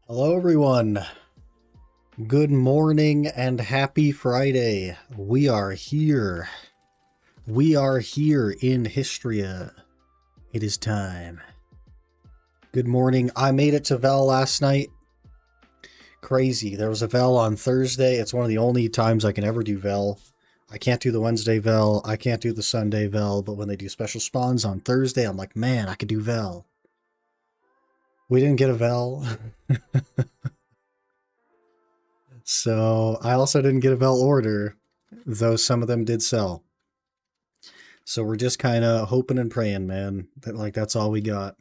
Hello, everyone. Good morning and happy Friday. We are here. We are here in Histria. It is time. Good morning. I made it to Vel last night. Crazy. There was a Vel on Thursday. It's one of the only times I can ever do Vel. I can't do the Wednesday Vel. I can't do the Sunday Vel. But when they do special spawns on Thursday, I'm like, man, I could do Vel. We didn't get a Vel. So I also didn't get a Vel order, though some of them did sell. So we're just kind of hoping and praying, man. That's all we got.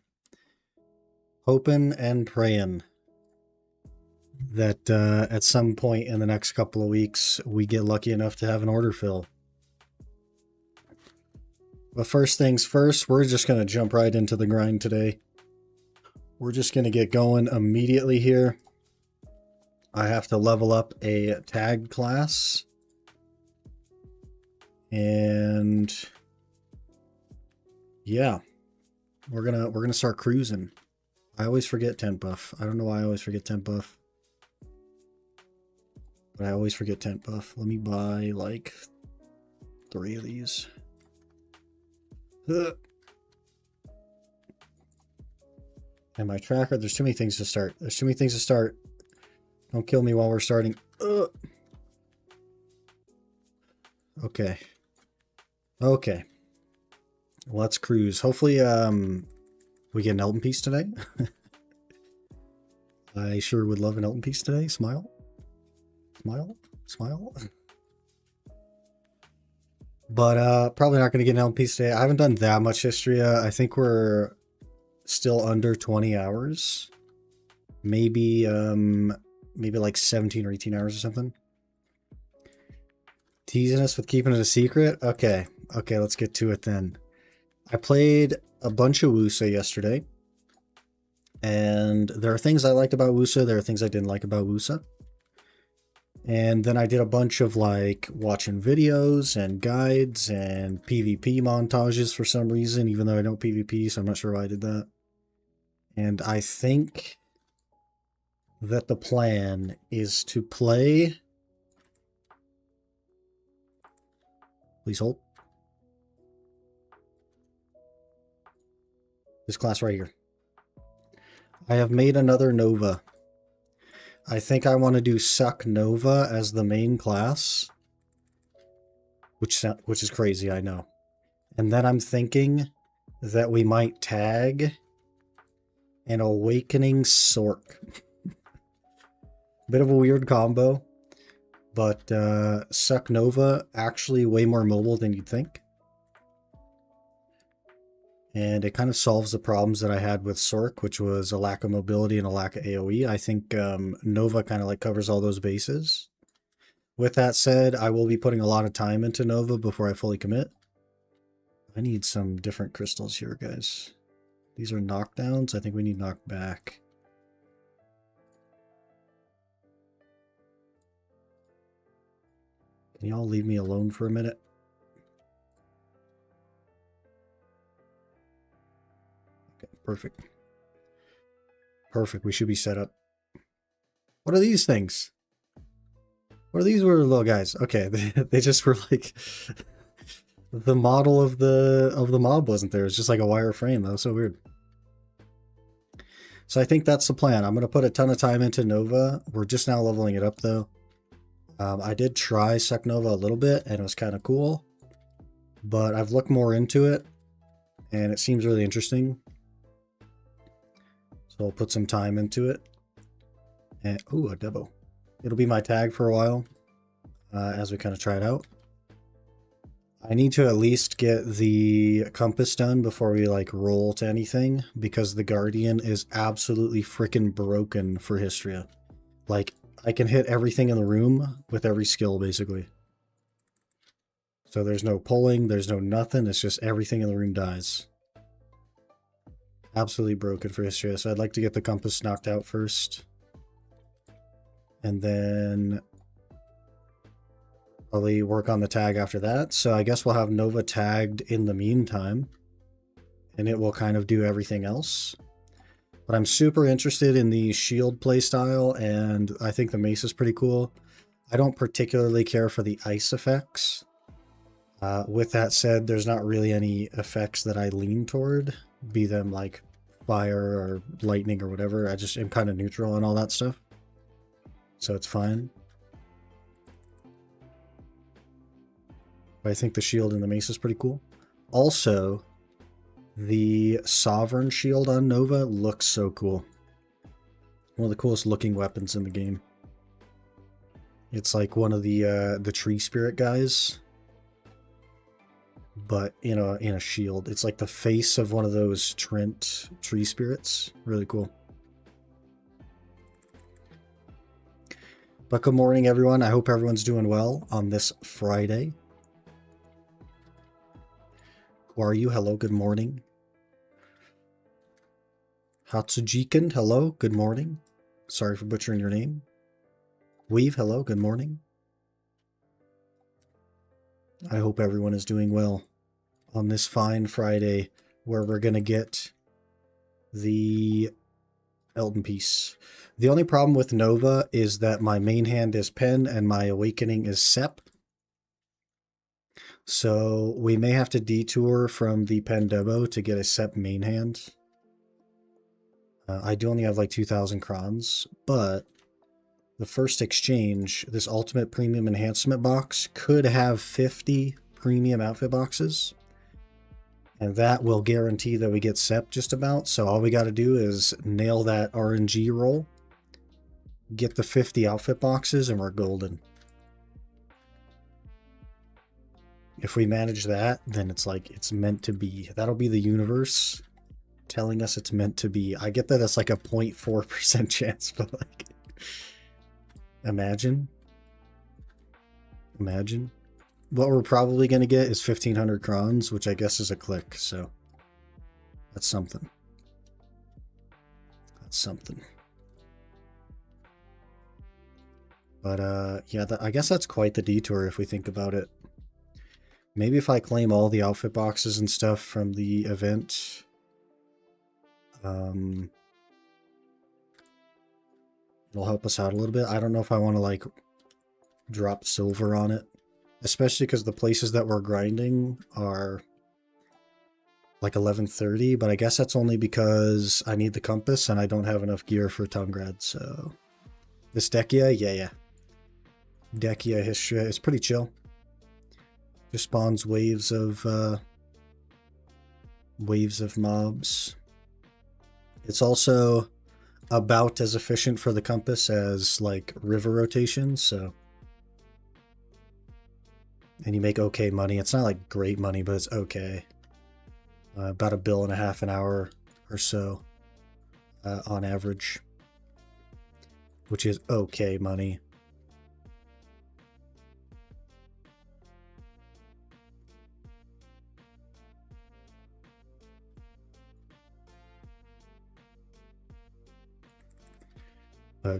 Hoping and praying that at some point in the next couple of weeks, we get lucky enough to have an order fill. But first things first, we're just going to jump right into the grind today. We're just going to get going immediately here. I have to level up a tag class. And yeah, we're gonna start cruising. I always forget tent buff. I don't know why I always forget tent buff. But I always forget tent buff. Let me buy like 3 of these. Ugh. And my tracker, there's too many things to start. There's too many things to start. Don't kill me while we're starting. Ugh. Okay. Okay. Let's cruise. Hopefully, we get an Elton piece today. I sure would love an Elton piece today. Smile. Smile. Smile. But probably not going to get an Elton piece today. I haven't done that much Histria. I think we're still under 20 hours. Maybe like 17 or 18 hours or something. Teasing us with keeping it a secret? Okay. Okay, let's get to it then. I played a bunch of Wusa yesterday. And there are things I liked about Wusa. There are things I didn't like about Wusa. And then I did a bunch of like watching videos and guides and PvP montages for some reason, even though I don't PvP, so I'm not sure why I did that. And I think that the plan is to play... Please hold. This class right here. I have made another Nova. I think I want to do Suck Nova as the main class. Which is crazy, I know. And then I'm thinking that we might tag an Awakening Sork. Bit of a weird combo. But Suck Nova, actually way more mobile than you'd think. And it kind of solves the problems that I had with Sork, which was a lack of mobility and a lack of AoE. I think Nova kind of like covers all those bases. With that said, I will be putting a lot of time into Nova before I fully commit. I need some different crystals here, guys. These are knockdowns. I think we need knockback. Can y'all leave me alone for a minute? Okay, perfect. Perfect. We should be set up. What are these things? What are these weird little guys? Okay, they just were like the model of the mob wasn't there. It's just like a wire frame. That was so weird. So I think that's the plan. I'm going to put a ton of time into Nova. We're just now leveling it up though. I did try Suck Nova a little bit and it was kind of cool, but I've looked more into it and it seems really interesting. So I'll put some time into it. And ooh, a Debo. It'll be my tag for a while as we kind of try it out. I need to at least get the compass done before we like roll to anything because the Guardian is absolutely freaking broken for Histria. Like I can hit everything in the room with every skill basically. So there's no pulling, there's no nothing, it's just everything in the room dies. Absolutely broken for Histria, so I'd like to get the compass knocked out first. And then probably work on the tag after that. So I guess we'll have Nova tagged in the meantime. And it will kind of do everything else. But I'm super interested in the shield playstyle, and I think the mace is pretty cool. I don't particularly care for the ice effects. With that said, there's not really any effects that I lean toward, be them like fire or lightning or whatever. I just am kind of neutral on all that stuff. So it's fine. But I think the shield and the mace is pretty cool. Also, the Sovereign shield on Nova looks so cool. One of the coolest looking weapons in the game. It's like one of the tree spirit guys, but in a shield. It's like the face of one of those Trent tree spirits. Really cool. But good morning, everyone. I hope everyone's doing well on this Friday. Who are you? Hello, good morning. Hatsujiken, hello, good morning. Sorry for butchering your name. Weave, hello, good morning. I hope everyone is doing well on this fine Friday where we're going to get the Elden piece. The only problem with Nova is that my main hand is Pen and my Awakening is Sep. So we may have to detour from the Pen Debo to get a Sep main hand. I do only have like 2,000 crons, but the first exchange, this Ultimate Premium Enhancement box, could have 50 premium outfit boxes. And that will guarantee that we get Sep just about. So all we got to do is nail that RNG roll, get the 50 outfit boxes, and we're golden. If we manage that, then it's like it's meant to be. That'll be the universe telling us it's meant to be. I get that it's like a 0.4% chance, but like, imagine. What we're probably going to get is 1,500 crons, which I guess is a click, so that's something. That's something. But yeah, I guess that's quite the detour if we think about it. Maybe if I claim all the outfit boxes and stuff from the event, it'll help us out a little bit. I don't know if I want to like drop silver on it, especially because the places that we're grinding are like 1130, but I guess that's only because I need the compass and I don't have enough gear for Tungrad. So this Dekia, yeah. Dekia Histria is pretty chill. Just spawns waves of mobs. It's also about as efficient for the compass as like river rotation, so. And you make okay money. It's not like great money, but it's okay. About $1.50 bill an hour or so on average, which is okay money.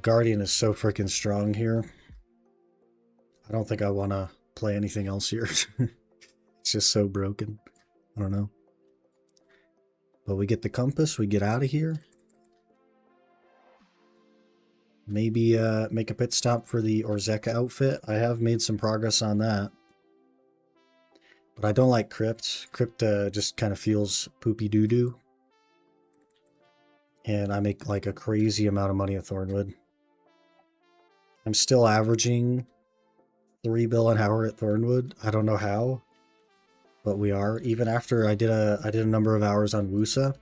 Guardian is so freaking strong here. I don't think I want to play anything else here. It's just so broken. I don't know. But we get the compass, we get out of here. Maybe make a pit stop for the Orzeka outfit. I have made some progress on that. But I don't like Crypt. Crypt just kind of feels poopy doo-doo. And I make like a crazy amount of money at Thornwood. I'm still averaging $3 bill an hour at Thornwood. I don't know how, but we are. Even after I did a number of hours on Wusa,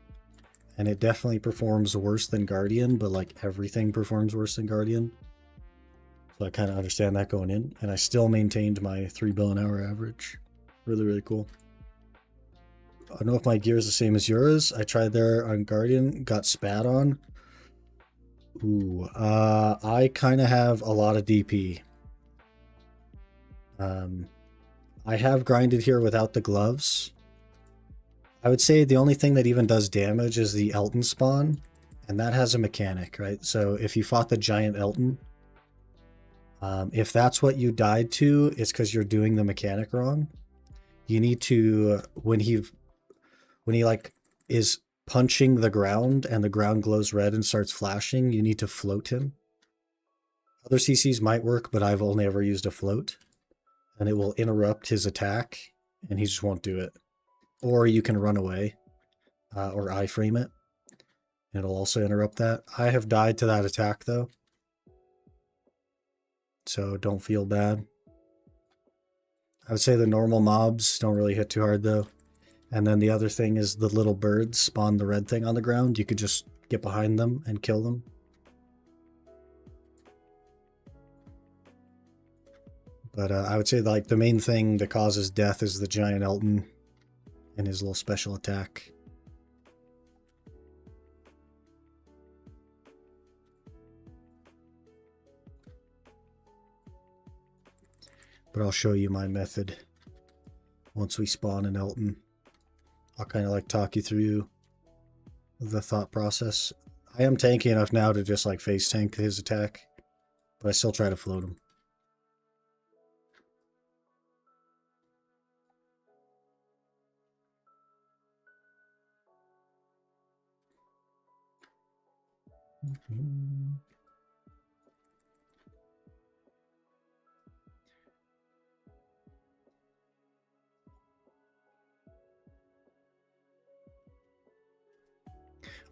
and it definitely performs worse than Guardian, but like everything performs worse than Guardian. So I kind of understand that going in, and I still maintained my $3 bill an hour average. Really, really cool. I don't know if my gear is the same as yours. I tried there on Guardian, got spat on. Ooh, I kind of have a lot of DP. I have grinded here without the gloves. I would say the only thing that even does damage is the Elton spawn, and that has a mechanic, right? So if you fought the giant Elton, if that's what you died to, it's because you're doing the mechanic wrong. You need to, when he like is punching the ground and the ground glows red and starts flashing, you need to float him. Other CCs might work, but I've only ever used a float. And it will interrupt his attack, and he just won't do it. Or you can run away, or iframe it. It'll also interrupt that. I have died to that attack, though. So don't feel bad. I would say the normal mobs don't really hit too hard, though. And then the other thing is the little birds spawn the red thing on the ground. You could just get behind them and kill them. But I would say like the main thing that causes death is the giant Elton and his little special attack. But I'll show you my method once we spawn an Elton. I'll kind of like talk you through the thought process. I am tanky enough now to just like face tank his attack, but I still try to float him.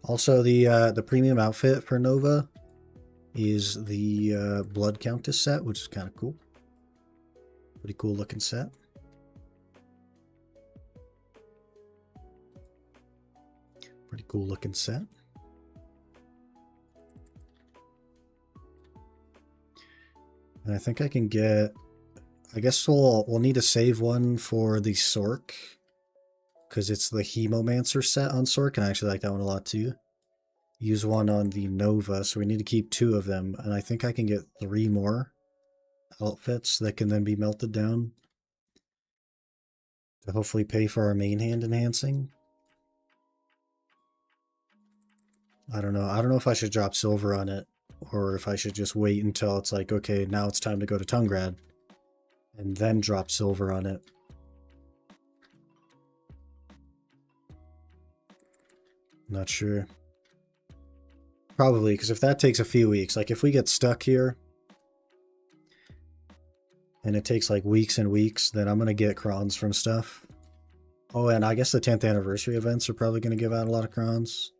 Also, the premium outfit for Nova is the Blood Countess set, which is kind of cool. Pretty cool looking set. Pretty cool looking set. And I think I can get... I guess we'll need to save one for the Sork, because it's the Hemomancer set on Sork, and I actually like that one a lot too. Use one on the Nova, so we need to keep 2 of them, and I think I can get 3 more outfits that can then be melted down to hopefully pay for our main hand enhancing. I don't know. I don't know if I should drop silver on it, or if I should just wait until it's like, okay, now it's time to go to Tungrad, and then drop silver on it. Not sure. Probably, because if that takes a few weeks, like if we get stuck here, and it takes like weeks and weeks, then I'm going to get crons from stuff. Oh, and I guess the 10th anniversary events are probably going to give out a lot of crons.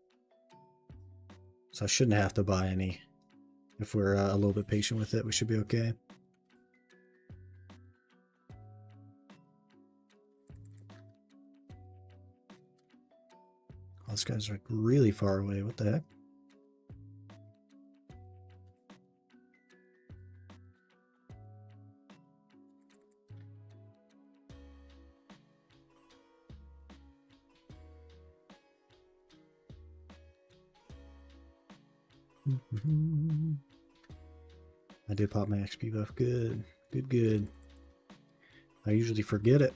So I shouldn't have to buy any. If we're a little bit patient with it, we should be okay. Oh, this guy's like really far away. What the heck? I did pop my XP buff. Good. Good, good. I usually forget it.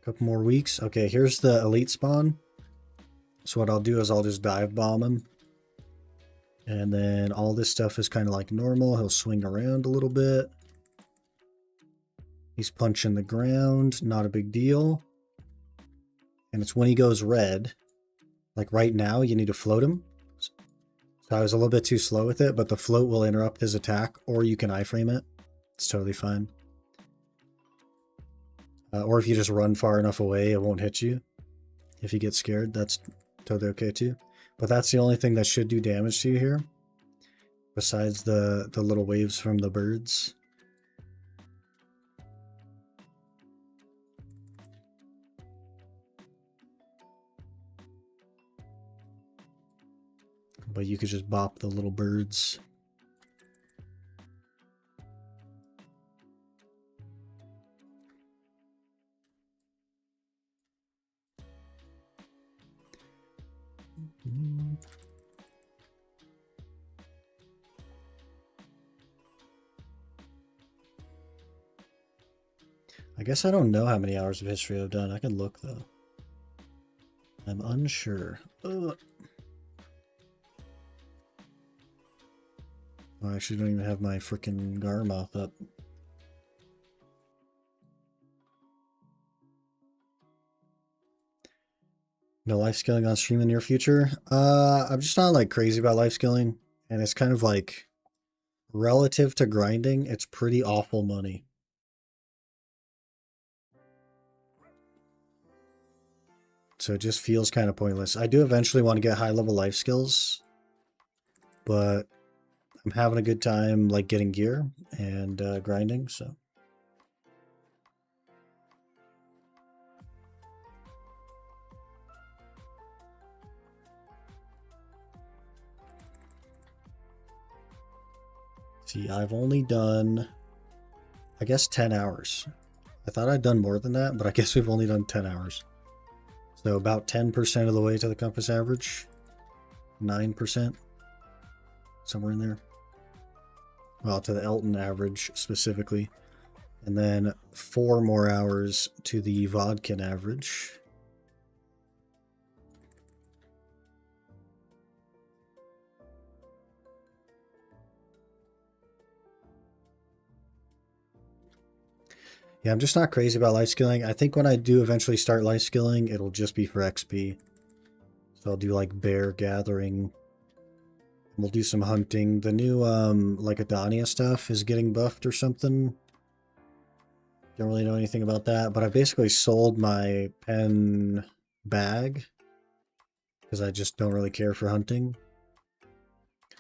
Couple more weeks. Okay, here's the elite spawn. So what I'll do is I'll just dive bomb him. And then all this stuff is kind of like normal. He'll swing around a little bit. He's punching the ground. Not a big deal. And it's when he goes red. Like right now, you need to float him. So I was a little bit too slow with it, but the float will interrupt his attack, or you can iframe it. It's totally fine. Or if you just run far enough away, it won't hit you. If you get scared, that's totally okay too. But that's the only thing that should do damage to you here. Besides the little waves from the birds. But you could just bop the little birds. I guess I don't know how many hours of history I've done. I can look though. I'm unsure. Ugh. I actually don't even have my freaking Garmoth up. No life skilling on stream in the near future. I'm just not like crazy about life skilling, and it's kind of like relative to grinding, it's pretty awful money. So it just feels kind of pointless. I do eventually want to get high level life skills, but I'm having a good time like getting gear and grinding, so. See, I've only done, I guess, 10 hours. I thought I'd done more than that, but I guess we've only done 10 hours. So about 10% of the way to the compass average. 9%. Somewhere in there. Well, to the Elton average specifically. And then 4 more hours to the Vodkin average. Yeah, I'm just not crazy about life skilling. I think when I do eventually start life skilling, it'll just be for XP. So I'll do like bear gathering. We'll do some hunting. The new like Adonia stuff is getting buffed or something. Don't really know anything about that, but I basically sold my pen bag because I just don't really care for hunting.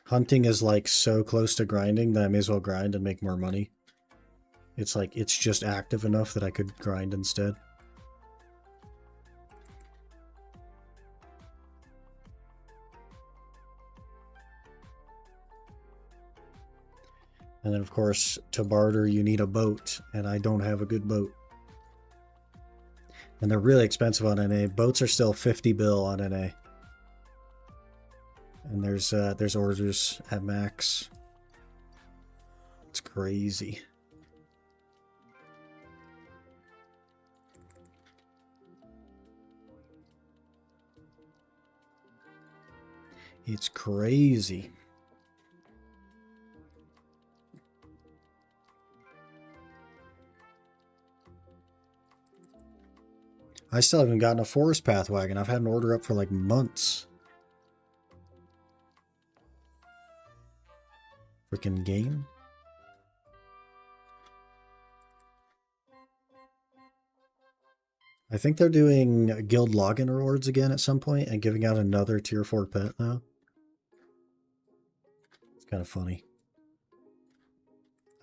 Hunting is like so close to grinding that I may as well grind and make more money. It's like, it's just active enough that I could grind instead. And then of course, to barter, you need a boat, and I don't have a good boat. And they're really expensive on NA. Boats are still 50 bill on NA. And there's orders at max. It's crazy. It's crazy. I still haven't gotten a forest path wagon. I've had an order up for like months. Freaking game. I think they're doing guild login rewards again at some point and giving out another tier 4 pet now. It's kind of funny.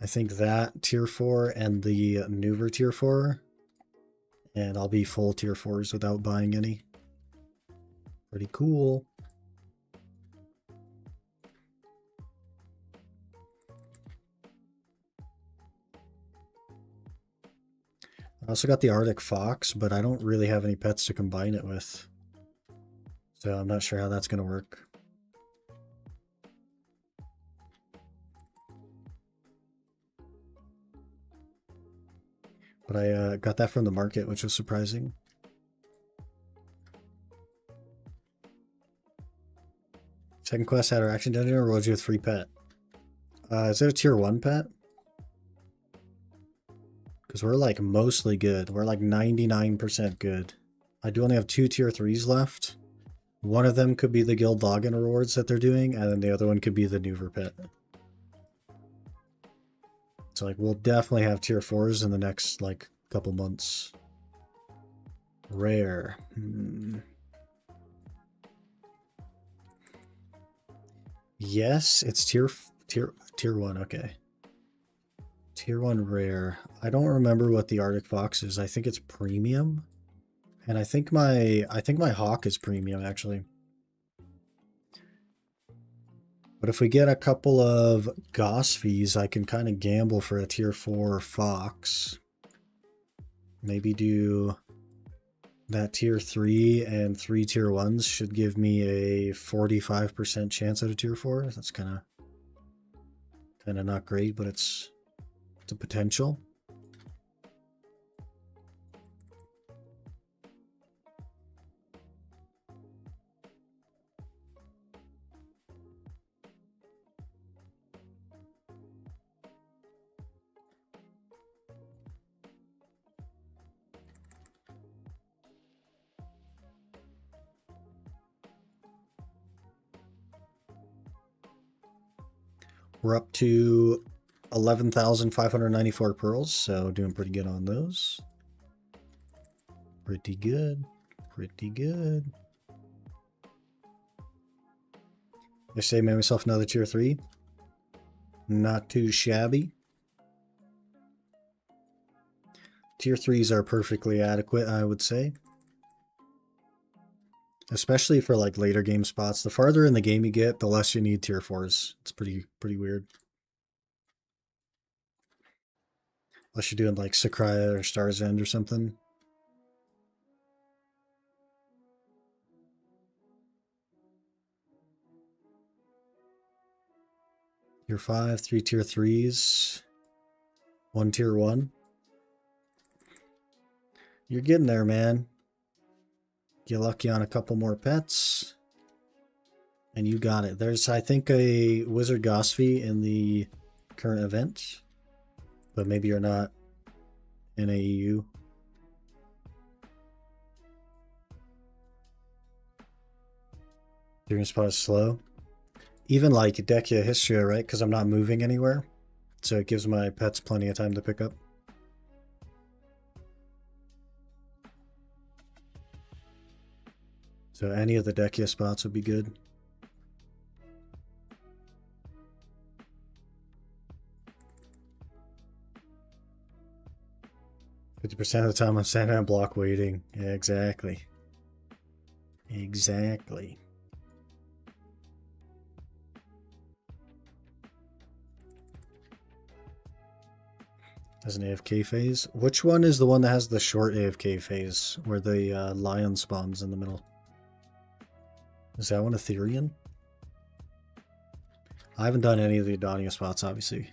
I think that tier 4 and the maneuver tier 4. And I'll be full tier 4s without buying any. Pretty cool. I also got the Arctic Fox, but I don't really have any pets to combine it with. So I'm not sure how that's going to work. But I got that from the market, which was surprising. Second quest had our action dungeon or was you with free pet? Is it a tier 1 pet? Because we're like mostly good. We're like 99% good. I do only have 2 tier 3s left. One of them could be the guild login rewards that they're doing, and then the other one could be the maneuver pet. So like we'll definitely have tier 4s in the next like couple months. Rare. Yes, it's tier 1, okay. Tier 1 rare. I don't remember what the Arctic Fox is. I think it's premium. And I think my hawk is premium actually. But if we get a couple of Goss fees, I can kind of gamble for a tier 4 fox. Maybe do that tier 3 and 3 tier 1s should give me a 45% chance at a tier 4. That's kind of not great, but it's a potential. We're up to 11,594 pearls, so doing pretty good on those. Pretty good. Pretty good. Yesterday made myself another tier 3. Not too shabby. Tier 3s are perfectly adequate, I would say. Especially for like later game spots. The farther in the game you get, the less you need tier 4s. It's pretty weird. Unless you're doing like Sakraya or Star's End or something. Tier 5, 3 tier 3s, 1 tier 1. You're getting there, man. Get lucky on a couple more pets. And you got it. There's, I think, a Wizard Gosfy in the current event. But maybe you're not in AEU. Your spot is slow. Even like Dekia Histria, right? Because I'm not moving anywhere. So it gives my pets plenty of time to pick up. So any of the Dekia spots would be good. %50 of the time I'm standing on block waiting. Yeah, exactly. Exactly. As an AFK phase. Which one is the one that has the short AFK phase, where the lion spawns in the middle? Is that one Ethereum? I haven't done any of the Adonia spots, obviously.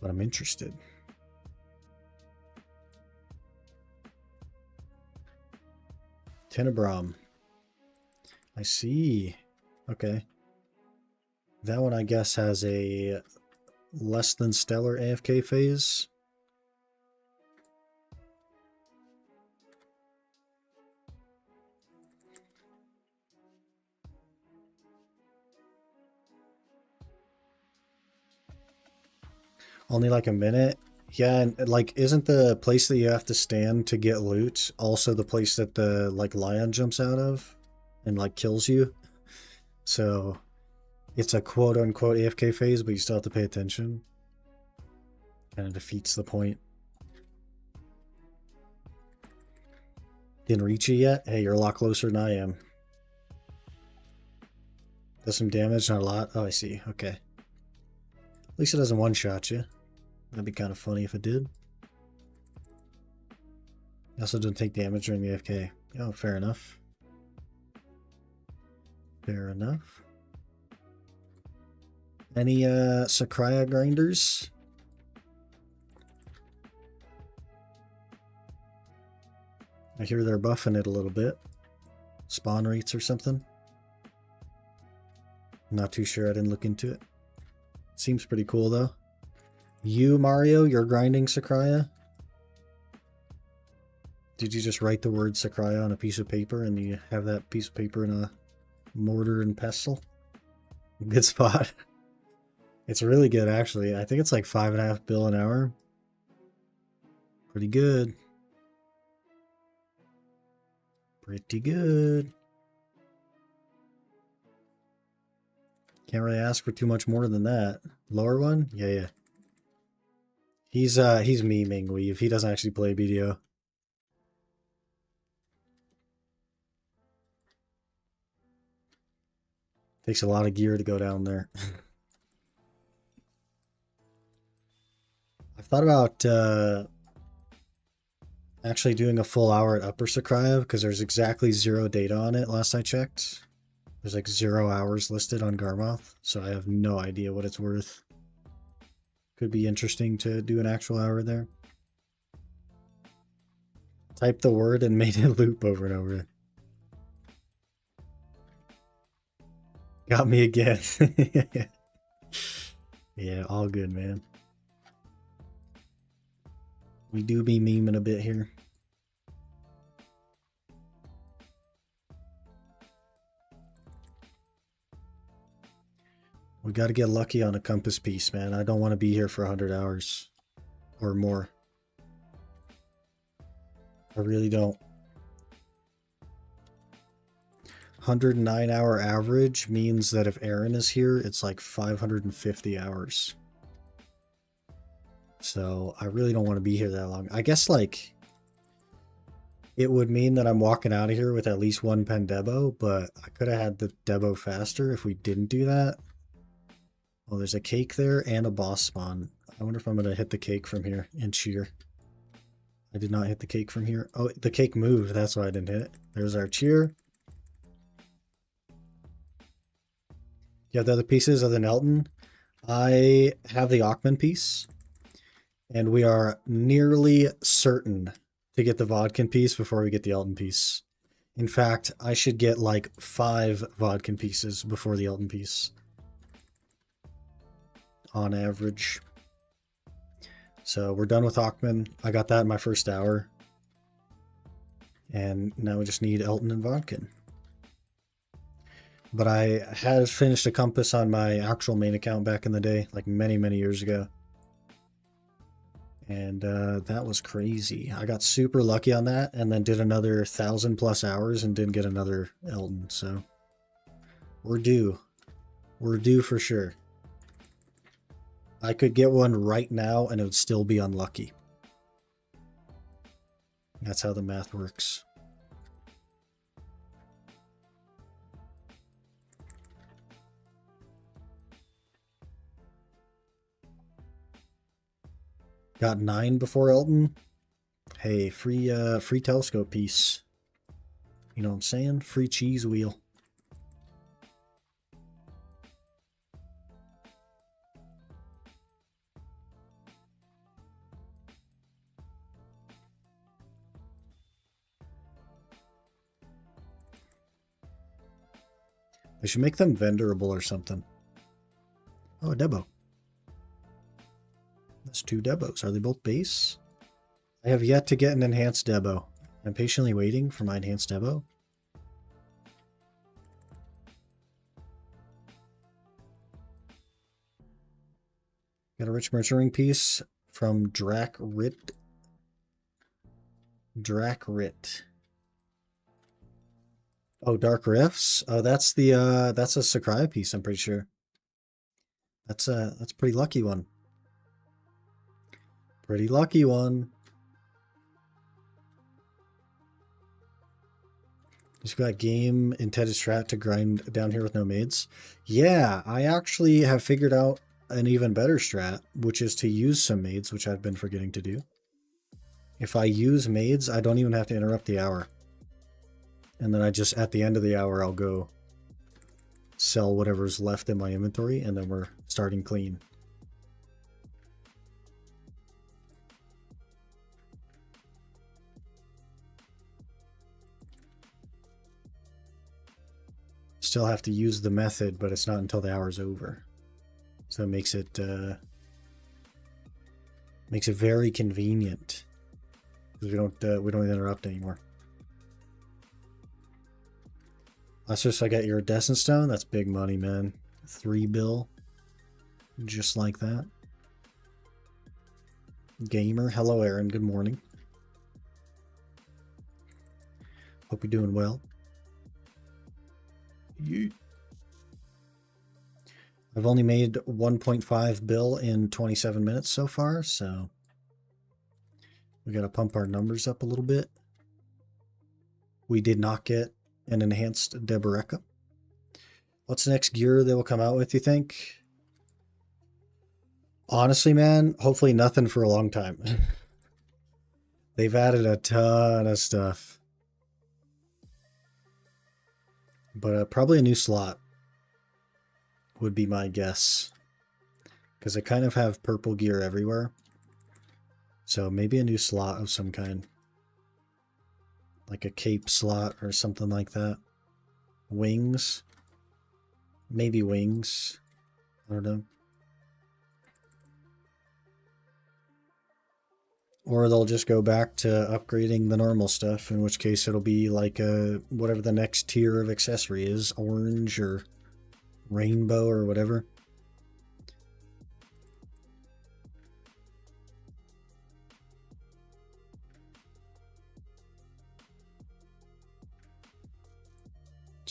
But I'm interested. Tenebrum. I see. Okay. That one, I guess, has a less than stellar AFK phase. Only like a minute. Yeah, and like, isn't the place that you have to stand to get loot also the place that the like lion jumps out of and like kills you? So it's a quote unquote AFK phase, but you still have to pay attention. Kind of defeats the point. Didn't reach you yet? Hey, you're a lot closer than I am. Does some damage, not a lot. Oh, I see. Okay. At least it doesn't one-shot you. That'd be kind of funny if it did. You also don't take damage during the AFK. Oh, fair enough. Fair enough. Any Sakraya grinders? I hear they're buffing it a little bit. Spawn rates or something. Not too sure, I didn't look into it. Seems pretty cool though. You, Mario, you're grinding Sakraya? Did you just write the word Sakraya on a piece of paper and you have that piece of paper in a mortar and pestle? Good spot. It's really good actually. I think it's like 5.5 bill an hour. Pretty good. Pretty good. Can't really ask for too much more than that. Lower one? Yeah, yeah. He's memeing Weave. He doesn't actually play BDO. Takes a lot of gear to go down there. I've thought about actually doing a full hour at Upper Sakraya because there's exactly 0 data on it last I checked. There's like 0 hours listed on Garmoth, so I have no idea what it's worth. Could be interesting to do an actual hour there. Type the word and made it loop over and over. Got me again. Yeah, all good, man. We do be memeing a bit here. We got to get lucky on a compass piece, man. I don't want to be here for 100 hours or more. I really don't. 109-hour average means that if Aaron is here, it's like 550 hours. So I really don't want to be here that long. I guess like it would mean that I'm walking out of here with at least one pen Debo, but I could have had the Debo faster if we didn't do that. Well, there's a cake there and a boss spawn. I wonder if I'm going to hit the cake from here and cheer. I did not hit the cake from here. Oh, the cake moved. That's why I didn't hit it. There's our cheer. You have the other pieces other than Elton. I have the Ackman piece. And we are nearly certain to get the Vodkin piece before we get the Elton piece. In fact, I should get like 5 Vodkin pieces before the Elton piece. On average. So we're done with Ackman. I got that in my first hour. And now we just need Elton and Vodkin. But I had finished a compass on my actual main account back in the day, like many, many years ago. And that was crazy. I got super lucky on that and then did another 1,000+ hours and didn't get another Elton. So we're due. We're due for sure. I could get one right now and it would still be unlucky. That's how the math works. Got 9 before Elton. Hey, free telescope piece. You know what I'm saying? Free cheese wheel. They should make them vendorable or something. Oh, a Debo. That's 2 Debos. Are they both base? I have yet to get an enhanced Debo. I'm patiently waiting for my enhanced Debo. Got a rich merchant piece from Drakrit. Oh, Dark Rifts. Oh, that's the that's a Sakurai piece, I'm pretty sure. That's a pretty lucky one. Pretty lucky one. Just got game intended strat to grind down here with no maids. Yeah, I actually have figured out an even better strat, which is to use some maids, which I've been forgetting to do. If I use maids, I don't even have to interrupt the hour. And then I just, at the end of the hour, I'll go sell whatever's left in my inventory, and then we're starting clean. Still have to use the method, but it's not until the hour's over. So it makes it very convenient. Because we don't interrupt anymore. That's just I got your Iridescent Stone. That's big money, man. 3 bill. Just like that. Gamer. Hello, Aaron. Good morning. Hope you're doing well. Yeet. I've only made 1.5 bill in 27 minutes so far, so we got to pump our numbers up a little bit. We did not get an enhanced Deboreka. What's the next gear they will come out with, you think? Honestly, man, hopefully nothing for a long time. They've added a ton of stuff. But probably a new slot would be my guess. Because I kind of have purple gear everywhere. So maybe a new slot of some kind. Like a cape slot or something like that. Wings. Maybe wings. I don't know. Or they'll just go back to upgrading the normal stuff, in which case it'll be like whatever the next tier of accessory is, orange or rainbow or whatever.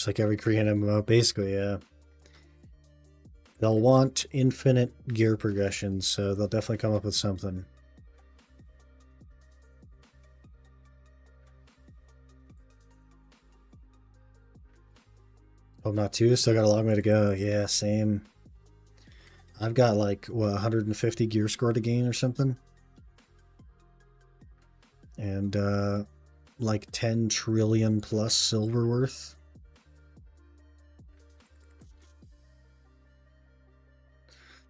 It's like every Korean MMO, basically, yeah. They'll want infinite gear progression, so they'll definitely come up with something. Hope not too. Still got a long way to go. Yeah, same. I've got like, what, 150 gear score to gain or something? And like 10 trillion plus silver worth.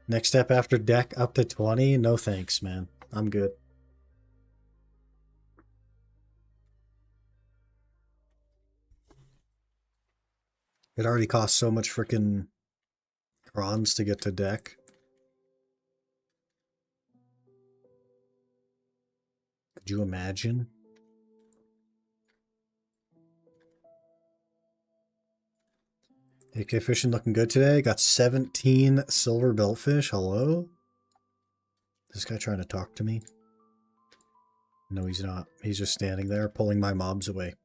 Next step after deck up to 20? No thanks, man. I'm good. It already costs so much freaking crons to get to deck. Could you imagine? AK fishing looking good today. Got 17 silver bellfish. Hello? Is this guy trying to talk to me? No, he's not. He's just standing there pulling my mobs away.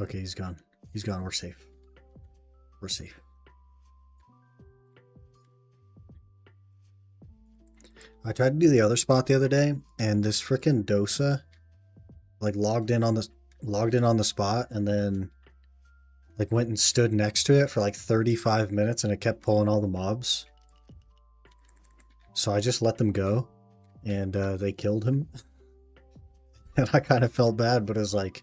Okay, he's gone. He's gone. We're safe. We're safe. I tried to do the other spot the other day, and this freaking Dosa like logged in on the spot and then like went and stood next to it for like 35 minutes and it kept pulling all the mobs. So I just let them go and they killed him. And I kind of felt bad, but it was like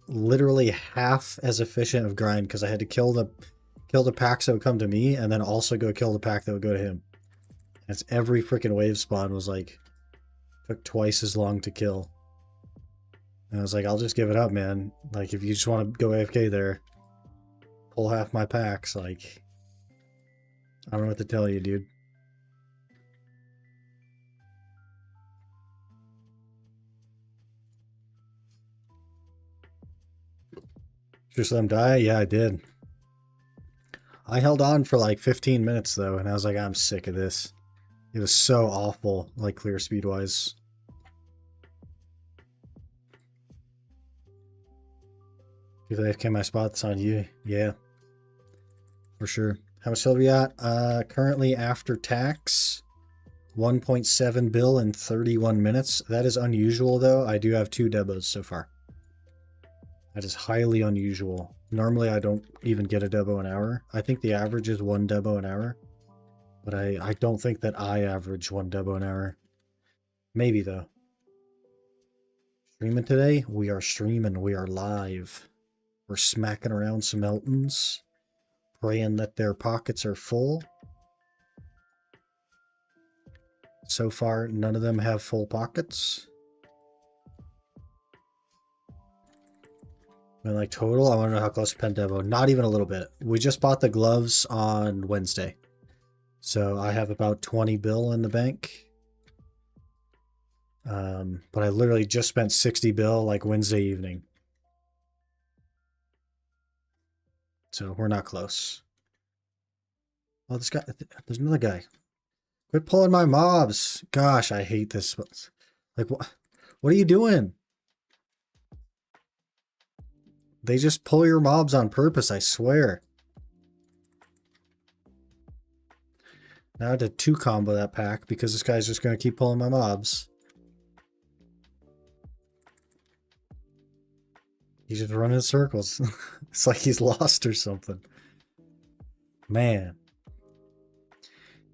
literally half as efficient of grind because I had to kill the packs that would come to me and then also go kill the pack that would go to him. And it's every freaking wave spawn was like took twice as long to kill. And I was like, I'll just give it up, man. Like, if you just want to go AFK there, pull half my packs. Like, I don't know what to tell you, dude. Just let him die? Yeah, I did. I held on for like 15 minutes, though, and I was like, I'm sick of this. It was so awful, like, clear speed-wise. If they AFK my spot, it's on you. Yeah. For sure. How much silver you got? Currently after tax, 1.7 bill in 31 minutes. That is unusual, though. I do have 2 Debos so far. That is highly unusual. Normally, I don't even get a Debo an hour. I think the average is 1 Debo an hour. But I don't think that I average 1 Debo an hour. Maybe, though. Streaming today? We are streaming. We are live. We're smacking around some Eltons. Praying that their pockets are full. So far, none of them have full pockets. And like total, I want to know how close to Pen Devo. Not even a little bit. We just bought the gloves on Wednesday. So I have about 20 bill in the bank. But I literally just spent 60 bill like Wednesday evening. So we're not close. Oh, this guy, there's another guy. Quit pulling my mobs. Gosh, I hate this. Like, what are you doing? They just pull your mobs on purpose, I swear. Now I had to 2 combo that pack because this guy's just going to keep pulling my mobs. He's just running in circles. It's like he's lost or something. Man.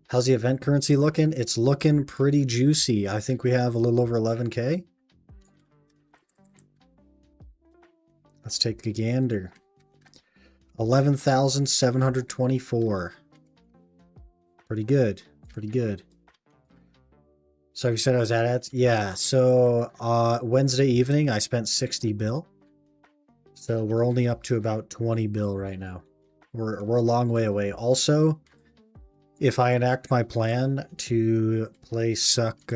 How's the event currency looking? It's looking pretty juicy. I think we have a little over 11K. Let's take a gander. 11,724. Pretty good. Pretty good. So you said I was at it? Yeah. So Wednesday evening, I spent 60 bill. So we're only up to about 20 bill right now. We're a long way away. Also, if I enact my plan to play Suck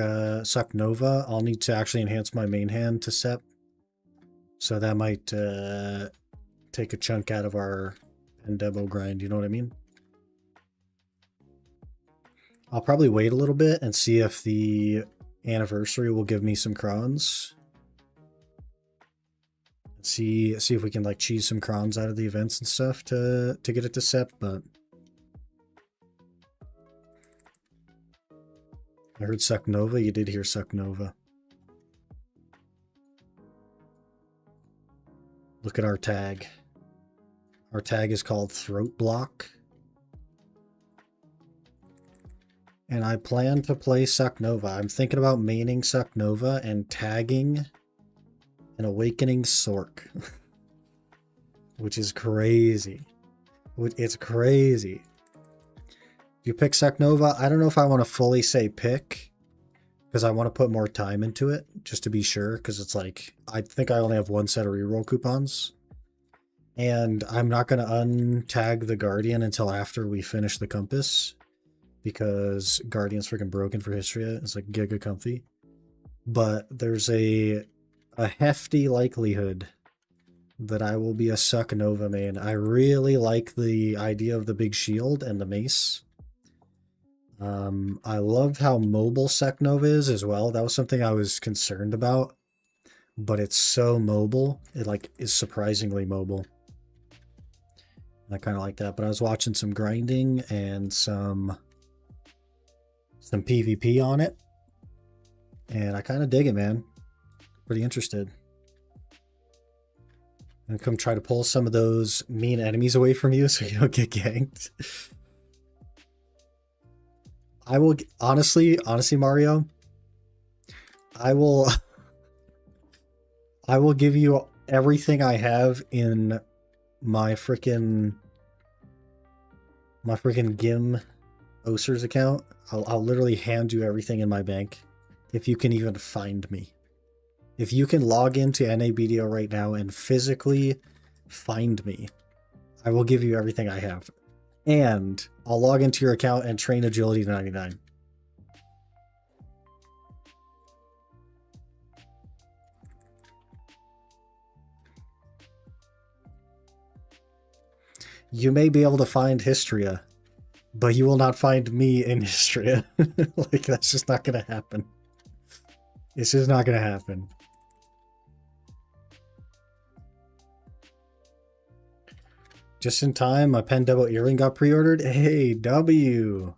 Nova, I'll need to actually enhance my main hand to Sep. So that might take a chunk out of our Debo grind, you know what I mean? I'll probably wait a little bit and see if the anniversary will give me some crowns. See if we can like cheese some crowns out of the events and stuff to get it to SEP, but I heard Suck Nova. You did hear Suck Nova. Look at our tag. Our tag is called Throat Block. And I plan to play Suck Nova. I'm thinking about maining Suck Nova and tagging an Awakening Sork. Which is crazy. It's crazy. If you pick Suck Nova, I don't know if I want to fully say pick, because I want to put more time into it, just to be sure, because it's like, I think I only have one set of reroll coupons. And I'm not going to untag the Guardian until after we finish the Compass, because Guardian's freaking broken for Histria. It's like giga comfy. But there's a hefty likelihood that I will be a Suck Nova main. I really like the idea of the big shield and the mace. I loved how mobile Suck Nova is as well. That was something I was concerned about, but it's so mobile. It like is surprisingly mobile. I kind of like that, but I was watching some grinding and some PvP on it, and I kind of dig it, man. Pretty interested. I'm gonna come try to pull some of those mean enemies away from you so you don't get ganked. I will honestly, Mario, I will give you everything I have in my freaking Gim Osers account. I'll literally hand you everything in my bank if you can even find me. If you can log into NABDO right now and physically find me, I will give you everything I have. And I'll log into your account and train agility to 99. You may be able to find Histria, but you will not find me in Histria. Like, that's just not going to happen. It's just not going to happen. Just in time, my pen double earring got pre-ordered. Hey, W.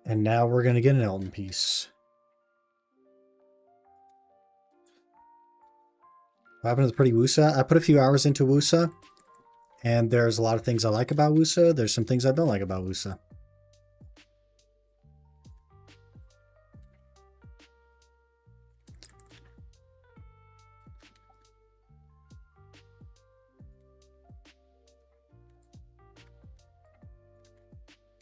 And now we're going to get an Elton piece. What happened to the pretty Wusa? I put a few hours into Wusa, and there's a lot of things I like about Wusa. There's some things I don't like about Wusa.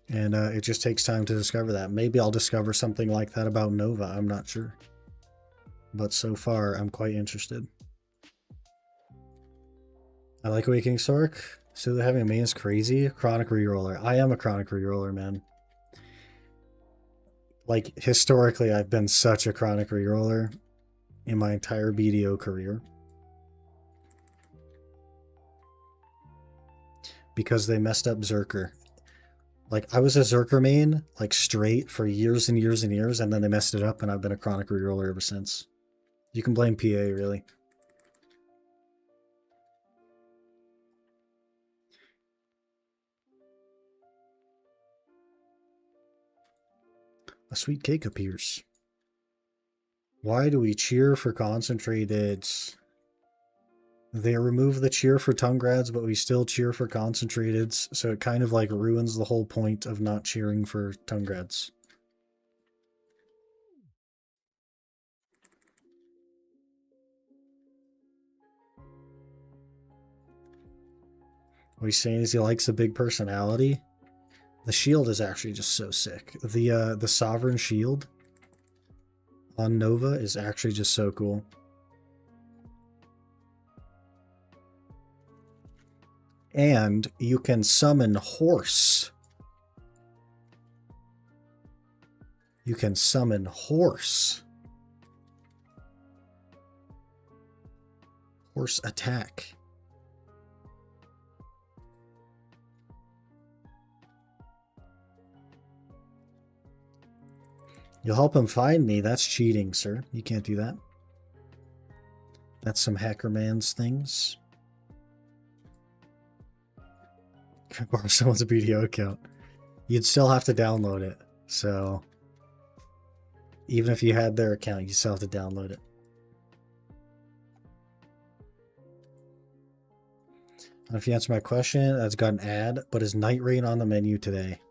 And it just takes time to discover that. Maybe I'll discover something like that about Nova. I'm not sure. But so far, I'm quite interested. I like Awakening Sork. So having a main is crazy. Chronic reroller. I am a chronic reroller, man. Like, historically, I've been such a chronic reroller in my entire BDO career. Because they messed up Zerker. Like, I was a Zerker main, like, straight for years and years and years, and then they messed it up, and I've been a chronic reroller ever since. You can blame PA, really. A sweet cake appears. Why do we cheer for concentrated? They remove the cheer for tongue grads, but we still cheer for concentrated, so it kind of like ruins the whole point of not cheering for tongue grads. What he's saying is he likes a big personality. The shield is actually just so sick. The Sovereign Shield on Nova is actually just so cool. And you can summon Horse. You can summon Horse. Horse attack. You'll help him find me. That's cheating, sir. You can't do that. That's some hacker man's things. Borrow someone's BDO account. You'd still have to download it. So even if you had their account, you still have to download it. If you answer my question, that's got an ad, but is Night Rain on the menu today?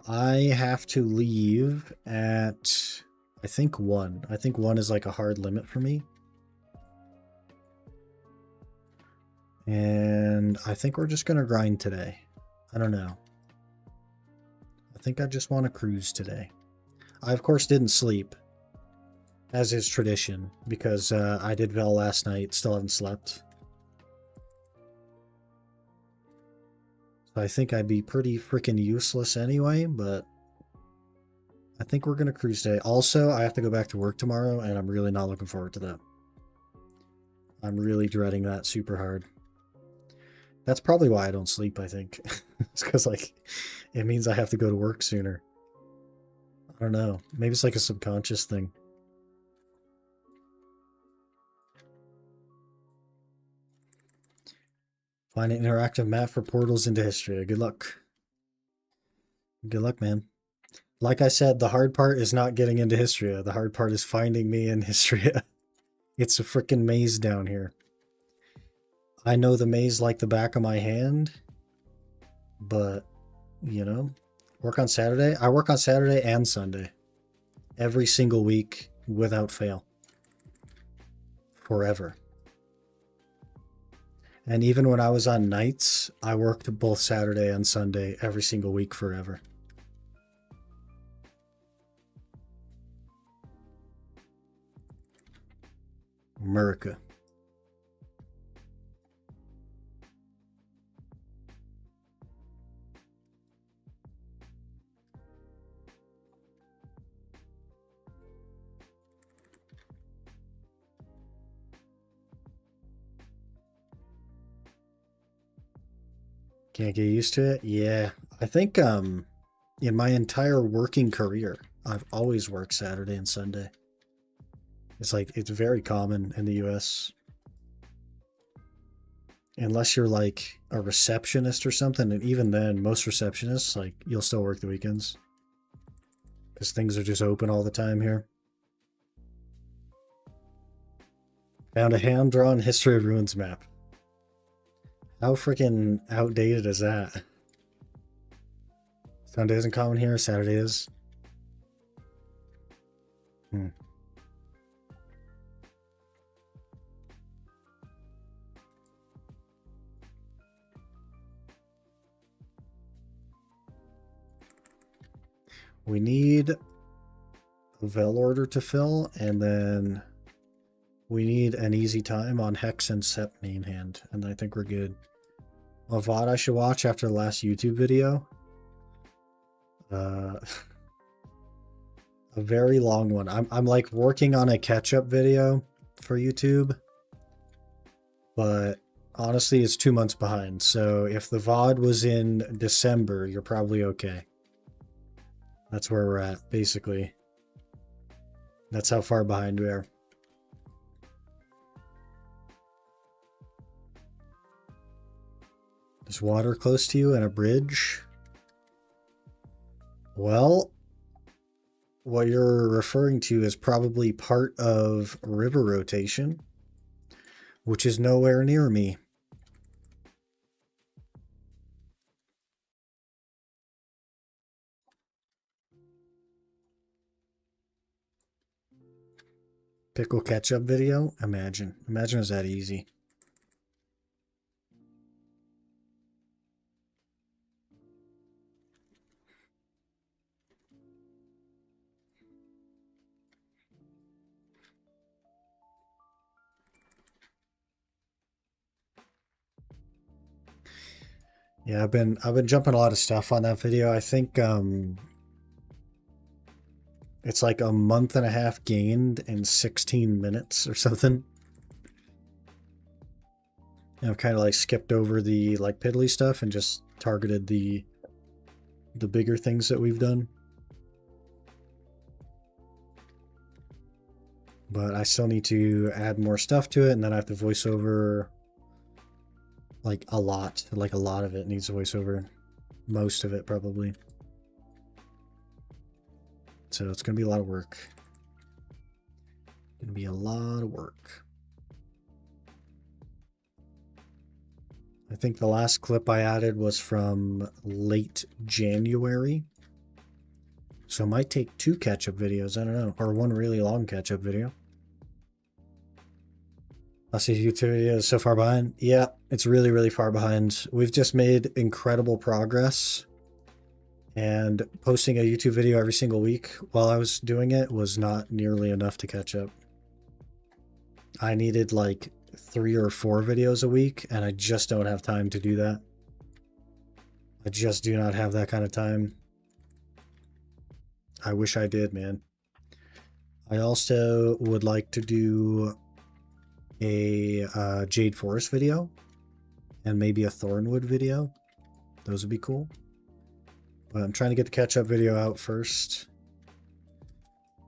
I have to leave at, I think 1. I think 1 is like a hard limit for me. And I think we're just going to grind today. I don't know. I think I just want to cruise today. I, of course, didn't sleep, as is tradition, because I did Vel last night, still haven't slept. So I think I'd be pretty freaking useless anyway, but I think we're going to cruise today. Also, I have to go back to work tomorrow, and I'm really not looking forward to that. I'm really dreading that super hard. That's probably why I don't sleep, I think. It's because, like, it means I have to go to work sooner. I don't know. Maybe it's like a subconscious thing. Find an interactive map for portals into Histria. Good luck. Good luck, man. Like I said, the hard part is not getting into Histria. The hard part is finding me in Histria. It's a freaking maze down here. I know the maze like the back of my hand, but, you know, work on Saturday. I work on Saturday and Sunday. Every single week without fail. Forever. And even when I was on nights, I worked both Saturday and Sunday every single week forever. America. Can't get used to it? Yeah. I think in my entire working career, I've always worked Saturday and Sunday. It's like, it's very common in the US. Unless you're like a receptionist or something, and even then, most receptionists, like, you'll still work the weekends. Because things are just open all the time here. Found a hand-drawn History of Ruins map. How freaking outdated is that? Sunday isn't common here, Saturday is. We need a Vel order to fill, and then we need an easy time on Hex and Sept main hand, and I think we're good. A VOD I should watch after the last YouTube video. A very long one. I'm like working on a catch-up video for YouTube, but honestly, it's 2 months behind. So if the VOD was in December, you're probably okay. That's where we're at, basically. That's how far behind we are. There's water close to you and a bridge. Well, what you're referring to is probably part of river rotation, which is nowhere near me. Pickle ketchup video? Imagine. Imagine it was that easy. Yeah, I've been jumping a lot of stuff on that video. I think it's like a month and a half gained in 16 minutes or something. And I've kind of like skipped over the like piddly stuff and just targeted the bigger things that we've done. But I still need to add more stuff to it, and then I have to voice over like a lot. Like a lot of it needs voiceover. Most of it probably. So it's gonna be a lot of work. Gonna be a lot of work. I think the last clip I added was from late January. So it might take 2 catch-up videos, I don't know. Or 1 really long catch-up video. Last YouTube video is so far behind. Yeah, it's really, really far behind. We've just made incredible progress. And posting a YouTube video every single week while I was doing it was not nearly enough to catch up. I needed like 3 or 4 videos a week, and I just don't have time to do that. I just do not have that kind of time. I wish I did, man. I also would like to do a Jade Forest video and maybe a Thornwood video. Those would be cool. But I'm trying to get the catch-up video out first.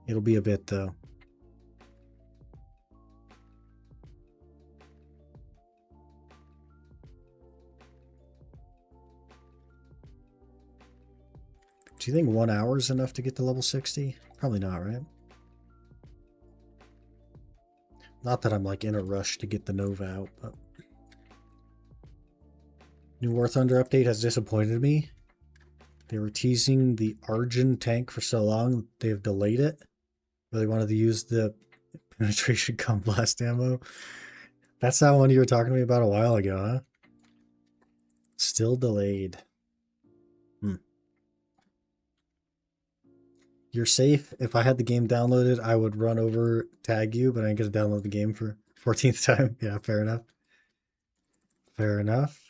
It'll be a bit, though. Do you think 1 hour is enough to get to level 60? Probably not, right? Not that I'm like in a rush to get the Nova out, but... New War Thunder update has disappointed me. They were teasing the Argent tank for so long, they've delayed it. Really wanted to use the penetration gun blast ammo. That's that one you were talking to me about a while ago, huh? Still delayed. You're safe. If I had the game downloaded, I would run over, tag you, but I ain't gonna download the game for 14th time. Yeah, fair enough. Fair enough.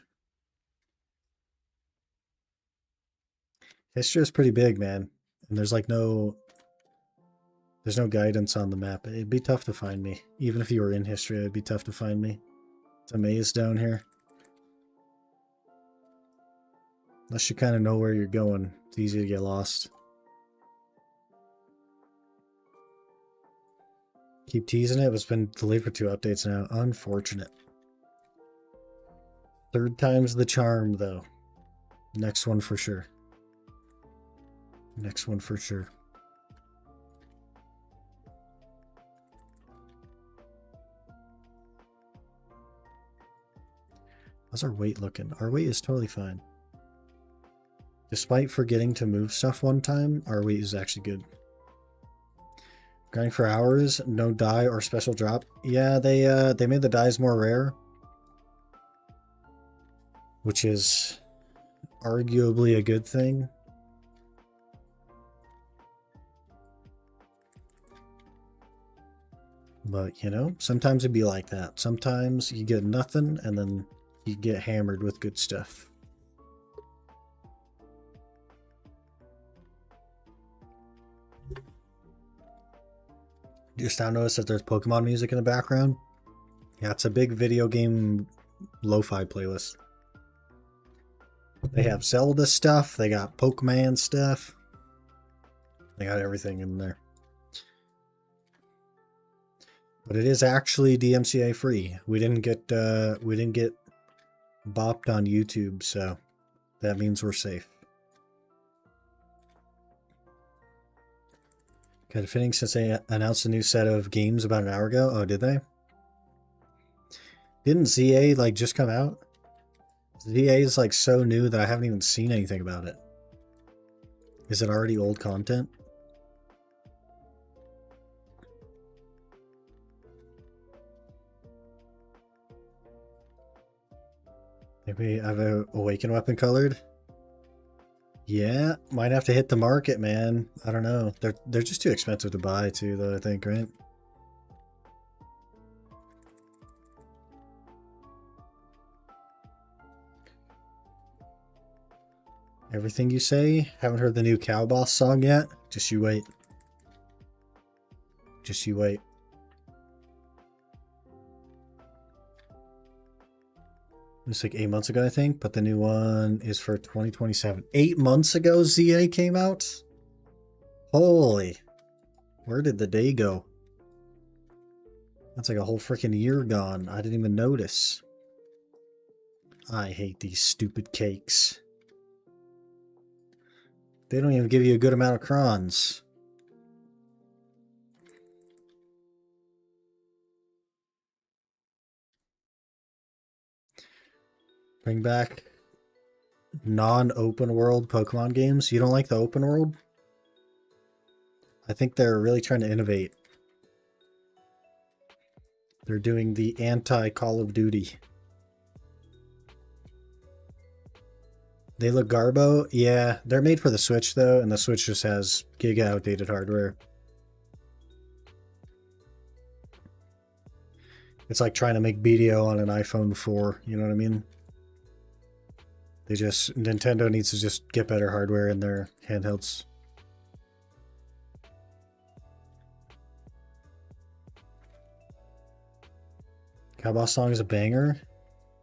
Histria is pretty big, man. And there's like there's no guidance on the map. It'd be tough to find me. Even if you were in Histria, it'd be tough to find me. It's a maze down here. Unless you kind of know where you're going, it's easy to get lost. Keep teasing it, but it's been delayed for 2 updates now. Unfortunate. 3rd time's the charm, though. Next one for sure. Next one for sure. How's our weight looking? Our weight is totally fine. Despite forgetting to move stuff one time, our weight is actually good. Grinding for hours, no die or special drop. Yeah, they made the dies more rare, which is arguably a good thing. But, you know, sometimes it'd be like that. Sometimes you get nothing, and then you get hammered with good stuff. Just now notice that there's Pokemon music in the background. Yeah, it's a big video game lo-fi playlist. They have Zelda stuff, they got Pokemon stuff. They got everything in there. But it is actually DMCA free. We didn't get bopped on YouTube, so that means we're safe. Kind of fitting since they announced a new set of games about an hour ago. Oh, did they? Didn't ZA like just come out? ZA is like so new that I haven't even seen anything about it. Is it already old content? Maybe I have a Awaken weapon colored. Yeah, might have to hit the market, man. I don't know. They're just too expensive to buy too, though, I think, right? Everything you say? Haven't heard the new Cow Boss song yet? Just you wait. Just you wait. It was like 8 months ago, I think, but the new one is for 2027. 8 months ago, ZA came out? Holy. Where did the day go? That's like a whole freaking year gone. I didn't even notice. I hate these stupid cakes. They don't even give you a good amount of crons. Bring back non-open world Pokemon games. You don't like the open world? I think they're really trying to innovate. They're doing the anti-Call of Duty. They look garbo? Yeah, they're made for the Switch though, and the Switch just has giga outdated hardware. It's like trying to make BDO on an iPhone 4, you know what I mean? Nintendo needs to just get better hardware in their handhelds. Cowboss Song is a banger.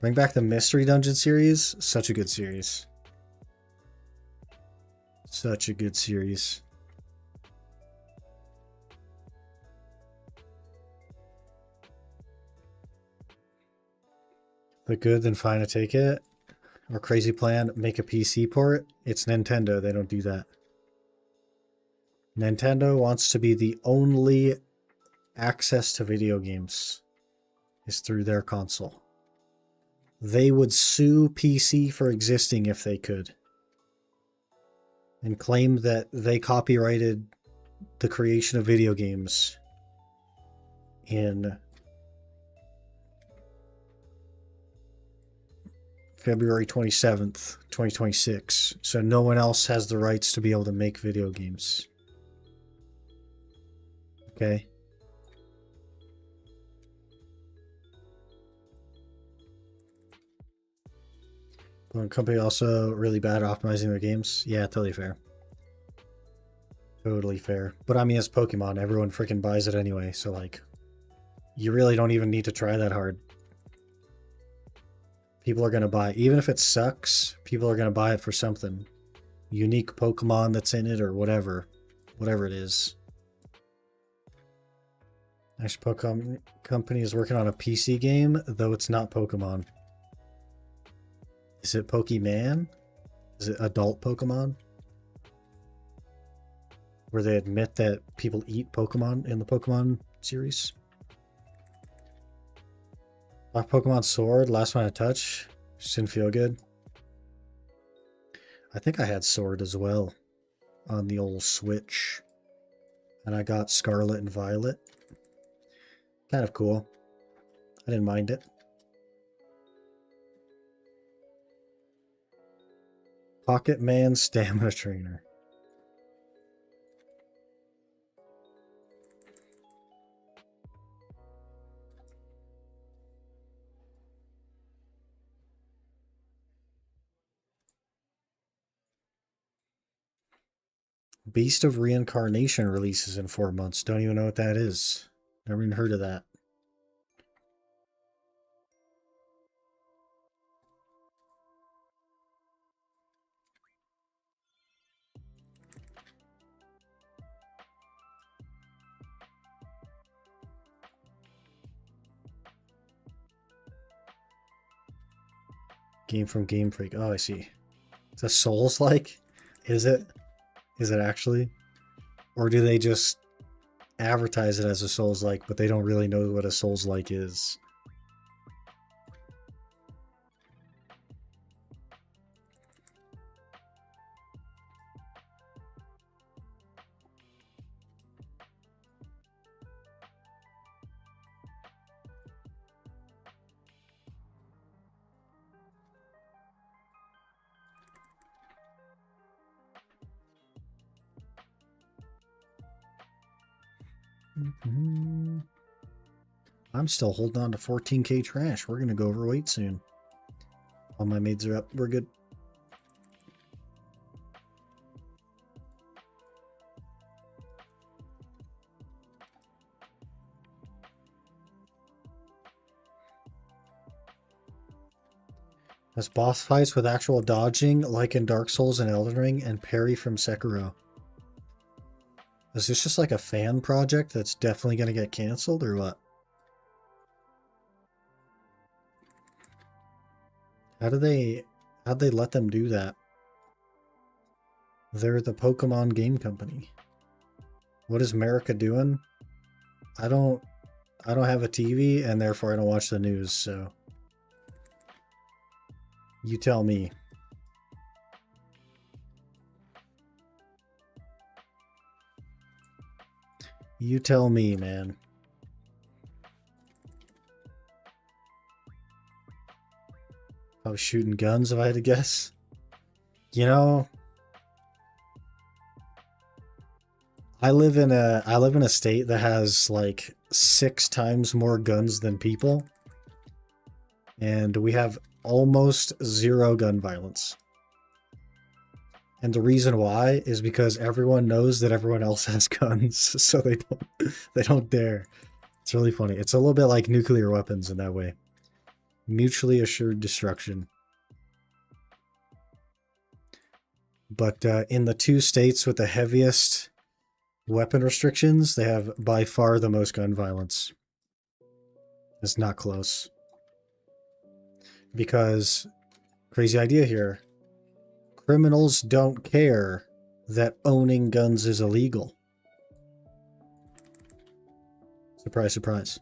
Bring back the Mystery Dungeon series. Such a good series. Such a good series. But good, then fine to take it. Or crazy plan, make a PC port. It's Nintendo, they don't do that. Nintendo wants to be the only access to video games is through their console. They would sue PC for existing if they could. And claim that they copyrighted the creation of video games in February 27th, 2026. So no one else has the rights to be able to make video games. Okay? One company also really bad at optimizing their games. Yeah, totally fair. Totally fair. But I mean, it's Pokemon. Everyone freaking buys it anyway. So, like, you really don't even need to try that hard. People are going to buy it. Even if it sucks, people are going to buy it for something. Unique Pokemon that's in it or whatever. Whatever it is. Next Pokemon company is working on a PC game, though it's not Pokemon. Is it Pokemon? Is it adult Pokemon? Where they admit that people eat Pokemon in the Pokemon series? Black Pokemon Sword, last one I touched. Just didn't feel good. I think I had Sword as well on the old Switch. And I got Scarlet and Violet. Kind of cool. I didn't mind it. Pocket Man Stamina Trainer. Beast of Reincarnation releases in 4 months. Don't even know what that is. Never even heard of that. Game from Game Freak. Oh, I see. It's a Souls-like? Is it? Is it actually? Or do they just advertise it as a Souls-like, but they don't really know what a Souls-like is? I'm still holding on to 14k trash. We're going to go overweight soon. All my maids are up. We're good. Has boss fights with actual dodging, like in Dark Souls and Elden Ring, and parry from Sekiro. Is this just like a fan project that's definitely going to get canceled, or what? How'd they let them do that? They're the Pokemon game company. What is America doing? I don't have a TV and therefore I don't watch the news, so you tell me. You tell me, man. I was shooting guns if I had to guess. You know, I live in a state that has like 6 times more guns than people, and we have almost zero gun violence. And the reason why is because everyone knows that everyone else has guns, so they don't dare. It's really funny. It's a little bit like nuclear weapons in that way. Mutually assured destruction. But in the 2 states with the heaviest weapon restrictions, they have by far the most gun violence. It's not close. Because, crazy idea here, criminals don't care that owning guns is illegal. Surprise, surprise.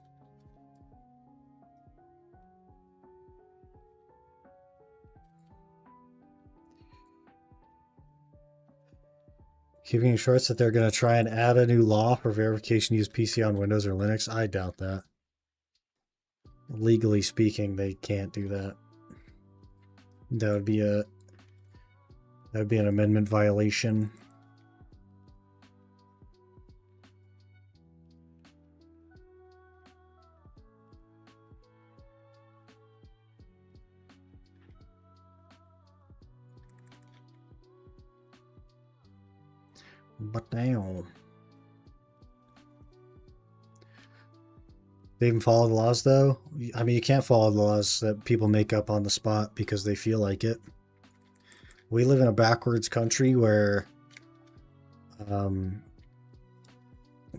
Keeping shorts that they're going to try and add a new law for verification to use PC on Windows or Linux. I doubt that. Legally speaking, they can't do that. That would be an amendment violation. But damn. They even follow the laws, though? I mean, you can't follow the laws that people make up on the spot because they feel like it. We live in a backwards country where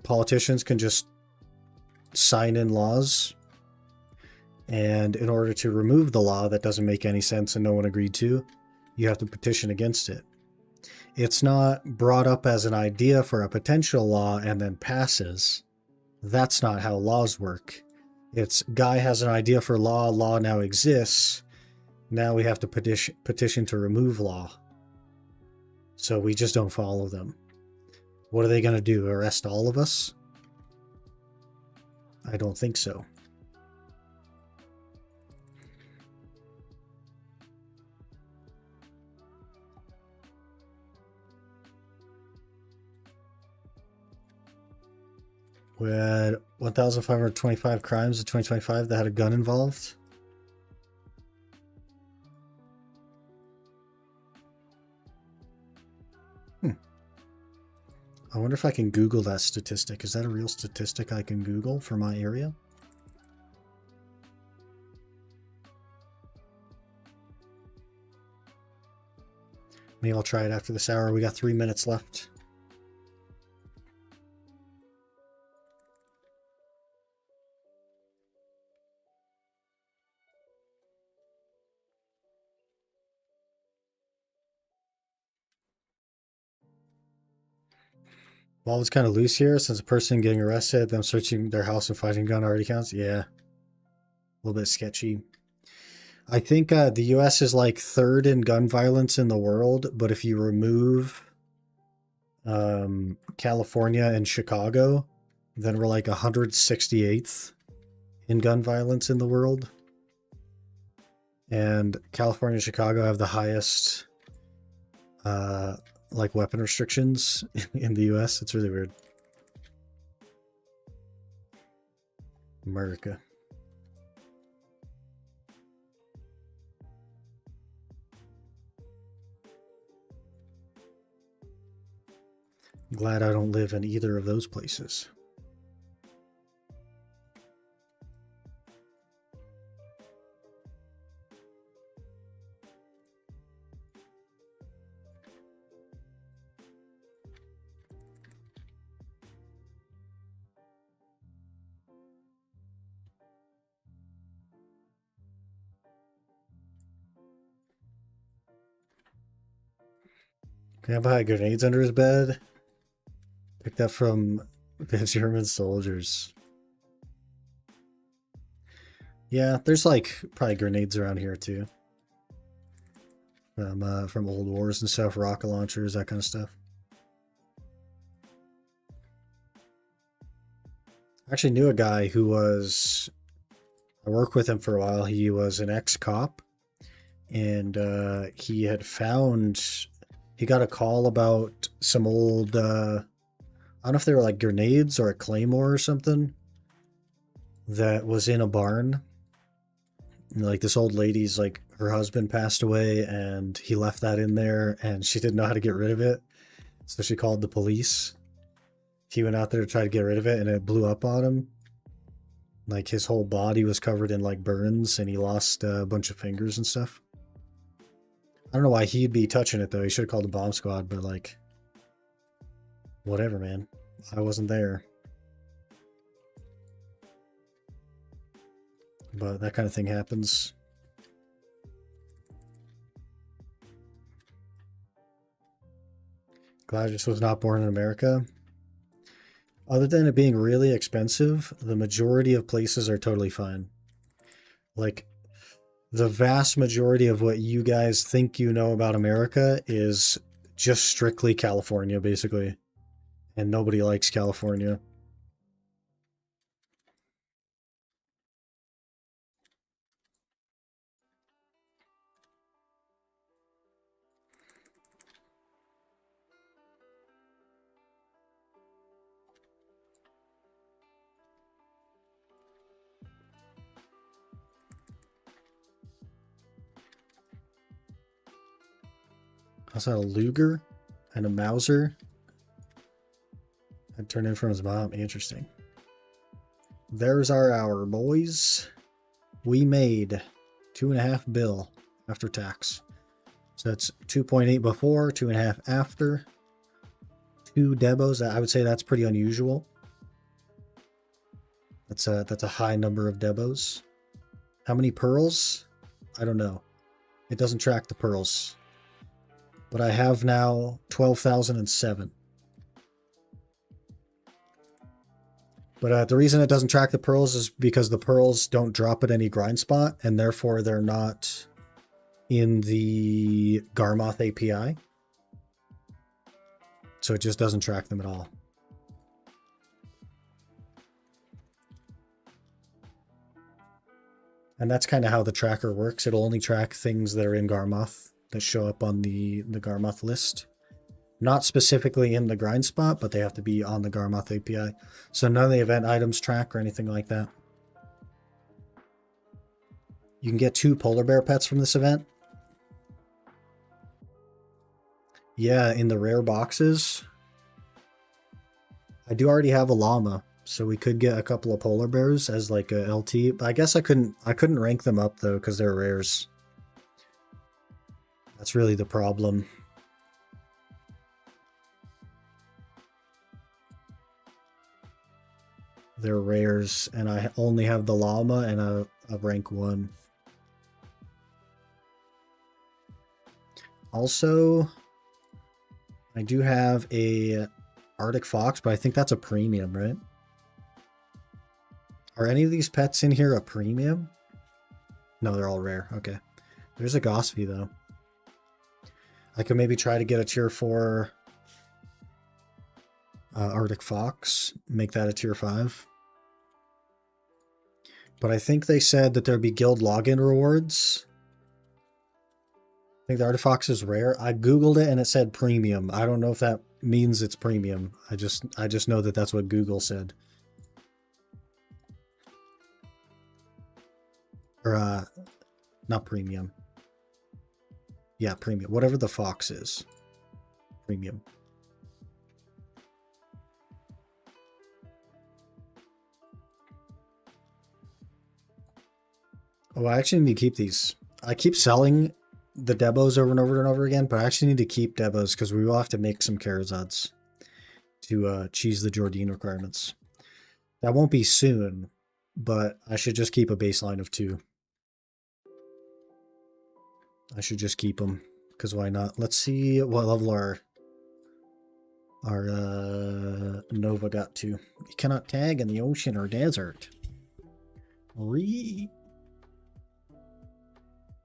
politicians can just sign in laws, and in order to remove the law that doesn't make any sense and no one agreed to, you have to petition against it. It's not brought up as an idea for a potential law and then passes. That's not how laws work. It's guy has an idea for law, law now exists. Now we have to petition to remove law. So we just don't follow them. What are they going to do? Arrest all of us? I don't think so. We had 1,525 crimes in 2025 that had a gun involved. I wonder if I can Google that statistic. Is that a real statistic I can Google for my area? Maybe I'll try it after this hour. We got 3 minutes left. Well, it's kind of loose here since a person getting arrested, them searching their house and finding a gun already counts. Yeah. A little bit sketchy. I think the US is like 3rd in gun violence in the world, but if you remove California and Chicago, then we're like 168th in gun violence in the world. And California and Chicago have the highest like weapon restrictions in the US. It's really weird. America. Glad I don't live in either of those places. Guy had grenades under his bed. Picked up from the German soldiers. Yeah, there's like probably grenades around here too. From old wars and stuff, rocket launchers, that kind of stuff. I actually knew a guy who was, I worked with him for a while. He was an ex-cop, and he had found, he got a call about some old, I don't know if they were like grenades or a claymore or something that was in a barn. And like this old lady's, like her husband passed away and he left that in there and she didn't know how to get rid of it. So she called the police. He went out there to try to get rid of it and it blew up on him. Like his whole body was covered in like burns and he lost a bunch of fingers and stuff. I don't know why he'd be touching it though. He should have called the bomb squad, but like, whatever, man. I wasn't there. But that kind of thing happens. Gladius was not born in America. Other than it being really expensive, the majority of places are totally fine. Like, the vast majority of what you guys think you know about America is just strictly California, basically. And nobody likes California. Also a Luger and a Mauser. That turned in from his mom. Interesting. There's our hour, boys. We made 2.5 bill after tax. So that's 2.8 before, 2.5 after. 2 Debos. I would say that's pretty unusual. That's a high number of Debos. How many pearls? I don't know. It doesn't track the pearls. But I have now 12,007. But the reason it doesn't track the pearls is because the pearls don't drop at any grind spot, and therefore they're not in the Garmoth API. So it just doesn't track them at all. And that's kind of how the tracker works. It'll only track things that are in Garmoth that show up on the Garmoth list. Not specifically in the grind spot, but they have to be on the Garmoth API. So none of the event items track or anything like that. You can get 2 polar bear pets from this event. Yeah, in the rare boxes. I do already have a llama, so we could get a couple of polar bears as like a LT. But I guess I couldn't rank them up though because they're rares. That's really the problem. They're rares, and I only have the llama and a rank 1. Also, I do have a Arctic Fox, but I think that's a premium, right? Are any of these pets in here a premium? No, they're all rare. Okay. There's a Gosby, though. I could maybe try to get a tier 4 Arctic Fox, make that a tier 5. But I think they said that there'd be guild login rewards. I think the Arctic Fox is rare. I googled it and it said premium. I don't know if that means it's premium. I just know that that's what Google said. Or not premium. Yeah, premium. Whatever the fox is. Premium. Oh, I actually need to keep these. I keep selling the Debos over and over and over again, but I actually need to keep Debos because we will have to make some Karazods to cheese the Jordine requirements. That won't be soon, but I should just keep a baseline of 2. I should just keep them, because why not? Let's see what level our our Nova got to. You cannot tag in the ocean or desert.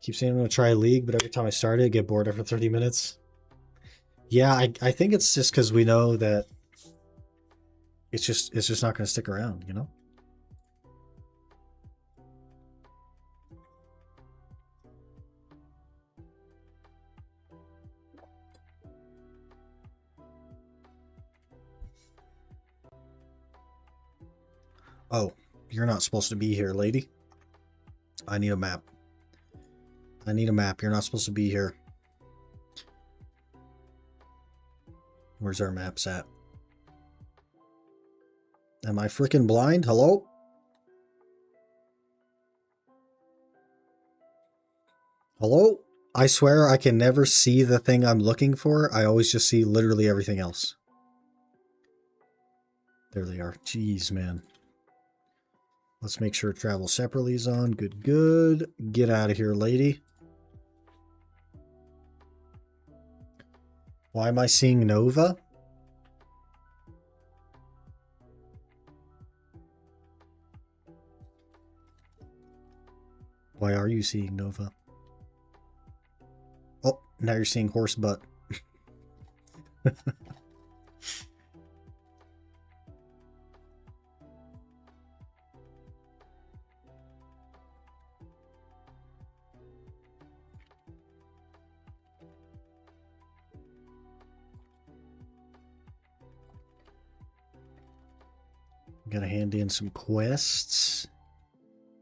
Keep saying I'm going to try League, but every time I start it, I get bored after 30 minutes. Yeah, I think it's just because we know that it's just not going to stick around, you know? Oh, you're not supposed to be here, lady. I need a map. I need a map. You're not supposed to be here. Where's our maps at? Am I freaking blind? Hello? Hello? I swear I can never see the thing I'm looking for. I always just see literally everything else. There they are. Jeez, man. Let's make sure travel separately is on. Good, good. Get out of here, lady. Why am I seeing Nova? Why are you seeing Nova? Oh, now you're seeing horse butt. Gotta hand in some quests.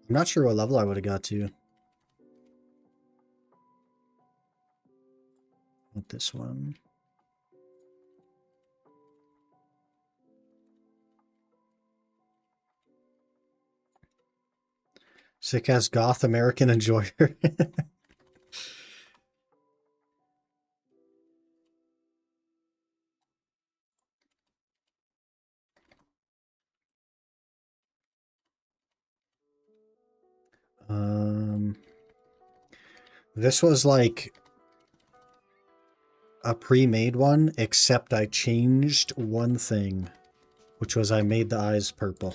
I'm not sure what level I would have got to. Not this one. Sick ass goth American enjoyer. This was like a pre-made one, except I changed one thing, which was I made the eyes purple.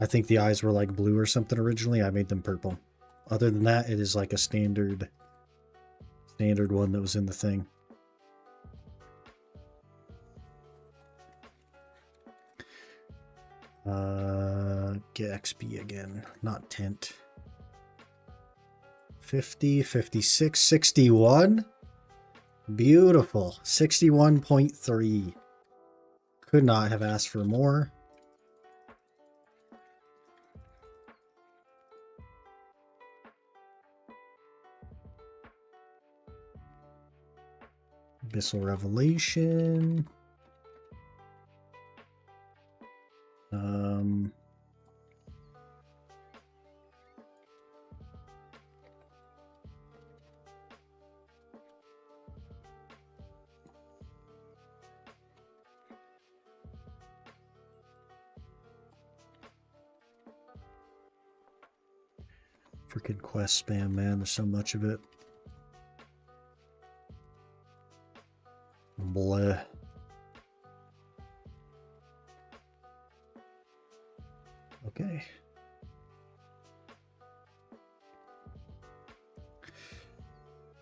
I think the eyes were like blue or something originally. I made them purple. Other than that, it is like a standard one that was in the thing. Get XP again, not tent. 50, 56, 61. Beautiful. 61.3. Could not have asked for more. Abyssal Revelation. Freaking quest spam, man. There's so much of it. Bleh. Okay.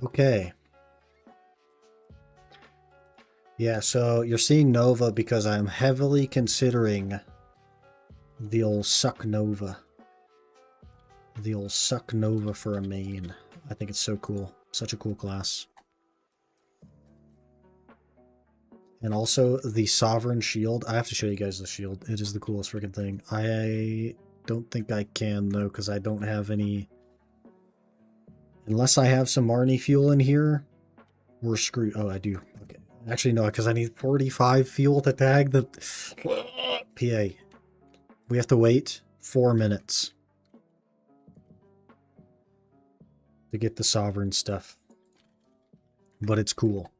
Okay. Yeah, so you're seeing Nova because I'm heavily considering the old Suck Nova. The old Suck Nova for a main. I think it's so cool. Such a cool class. And also the Sovereign Shield. I have to show you guys the shield. It is the coolest freaking thing. I don't think I can though, because I don't have any... Unless I have some Marnie fuel in here, we're screwed. Oh, I do. Okay. Actually, no, because I need 45 fuel to tag the PA. We have to wait 4 minutes to get the Sovereign stuff. But it's cool.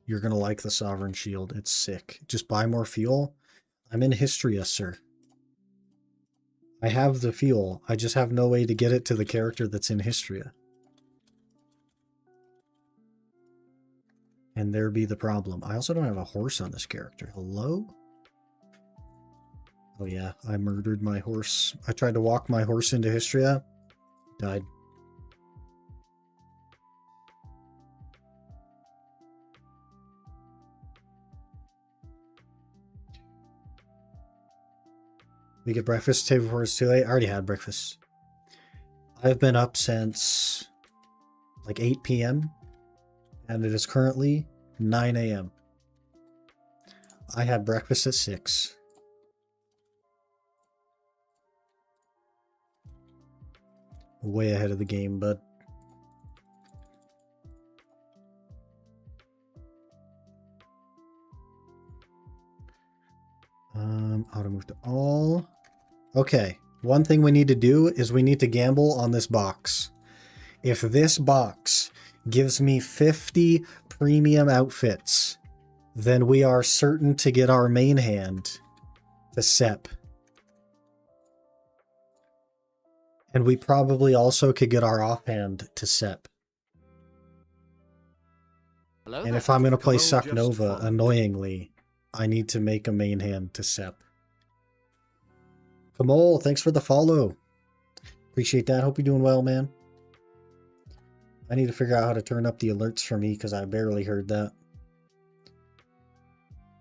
You're going to like the Sovereign Shield. It's sick. Just buy more fuel. I'm in Histria, sir. I have the fuel. I just have no way to get it to the character that's in Histria. And there be the problem. I also don't have a horse on this character. Hello? Oh yeah, I murdered my horse. I tried to walk my horse into Histria. Died. We get breakfast today before it's too late. I already had breakfast. I've been up since like 8 p.m. and it is currently 9 a.m. I had breakfast at 6. Way ahead of the game, bud. Auto move to all. Okay, one thing we need to do is we need to gamble on this box. If this box gives me 50 premium outfits, then we are certain to get our main hand to Sep. And we probably also could get our offhand to Sep. Hello and there. if I'm going to play Kamal Suck just Nova, followed. annoyingly, I need to make a main hand to Sep. Kamal, thanks for the follow. Appreciate that. Hope you're doing well, man. I need to figure out how to turn up the alerts for me because I barely heard that.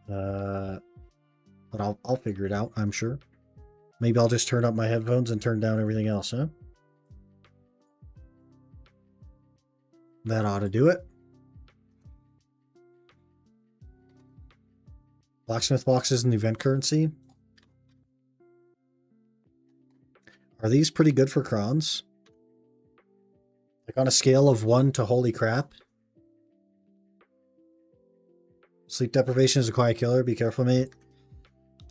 But I'll figure it out, I'm sure. Maybe I'll just turn up my headphones and turn down everything else, huh? That ought to do it. Blacksmith boxes and event currency. Are these pretty good for crons? Like on a scale of 1 to holy crap? Sleep deprivation is a quiet killer. Be careful, mate.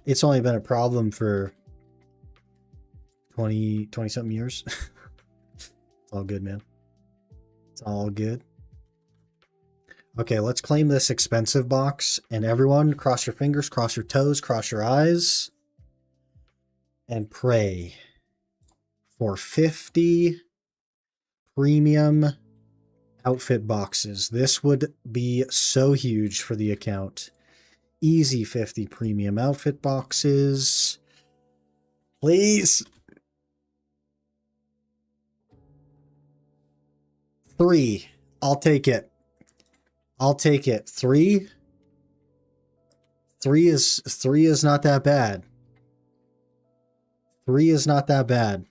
It's only been a problem for 20 something years. It's all good, man. It's all good. Okay, let's claim this expensive box. And everyone, cross your fingers, cross your toes, cross your eyes. And pray for 50 premium outfit boxes. This would be so huge for the account. Easy 50 premium outfit boxes. Please. 3. I'll take it. I'll take it. 3. 3 is not that bad. 3 is not that bad.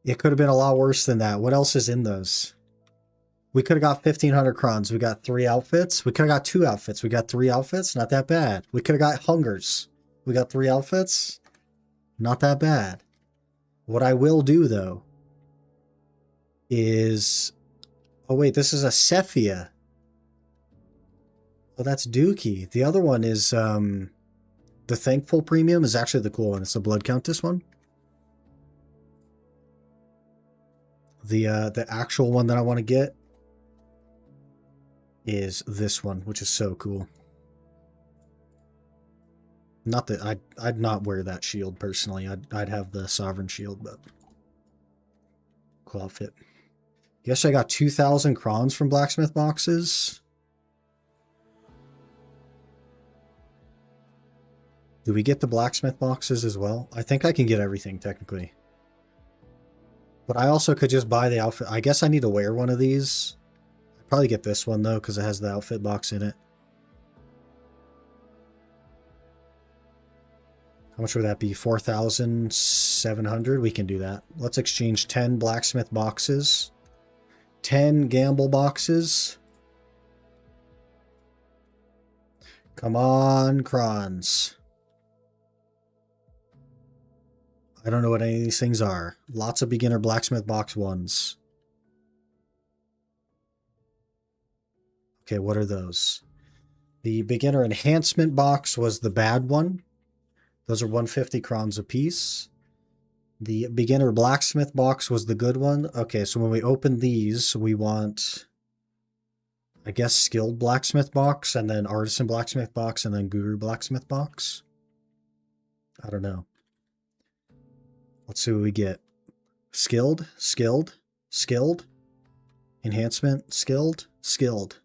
It could have been a lot worse than that. What else is in those? We could have got 1,500 crons. We got 3 outfits. We could have got 2 outfits. We got 3 outfits. Not that bad. We could have got hungers. We got 3 outfits. Not that bad. What I will do, though, is... Oh, wait. This is a Cephia. Oh, that's Dookie. The other one is... The Thankful Premium is actually the cool one. It's the Blood Countess one. The actual one that I want to get is this one, which is so cool. Not that I'd not wear that shield personally. I'd have the Sovereign shield, but cool outfit. Guess I got 2,000 crons from blacksmith boxes. Do we get the blacksmith boxes as well? I think I can get everything technically. But I also could just buy the outfit. I guess I need to wear one of these. I'd probably get this one, though, because it has the outfit box in it. How much would that be? 4,700? We can do that. Let's exchange 10 blacksmith boxes. 10 gamble boxes. Come on, crons. I don't know what any of these things are. Lots of beginner blacksmith box ones. Okay, what are those? The beginner enhancement box was the bad one. Those are 150 crons a piece. The beginner blacksmith box was the good one. Okay, so when we open these, we want, I guess, skilled blacksmith box, and then artisan blacksmith box, and then guru blacksmith box. I don't know. Let's see what we get. Skilled, skilled, skilled, enhancement, skilled. skilled.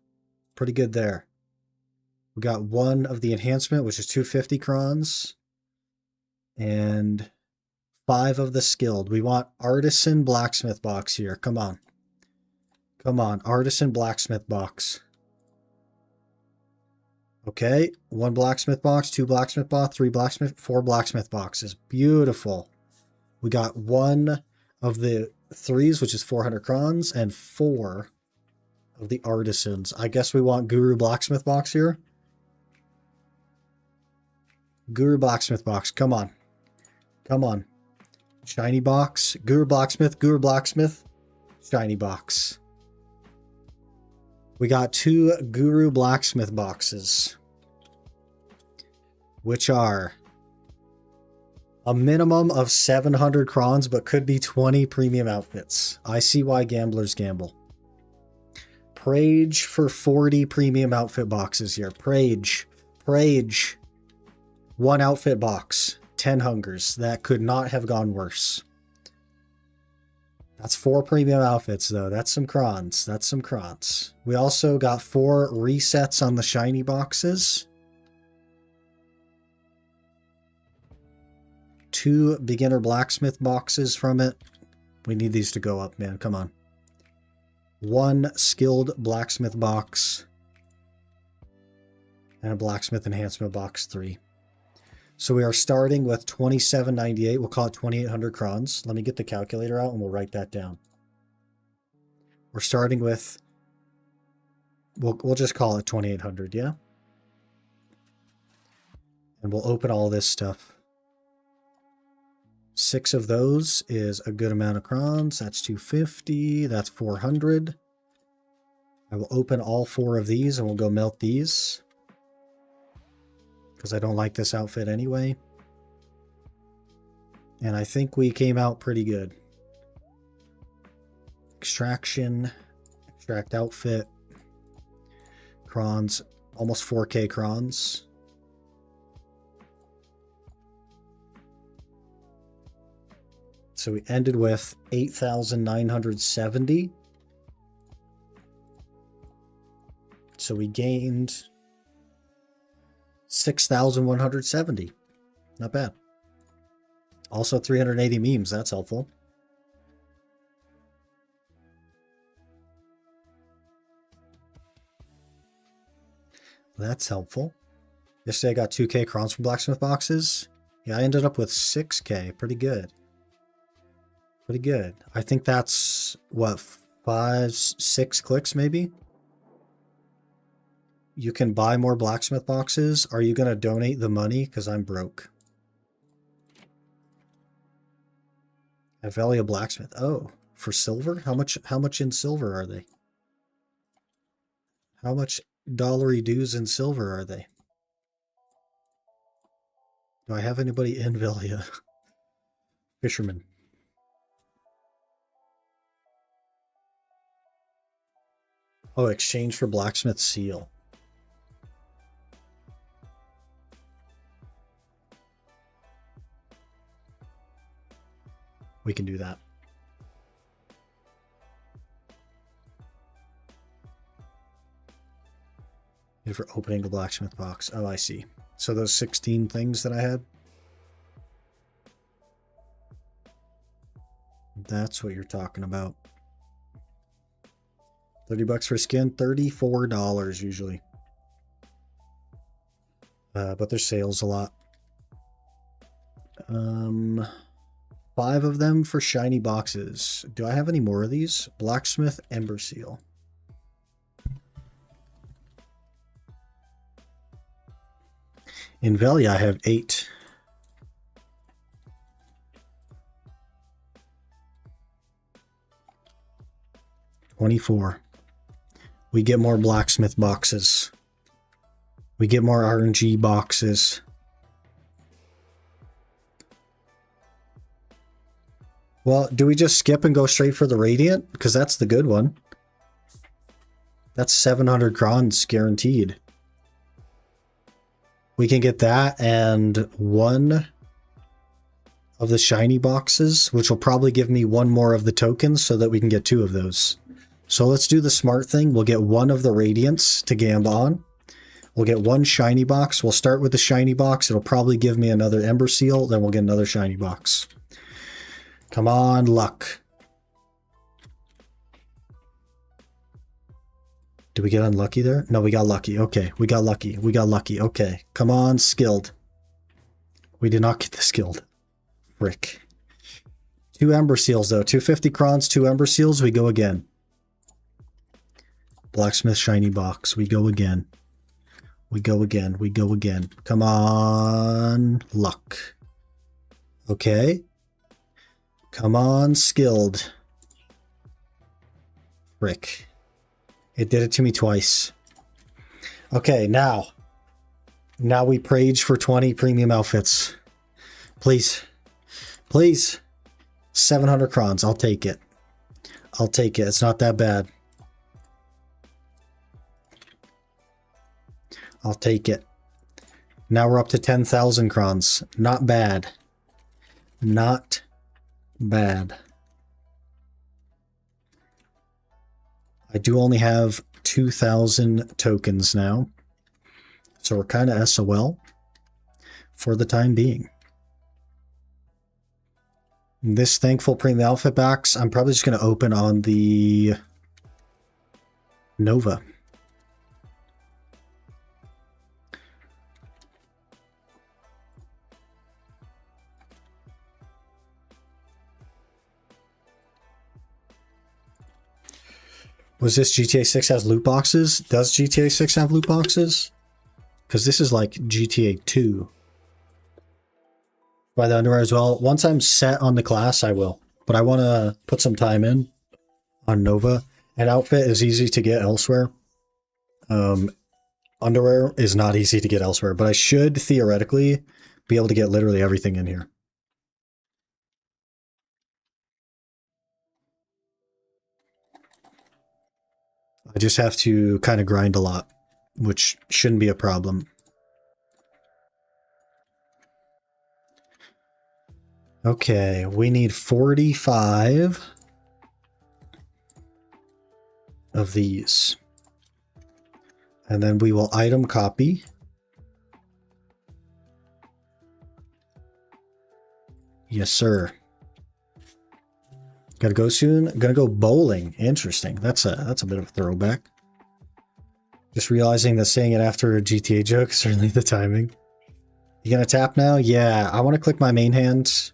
Pretty good there. We got 1 of the enhancement, which is 250 crons. And 5 of the skilled. We want artisan blacksmith box here. Come on. Come on, artisan blacksmith box. Okay, 1 blacksmith box, 2 blacksmith box, 3 blacksmith, 4 blacksmith boxes. Beautiful. We got 1 of the 3s, which is 400 crons, and 4 of the artisans. I guess we want Guru blacksmith box here. Guru blacksmith box, come on. Come on. Shiny box, Guru blacksmith, shiny box. We got 2 Guru blacksmith boxes, which are a minimum of 700 crons, but could be 20 premium outfits. I see why gamblers gamble. Prage for 40 premium outfit boxes here. Prage. 1 outfit box. 10 hungers. That could not have gone worse. That's 4 premium outfits, though. That's some crons. We also got 4 resets on the shiny boxes. 2 beginner blacksmith boxes from it. We need these to go up, man. Come on. 1 skilled blacksmith box. And a blacksmith enhancement box 3. So we are starting with 2798. We'll call it 2800 crons. Let me get the calculator out and we'll write that down. We're starting with, we'll just call it 2800, yeah? And we'll open all this stuff. 6 of those is a good amount of crons. That's 250. That's 400. I will open all 4 of these and we'll go melt these, because I don't like this outfit anyway. And I think we came out pretty good. Extraction, extract outfit, crons, almost 4k crons. So we ended with 8,970. So we gained 6,170. Not bad. Also 380 memes. That's helpful. That's helpful. Yesterday I got 2k crons from blacksmith boxes. Yeah, I ended up with 6k. Pretty good. Pretty good. I think that's, what, 5, 6 clicks maybe? You can buy more blacksmith boxes. Are you going to donate the money? Because I'm broke. Avelia blacksmith. Oh, for silver? How much in silver are they? How much dollary dues in silver are they? Do I have anybody in Velia? Fisherman. Oh, exchange for blacksmith seal. We can do that. For opening the blacksmith box. Oh, I see. So those 16 things that I had? That's what you're talking about. 30 bucks for skin, $34 usually. But there's sales a lot. 5 of them for shiny boxes. Do I have any more of these? Blacksmith Ember Seal. In Velia, I have 8. $24. We get more blacksmith boxes. We get more RNG boxes. Well, do we just skip and go straight for the Radiant? Because that's the good one. That's 700 crons guaranteed. We can get that and 1 of the shiny boxes, which will probably give me 1 more of the tokens so that we can get 2 of those. So let's do the smart thing. We'll get one of the Radiants to Gamba on. We'll get one shiny box. We'll start with the shiny box. It'll probably give me another Ember Seal. Then we'll get another shiny box. Come on, luck. Did we get unlucky there? No, we got lucky. Okay, we got lucky. We got lucky. Okay, come on, skilled. We did not get the skilled. Frick. 2 Ember Seals, though. 250 crons, 2 Ember Seals. We go again. Blacksmith shiny box. We go again. We go again. We go again. Come on, luck. Okay. Come on, skilled. Frick. It did it to me twice. Okay, now. Now we prage for 20 premium outfits. Please. Please. 700 crons. I'll take it. I'll take it. It's not that bad. I'll take it. Now we're up to 10,000 crons. Not bad. Not bad. I do only have 2,000 tokens now. So we're kind of SOL for the time being. This thankful premium outfit box, I'm probably just going to open on the Nova. Was this GTA 6 has loot boxes? Does GTA 6 have loot boxes? Because this is like GTA 2. Buy the underwear as well. Once I'm set on the class, I will. But I want to put some time in on Nova. An outfit is easy to get elsewhere. Underwear is not easy to get elsewhere. But I should, theoretically, be able to get literally everything in here. I just have to kind of grind a lot, which shouldn't be a problem. Okay, we need 45 of these. And then we will item copy. Yes, sir. Gotta go soon. Gonna go bowling. Interesting. That's a bit of a throwback. Just realizing that saying it after a GTA joke, certainly the timing. You gonna tap now? Yeah, I want to click my main hand.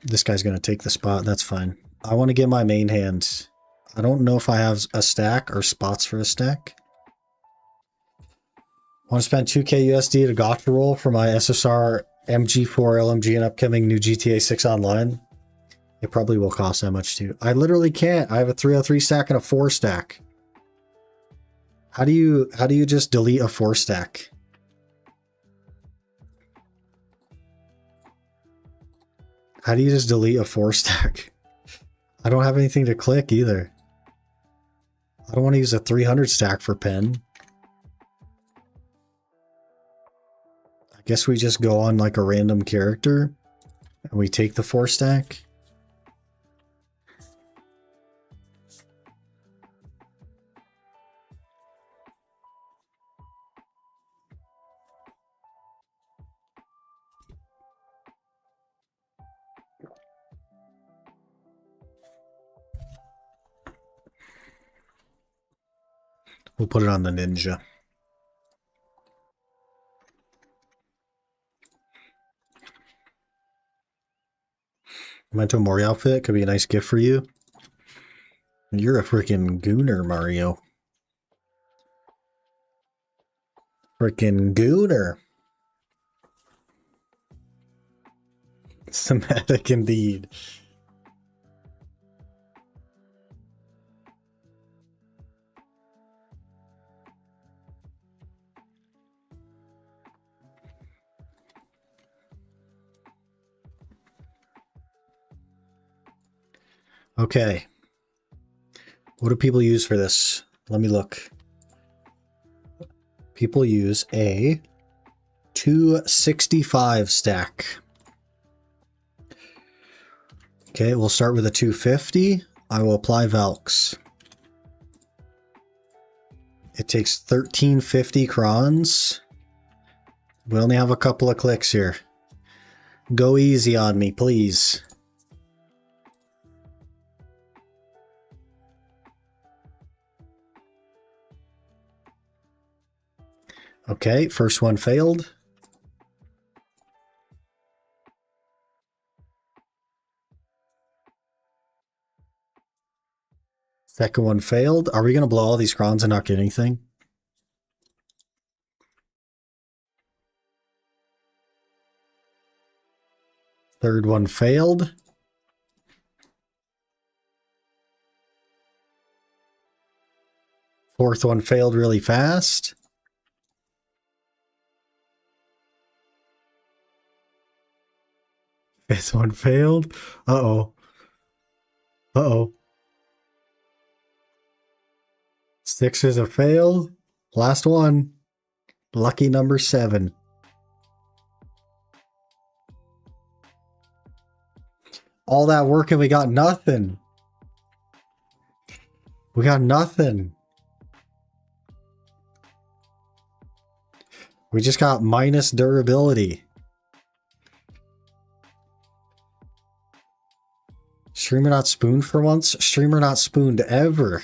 This guy's gonna take the spot. That's fine. I want to get my main hand. I don't know if I have a stack or spots for a stack. Want to spend 2k USD to gotcha roll for my SSR MG4 LMG and upcoming new GTA 6 online? It probably will cost that much too. I literally can't. I have a 303 stack and a 4 stack. How do you just delete a 4 stack? How do you just delete a 4 stack? I don't have anything to click either. I don't want to use a 300 stack for pen. I guess we just go on like a random character and we take the 4 stack. We'll put it on the ninja. Memento Mori outfit could be a nice gift for you. You're a freaking gooner, Mario. Freaking gooner. Thematic indeed. Okay. What do people use for this? Let me look. People use a 265 stack. Okay, we'll start with a 250. I will apply Valks. It takes 1350 crons. We only have a couple of clicks here. Go easy on me, please. Okay, first one failed. Second one failed. Are we going to blow all these crons and not get anything? Third one failed. Fourth one failed really fast. Fifth one failed. Uh-oh. Uh-oh. Six is a fail. Last one. Lucky number 7. All that work and we got nothing. We got nothing. We just got minus durability. Streamer not spooned for once? Streamer not spooned ever.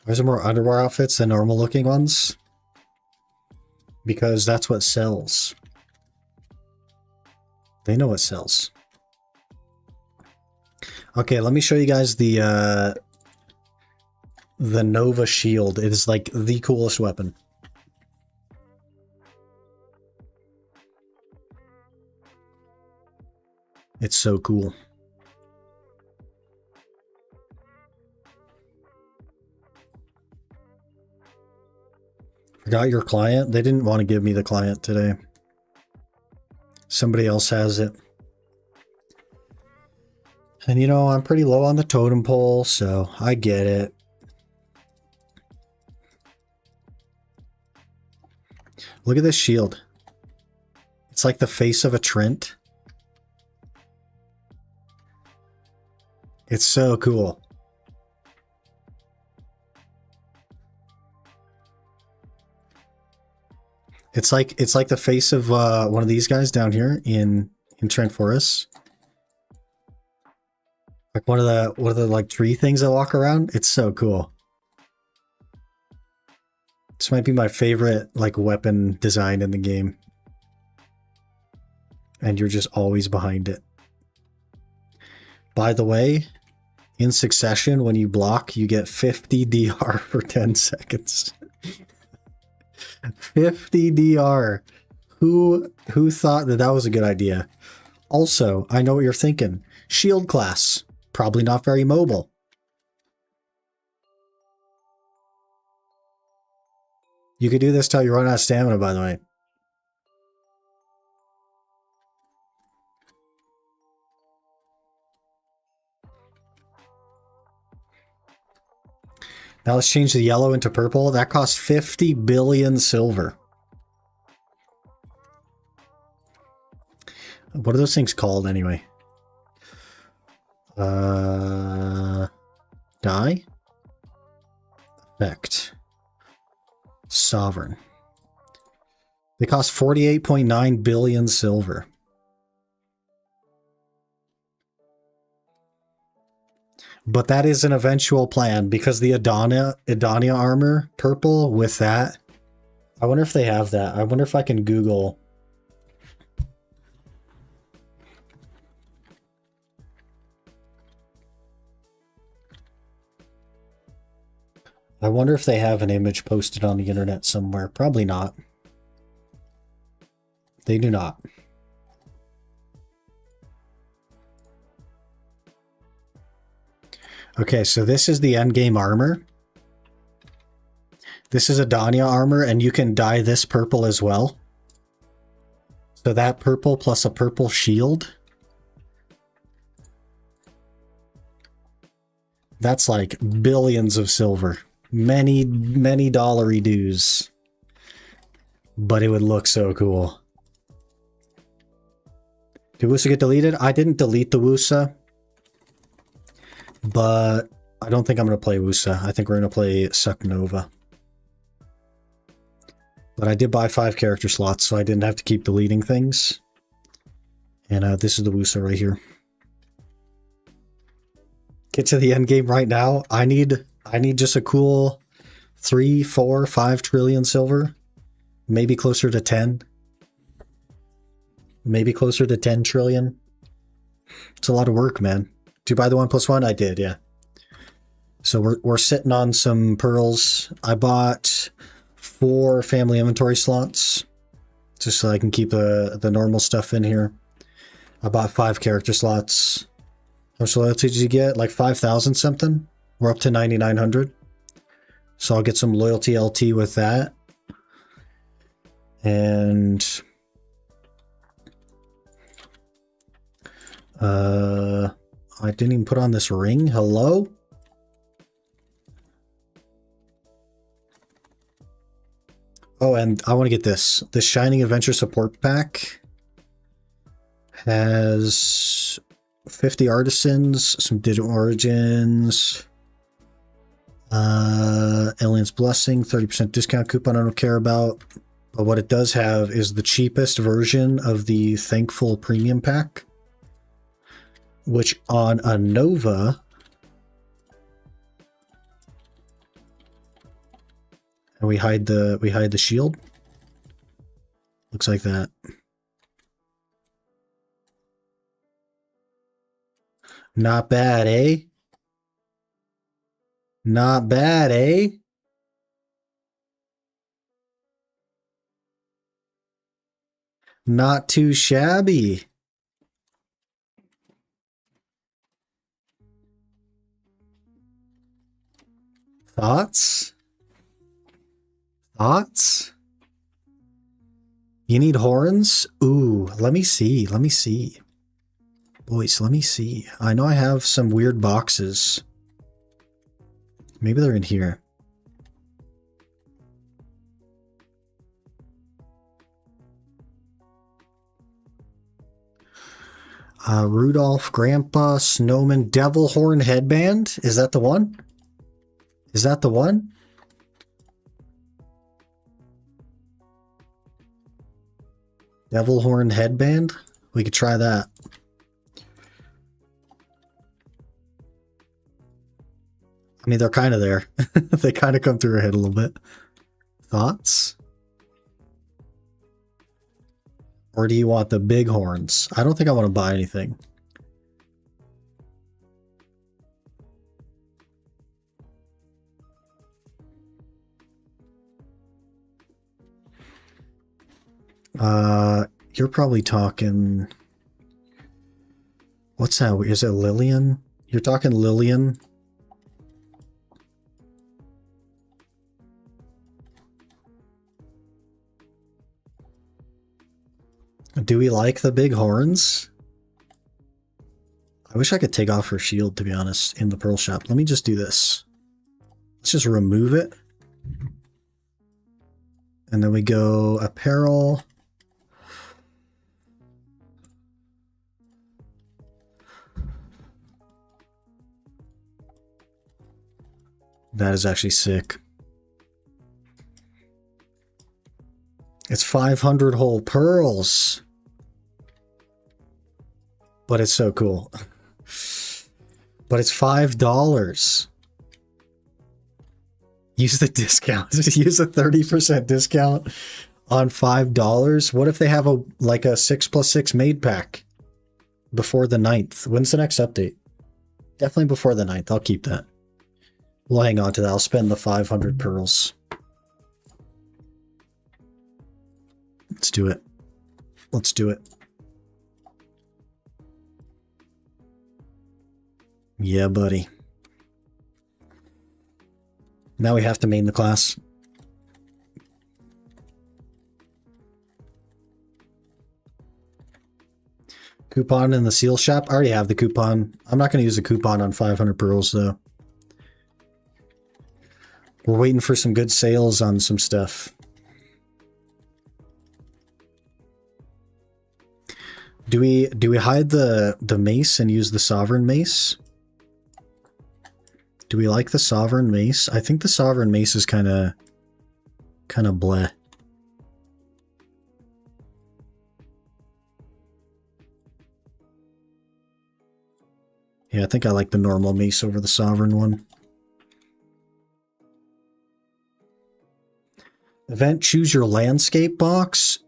Why is there more underwear outfits than normal looking ones? Because that's what sells. They know what sells. Okay, let me show you guys the Nova Shield. It is like the coolest weapon. It's so cool. Forgot your client? They didn't want to give me the client today. Somebody else has it. And you know, I'm pretty low on the totem pole, so I get it. Look at this shield. It's like the face of a Trent. It's so cool. It's like the face of one of these guys down here in Trent Forest. Like one of the like tree things that walk around. It's so cool. This might be my favorite like weapon design in the game. And you're just always behind it. By the way, in succession, when you block, you get 50 DR for 10 seconds. 50 DR. Who thought that was a good idea? Also, I know what you're thinking. Shield class. Probably not very mobile. You could do this till you run out of stamina, by the way. Now let's change the yellow into purple. That costs 50 billion silver. What are those things called anyway? Die? Effect. Sovereign. They cost 48.9 billion silver. But that is an eventual plan because the Edania armor, purple with that. I wonder if they have that. I wonder if I can Google. I wonder if they have an image posted on the internet somewhere. Probably not. They do not. Okay, so this is the endgame armor. This is Edania armor, and you can dye this purple as well. So that purple plus a purple shield. That's like billions of silver. Many, many dollary dues. But it would look so cool. Did Wusa get deleted? I didn't delete the Wusa, but I don't think I'm going to play Wusa. I think we're going to play Suck Nova. But I did buy 5 character slots, so I didn't have to keep deleting things. And this is the Wusa right here. Get to the end game right now. I need just a cool 3, 4, 5 trillion silver. Maybe closer to 10. Maybe closer to 10 trillion. It's a lot of work, man. Did you buy the 1+1? I did, yeah. So we're sitting on some pearls. I bought 4 family inventory slots just so I can keep the normal stuff in here. I bought 5 character slots. How much loyalty did you get? Like 5,000 something? We're up to 9,900. So I'll get some loyalty LT with that. And I didn't even put on this ring. Hello? Oh, and I want to get this. The Shining Adventure Support Pack has 50 artisans, some digital origins, Alien's Blessing, 30% discount coupon I don't care about. But what it does have is the cheapest version of the Thankful Premium Pack, which on a Nova, and we hide the shield. Looks like that. Not bad, eh? Not bad, eh? Not too shabby. Thoughts? Thoughts? You need horns? Ooh, let me see. Let me see. Boys, let me see. I know I have some weird boxes. Maybe they're in here. Rudolph, Grandpa, Snowman, Devil Horn Headband. Is that the one? Is that the one? Devil Horn Headband? We could try that. I mean, they're kind of there. They kind of come through her head a little bit. Thoughts? Or do you want the big horns? I don't think I want to buy anything. You're probably talking... What's that? Is it Lillian? You're talking Lillian? Do we like the big horns? I wish I could take off her shield, to be honest, in the pearl shop. Let me just do this. Let's just remove it. And then we go apparel. That is actually sick. It's 500 whole pearls. But it's so cool. But it's $5. Use the discount. Use a 30% discount on $5. What if they have a 6+6 made pack before the 9th? When's the next update? Definitely before the 9th. I'll keep that. We'll hang on to that. I'll spend the 500 pearls. Let's do it. Let's do it. Yeah, buddy. Now we have to main the class. Coupon in the seal shop? I already have the coupon. I'm not going to use the coupon on 500 pearls, though. We're waiting for some good sales on some stuff. Do we hide the mace and use the sovereign mace? Do we like the sovereign mace? I think the sovereign mace is kind of bleh. Yeah, I think I like the normal mace over the sovereign one. Event, choose your landscape box.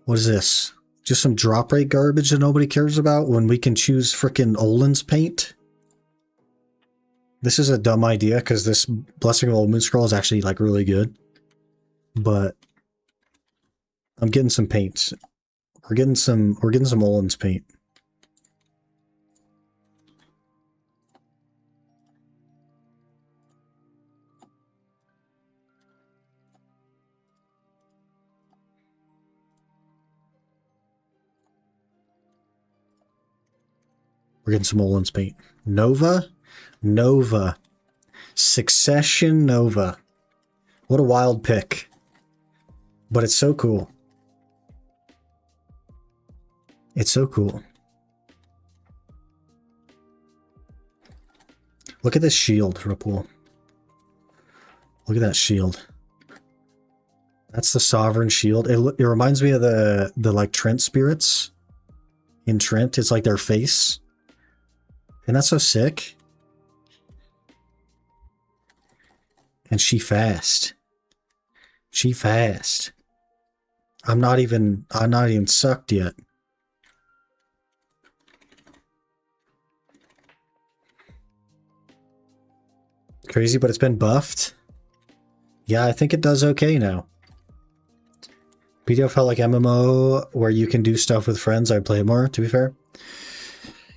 What is this? Just some drop rate garbage that nobody cares about when we can choose frickin' Olin's paint? This is a dumb idea because this Blessing of Old Moon Scroll is actually like really good. But I'm getting some paints. We're getting some Olin's paint. We're getting some Olin's paint. Nova? Nova. Succession Nova. What a wild pick. But it's so cool. It's so cool. Look at this shield, Ripple. Look at that shield. That's the Sovereign shield. It reminds me of the like Trent spirits. In Trent, it's like their face. And that's so sick. And she fast. She fast. I'm not even sucked yet. Crazy, but it's been buffed. Yeah, I think it does okay now. BDO felt like MMO where you can do stuff with friends. I'd play more, to be fair.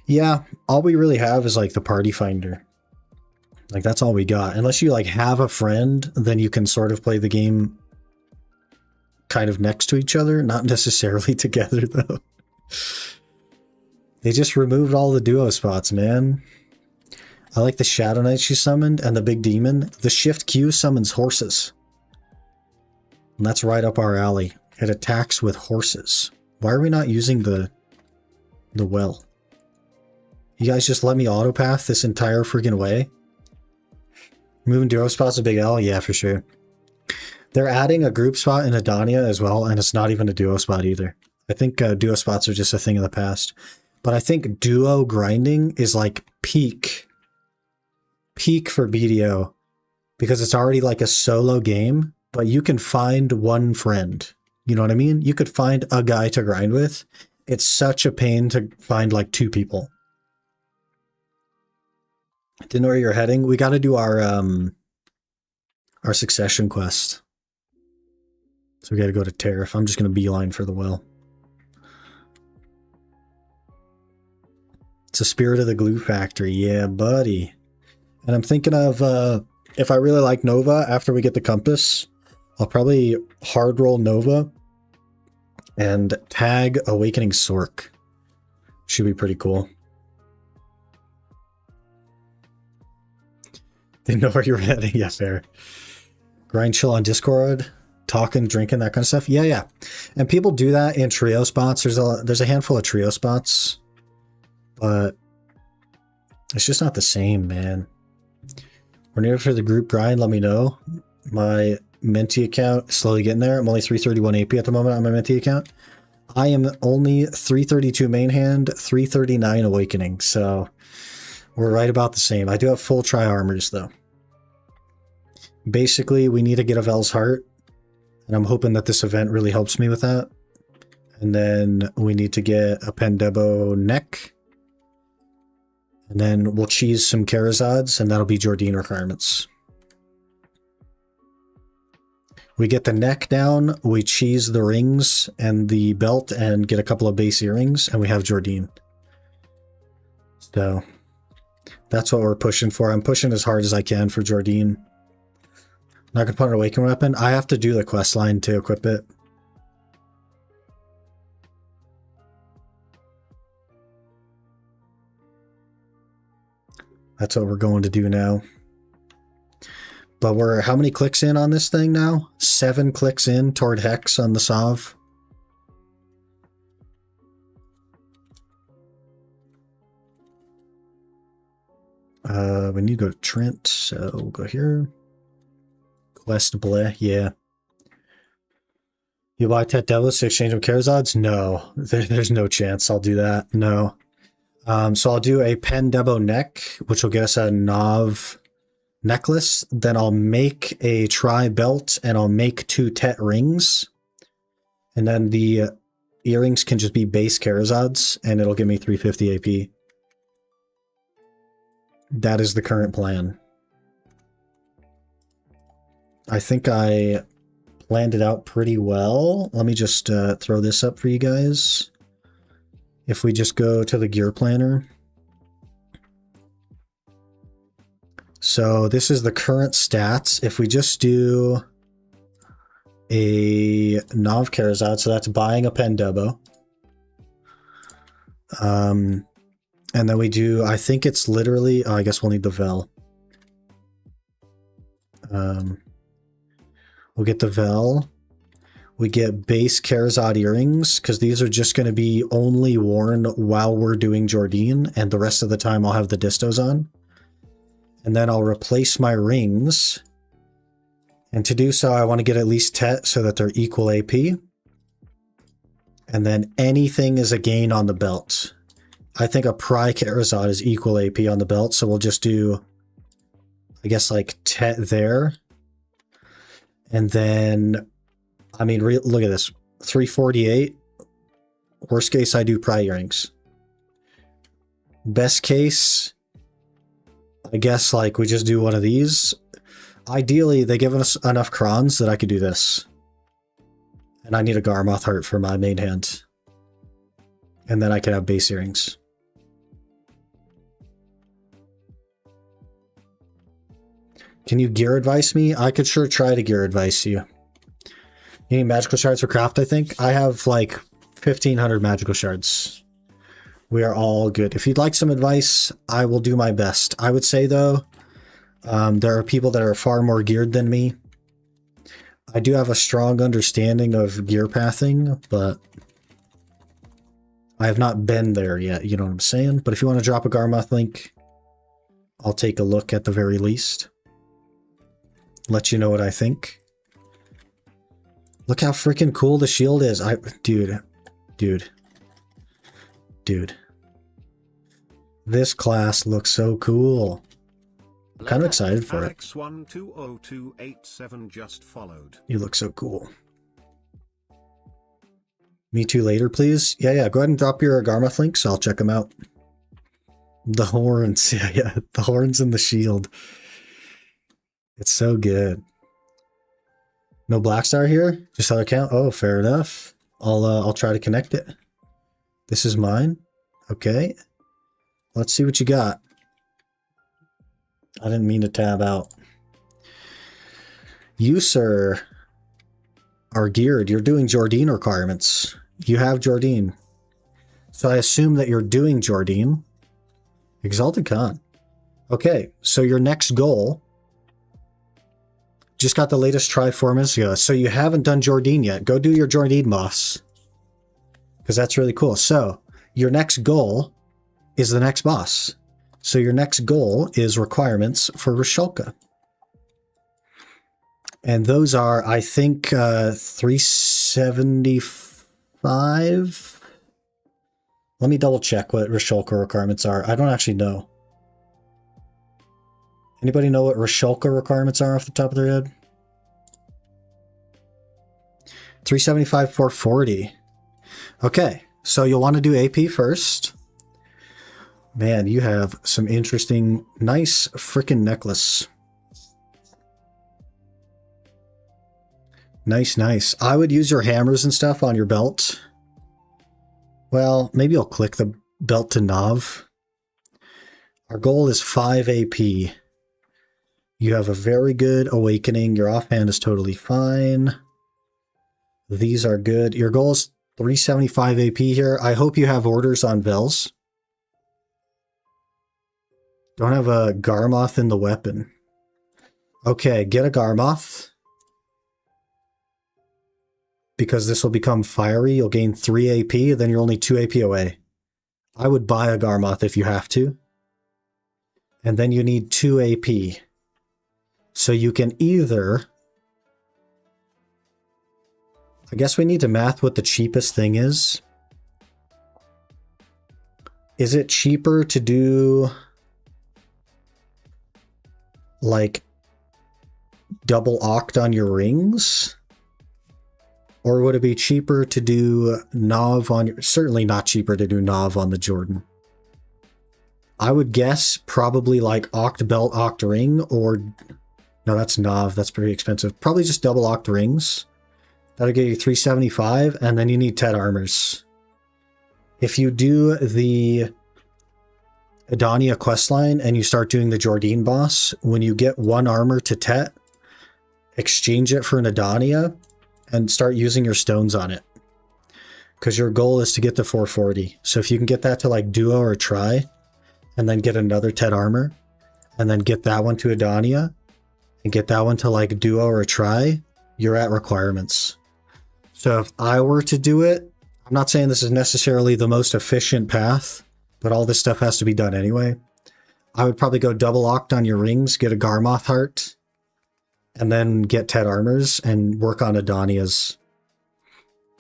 Yeah, all we really have is like the party finder. Like that's all we got. Unless you like have a friend, then you can sort of play the game kind of next to each other, not necessarily together though. They just removed all the duo spots, man. I like the Shadow Knight she summoned and the big demon. The Shift Q summons horses. And that's right up our alley. It attacks with horses. Why are we not using the well? You guys just let me autopath this entire friggin' way? Moving duo spots a big L? Yeah, for sure. They're adding a group spot in Adania as well, and it's not even a duo spot either. I think duo spots are just a thing of the past. But I think duo grinding is like peak for BDO. Because it's already like a solo game, but you can find one friend. You know what I mean? You could find a guy to grind with. It's such a pain to find like two people. Didn't know where you're heading. We got to do our succession quest. So we got to go to Tariff. I'm just going to beeline for the well. It's a Spirit of the Glue Factory. Yeah, buddy. And I'm thinking of, if I really like Nova, after we get the Compass, I'll probably hard roll Nova and tag Awakening Sork. Should be pretty cool. Didn't know where you were heading. Yeah, fair. Grind chill on Discord, talking, drinking, that kind of stuff. Yeah, yeah. And people do that in trio spots. There's a handful of trio spots, but it's just not the same, man. We're near for the group grind. Let me know. My Menti account slowly getting there. I'm only 331 AP at the moment on my Menti account. I am only 332 main hand, 339 awakening. So we're right about the same. I do have full tri armors though. Basically, we need to get a Vel's Heart, and I'm hoping that this event really helps me with that. And then we need to get a Pendebo neck. And then we'll cheese some Karazads, and that'll be Jordine requirements. We get the neck down, we cheese the rings and the belt, and get a couple of base earrings, and we have Jordine. So that's what we're pushing for. I'm pushing as hard as I can for Jordine. Not gonna put an awakened weapon. I have to do the quest line to equip it. That's what we're going to do now. But we're how many clicks in on this thing now? 7 clicks in toward Hex on the Sov. We need to go to Trent, so we'll go here. Quest Bleh, yeah. You buy Tet Devils to exchange with Karazods? No, there's no chance I'll do that. No. So I'll do a Pen Debo neck, which will get us a Nav necklace. Then I'll make a Tri belt and I'll make 2 Tet rings. And then the earrings can just be base Karazods and it'll give me 350 AP. That is the current plan. I think I planned it out pretty well. Let me just throw this up for you guys. If we just go to the gear planner. So this is the current stats. If we just do a Nav Karazad, so that's buying a Pen Debo. And then we do, I think it's literally, oh, I guess we'll need the Vel. We'll get the Vel. We get base Karazad earrings, because these are just going to be only worn while we're doing Jordine, and the rest of the time I'll have the distos on. And then I'll replace my rings. And to do so, I want to get at least Tet so that they're equal AP. And then anything is a gain on the belt. I think a Pry Karazad is equal AP on the belt, so we'll just do, I guess, like Tet there. And then, I mean, look at this. 348. Worst case, I do Pry earrings. Best case, I guess, like, we just do one of these. Ideally, they give us enough crons that I could do this. And I need a Garmoth heart for my main hand. And then I could have base earrings. Can you gear advice me? I could sure try to gear advice you. You need magical shards for craft, I think? I have like 1,500 magical shards. We are all good. If you'd like some advice, I will do my best. I would say, though, there are people that are far more geared than me. I do have a strong understanding of gear pathing, but I have not been there yet, you know what I'm saying? But if you want to drop a Garmoth link, I'll take a look at the very least. Let you know what I think. Look how freaking cool the shield is. Dude. This class looks so cool. I'm kind of excited for it. Alex120287 just followed. You look so cool. Me too later, please. Yeah, go ahead and drop your Garmoth links. I'll check them out. The horns, yeah, the horns and the shield. It's so good. No Blackstar here? Just other account? Oh, fair enough. I'll try to connect it. This is mine. Okay. Let's see what you got. I didn't mean to tab out. You, sir, are geared. You're doing Jordine requirements. You have Jordine. So I assume that you're doing Jordine. Exalted Khan. Okay, so your next goal... Just got the latest try 4 minutes ago. So you haven't done Jordine yet. Go do your Jordine boss. Because that's really cool. So your next goal is the next boss. So your next goal is requirements for Risholka. And those are, I think, 375. Let me double check what Risholka requirements are. I don't actually know. Anybody know what Risholka requirements are off the top of their head? 375, 440. Okay, so you'll want to do AP first. Man, you have some interesting, nice freaking necklace. Nice. I would use your hammers and stuff on your belt. Well, maybe I'll click the belt to Nav. Our goal is 5 AP. You have a very good awakening. Your offhand is totally fine. These are good. Your goal is 375 AP here. I hope you have orders on Vels. Don't have a Garmoth in the weapon. Okay, get a Garmoth. Because this will become fiery. You'll gain 3 AP, then you're only 2 AP away. I would buy a Garmoth if you have to. And then you need 2 AP. So you can either... I guess we need to math what the cheapest thing is. Is it cheaper to do like double oct on your rings? Or would it be cheaper to do Nav on your... Certainly not cheaper to do Nav on the Jordan. I would guess probably like Oct Belt, Oct Ring, or... No, that's Nav. That's pretty expensive. Probably just double Oct Rings. That'll get you 375, and then you need Tet Armors. If you do the Adania questline and you start doing the Jordine boss, when you get 1 armor to Tet, exchange it for an Adania and start using your stones on it. Because your goal is to get to 440. So if you can get that to like Duo or Tri, and then get another Tet Armor, and then get that one to Adania, and get that one to like Duo or Tri, you're at requirements. So if I were to do it, I'm not saying this is necessarily the most efficient path, but all this stuff has to be done anyway. I would probably go double oct on your rings, get a Garmoth heart, and then get Tet Armors and work on Adanias.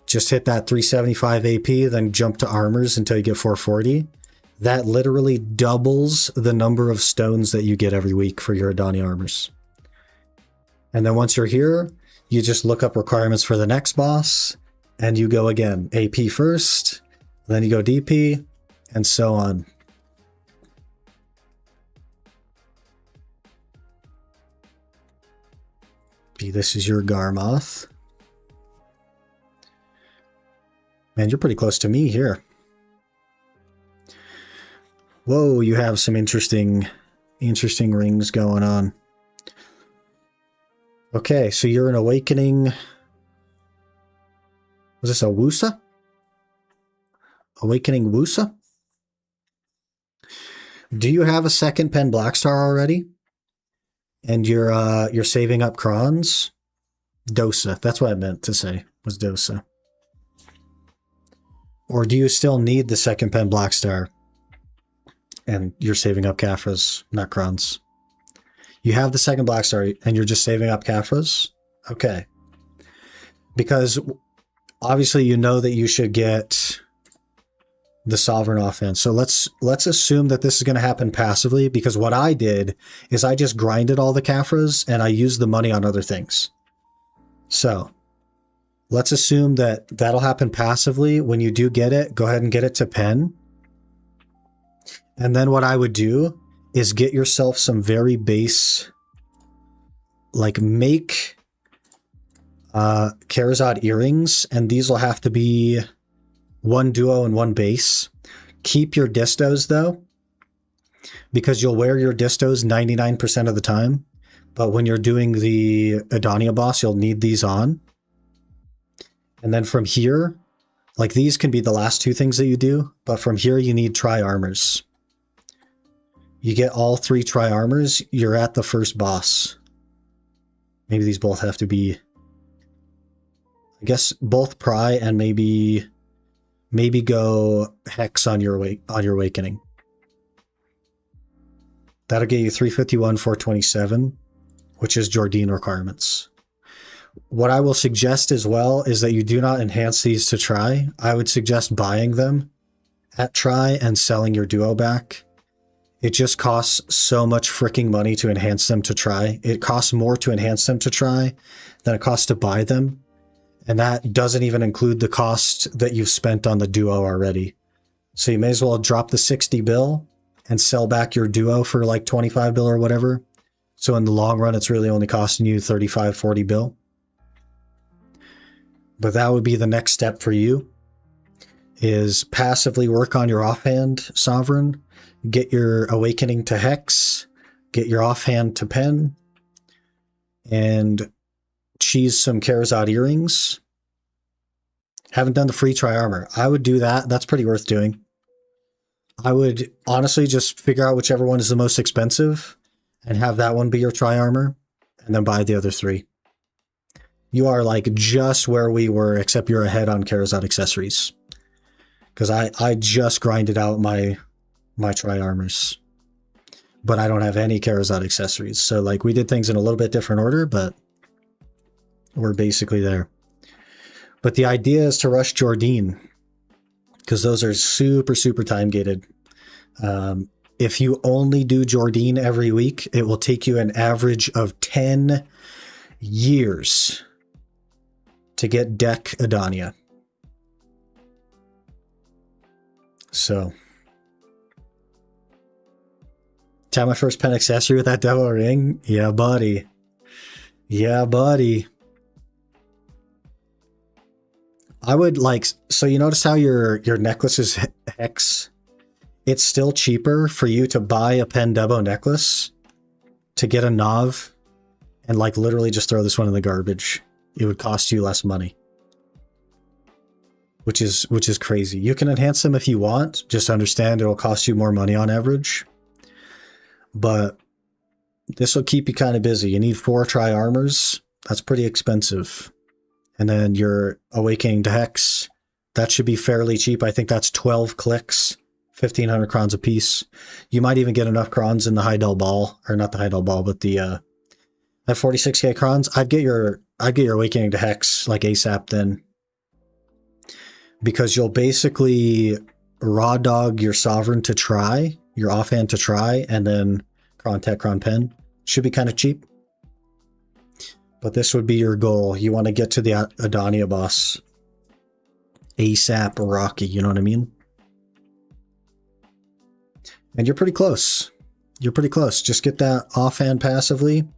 Just hit that 375 AP, then jump to armors until you get 440. That literally doubles the number of stones that you get every week for your Adania armors. And then once you're here, you just look up requirements for the next boss, and you go again. AP first, then you go DP, and so on. This is your Garmoth. Man, you're pretty close to me here. Whoa, you have some interesting rings going on. Okay, so you're an Awakening. Was this a Wusa? Awakening Wusa? Do you have a second Pen Blackstar already? And you're saving up crons? Dosa. That's what I meant to say, was Dosa. Or do you still need the second Pen Blackstar? And you're saving up Caphras, not crons. You have the second Blackstar and you're just saving up Caphras? Okay. Because obviously you know that you should get the Sovereign offense. So let's assume that this is going to happen passively, because what I did is I just grinded all the Caphras and I used the money on other things. So let's assume that that'll happen passively. When you do get it, go ahead and get it to Pen. And then what I would do is get yourself some very base, like make Karazad earrings, and these will have to be 1 duo and 1 base. Keep your distos though, because you'll wear your distos 99% of the time, but when you're doing the Adania boss, you'll need these on. And then from here, like these can be the last 2 things that you do, but from here you need Tri-Armors. You get all 3 Tri-Armors, you're at the first boss. Maybe these both have to be, I guess both Pry and maybe go Hex on your Awakening. That'll get you 351, 427, which is Jordine requirements. What I will suggest as well is that you do not enhance these to Try. I would suggest buying them at Try and selling your duo back. It just costs so much freaking money to enhance them to Try. It costs more to enhance them to Try than it costs to buy them. And that doesn't even include the cost that you've spent on the duo already. So you may as well drop the 60 bill and sell back your duo for like 25 bill or whatever. So in the long run, it's really only costing you 35, 40 bill. But that would be the next step for you, is passively work on your offhand Sovereign, get your Awakening to Hex, get your offhand to Pen, and cheese some Karazad earrings. Haven't done the free Tri-Armor. I would do that. That's pretty worth doing. I would honestly just figure out whichever one is the most expensive and have that one be your Tri-Armor, and then buy the other 3. You are like just where we were, except you're ahead on Karazad accessories. Because I just grinded out my Tri-Armors. but I don't have any Charizard accessories. So like we did things in a little bit different order, but we're basically there. But the idea is to rush Jordine, because those are super, super time gated. If you only do Jordine every week, it will take you an average of 10 years to get deck Adonia. So, time my first pen accessory with that Debo ring? Yeah, buddy. Yeah, buddy. I would like, so you notice how your necklace is hex? It's still cheaper for you to buy a pen Debo necklace to get a Nav and like literally just throw this one in the garbage. It would cost you less money. Which is crazy. You can enhance them if you want, just understand it'll cost you more money on average. But this will keep you kind of busy. You need 4 tri-armors. That's pretty expensive. And then your Awakening to Hex, that should be fairly cheap. I think that's 12 clicks, 1,500 crowns a piece. You might even get enough crowns in the Heidel Ball, or not the Heidel Ball, but the at 46k crowns. I'd get your Awakening to Hex like ASAP then, because you'll basically raw dog your Sovereign to try, your offhand to try, and then Cron Tech, Cron Pen. Should be kind of cheap. But this would be your goal. You want to get to the Adonia boss ASAP Rocky, you know what I mean? And you're pretty close. You're pretty close. Just get that offhand passively. And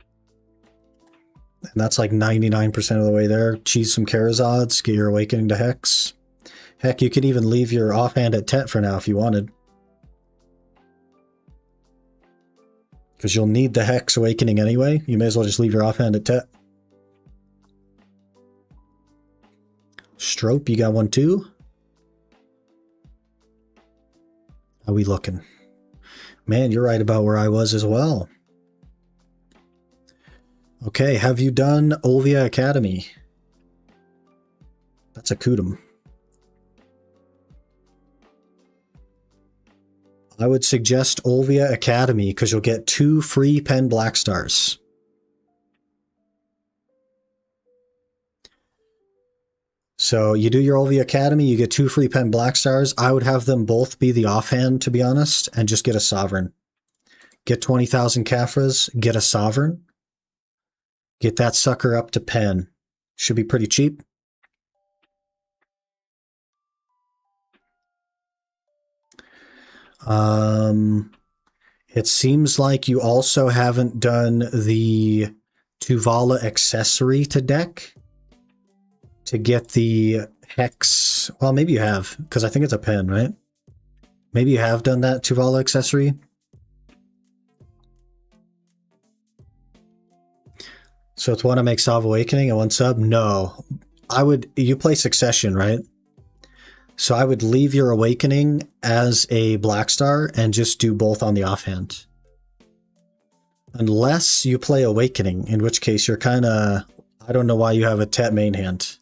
that's like 99% of the way there. Cheese some Charazods, get your Awakening to Hex. Heck, you could even leave your offhand at Tet for now if you wanted. Because you'll need the Hex Awakening anyway. You may as well just leave your offhand at Tet. Strope, you got one too? How we looking? Man, you're right about where I was as well. Okay, have you done Olvia Academy? That's a Kudum. I would suggest Olvia Academy because you'll get 2 free pen Black Stars. So you do your Olvia Academy, you get 2 free pen Black Stars. I would have them both be the offhand, to be honest, and just get a Sovereign. Get 20,000 Caphras, get a Sovereign. Get that sucker up to pen. Should be pretty cheap. It seems like you also haven't done the Tuvala accessory to deck to get the Hex. Well, maybe you have, because I think it's a pen, right? Maybe you have done that Tuvala accessory. So it's one to make Salve Awakening and 1 sub? No. You play Succession, right? So I would leave your Awakening as a Black Star and just do both on the offhand. Unless you play Awakening, in which case you're kind of... I don't know why you have a Tet main hand.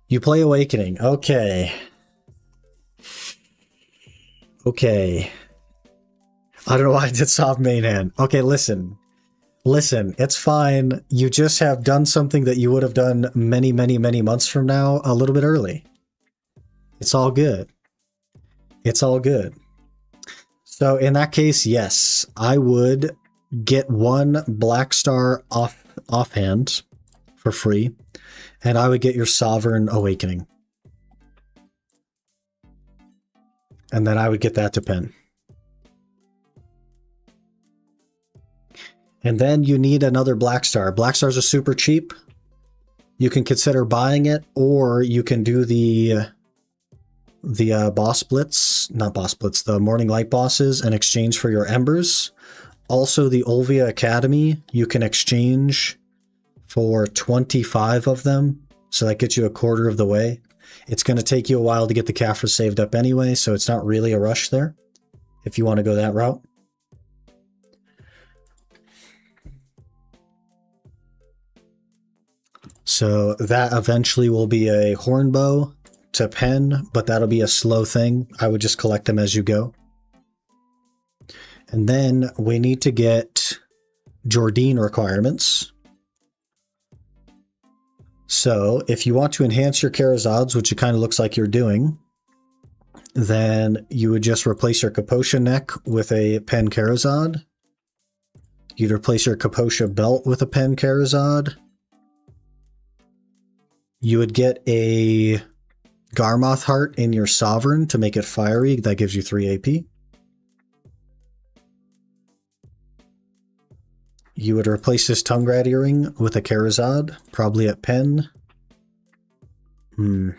You play Awakening. Okay. Okay. I don't know why I did soft main hand. Okay, listen. Listen, it's fine. You just have done something that you would have done many, many, many months from now a little bit early. It's all good. It's all good. So in that case, yes, I would get 1 Black Star offhand for free, and I would get your Sovereign Awakening. And then I would get that to pen. And then you need another Black Star. Black Stars are super cheap. You can consider buying it, or you can do the boss blitz, not boss blitz, the Morning Light bosses in exchange for your Embers. Also, the Olvia Academy, you can exchange for 25 of them. So that gets you a quarter of the way. It's going to take you a while to get the Caphras saved up anyway, so it's not really a rush there if you want to go that route. So that eventually will be a Hornbow to pen, but that'll be a slow thing. I would just collect them as you go. And then we need to get Jordine requirements. So if you want to enhance your Karazads, which it kind of looks like you're doing, then you would just replace your Kaposha neck with a Pen Karazad. You'd replace your Kaposha belt with a Pen Karazad. You would get a Garmoth heart in your Sovereign to make it fiery. That gives you 3 AP. You would replace this Tungrat earring with a Karazad, probably at Pen. Already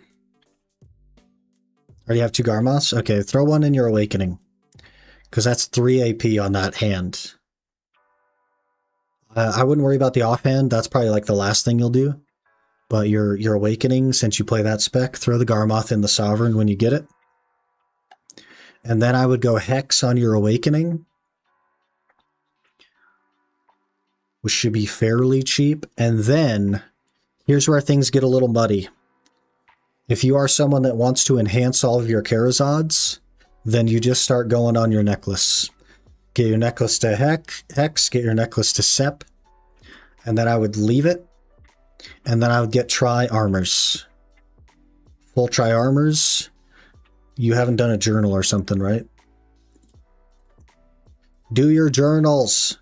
have 2 Garmoths? Okay, throw one in your Awakening. Because that's 3 AP on that hand. I wouldn't worry about the offhand. That's probably like the last thing you'll do. But your Awakening, since you play that spec, throw the Garmoth in the Sovereign when you get it. And then I would go Hex on your Awakening, which should be fairly cheap. And then, here's where things get a little muddy. If you are someone that wants to enhance all of your Karazads, then you just start going on your necklace. Get your necklace to Hex, get your necklace to Sep, and then I would leave it. And then I would get Tri-Armors. Full Tri-Armors. You haven't done a journal or something, right? Do your journals.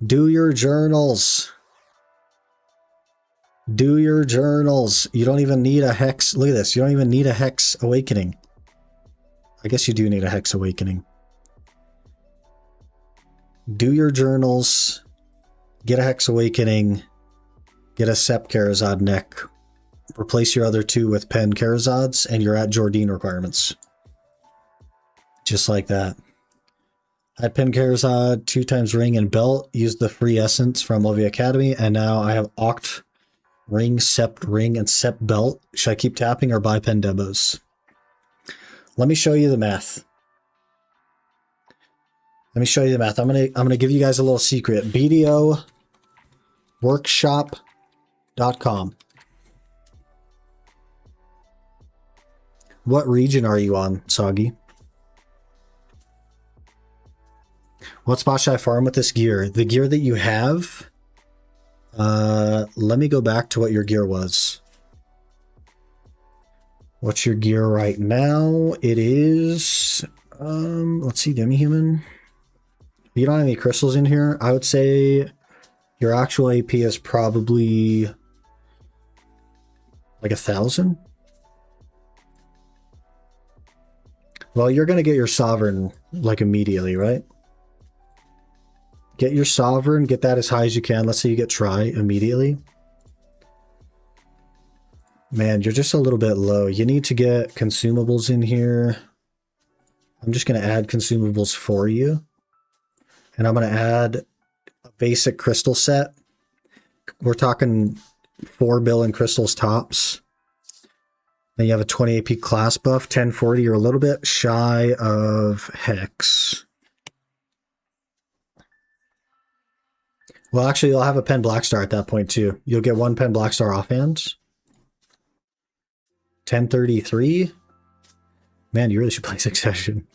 Do your journals. Do your journals. You don't even need a Hex. Look at this. You don't even need a Hex Awakening. I guess you do need a Hex Awakening. Do your journals. Get a Hex Awakening. Get a Sep Karazad neck. Replace your other 2 with Pen Karazads, and you're at Jordine requirements. Just like that. I had Pen Karazad, 2 times ring and belt. Used the free essence from Lovia Academy, and now I have Oct ring, Sept ring, and Sept belt. Should I keep tapping or buy Pen Debos? Let me show you the math. Let me show you the math. I'm gonna give you guys a little secret. BDO workshop.com. What region are you on, Soggy? What spot should I farm with this gear? The gear that you have. Let me go back to what your gear was. What's your gear right now? It is, let's see, demi-human. You don't have any crystals in here. I would say your actual AP is probably like 1,000. Well, you're going to get your Sovereign like immediately, right? Get your Sovereign, get that as high as you can. Let's say you get Tri immediately. Man, you're just a little bit low. You need to get consumables in here. I'm just going to add consumables for you. And I'm going to add a basic crystal set. We're talking 4 billion crystals tops. Then you have a 20 AP class buff, 1040. You're a little bit shy of Hex. Well, actually, you'll have a Pen Blackstar at that point, too. You'll get 1 Pen Blackstar offhand. 1033. Man, you really should play Succession.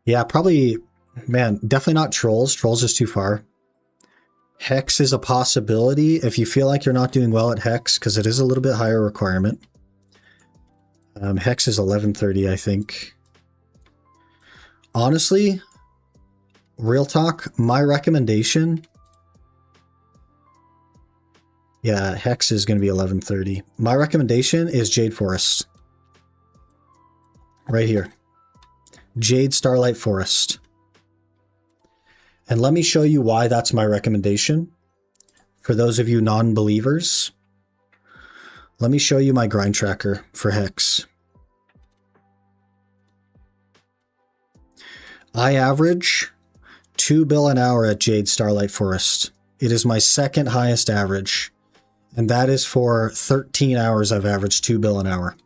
Yeah, probably, man, definitely not Trolls. Trolls is too far. Hex is a possibility if you feel like you're not doing well at Hex, because it is a little bit higher requirement. Hex is 1130, I think. Honestly, real talk, my recommendation... Yeah, Hex is going to be 1130. My recommendation is Jade Forest. Right here. Jade Starlight Forest. And let me show you why that's my recommendation. For those of you non-believers, let me show you my grind tracker for Hex. I average 2 bill an hour at Jade Starlight Forest. It is my second highest average. And that is for 13 hours I've averaged 2 bill an hour.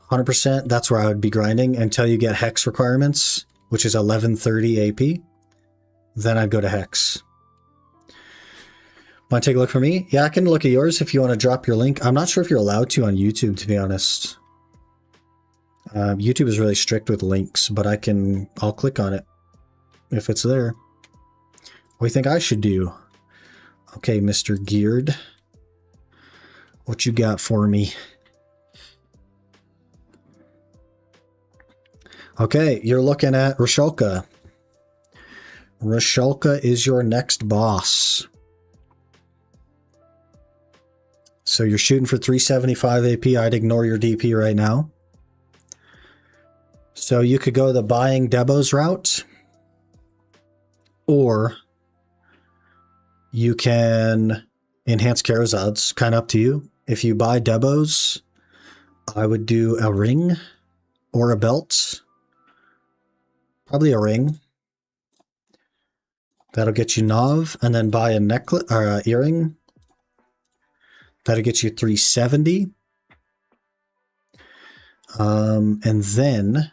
100%, that's where I would be grinding until you get Hex requirements, which is 1130 AP. Then I'd go to Hex. Want to take a look for me? Yeah, I can look at yours if you want to drop your link. I'm not sure if you're allowed to on YouTube, to be honest. YouTube is really strict with links, but I'll click on it if it's there. What do you think I should do? Okay, Mr. Geared. What you got for me? Okay, you're looking at Rashulka. Rashulka is your next boss. So you're shooting for 375 AP. I'd ignore your DP right now. So you could go the buying Debo's route, or you can enhance Karazad's, kind of up to you. If you buy Debo's, I would do a ring or a belt. Probably a ring. That'll get you Nav, and then buy a necklace or an earring. That'll get you 370. And then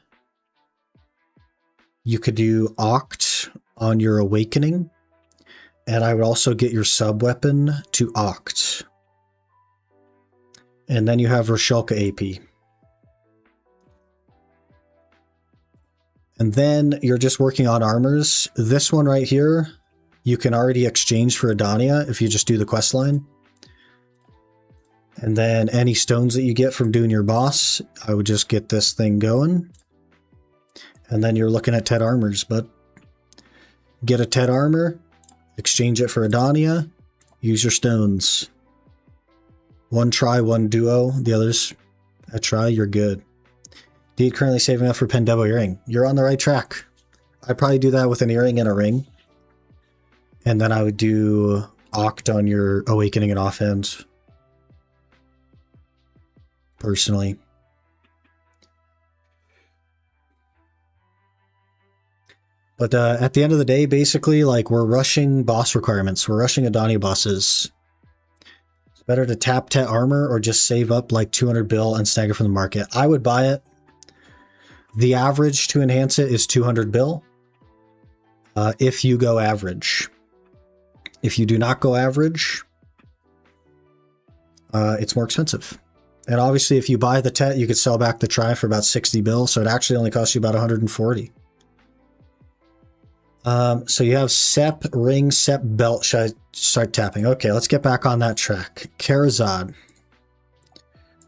you could do Oct on your Awakening. And I would also get your sub-weapon to Oct. And then you have Rashulka AP. And then you're just working on armors. This one right here, you can already exchange for Adania if you just do the quest line. And then any stones that you get from doing your boss, I would just get this thing going. And then you're looking at Ted armors, but get a Ted armor, exchange it for Adania, use your stones. One try, one duo, the others a try, you're good. Deed currently saving up for Pen Debo earring. You're on the right track. I'd probably do that with an earring and a ring. And then I would do Oct on your Awakening and offhand. Personally. But at the end of the day, basically, like, we're rushing boss requirements. We're rushing Adania bosses. It's better to tap Tet armor or just save up like 200 bill and snag it from the market. I would buy it. The average to enhance it is 200 bill. If you go average. If you do not go average, it's more expensive. And obviously, if you buy the Tet, you could sell back the Tri for about 60 bill, so it actually only costs you about 140. So you have Sep, Ring, Sep, Belt. Should I start tapping? Okay, let's get back on that track. Karazad.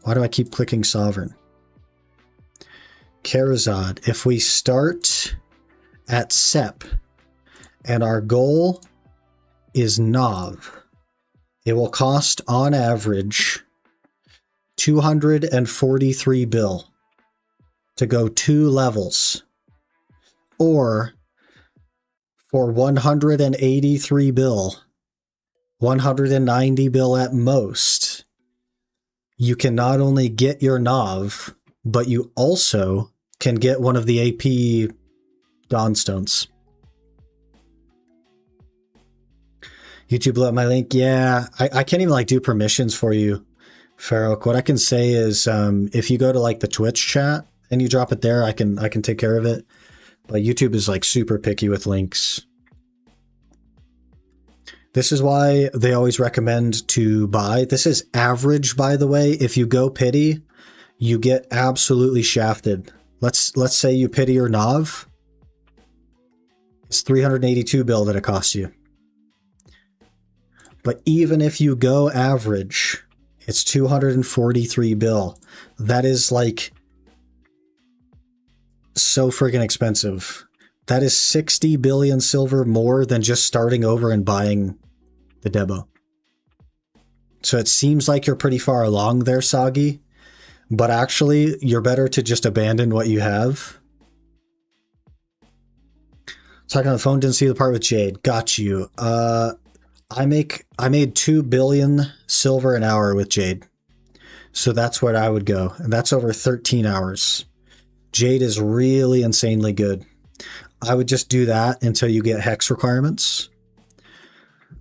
Why do I keep clicking Sovereign? Karazad. If we start at Sep, and our goal is Nav, it will cost on average 243 bill to go 2 levels, or for 183 bill, 190 bill at most, you can not only get your Nav, but you also can get one of the AP Dawnstones. YouTube blew up my link. Yeah, I can't even like do permissions for you, Farouk. What I can say is if you go to like the Twitch chat and you drop it there, I can take care of it. But YouTube is like super picky with links. This is why they always recommend to buy. This is average, by the way. If you go pity, you get absolutely shafted. Let's say you pity or Nav. It's 382 bill that it costs you. But even if you go average, it's 243 bill. That is like so friggin' expensive. That is 60 billion silver more than just starting over and buying the Debo. So it seems like you're pretty far along there, Soggy. But actually, you're better to just abandon what you have. Talking on the phone, didn't see the part with Jade. Got you. I made 2 billion silver an hour with Jade. So that's where I would go. And that's over 13 hours. Jade is really insanely good. I would just do that until you get hex requirements.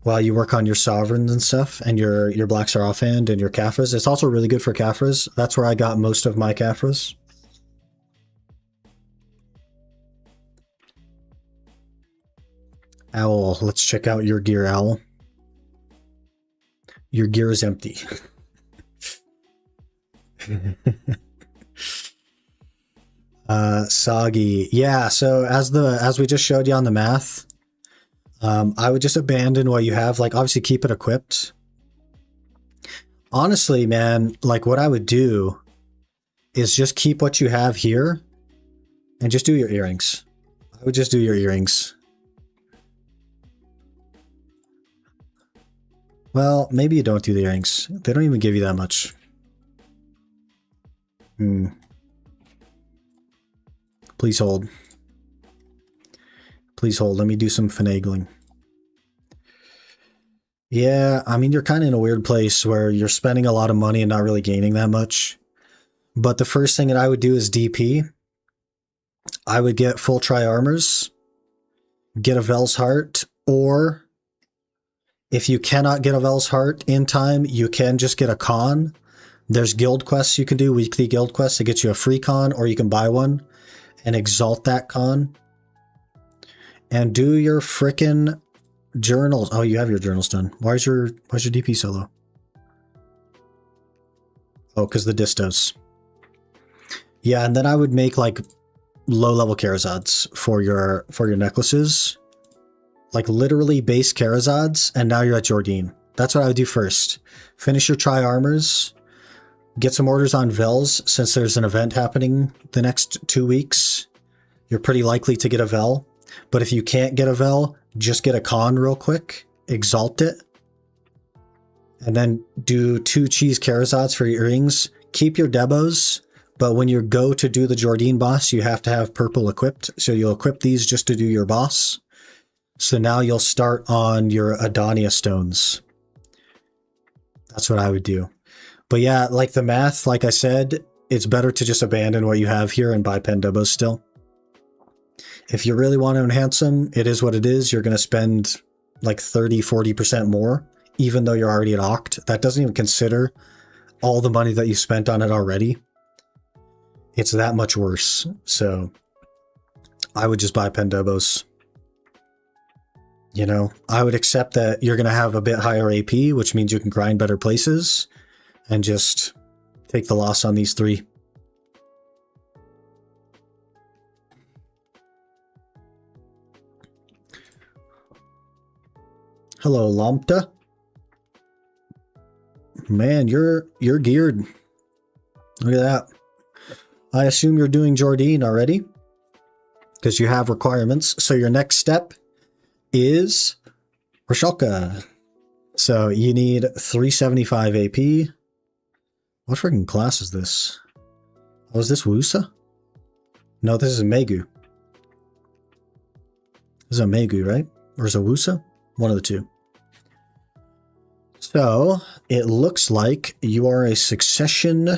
While you work on your sovereigns and stuff, and your blacks are offhand and your Kafras. It's also really good for Kafras. That's where I got most of my Kafras. Owl, let's check out your gear, Owl. Your gear is empty. Soggy. Yeah, so as we just showed you on the math, I would just abandon what you have. Like, obviously keep it equipped. Honestly, man, like what I would do is just keep what you have here and just do your earrings. I would just do your earrings. Well, maybe you don't do the earrings. They don't even give you that much. Please hold. Please hold. Let me do some finagling. Yeah, I mean, you're kind of in a weird place where you're spending a lot of money and not really gaining that much. But the first thing that I would do is DP. I would get full tri armors, get a Vel's Heart, or if you cannot get a Vel's Heart in time, you can just get a con. There's guild quests you can do, weekly guild quests to get you a free con, or you can buy one and exalt that con. And do your frickin' journals. Oh, you have your journals done. Why's your DP so low? Oh, because the distos. Yeah, and then I would make like low-level Karazads for your necklaces. Like literally base Karazads, and now you're at Jordine. That's what I would do first. Finish your tri-armors. Get some orders on Vels, since there's an event happening the next 2 weeks. You're pretty likely to get a Vel. But if you can't get a Vel, just get a con real quick. Exalt it. And then do 2 cheese Karazads for your earrings. Keep your Debos. But when you go to do the Jordine boss, you have to have purple equipped. So you'll equip these just to do your boss. So now you'll start on your Adonia stones. That's what I would do. But yeah, like the math, like I said, it's better to just abandon what you have here and buy Pendebos still. If you really want to enhance them, it is what it is. You're going to spend like 30-40% more, even though you're already at Oct. That doesn't even consider all the money that you spent on it already. It's that much worse. So I would just buy Pendebos. You know, I would accept that you're going to have a bit higher AP, which means you can grind better places, and just take the loss on these 3. Hello, Lampta. Man, you're geared. Look at that. I assume you're doing Jordine already, because you have requirements. So your next step is Rashalka. So you need 375 AP. What freaking class is this? Oh, is this Wusa? No, this is a Megu. This is a Megu, right? Or is it Wusa? One of the two. So it looks like you are a succession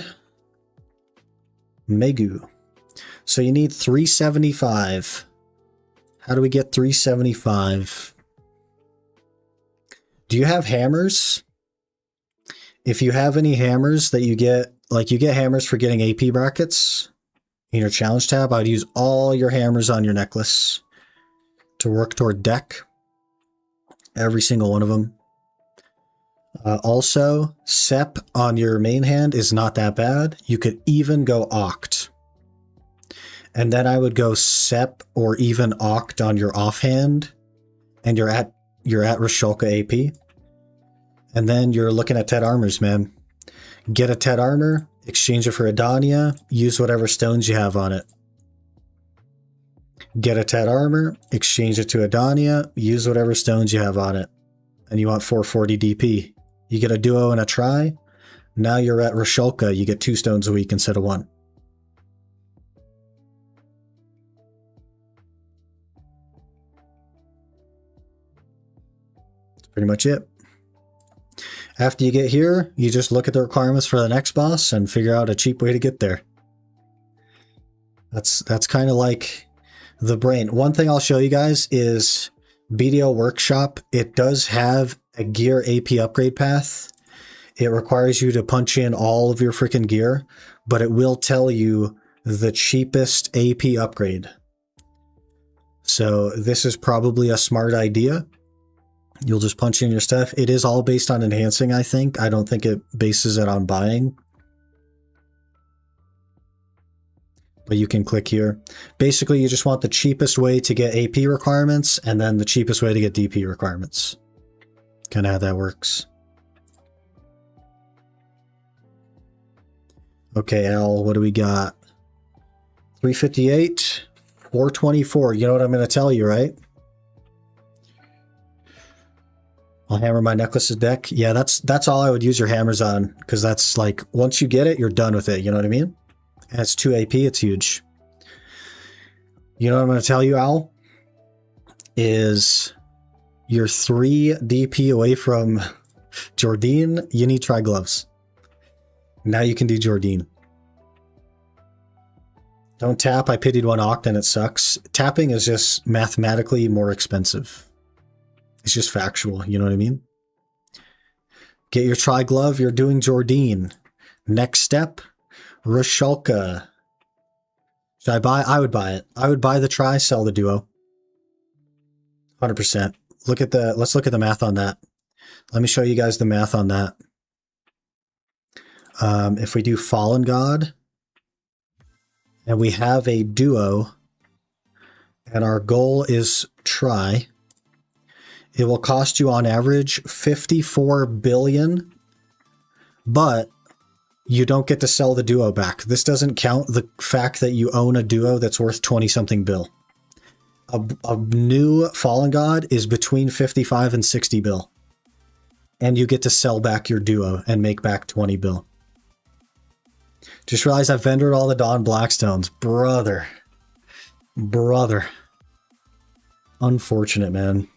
Megu. So you need 375. How do we get 375? Do you have hammers? If you have any hammers that you get, like you get hammers for getting AP brackets in your challenge tab, I'd use all your hammers on your necklace to work toward deck. Every single one of them. Also, Sep on your main hand is not that bad. You could even go Oct. And then I would go Sep or even Oct on your offhand. And you're at Rashalka AP. And then you're looking at Ted Armors, man. Get a Ted Armor, exchange it for Adonia, use whatever stones you have on it. Get a Ted Armor, exchange it to Adonia, use whatever stones you have on it. And you want 440 DP. You get a duo and a tri. Now you're at Rashalka. You get 2 stones a week instead of 1. That's pretty much it. After you get here, you just look at the requirements for the next boss and figure out a cheap way to get there. That's kind of like the brain. One thing I'll show you guys is BDO Workshop. It does have a gear AP upgrade path. It requires you to punch in all of your freaking gear, but it will tell you the cheapest AP upgrade. So this is probably a smart idea. You'll just punch in your stuff. It is all based on enhancing, I think. I don't think it bases it on buying. but you can click here. Basically, you just want the cheapest way to get AP requirements and then the cheapest way to get DP requirements. Kind of how that works. Okay, Al, what do we got? 358, 424. You know what I'm going to tell you, right? I'll hammer my necklaces deck. Yeah, that's all I would use your hammers on, because that's like, once you get it, you're done with it. You know what I mean? And it's 2 AP, it's huge. You know what I'm going to tell you, Al? Is you're 3 DP away from Jordine. You need tri-gloves. Now you can do Jordine. Don't tap. I pitied one Oct and it sucks. Tapping is just mathematically more expensive. It's just factual. You know what I mean? Get your tri-glove. You're doing Jordine. Next step, Rashalka. Should I buy? I would buy it. I would buy the tri, sell the duo. 100%. Let's look at the math on that. Let me show you guys the math on that. If we do Fallen God, and we have a duo, and our goal is tri, it will cost you on average 54 billion, but you don't get to sell the duo back. This doesn't count the fact that you own a duo that's worth 20-something bill. A new Fallen God is between 55 and 60 bill. And you get to sell back your duo and make back 20 bill. Just realized I've vendored all the Dawn Blackstones. Brother. Unfortunate, man.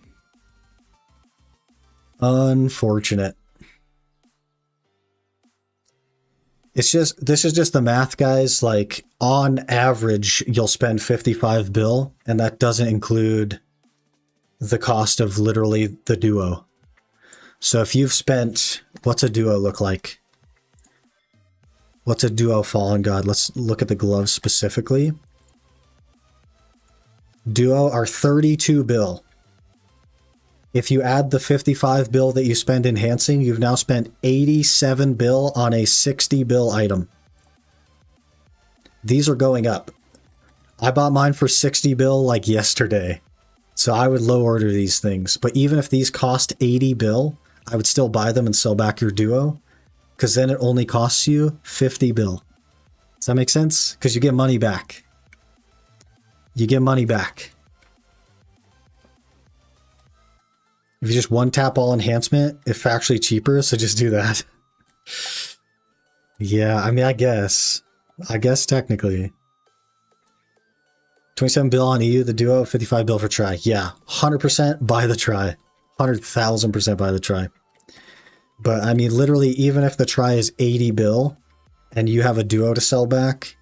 Unfortunate. This is just the math, guys. Like, on average, you'll spend 55 bill, and that doesn't include the cost of literally the duo. So if you've spent, what's a duo look like? What's a duo Fallen God? Let's look at the gloves specifically. Duo are 32 bill. If you add the 55 bill that you spend enhancing, you've now spent 87 bill on a 60 bill item. These are going up. I bought mine for 60 bill like yesterday. So I would low order these things. But even if these cost 80 bill, I would still buy them and sell back your duo. Because then it only costs you 50 bill. Does that make sense? Because you get money back. You get money back. If you just one tap all enhancement, it's actually cheaper, so just do that. Yeah, I mean, I guess technically. 27 bill on EU, the duo, 55 bill for try. Yeah, 100% buy the try. 100,000% buy the try. But I mean, literally, even if the try is 80 bill and you have a duo to sell back,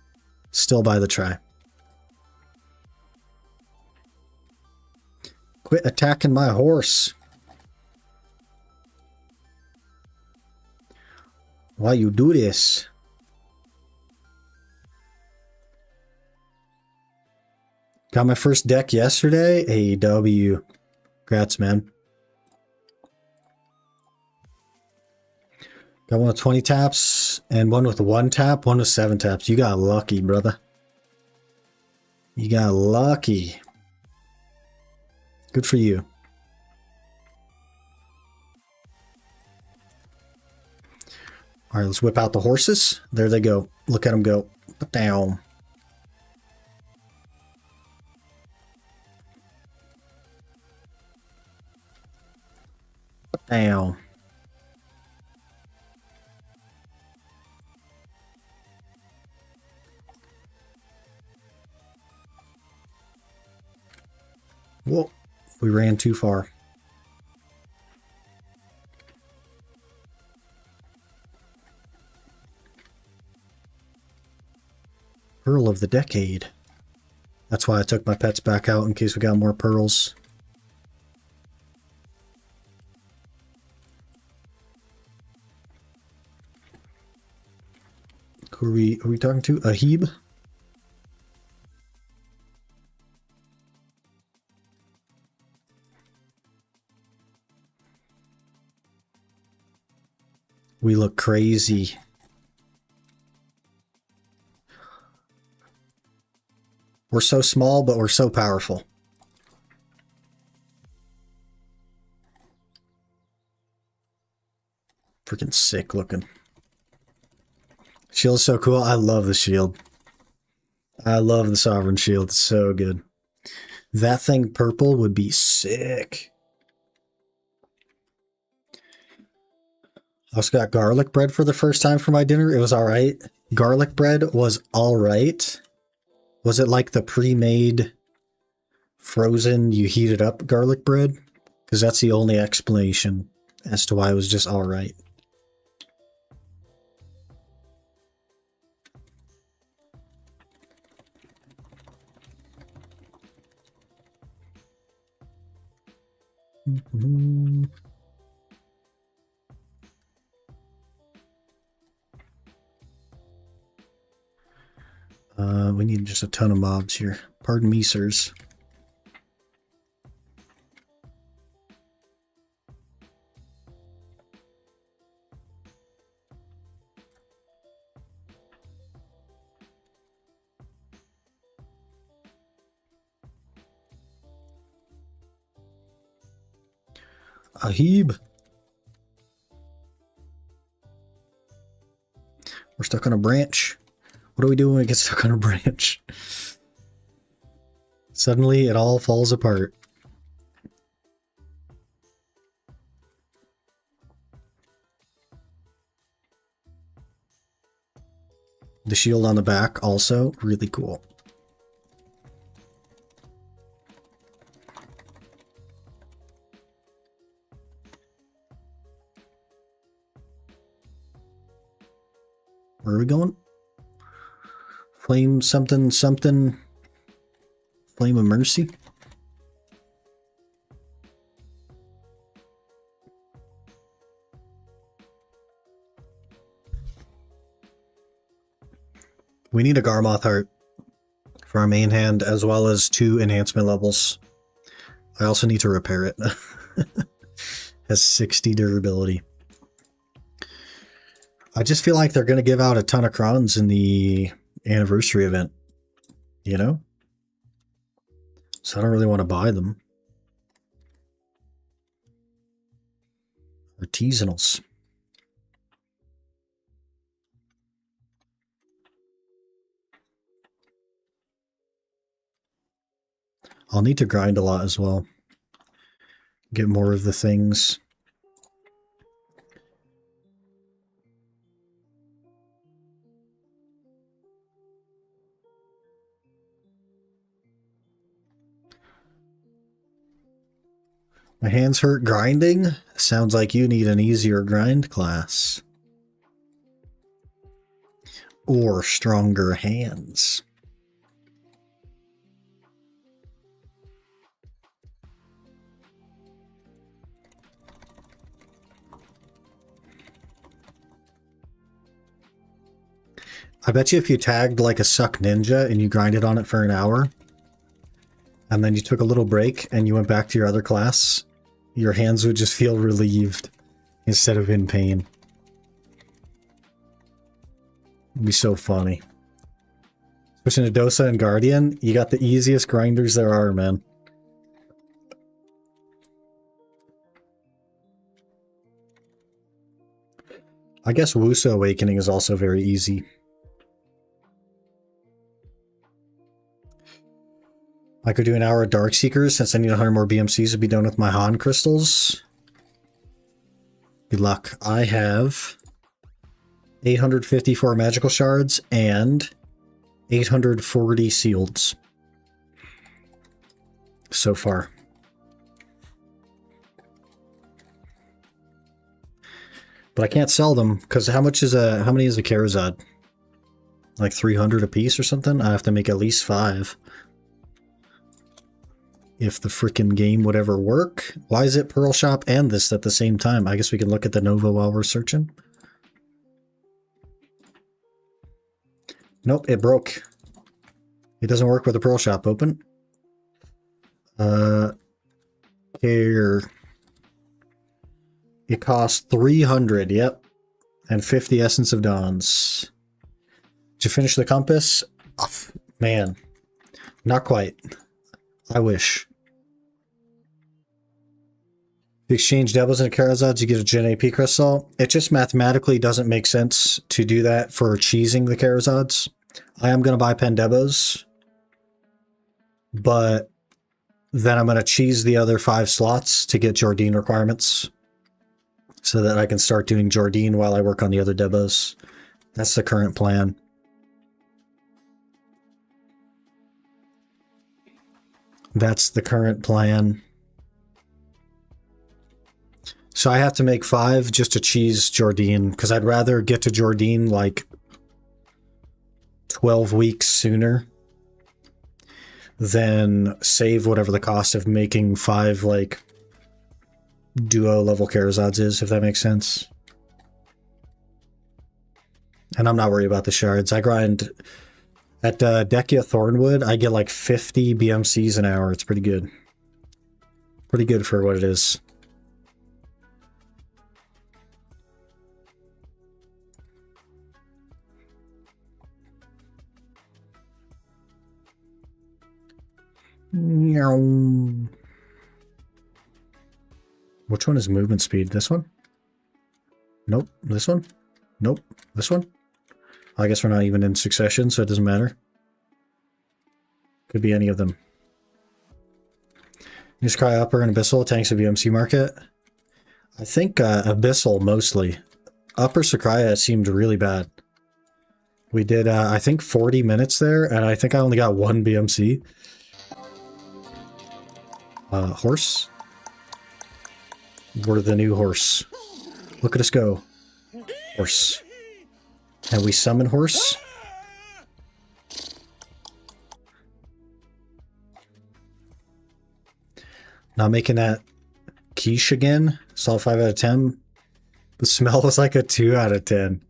still buy the try. Quit attacking my horse. Why you do this? Got my first deck yesterday. AEW. Congrats, man. Got one with 20 taps and one with 1 tap, one with 7 taps. You got lucky, brother. You got lucky. Good for you. All right, let's whip out the horses. There they go. Look at them go. Put down. Put down. Whoa, we ran too far. Pearl of the Decade. That's why I took my pets back out in case we got more pearls. Who are we talking to? Ahib? We look crazy. We're so small, but we're so powerful. Freaking sick looking. Shield's so cool. I love the shield. I love the Sovereign Shield. It's so good. That thing purple would be sick. I also got garlic bread for the first time for my dinner. It was alright. Garlic bread was alright. Was it like the pre-made frozen, you heat it up garlic bread? Because that's the only explanation as to why it was just alright. We need just a ton of mobs here. Pardon me, sirs. Ahib. We're stuck on a branch. What do we do when we get stuck on a branch? Suddenly it all falls apart. The shield on the back also really cool. Where are we going? Flame something something. Flame of Mercy. We need a Garmoth heart for our main hand, as well as 2 enhancement levels. I also need to repair it. Has 60 durability. I just feel like they're going to give out a ton of crowns in the anniversary event. You know? So I don't really want to buy them. Artisanals. I'll need to grind a lot as well. Get more of the things. My hands hurt grinding? Sounds like you need an easier grind class. Or stronger hands. I bet you if you tagged like a suck ninja and you grinded on it for an hour, and then you took a little break and you went back to your other class, your hands would just feel relieved instead of in pain. It'd be so funny. Switching to Dosa and Guardian, you got the easiest grinders there are, man. I guess Wusa Awakening is also very easy. I could do an hour of Dark Seekers since I need 100 more BMCs to be done with my Han crystals. Good luck. I have 854 magical shards and 840 sealeds so far. But I can't sell them because how many is a Karazad? Like 300 a piece or something? I have to make at least 5. If the freaking game would ever work. Why is it Pearl Shop and this at the same time? I guess we can look at the Nova while we're searching. Nope, it broke. It doesn't work with the Pearl Shop open. Here. It costs 300, yep. And 50 Essence of Dawns. Did you finish the compass? Oh, man. Not quite. I wish. If you exchange Debos and Charizards, you get a Gen AP crystal. It just mathematically doesn't make sense to do that for cheesing the Charizards. I am going to buy Pendebos, but then I'm going to cheese the other 5 slots to get Jordine requirements so that I can start doing Jordine while I work on the other Debos. That's the current plan. That's the current plan. So I have to make 5 just to cheese Jordine, because I'd rather get to Jordine like 12 weeks sooner than save whatever the cost of making 5 like duo level Charizards is, if that makes sense. And I'm not worried about the shards. I grind at Dekia Thornwood, I get like 50 BMCs an hour. It's pretty good. Pretty good for what it is. Which one is movement speed? This one? Nope. This one? Nope. This one? I guess we're not even in succession, so it doesn't matter. Could be any of them. Just Cry Upper and Abyssal, tanks of BMC market. I think Abyssal mostly. Upper Sakuya seemed really bad. We did, I think, 40 minutes there, and I think I only got 1 BMC. Horse? We're the new horse. Look at us go. Horse. And we summon horse. Not making that quiche again. Saw 5 out of 10. The smell was like a 2 out of 10.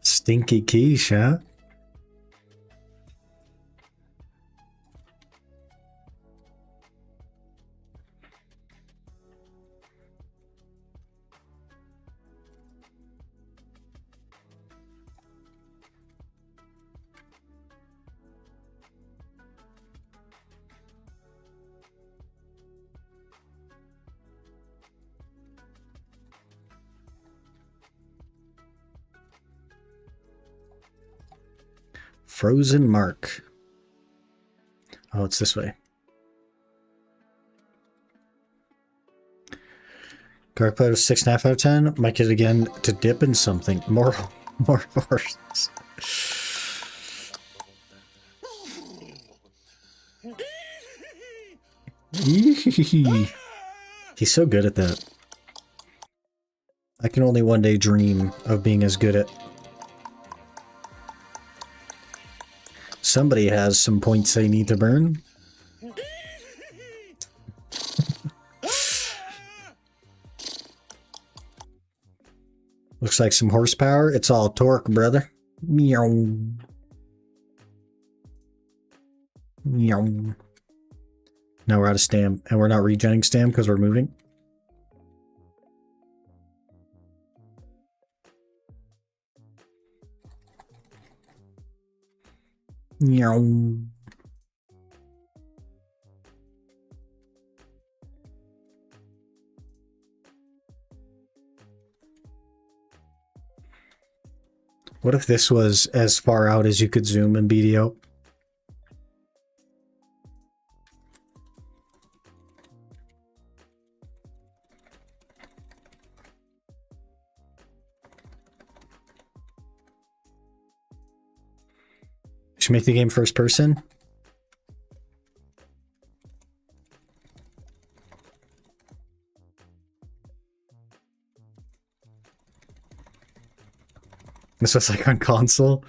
Stinky quiche, huh? Frozen Mark. Oh, it's this way. Dark Player 6.5 out of 10. Might get it again to dip in something. More horses. He's so good at that. I can only one day dream of being as good at. Somebody has some points they need to burn. Looks like some horsepower. It's all torque, brother. Meow. Meow. Now we're out of stam, and we're not regenning stam because we're moving. Meow. What if this was as far out as you could zoom in BDO? Should make the game first person. This was like on console.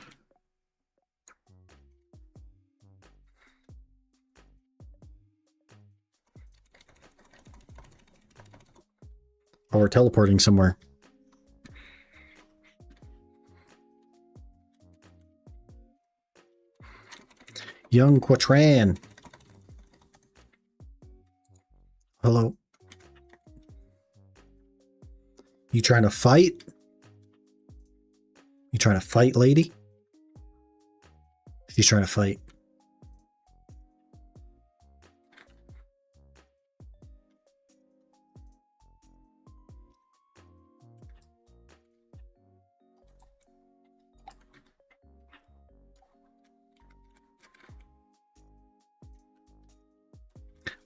Oh, we're teleporting somewhere. Young Quatran. Hello. You trying to fight? You trying to fight, lady? She's trying to fight.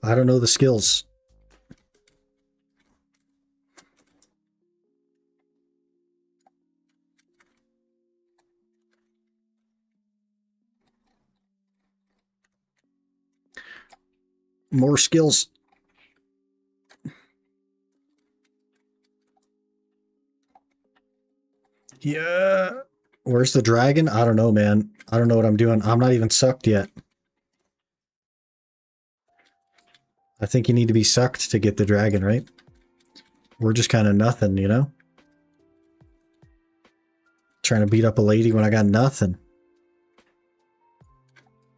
I don't know the skills. More skills. Yeah. Where's the dragon? I don't know, man. I don't know what I'm doing. I'm not even sucked yet. I think you need to be sucked to get the dragon, right? We're just kind of nothing, you know? Trying to beat up a lady when I got nothing.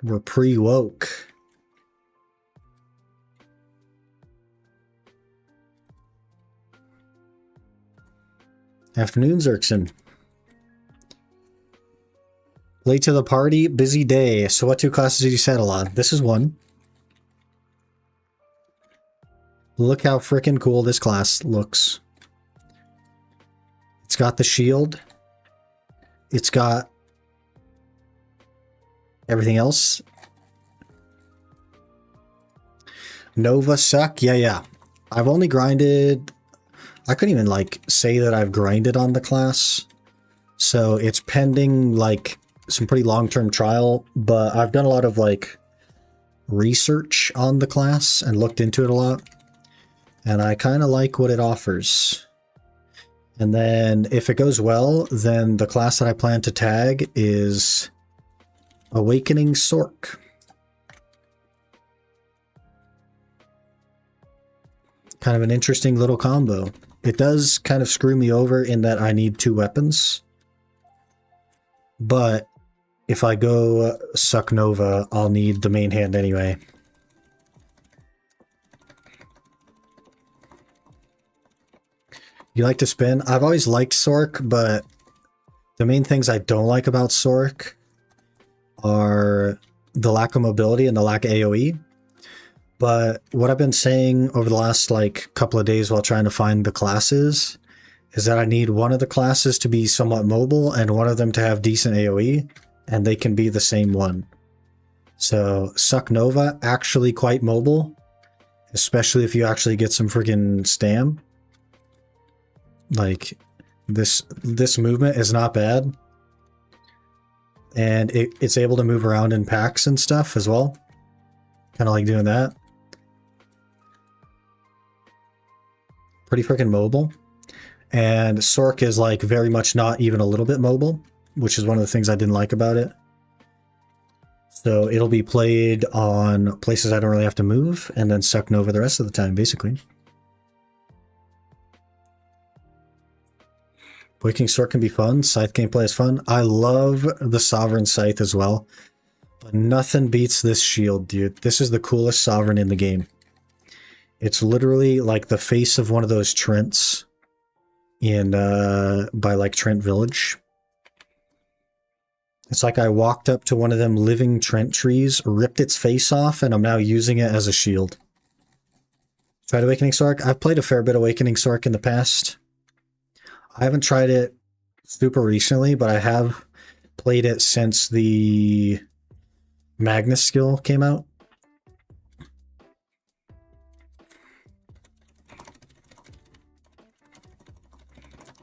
We're pre-woke. Afternoon, Zerkson. Late to the party, busy day. So what 2 classes did you settle on? This is one. Look how freaking cool this class looks. It's got the shield. It's got everything else. Nova suck? Yeah. I've only grinded... I couldn't even, like, say that I've grinded on the class. So it's pending, like, some pretty long-term trial. But I've done a lot of, like, research on the class and looked into it a lot. And I kind of like what it offers. And then if it goes well, then the class that I plan to tag is Awakening Sork. Kind of an interesting little combo. It does kind of screw me over in that I need 2 weapons. But if I go Suck Nova, I'll need the main hand anyway. You like to spin? I've always liked Sork, but the main things I don't like about Sork are the lack of mobility and the lack of AoE. But what I've been saying over the last like couple of days while trying to find the classes is that I need one of the classes to be somewhat mobile and one of them to have decent AoE, and they can be the same one. So Suck Nova, actually quite mobile, especially if you actually get some freaking stam. Like this movement is not bad. And it's able to move around in packs and stuff as well. Kind of like doing that. Pretty freaking mobile. And Sork is like very much not even a little bit mobile, which is one of the things I didn't like about it. So it'll be played on places I don't really have to move, and then Suck Nova the rest of the time, basically. Waking Sork can be fun. Scythe gameplay is fun. I love the Sovereign Scythe as well. But nothing beats this shield, dude. This is the coolest Sovereign in the game. It's literally like the face of one of those Trents in by like Trent Village. It's like I walked up to one of them living Trent trees, ripped its face off, and I'm now using it as a shield. Tried Awakening Sork? I've played a fair bit of Awakening Sork in the past. I haven't tried it super recently, but I have played it since the Magnus skill came out.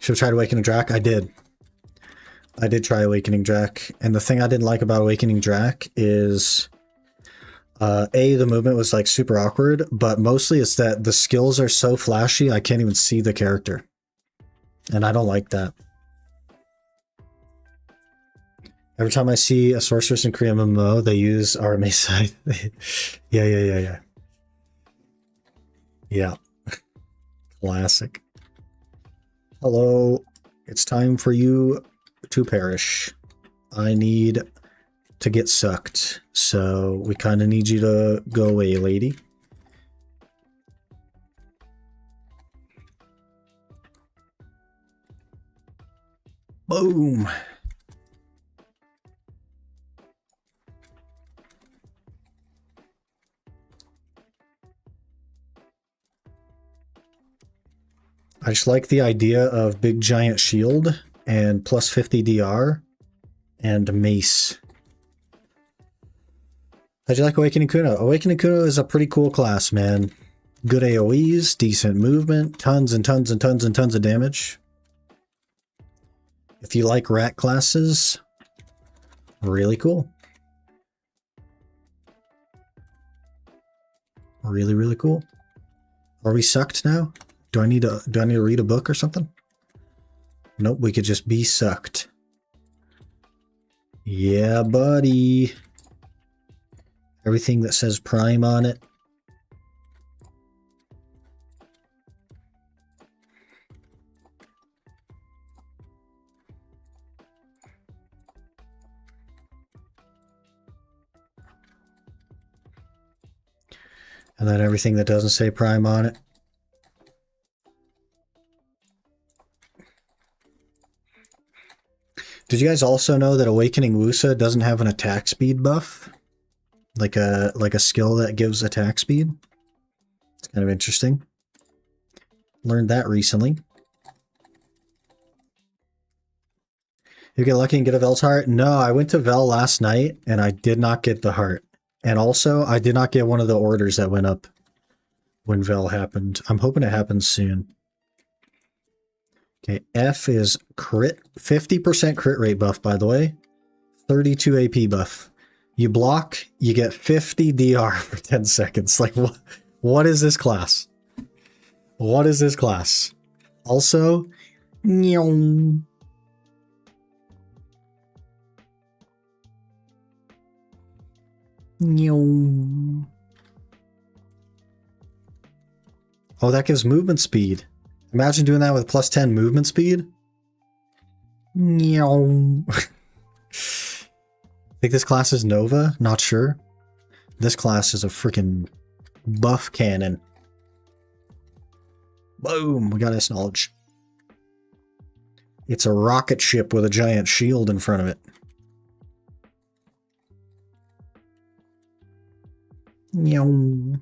Should have tried Awakening Drak? I did. I did try Awakening Drak, and the thing I didn't like about Awakening Drak is the movement was like super awkward, but mostly it's that the skills are so flashy I can't even see the character. And I don't like that. Every time I see a sorceress in Korean MMO, they use RMA Scythe. Yeah. Yeah. Classic. Hello. It's time for you to perish. I need to get sucked. So we kind of need you to go away, lady. Boom. I just like the idea of big giant shield and plus 50 DR and mace. How'd you like Awakening Kuno? Awakening Kuno is a pretty cool class, man. Good AoEs, decent movement, tons and tons and tons and tons of damage. If you like rat classes, really cool. Really, really cool. Are we sucked now? Do I need to read a book or something? Nope, we could just be sucked. Yeah, buddy. Everything that says Prime on it. And then everything that doesn't say Prime on it. Did you guys also know that Awakening Wusa doesn't have an attack speed buff? Like a skill that gives attack speed? It's kind of interesting. Learned that recently. You get lucky and get a Vel's heart? No, I went to Vel last night and I did not get the heart. And also, I did not get one of the orders that went up when Vel happened. I'm hoping it happens soon. Okay, F is crit, 50% crit rate buff, by the way. 32 AP buff. You block, you get 50 DR for 10 seconds. Like, what is this class? What is this class? Also, nyong. Nyong. Oh, that gives movement speed. Imagine doing that with plus 10 movement speed. Nyong. I think this class is Nova. Not sure. This class is a freaking buff cannon. Boom. We got this knowledge. It's a rocket ship with a giant shield in front of it. Nyong.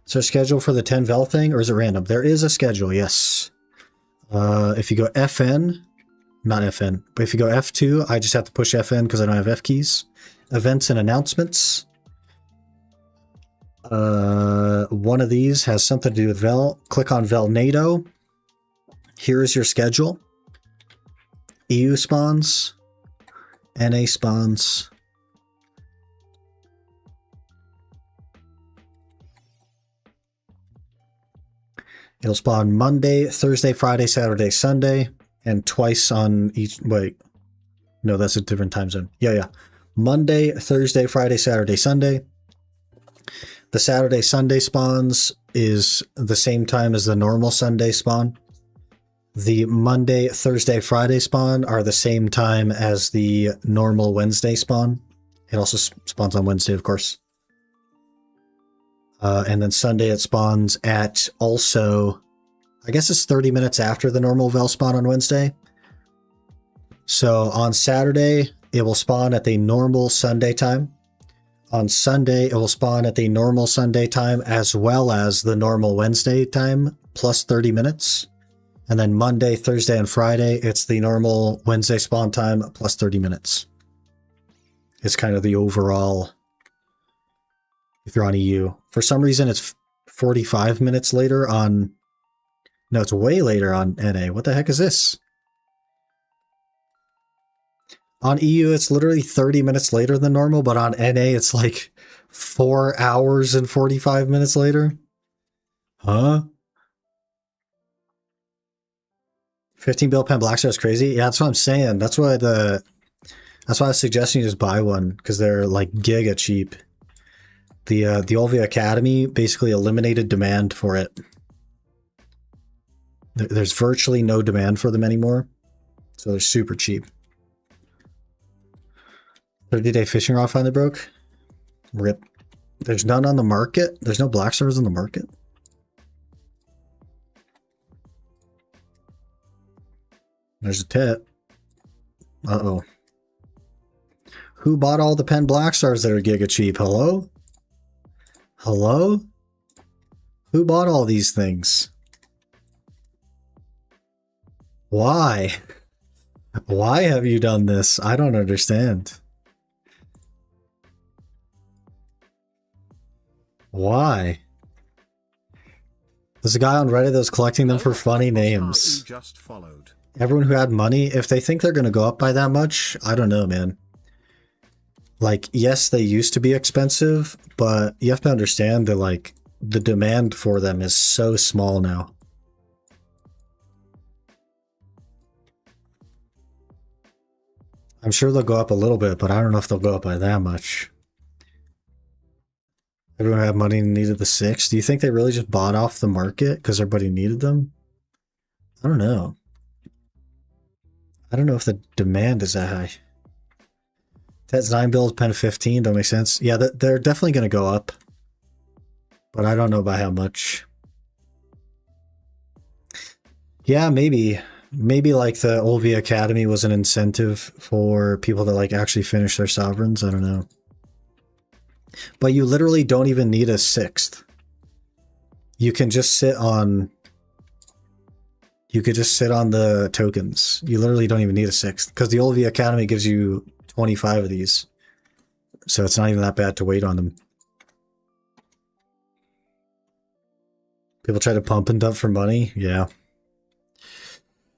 Is there a schedule for the 10 Vel thing, or is it random? There is a schedule, yes. If you go FN, not FN, but if you go F2, I just have to push FN because I don't have F keys. Events and announcements. One of these has something to do with Vel. Click on Vel NATO. Here is your schedule. EU spawns. NA spawns. It'll spawn Monday, Thursday, Friday, Saturday, Sunday, and twice on each... Wait. No, that's a different time zone. Yeah. Monday, Thursday, Friday, Saturday, Sunday. The Saturday, Sunday spawns is the same time as the normal Sunday spawn. The Monday, Thursday, Friday spawn are the same time as the normal Wednesday spawn. It also spawns on Wednesday, of course. And then Sunday it spawns at also, I guess it's 30 minutes after the normal Vel spawn on Wednesday. So on Saturday, it will spawn at the normal Sunday time. On Sunday, it will spawn at the normal Sunday time as well as the normal Wednesday time, plus 30 minutes. And then Monday, Thursday, and Friday, it's the normal Wednesday spawn time, plus 30 minutes. It's kind of the overall... If you're on EU. For some reason, it's 45 minutes later on... No, it's way later on NA. What the heck is this? On EU, it's literally 30 minutes later than normal, but on NA, it's like 4 hours and 45 minutes later. Huh? 15 bill pen Blackstar is crazy? Yeah, that's what I'm saying. That's why I was suggesting you just buy one, because they're like giga cheap. The Olvia Academy basically eliminated demand for it. There's virtually no demand for them anymore, so they're super cheap. 30-day fishing rod finally broke. RIP. There's none on the market. There's no Black Stars on the market. There's a tit. Uh-oh. Who bought all the pen Black Stars that are giga cheap? Hello? Hello? Who bought all these things? Why? Why have you done this? I don't understand. Why? There's a guy on Reddit that was collecting them for funny names. Just followed. Everyone who had money, if they think they're going to go up by that much, I don't know, man. Like, yes, they used to be expensive, but you have to understand that, like, the demand for them is so small now. I'm sure they'll go up a little bit, but I don't know if they'll go up by that much. Everyone had money and needed the 6. Do you think they really just bought off the market because everybody needed them? I don't know. I don't know if the demand is that high. That's 9 bills, pen 15, don't make sense. Yeah, they're definitely going to go up. But I don't know by how much. Yeah, maybe. Maybe like the Olvi Academy was an incentive for people to like actually finish their sovereigns. I don't know. But you literally don't even need a 6th. You can just sit on... You could just sit on the tokens. You literally don't even need a 6th. Because the Olvi Academy gives you 25 of these. So it's not even that bad to wait on them. People try to pump and dump for money? Yeah.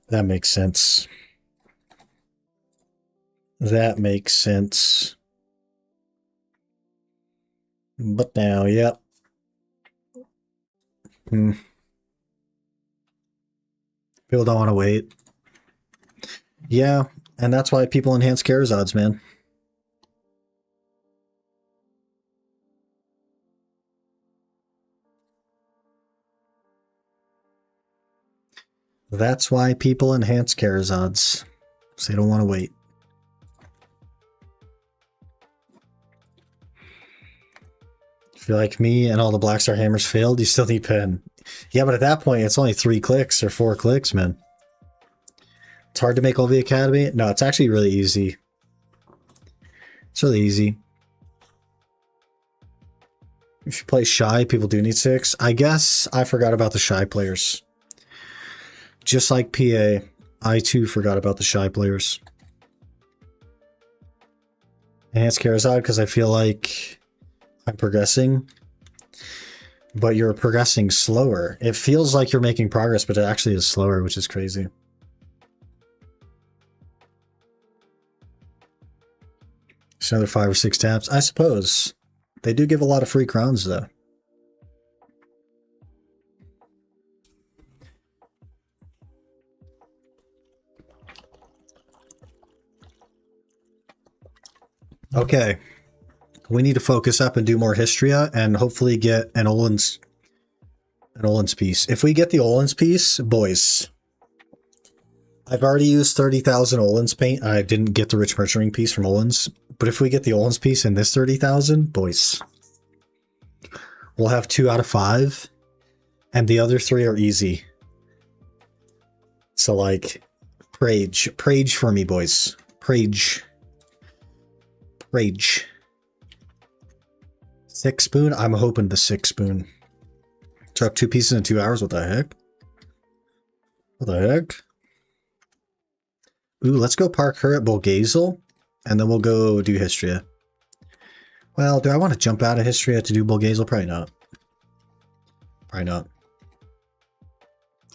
That makes sense. That makes sense. But now, yep. People don't want to wait. Yeah, and that's why people enhance Kara's odds, man. That's why people enhance Kara's odds. So they don't want to wait. If you're like me and all the Black Star Hammers failed, you still need pen. Yeah, but at that point, it's only 3 clicks or 4 clicks, man. It's hard to make Olvi Academy. No, it's actually really easy. It's really easy. If you play Shy, people do need 6. I guess I forgot about the Shy players. Just like PA, I too forgot about the Shy players. Enhance Karazad because I feel like I'm progressing. But you're progressing slower. It feels like you're making progress, but it actually is slower, which is crazy. Just another 5 or 6 taps. I suppose. They do give a lot of free crowns, though. Okay. We need to focus up and do more Histria and hopefully get an Olin's piece. If we get the Olin's piece, boys. I've already used 30,000 Olin's paint. I didn't get the Rich Merchant piece from Olin's. But if we get the Olin's piece in this 30,000, boys. We'll have 2 out of 5. And the other 3 are easy. So like, Prage. Prage for me, boys. Prage. Rage. 6 spoon? I'm hoping the 6 spoon. Drop 2 pieces in 2 hours? What the heck? What the heck? Ooh, let's go park her at Bulgazel, and then we'll go do Histria. Well, do I want to jump out of Histria to do Bulgazel? Probably not. Probably not.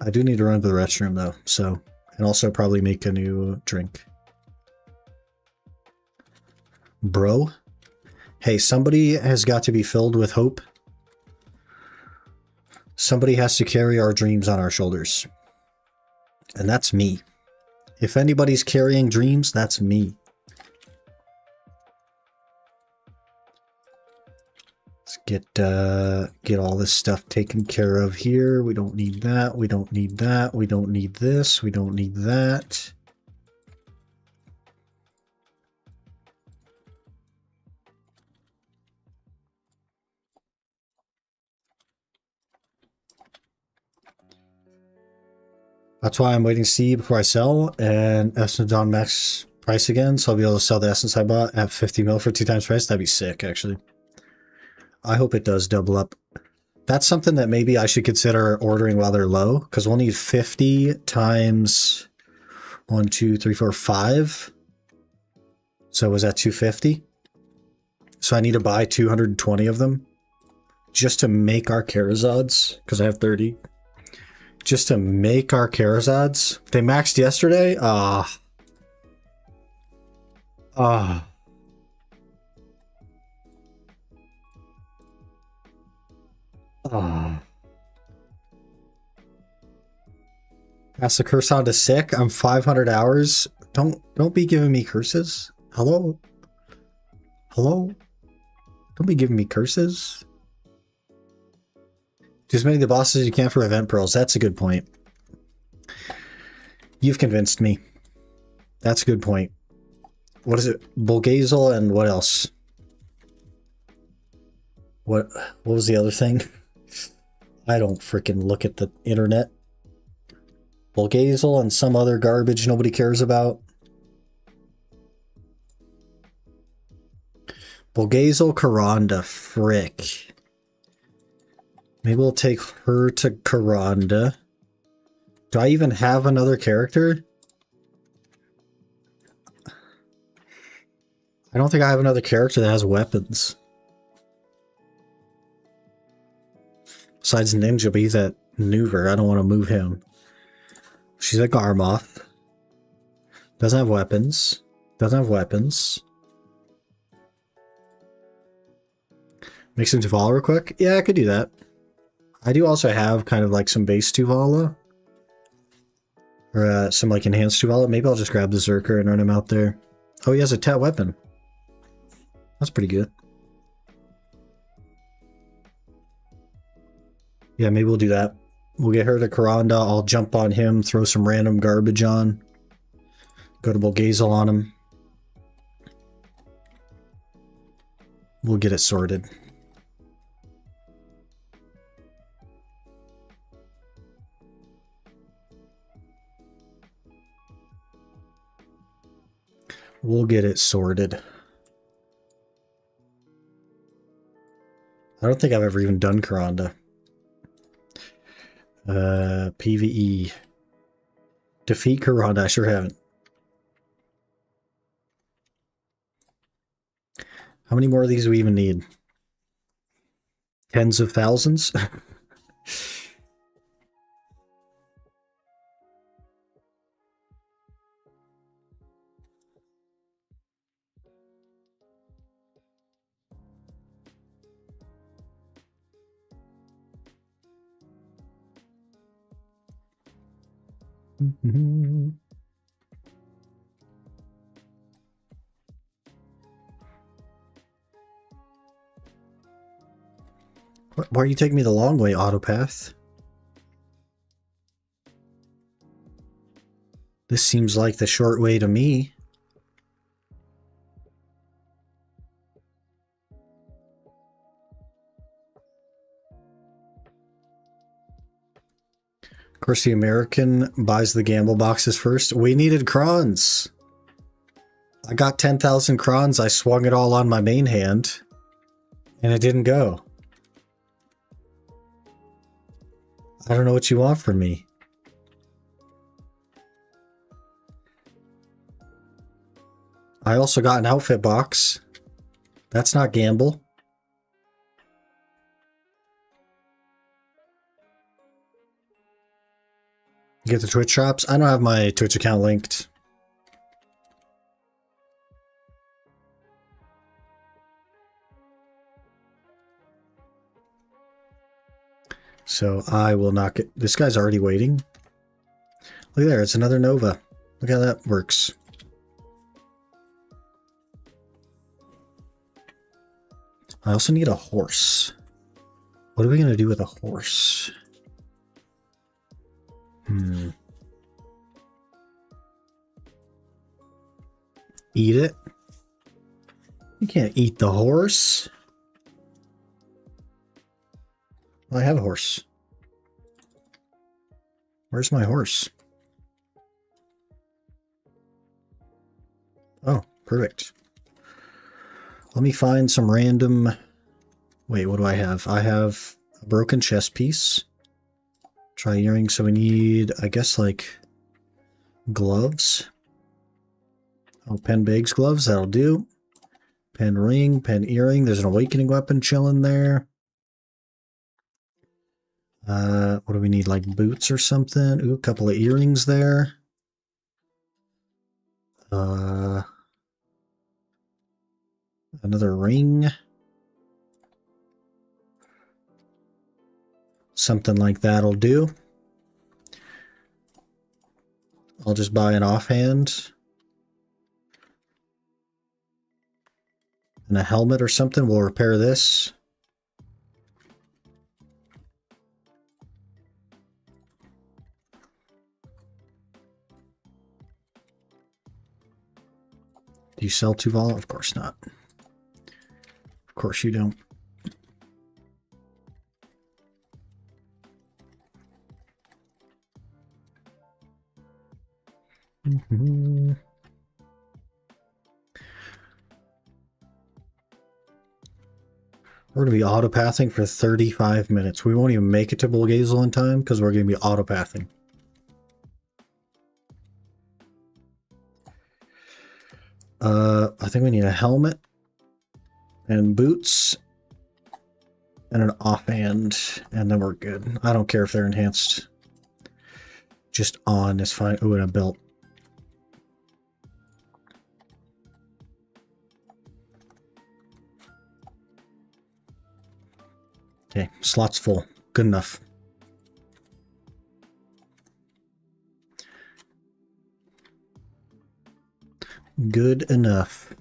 I do need to run to the restroom, though, so... And also probably make a new drink. Bro? Hey, somebody has got to be filled with hope. Somebody has to carry our dreams on our shoulders. And that's me. If anybody's carrying dreams, that's me. Let's get all this stuff taken care of here. We don't need that. We don't need that. We don't need this. We don't need that. That's why I'm waiting to see before I sell, and Essence on max price again, so I'll be able to sell the Essence I bought at 50 mil for 2 times price. That'd be sick, actually. I hope it does double up. That's something that maybe I should consider ordering while they're low, because we'll need 50 times 1, 2, 3, 4, 5. So was that 250? So I need to buy 220 of them. just to make our Karazods, because I have 30. Just to make our Karazods. They maxed yesterday? Ah. Pass the curse on to sick. I'm 500 hours. Don't be giving me curses. Hello? Hello? Don't be giving me curses. Do as many of the bosses as you can for event pearls. That's a good point. You've convinced me. That's a good point. What is it? Bulgazel and what else? What was the other thing? I don't freaking look at the internet. Bulgazel and some other garbage nobody cares about. Bulgazel, Karanda, frick. Maybe we'll take her to Karanda. Do I even have another character? I don't think I have another character that has weapons. Besides Ninja, but he's at Nuver. I don't want to move him. She's a Garmoth. Doesn't have weapons. Doesn't have weapons. Mix into Tuvala real quick? Yeah, I could do that. I do also have kind of like some base Tuvala. Or some like enhanced Tuvala. Maybe I'll just grab the Zerker and run him out there. Oh, he has a Tet weapon. That's pretty good. Yeah, maybe we'll do that. We'll get her to Karanda. I'll jump on him, throw some random garbage on. Go to Bulgazel on him. We'll get it sorted. We'll get it sorted. I don't think I've ever even done Karanda. PvE. Defeat Karanda. I sure haven't. How many more of these do we even need? Tens of thousands? Why are you taking me the long way, Autopath? This seems like the short way to me. Of course, the American buys the gamble boxes first. We needed crons. I got 10,000 crons. I swung it all on my main hand, and it didn't go. I don't know what you want from me. I also got an outfit box. That's not gamble. Get the Twitch shops. I don't have my Twitch account linked. So I will not get... This guy's already waiting. Look there, it's another Nova. Look how that works. I also need a horse. What are we going to do with a horse? Eat it? You can't eat the horse. Well, I have a horse. Where's my horse? Oh, perfect. Let me find some random... Wait, what do I have? I have a broken chest piece. Try earring, so we need, I guess, like, gloves. Oh, pen bags gloves, that'll do. Pen ring, pen earring. There's an awakening weapon chilling there. What do we need? Like boots or something? Ooh, a couple of earrings there. Another ring. Something like that'll do. I'll just buy an offhand. And a helmet or something. We'll repair this. Do you sell Tuval? Of course not. Of course you don't. We're going to be autopathing for 35 minutes. We won't even make it to Bulgazel in time because we're going to be autopathing. I think we need a helmet and boots and an offhand, and then we're good. I don't care if they're enhanced. Just on is fine. Oh, and a belt. Okay, slots full. Good enough. Good enough.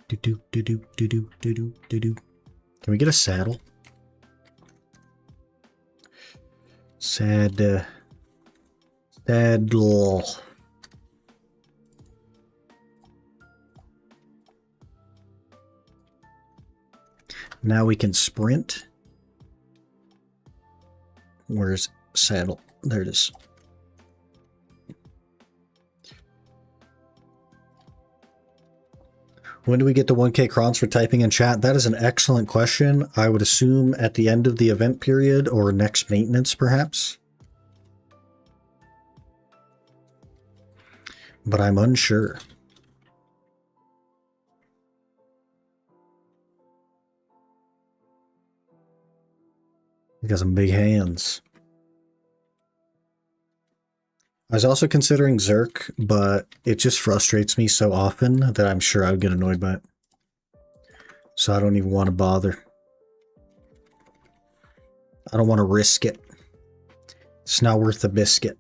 Do-do-do-do-do-do-do-do-do. Can we get a saddle? Saddle. Now we can sprint. Where's saddle? There it is. When do we get to 1K crons for typing in chat? That is an excellent question. I would assume at the end of the event period or next maintenance, perhaps. But I'm unsure. You got some big hands. I was also considering Zerk, but it just frustrates me so often that I'm sure I would get annoyed by it. So I don't even want to bother. I don't want to risk it. It's not worth the biscuit.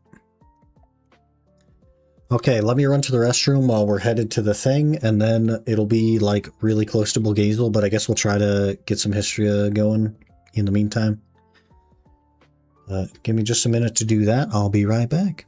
Okay, let me run to the restroom while we're headed to the thing, and then it'll be like really close to Bulgazel, but I guess we'll try to get some Histria going in the meantime. Give me just a minute to do that. I'll be right back.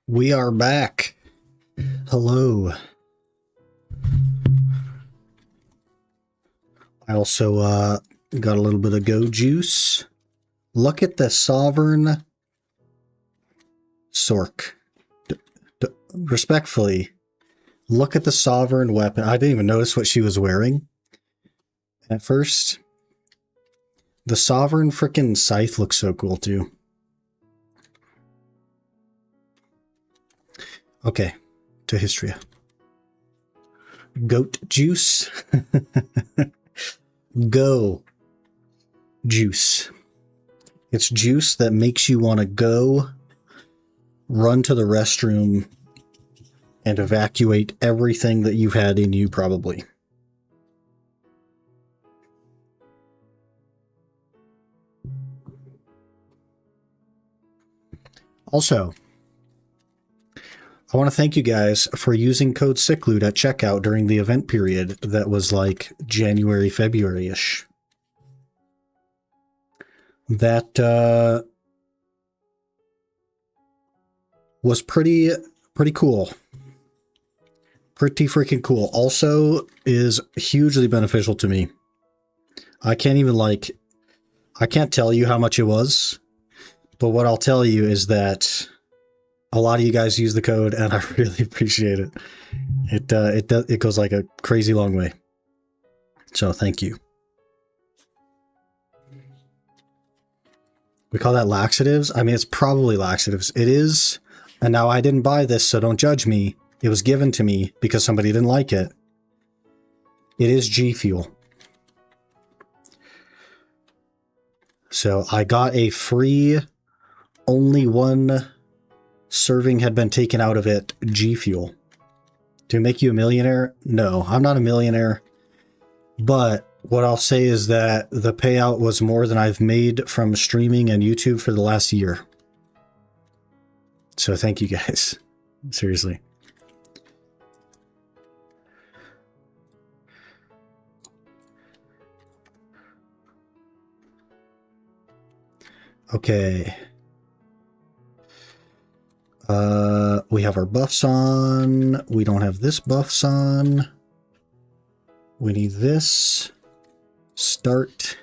We are back. Hello. I also got a little bit of go juice. Look at the Sovereign Sork. Respectfully, look at the Sovereign weapon. I didn't even notice what she was wearing at first. The Sovereign frickin' scythe looks so cool too. Okay, to Histria. Goat juice. Go juice. It's juice that makes you want to go, run to the restroom, and evacuate everything that you've had in you, probably. Also, I want to thank you guys for using code SICKLOOT at checkout during the event period that was like January, February-ish. That was pretty cool. Pretty freaking cool. Also is hugely beneficial to me. I can't tell you how much it was, but what I'll tell you is that a lot of you guys use the code, and I really appreciate it. It goes like a crazy long way. So thank you. We call that laxatives. I mean, it's probably laxatives. It is. And now I didn't buy this, so don't judge me. It was given to me because somebody didn't like it. It is G Fuel. So I got a free, only one serving had been taken out of it, G Fuel. To make you a millionaire? No, I'm not a millionaire. But what I'll say is that the payout was more than I've made from streaming and YouTube for the last year. So thank you guys. Seriously. Okay. We have our buffs on. We don't have this buffs on. We need this. Start.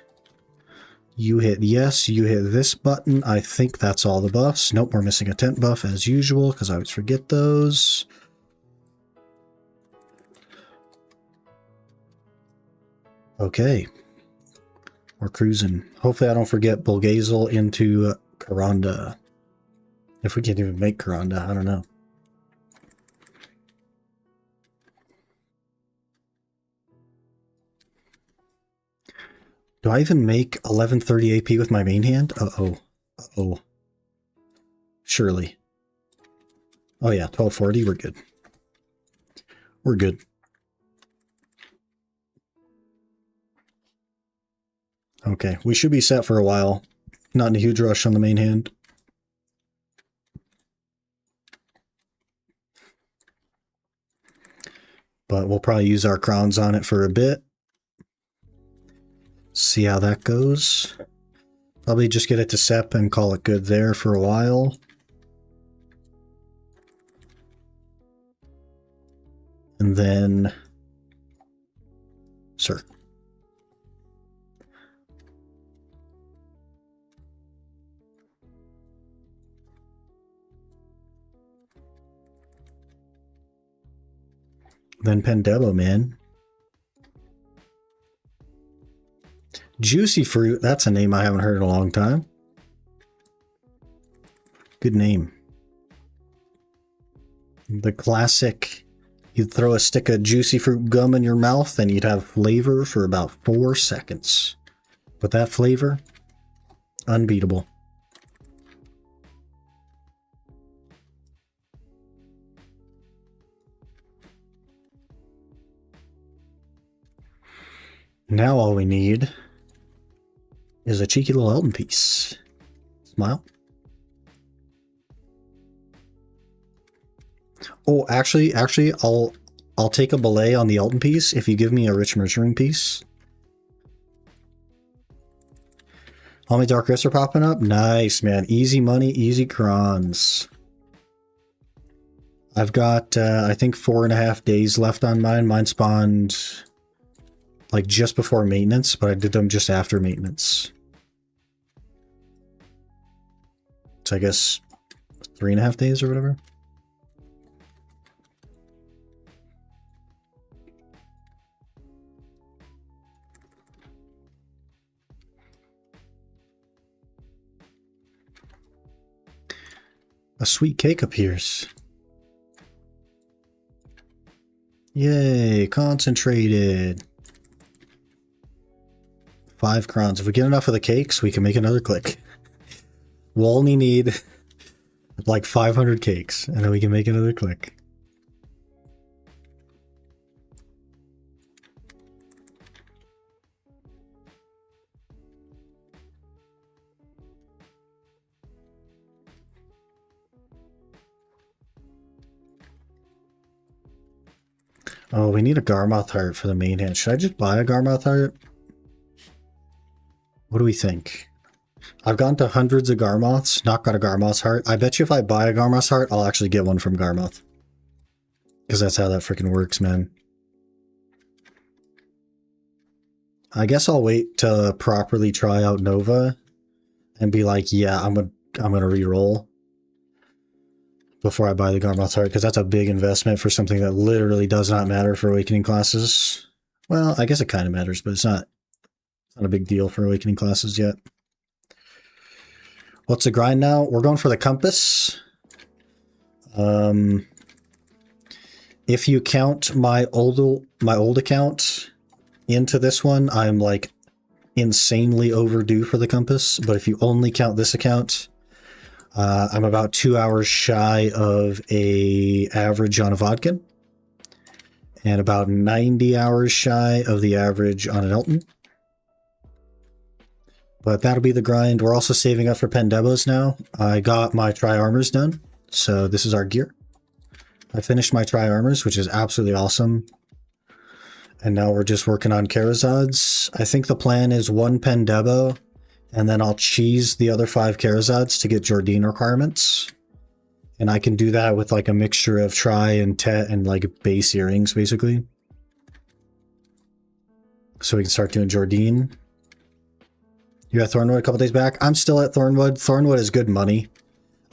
You hit yes, you hit this button. I think that's all the buffs. Nope, we're missing a tent buff as usual because I always forget those. Okay. We're cruising. Hopefully I don't forget Bulgazel into Karanda. If we can't even make Karanda, I don't know. Do I even make 1130 AP with my main hand? Uh-oh. Uh-oh. Surely. Oh yeah, 1240, we're good. We're good. Okay, we should be set for a while. Not in a huge rush on the main hand. But we'll probably use our crowns on it for a bit. See how that goes. Probably just get it to SEP and call it good there for a while. And then... Sir. Then Debo, man. Juicy Fruit, that's a name I haven't heard in a long time. Good name. The classic, you'd throw a stick of Juicy Fruit gum in your mouth and you'd have flavor for about 4 seconds. But that flavor, unbeatable. Now all we need is a cheeky little Elton piece. Smile. Oh, actually, I'll take a belay on the Elton piece if you give me a rich mercury piece. All my dark rifts are popping up. Nice, man. Easy money, easy crons. I've got, I think 4.5 days left on mine. Mine spawned like just before maintenance, but I did them just after maintenance. So I guess 3.5 days or whatever. A sweet cake appears. Yay, concentrated. 5 crowns. If we get enough of the cakes, we can make another click. We'll only need like 500 cakes, and then we can make another click. Oh, we need a Garmoth heart for the main hand. Should I just buy a Garmoth heart? What do we think? I've gone to hundreds of Garmoths, not got a Garmoth heart. I bet you if I buy a Garmoth heart, I'll actually get one from Garmoth. Because that's how that freaking works, man. I guess I'll wait to properly try out Nova and be like, yeah, I'm gonna re-roll before I buy the Garmoth heart, because that's a big investment for something that literally does not matter for Awakening classes. Well, I guess it kind of matters, but it's not a big deal for Awakening classes yet. What's the grind now? We're going for the Compass. If you count my old account into this one, I'm like insanely overdue for the Compass. But if you only count this account, I'm about 2 hours shy of a average on a Vodkin, and about 90 hours shy of the average on an Elton. But that'll be the grind. We're also saving up for Pendebos now. I got my Tri-Armors done, so this is our gear. I finished my Tri-Armors, which is absolutely awesome. And now we're just working on Karazads. I think the plan is 1 Pendebo, and then I'll cheese the other 5 Karazads to get Jordine requirements. And I can do that with like a mixture of Tri and Tet and like base earrings, basically. So we can start doing Jordine. You got Thornwood a couple days back? I'm still at Thornwood. Thornwood is good money.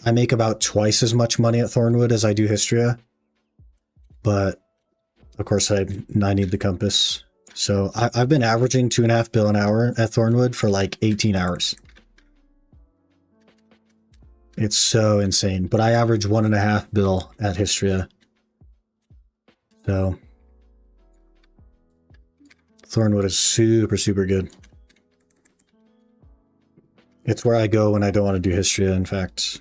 I make about twice as much money at Thornwood as I do Histria. But, of course, I need the Compass. So I've been averaging 2.5 bill an hour at Thornwood for like 18 hours. It's so insane. But I average 1.5 bill at Histria. So Thornwood is super, super good. It's where I go when I don't want to do Histria, in fact.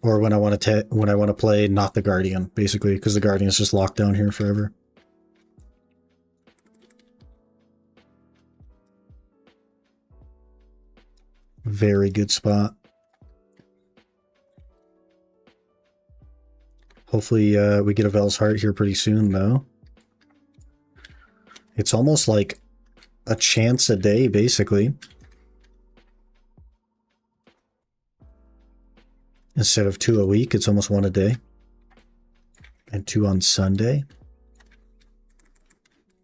Or when I want to play not the Guardian, basically, because the Guardian is just locked down here forever. Very good spot. Hopefully we get a Vel's Heart here pretty soon, though. It's almost like a chance a day, basically. Instead of 2 a week, it's almost 1 a day. And 2 on Sunday.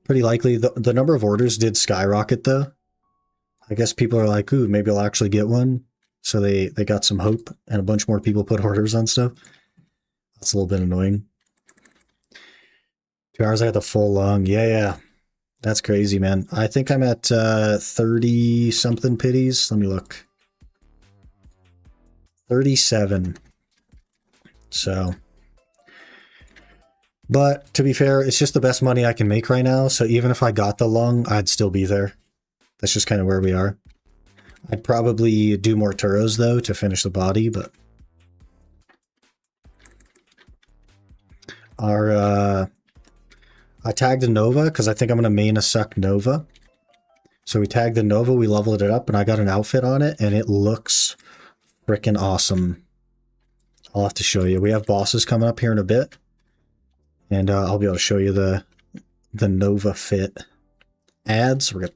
Pretty likely. The number of orders did skyrocket, though. I guess people are like, ooh, maybe I'll actually get one. So they got some hope, and a bunch more people put orders on stuff. That's a little bit annoying. 2 hours I got the full lung. Yeah. That's crazy, man. I think I'm at 30-something pities. Let me look. 37. So, but to be fair, it's just the best money I can make right now. So even if I got the lung, I'd still be there. That's just kind of where we are. I'd probably do more Turos though to finish the body, but I tagged a Nova because I think I'm gonna main a Suck Nova. So we tagged the Nova, we leveled it up, and I got an outfit on it, and it looks freaking awesome. I'll have to show you. We have bosses coming up here in a bit, and I'll be able to show you the Nova fit. Ads, rip.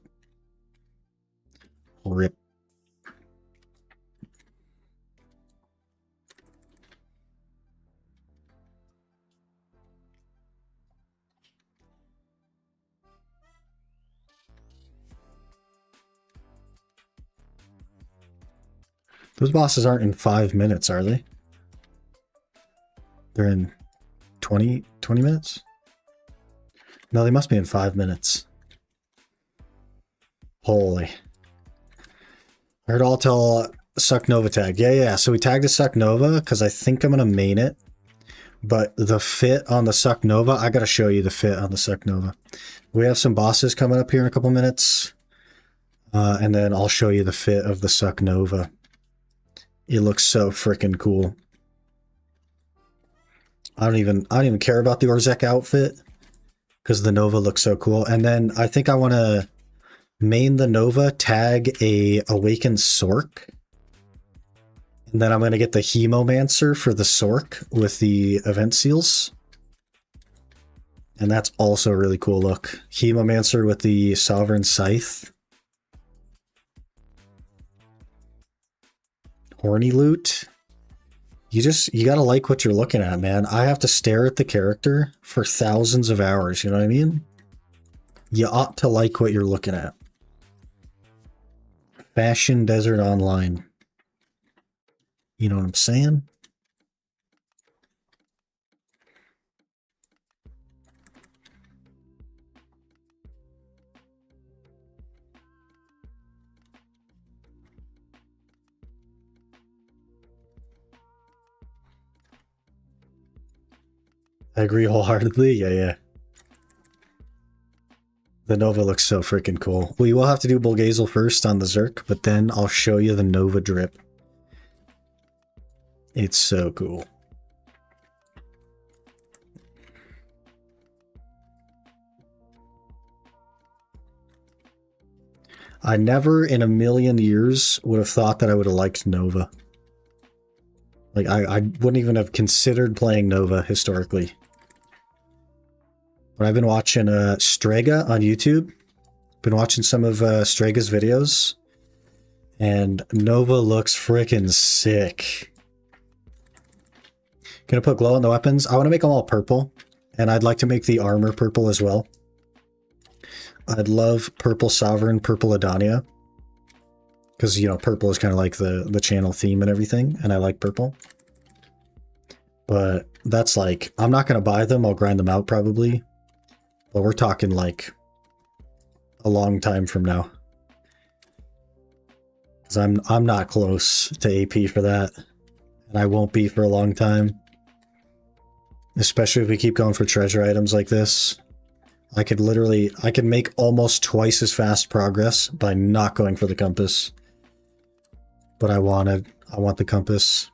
Those bosses aren't in 5 minutes, are they? They're in 20 minutes? No, they must be in 5 minutes. Holy. I heard all tell Suck Nova tag. Yeah. So we tagged a Suck Nova because I think I'm going to main it. But the fit on the Suck Nova, I got to show you the fit on the Suck Nova. We have some bosses coming up here in a couple minutes. And then I'll show you the fit of the Suck Nova. It looks so freaking cool. I don't even care about the Orzek outfit because the Nova looks so cool. And then I think I want to main the Nova, tag a Awakened Sork. And then I'm going to get the Hemomancer for the Sork with the event seals. And that's also a really cool look. Hemomancer with the Sovereign Scythe. Horny Loot. You gotta like what you're looking at, man. I have to stare at the character for thousands of hours, you know what I mean? You ought to like what you're looking at. Fashion Desert Online. You know what I'm saying? I agree wholeheartedly. Yeah. The Nova looks so freaking cool. We will have to do Bulgazel first on the Zerk, but then I'll show you the Nova drip. It's so cool. I never in a million years would have thought that I would have liked Nova. Like, I wouldn't even have considered playing Nova historically. But I've been watching Strega on YouTube. Been watching some of Strega's videos. And Nova looks freaking sick. Gonna put glow on the weapons. I want to make them all purple. And I'd like to make the armor purple as well. I'd love purple Sovereign, purple Adania. Because, you know, purple is kind of like the channel theme and everything. And I like purple. But that's like, I'm not going to buy them. I'll grind them out probably. But we're talking like a long time from now. Because I'm not close to AP for that. And I won't be for a long time. Especially if we keep going for treasure items like this. I could make almost twice as fast progress by not going for the compass. But I want the compass.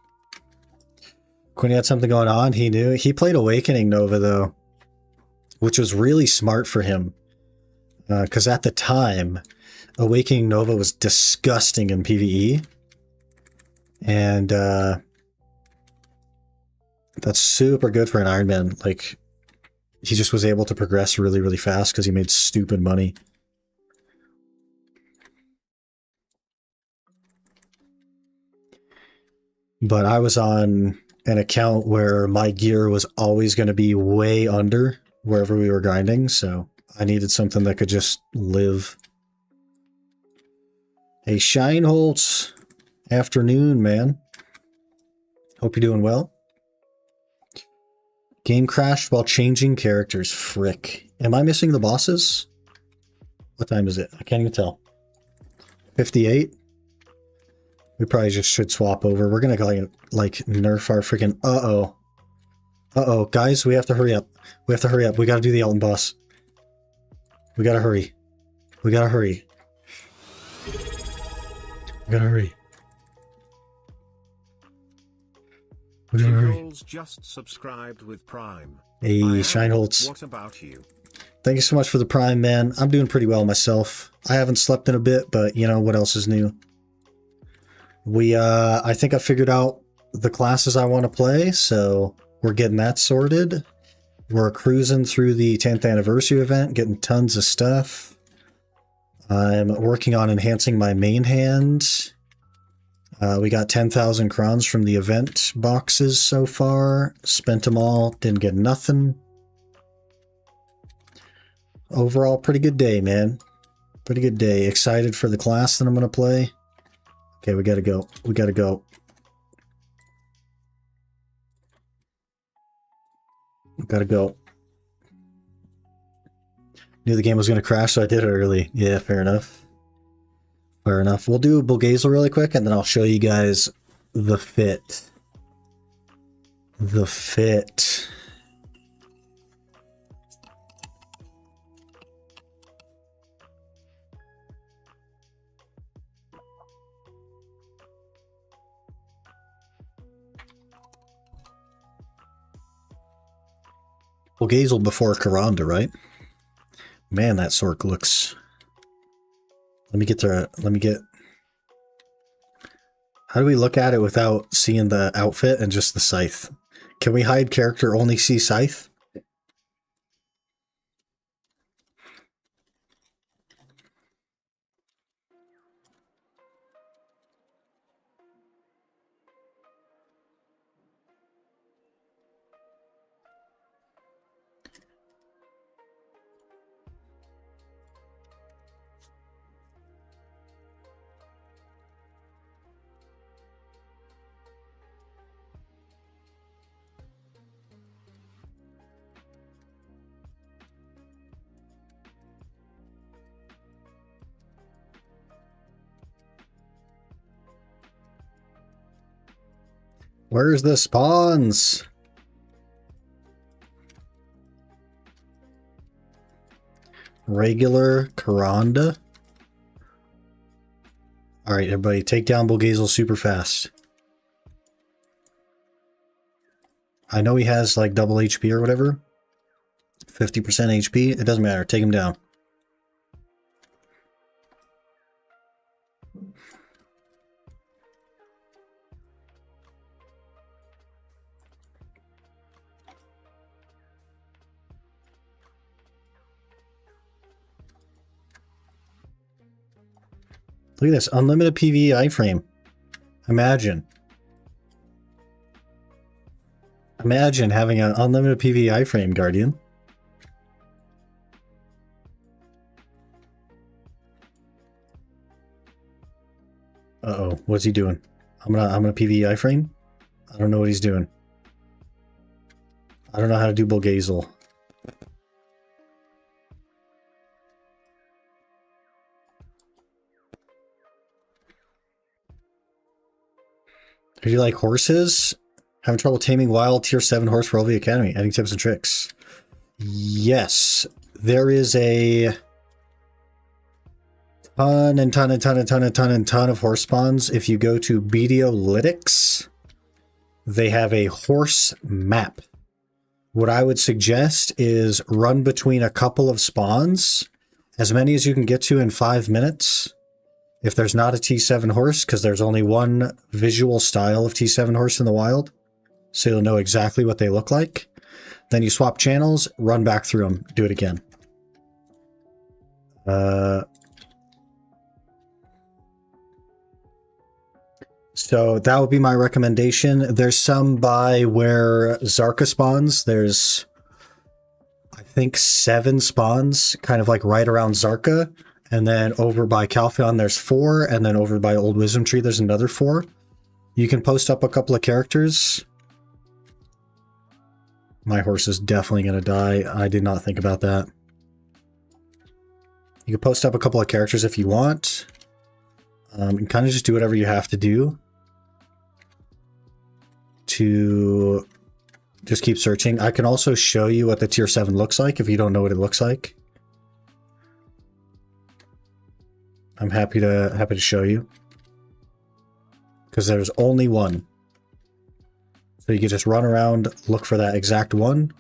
Quinn had something going on. He knew. He played Awakening Nova though, which was really smart for him. Because at the time, Awakening Nova was disgusting in PvE. And that's super good for an Iron Man. Like, he just was able to progress really, really fast because he made stupid money. But I was on an account where my gear was always going to be way under wherever we were grinding, so I needed something that could just live. Hey, Shineholtz. Afternoon, man. Hope you're doing well. Game crashed while changing characters. Frick. Am I missing the bosses? What time is it? I can't even tell. 58? We probably just should swap over. We're gonna like nerf our freaking... Uh-oh. Uh-oh. Guys, we have to hurry up. We have to hurry up. We gotta do the Elton boss. We gotta hurry. We gotta hurry. We gotta hurry. Just subscribed with Prime. Hey, Shineholtz. What about you? Thank you so much for the Prime, man. I'm doing pretty well myself. I haven't slept in a bit, but you know, what else is new? I think I figured out the classes I want to play, so we're getting that sorted. We're cruising through the 10th anniversary event, getting tons of stuff. I'm working on enhancing my main hand. We got 10,000 crowns from the event boxes so far. Spent them all, didn't get nothing. Overall, pretty good day, man. Pretty good day. Excited for the class that I'm going to play. Okay, we gotta go. We gotta go. We gotta go. Knew the game was gonna crash, so I did it early. Yeah, fair enough. Fair enough. We'll do Bulgazel really quick, and then I'll show you guys the fit. The fit. Bulgazel before Karanda, right? Man, that Sork looks... Let me get... How do we look at it without seeing the outfit and just the scythe? Can we hide character, only see scythe? Where's the spawns? Regular Karanda. Alright, everybody, take down Bulgazel super fast. I know he has like double HP or whatever. 50% HP. It doesn't matter. Take him down. Look at this. Unlimited PvE iframe. Imagine. Imagine having an unlimited PvE iframe, Guardian. Uh-oh. What's he doing? I'm gonna PvE iframe? I don't know what he's doing. I don't know how to do Bulgazel. Do you like horses? Having trouble taming wild tier 7 horse for LV Academy. Adding tips and tricks. Yes. There is a ton of horse spawns. If you go to Bediolytics, they have a horse map. What I would suggest is run between a couple of spawns, as many as you can get to in 5 minutes. If there's not a T7 horse, because there's only one visual style of T7 horse in the wild, so you'll know exactly what they look like. Then you swap channels, run back through them, do it again. So that would be my recommendation. There's some by where Zarka spawns. There's, I think, 7 spawns, kind of like right around Zarka. And then over by Calpheon, there's 4. And then over by Old Wisdom Tree, there's another 4. You can post up a couple of characters. My horse is definitely going to die. I did not think about that. You can post up a couple of characters if you want. And kind of just do whatever you have to do to just keep searching. I can also show you what the tier 7 looks like if you don't know what it looks like. I'm happy to show you, because there's only one. So you can just run around, look for that exact one.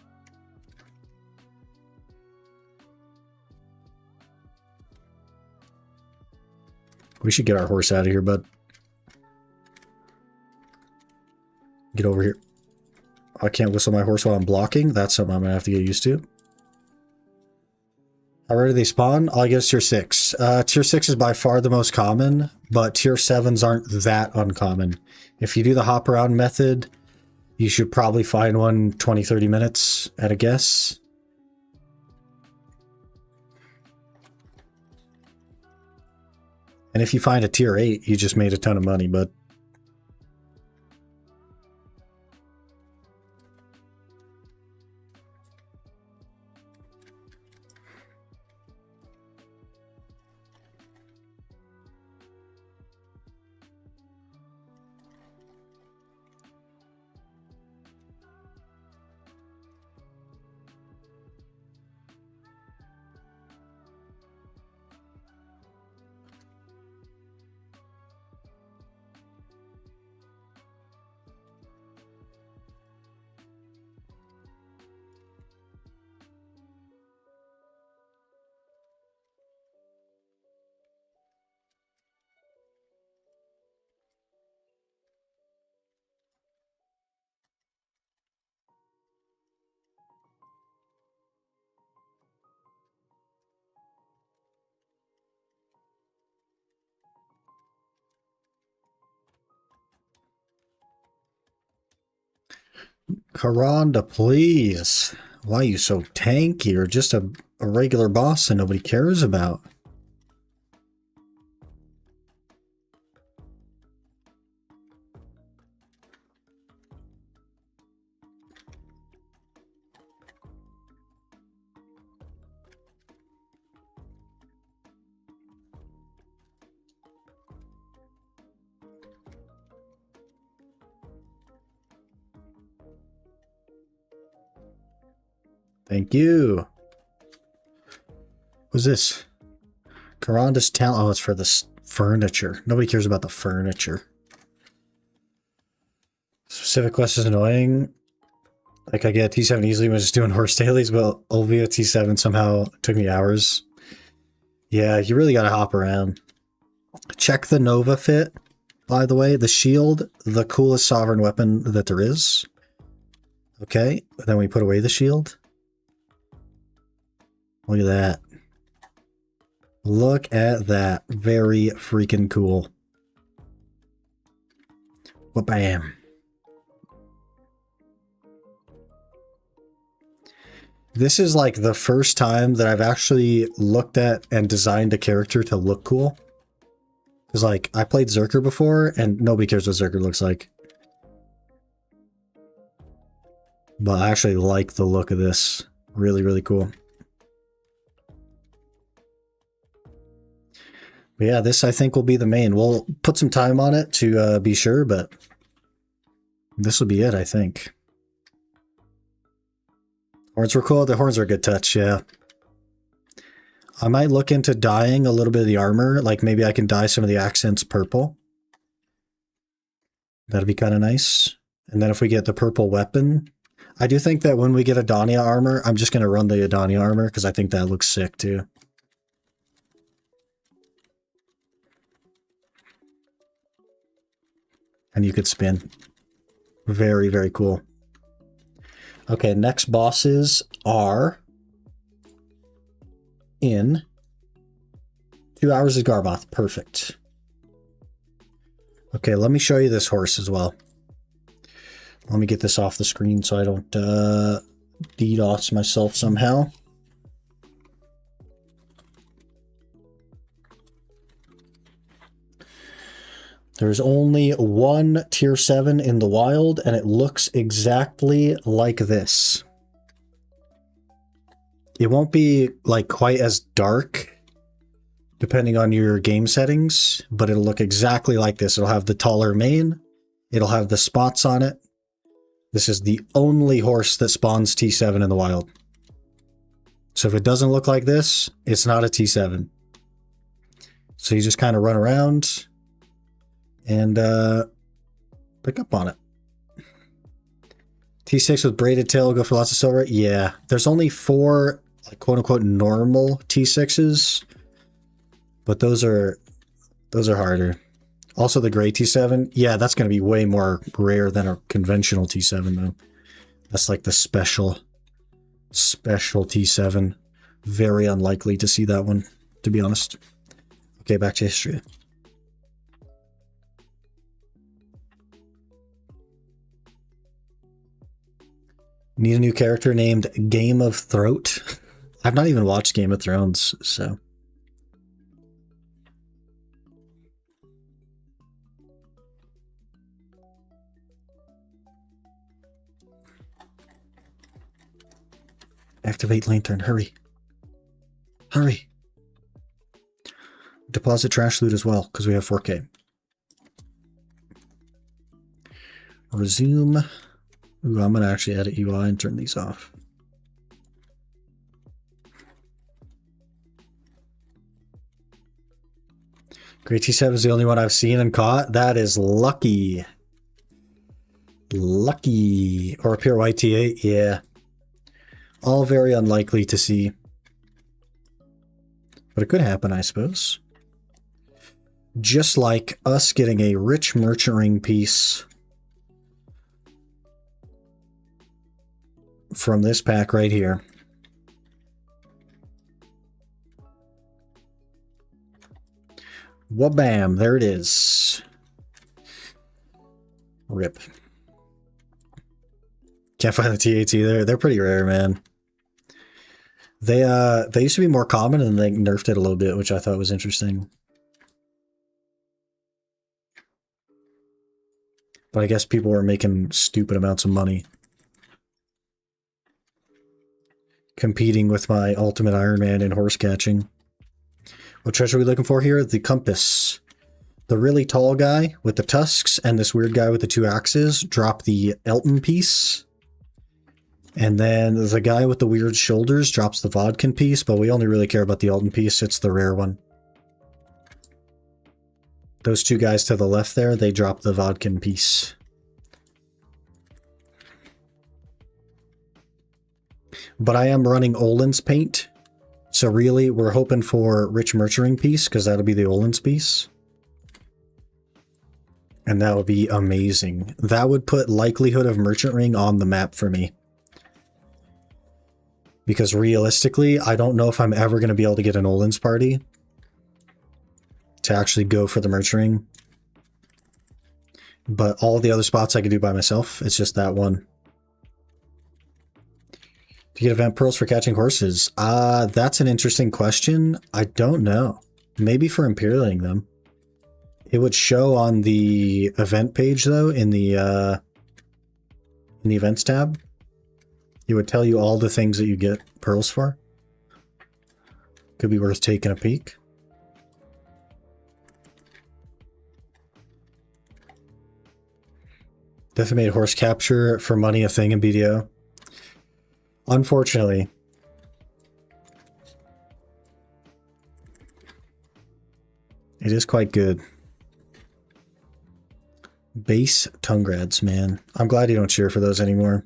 We should get our horse out of here, bud. Get over here. I can't whistle my horse while I'm blocking. That's something I'm going to have to get used to. How rare do they spawn? I guess tier 6. Tier 6 is by far the most common, but tier 7s aren't that uncommon. If you do the hop around method, you should probably find one 20-30 minutes at a guess. And if you find a tier 8, you just made a ton of money, but Karanda, please. Why are you so tanky? You're just a regular boss that nobody cares about. Thank you. What's this? Karanda's talent. Oh, it's for the furniture. Nobody cares about the furniture. Specific quest is annoying. Like, I get T7 easily when just doing horse dailies, but Olvia T7 somehow took me hours. Yeah, you really gotta hop around. Check the Nova fit, by the way. The shield, the coolest sovereign weapon that there is. Okay, then we put away the shield. Look at that. Look at that. Very freaking cool. Wha-bam. This is like the first time that I've actually looked at and designed a character to look cool. Because, like, I played Zerker before, and nobody cares what Zerker looks like. But I actually like the look of this. Really, really cool. But yeah, this I think will be the main. We'll put some time on it to be sure, but this will be it, I think. Horns were cool. The horns are a good touch, yeah. I might look into dyeing a little bit of the armor. Like maybe I can dye some of the accents purple. That'd be kind of nice. And then if we get the purple weapon, I do think that when we get Adania armor, I'm just going to run the Adania armor because I think that looks sick too. And you could spin. Very, very cool. Okay, next bosses are in 2 hours of Garboth. Perfect. Okay, let me show you this horse as well. Let me get this off the screen so I don't DDoS myself somehow. There's only one tier 7 in the wild, and it looks exactly like this. It won't be like quite as dark, depending on your game settings, but it'll look exactly like this. It'll have the taller mane. It'll have the spots on it. This is the only horse that spawns T7 in the wild. So if it doesn't look like this, it's not a T7. So you just kind of run around and pick up on it. T6 with braided tail, go for lots of silver. Yeah, there's only 4 like quote-unquote normal T6s, but those are harder. Also the gray T7, yeah, that's going to be way more rare than a conventional T7 though. That's like the special T7. Very unlikely to see that one, to be honest. Okay, back to Histria. Need a new character named Game of Throat. I've not even watched Game of Thrones, so. Activate lantern. Hurry. Hurry. Deposit trash loot as well, because we have 4K. Resume. Ooh, I'm going to actually edit UI and turn these off. Great T7 is the only one I've seen and caught. That is lucky. Lucky. Or a pure white T8, yeah. All very unlikely to see. But it could happen, I suppose. Just like us getting a rich merchant ring piece from this pack right here. Wabam, there it is. Rip. Can't find the T8s either. They're pretty rare, man. They used to be more common and they nerfed it a little bit, which I thought was interesting. But I guess people were making stupid amounts of money. Competing with my Ultimate Iron Man in horse catching. What treasure are we looking for here? The compass. The really tall guy with the tusks and this weird guy with the 2 axes drop the Elton piece. And then the guy with the weird shoulders drops the Vodkin piece, but we only really care about the Elton piece. It's the rare one. Those 2 guys to the left there, they drop the Vodkin piece. But I am running Olin's paint. So really, we're hoping for Rich Merchant Ring piece, because that'll be the Olin's piece. And that would be amazing. That would put likelihood of Merchant Ring on the map for me. Because realistically, I don't know if I'm ever going to be able to get an Olin's party to actually go for the Merchant Ring. But all the other spots I could do by myself. It's just that one. To get event pearls for catching horses? That's an interesting question. I don't know. Maybe for imperialing them. It would show on the event page though, in the events tab. It would tell you all the things that you get pearls for. Could be worth taking a peek. Definitely made horse capture for money a thing in BDO. Unfortunately. It is quite good. Base Tungrads, man. I'm glad you don't cheer for those anymore.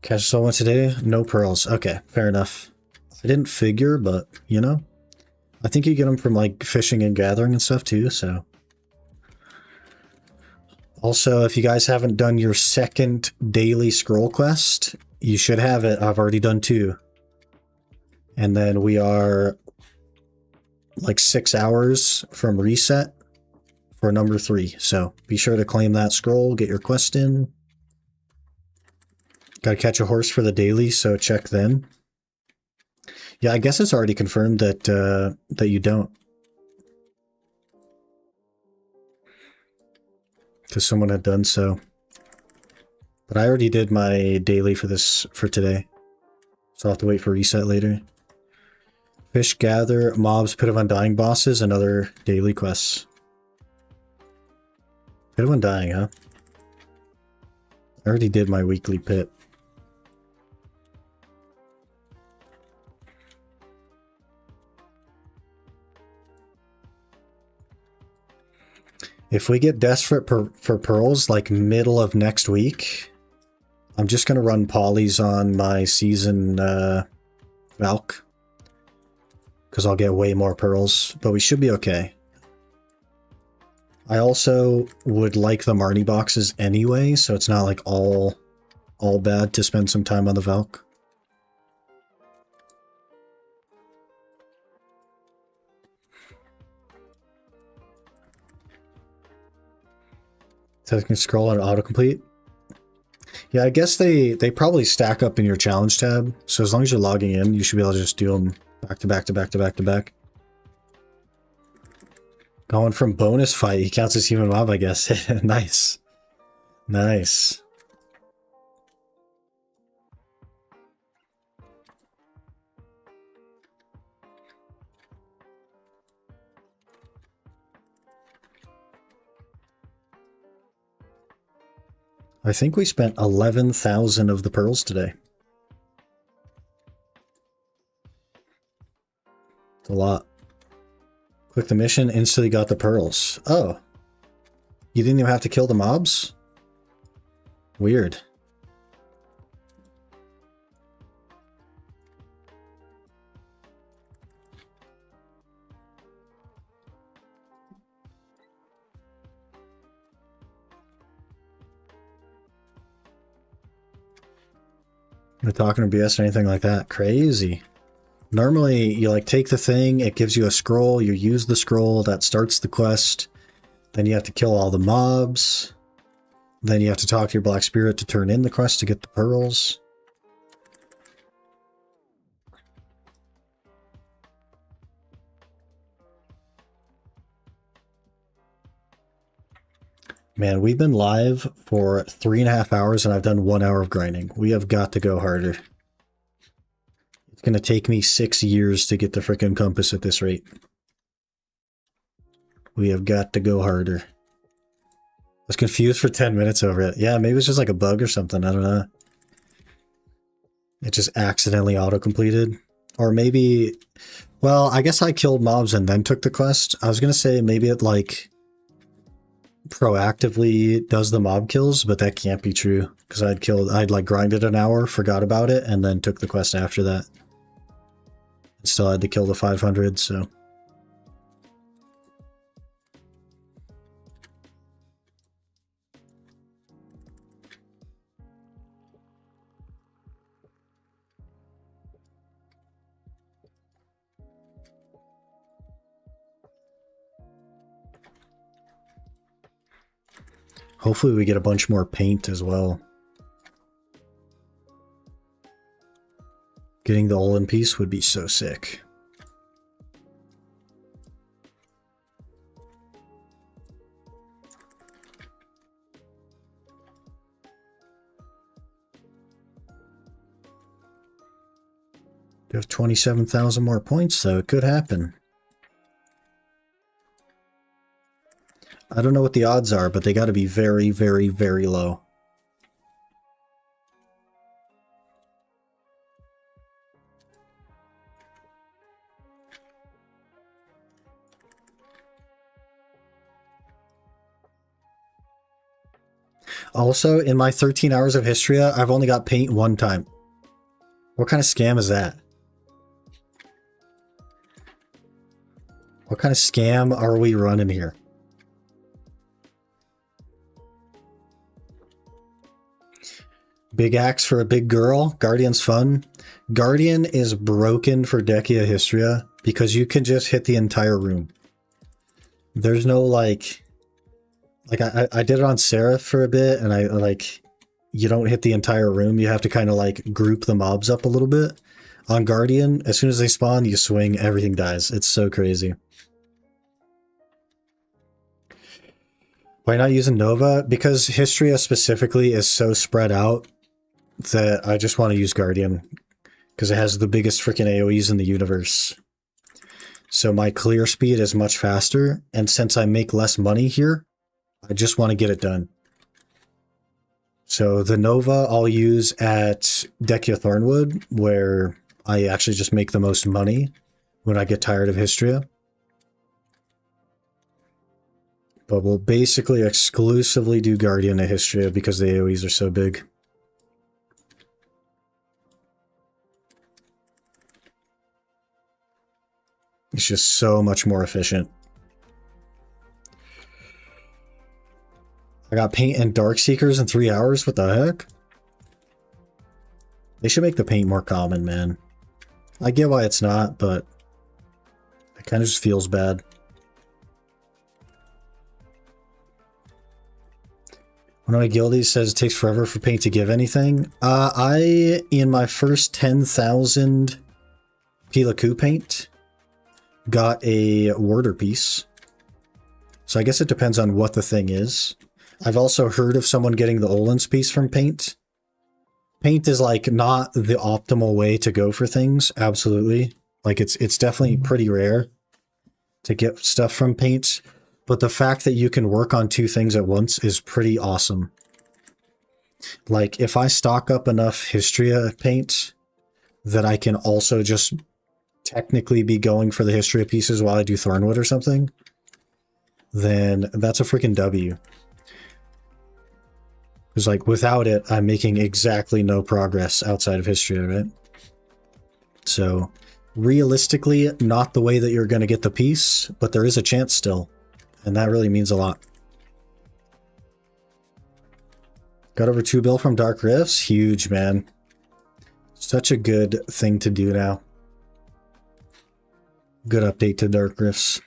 Catch someone today? No pearls. Okay, fair enough. I didn't figure, but, you know. I think you get them from, like, fishing and gathering and stuff, too, so. Also, if you guys haven't done your second daily scroll quest, you should have it. I've already done 2. And then we are, like, 6 hours from reset for number 3. So, be sure to claim that scroll, get your quest in. Gotta catch a horse for the daily, so check then. Yeah, I guess it's already confirmed that that you don't. Because someone had done so. But I already did my daily for today. So I'll have to wait for reset later. Fish gather, mobs, Pit of Undying bosses, and other daily quests. Pit of Undying, huh? I already did my weekly pit. If we get desperate for pearls, like middle of next week, I'm just going to run polys on my season Valk. Because I'll get way more pearls, but we should be okay. I also would like the Marnie boxes anyway, so it's not like all bad to spend some time on the Valk. So I can scroll on autocomplete. Yeah, I guess they probably stack up in your challenge tab. So as long as you're logging in, you should be able to just do them back to back to back to back to back. Going from bonus fight, he counts as human mob, I guess. Nice. Nice. I think we spent 11,000 of the pearls today. It's a lot. Click the mission, instantly got the pearls. Oh. You didn't even have to kill the mobs? Weird. Not talking to BS or anything like that. Crazy. Normally, you like take the thing, it gives you a scroll, you use the scroll, that starts the quest. Then you have to kill all the mobs. Then you have to talk to your Black Spirit to turn in the quest to get the pearls. Man, we've been live for 3.5 hours and I've done 1 hour of grinding. We have got to go harder. It's going to take me 6 years to get the frickin' compass at this rate. We have got to go harder. I was confused for 10 minutes over it. Yeah, maybe it's just like a bug or something. I don't know. It just accidentally auto-completed. Or maybe... Well, I guess I killed mobs and then took the quest. I was going to say maybe it like... proactively does the mob kills, but that can't be true because I'd like grinded an hour, forgot about it, and then took the quest after that. Still had to kill the 500, so. Hopefully we get a bunch more paint as well. Getting the Olin piece would be so sick. You have 27,000 more points, though. It could happen. I don't know what the odds are, but they got to be very, very, very low. Also, in my 13 hours of Histria, I've only got paint 1 time. What kind of scam is that? What kind of scam are we running here? Big axe for a big girl. Guardian's fun. Guardian is broken for Decia Histria because you can just hit the entire room. There's no like I did it on Seraph for a bit, and I like you don't hit the entire room. You have to kind of like group the mobs up a little bit. On Guardian, as soon as they spawn, you swing, everything dies. It's so crazy. Why not using Nova? Because Histria specifically is so spread out that I just want to use Guardian because it has the biggest freaking AoEs in the universe. So my clear speed is much faster, and since I make less money here, I just want to get it done. So the Nova I'll use at Decia Thornwood, where I actually just make the most money when I get tired of Histria. But we'll basically exclusively do Guardian at Histria because the AoEs are so big. It's just so much more efficient. I got paint and dark seekers in 3 hours. What the heck? They should make the paint more common, man. I get why it's not, but it kind of just feels bad. One of my guildies says it takes forever for paint to give anything. In my first 10,000 Pilaku paint, got a warder piece. So I guess it depends on what the thing is. I've also heard of someone getting the Olin's piece from paint. Paint is like not the optimal way to go for things, absolutely. Like it's definitely pretty rare to get stuff from paint, but the fact that you can work on 2 things at once is pretty awesome. Like, if I stock up enough Histria paint that I can also just technically be going for the Histria pieces while I do Thornwood or something, then that's a freaking W. Because, like, without it, I'm making exactly no progress outside of Histria, right? So, realistically, not the way that you're going to get the piece, but there is a chance still. And that really means a lot. Got over 2 bill from Dark Rifts. Huge, man. Such a good thing to do now. Good update to Dark Rifts.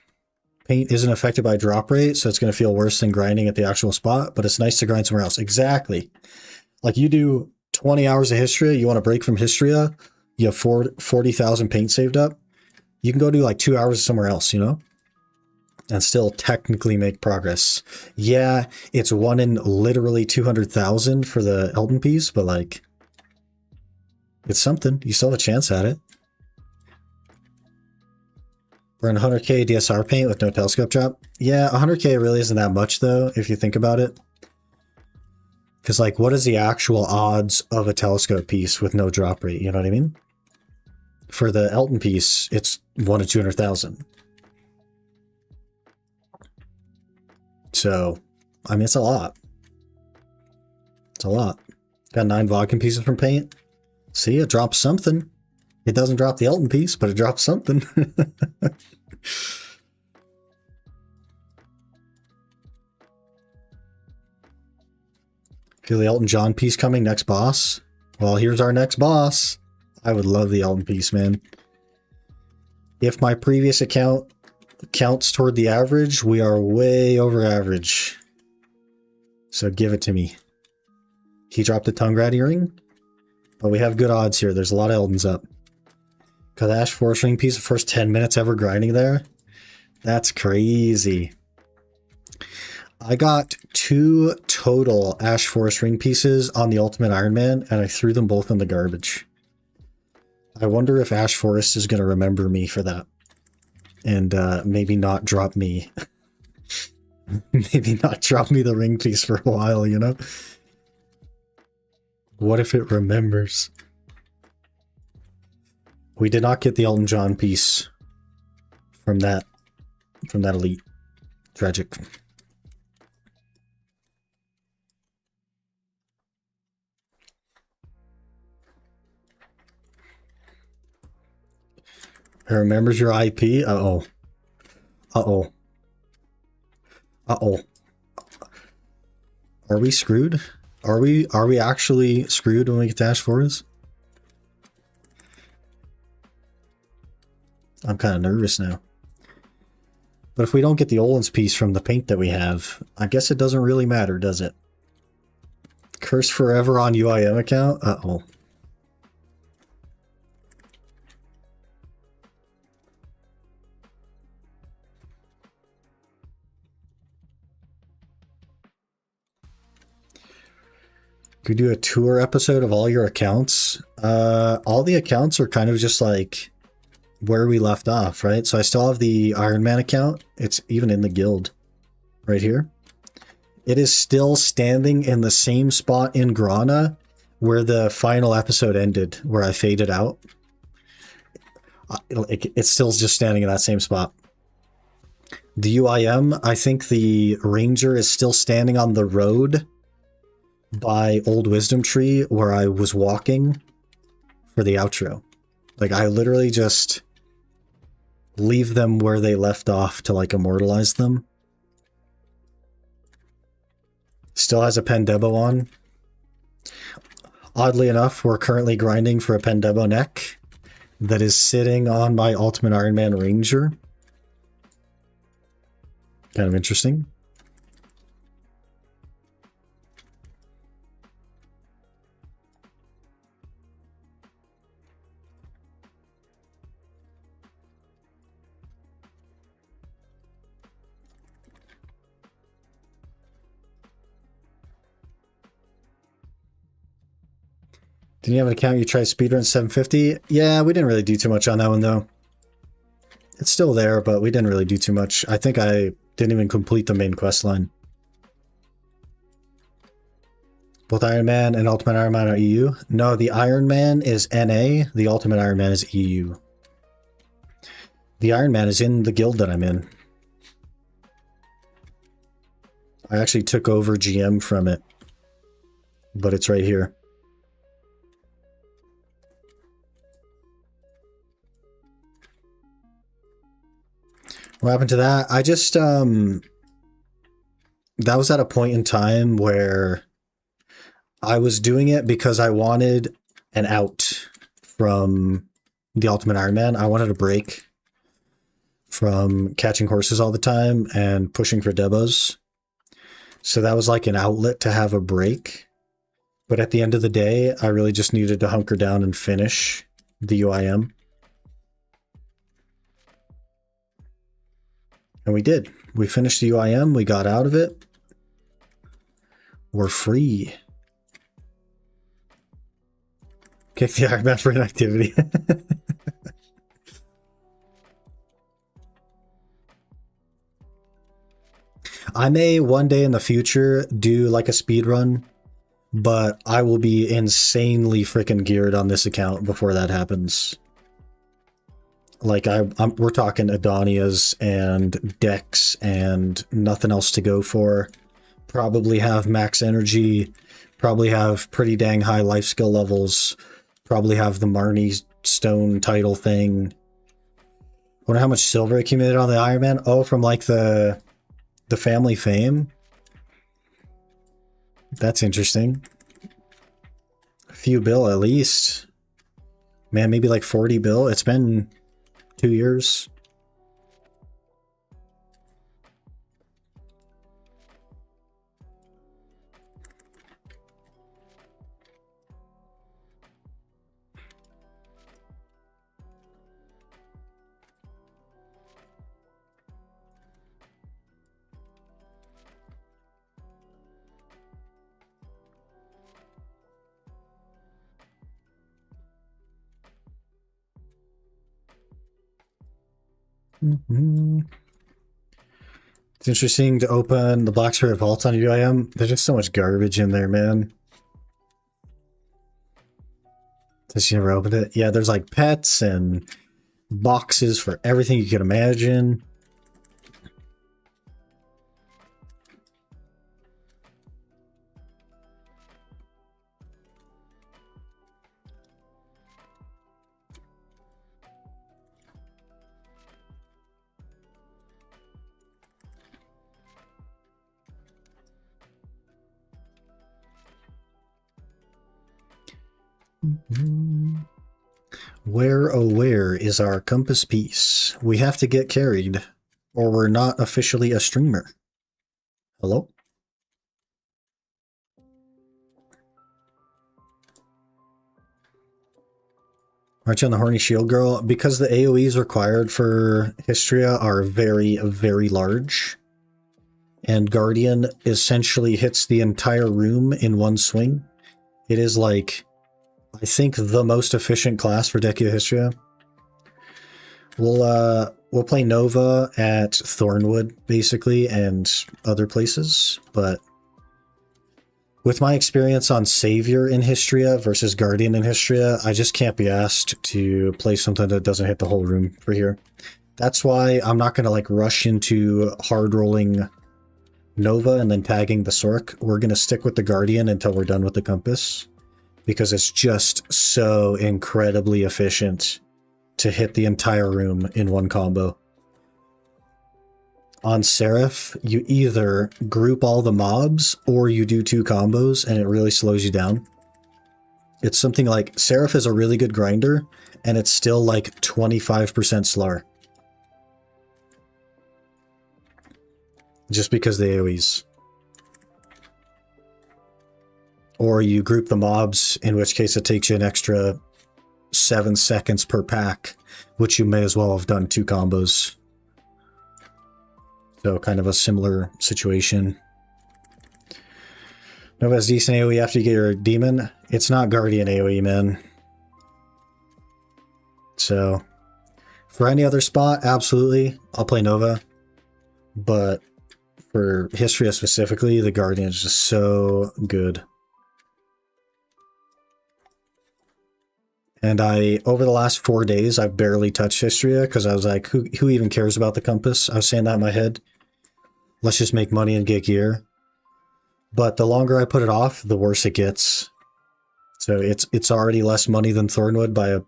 Paint isn't affected by drop rate, so it's going to feel worse than grinding at the actual spot, but it's nice to grind somewhere else. Exactly. Like, you do 20 hours of Histria, you want to break from Histria, you have 40,000 paint saved up, you can go do like 2 hours somewhere else, you know? And still technically make progress. Yeah, it's 1 in literally 200,000 for the Elton piece, but like, it's something. You still have a chance at it. We're in 100k DSR paint with no telescope drop. Yeah, 100k really isn't that much though, if you think about it. Because like, what is the actual odds of a telescope piece with no drop rate? You know what I mean? For the Elton piece, it's 1 in 200,000. So, I mean, it's a lot. It's a lot. Got 9 Vodkin pieces from paint. See, it drops something. It doesn't drop the Elton piece, but it drops something. Feel the Elton John piece coming, next boss? Well, here's our next boss. I would love the Elton piece, man. If my previous account counts toward the average, we are way over average. So give it to me. He dropped the tongue rat earring, but we have good odds here. There's a lot of Eldons up. Got the Ash Forest Ring piece, the first 10 minutes ever grinding there. That's crazy. I got 2 total Ash Forest Ring pieces on the Ultimate Iron Man, and I threw them both in the garbage. I wonder if Ash Forest is going to remember me for that. And maybe not drop me. Maybe not drop me the ring piece for a while, you know? What if it remembers? We did not get the Elton John piece from that elite. Tragic. It remembers your IP? Uh-oh. Uh-oh. Uh-oh. Are we screwed? Are we actually screwed when we get to Ash Forest? I'm kind of nervous now. But if we don't get the Olin's piece from the paint that we have, I guess it doesn't really matter, does it? Curse forever on UIM account? Uh-oh. Could you do a tour episode of all your accounts? All the accounts are kind of just like where we left off, right? So I still have the Iron Man account. It's even in the guild right here. It is still standing in the same spot in Grana where the final episode ended, where I faded out. It's still just standing in that same spot. The UIM, I think the Ranger is still standing on the road by Old Wisdom Tree where I was walking for the outro. Like, I literally just leave them where they left off to like immortalize them. Still has a Debo on. Oddly enough, we're currently grinding for a Debo neck that is sitting on my Ultimate Iron Man Ranger. Kind of interesting. Didn't you have an account you tried speedrun 750? Yeah, we didn't really do too much on that one though. It's still there, but we didn't really do too much. I think I didn't even complete the main quest line. Both Iron Man and Ultimate Iron Man are EU? No, the Iron Man is NA, the Ultimate Iron Man is EU. The Iron Man is in the guild that I'm in. I actually took over GM from it, but it's right here. What happened to that? I just, that was at a point in time where I was doing it because I wanted an out from the Ultimate Iron Man. I wanted a break from catching horses all the time and pushing for Debos. So that was like an outlet to have a break. But at the end of the day, I really just needed to hunker down and finish the UIM. And we did. We finished the UIM. We got out of it. We're free. Kick the Iron Man for inactivity. I may one day in the future do like a speed run, but I will be insanely freaking geared on this account before that happens. Like we're talking Adonias and Dex and nothing else to go for. Probably have max energy. Probably have pretty dang high life skill levels. Probably have the Marnie Stone title thing. Wonder how much silver I accumulated on the Iron Man. Oh, from like the family fame. That's interesting. A few bill at least. Man, maybe like 40 bill. It's been 2 years. It's interesting to open the Black Spirit Vaults on UIM. There's just so much garbage in there, man. Since you never opened it. Yeah, there's like pets and boxes for everything you could imagine. Where, oh where is our compass piece? We have to get carried, or we're not officially a streamer. Hello? Aren't you on the Horny Shield Girl? Because the AoEs required for Histria are very, very large. And Guardian essentially hits the entire room in one swing. It is like, I think, the most efficient class for Deku Histria. We'll play Nova at Thornwood, basically, and other places, but with my experience on Savior in Histria versus Guardian in Histria, I just can't be asked to play something that doesn't hit the whole room for here. That's why I'm not going to like rush into hard rolling Nova and then tagging the Sork. We're going to stick with the Guardian until we're done with the Compass, because it's just so incredibly efficient to hit the entire room in one combo. On Seraph, you either group all the mobs or you do 2 combos and it really slows you down. It's something like Seraph is a really good grinder and it's still like 25% slower. Just because the AoEs. Or you group the mobs, in which case it takes you an extra 7 seconds per pack, which you may as well have done 2 combos. So kind of a similar situation. Nova has decent AoE after you get your demon. It's not Guardian AoE, man. So for any other spot, absolutely, I'll play Nova. But for Histria specifically, the Guardian is just so good. And over the last 4 days, I've barely touched Histria because I was like, who even cares about the compass? I was saying that in my head. Let's just make money and get gear. But the longer I put it off, the worse it gets. So it's already less money than Thornwood by a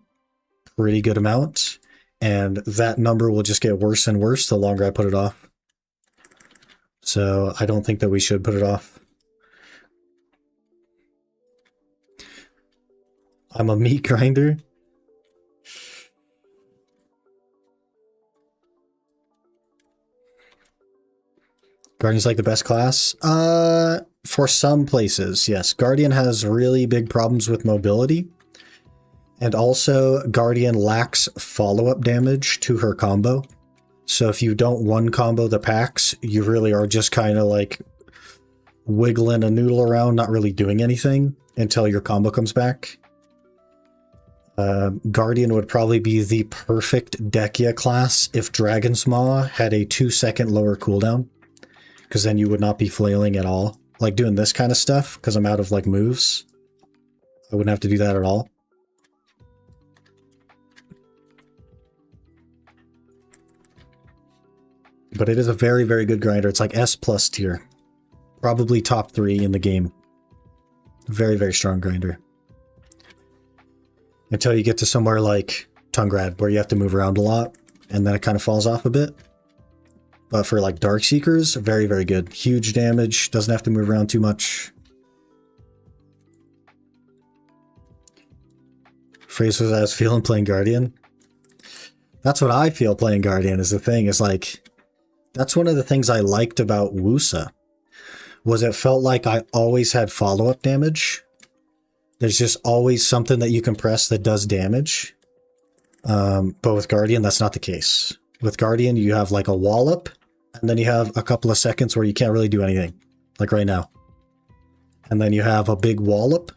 pretty good amount. And that number will just get worse and worse the longer I put it off. So I don't think that we should put it off. I'm a meat grinder. Guardian's like the best class? For some places, yes. Guardian has really big problems with mobility. And also, Guardian lacks follow-up damage to her combo. So if you don't one combo the packs, you really are just kind of like wiggling a noodle around, not really doing anything until your combo comes back. Guardian would probably be the perfect Dekia class if Dragon's Maw had a 2-second lower cooldown. Because then you would not be flailing at all. Like doing this kind of stuff, because I'm out of like moves. I wouldn't have to do that at all. But it is a very, very good grinder. It's like S+ tier. Probably top 3 in the game. Very, very strong grinder. Until you get to somewhere like Tungrad, where you have to move around a lot, and then it kind of falls off a bit. But for like Darkseekers, very, very good. Huge damage, doesn't have to move around too much. Phrase was I was feeling playing Guardian. That's what I feel playing Guardian is the thing, is like, that's one of the things I liked about Wusa, was it felt like I always had follow-up damage. There's just always something that you can press that does damage. But with Guardian, that's not the case. With Guardian, you have like a wallop, and then you have a couple of seconds where you can't really do anything, like right now. And then you have a big wallop.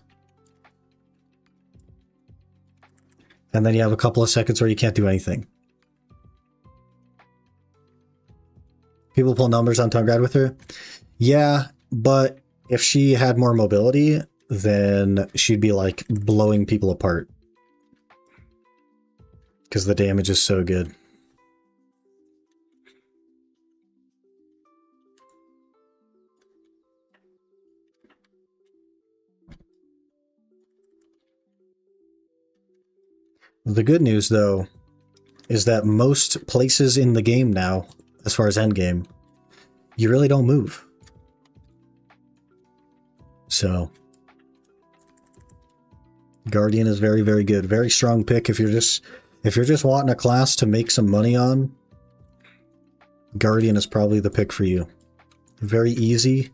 And then you have a couple of seconds where you can't do anything. People pull numbers on Tungrad with her? Yeah, but if she had more mobility, then she'd be like blowing people apart. Because the damage is so good. The good news, though, is that most places in the game now, as far as endgame, you really don't move. So, Guardian is very, very good. Very strong pick if you're just wanting a class to make some money on. Guardian is probably the pick for you. Very easy.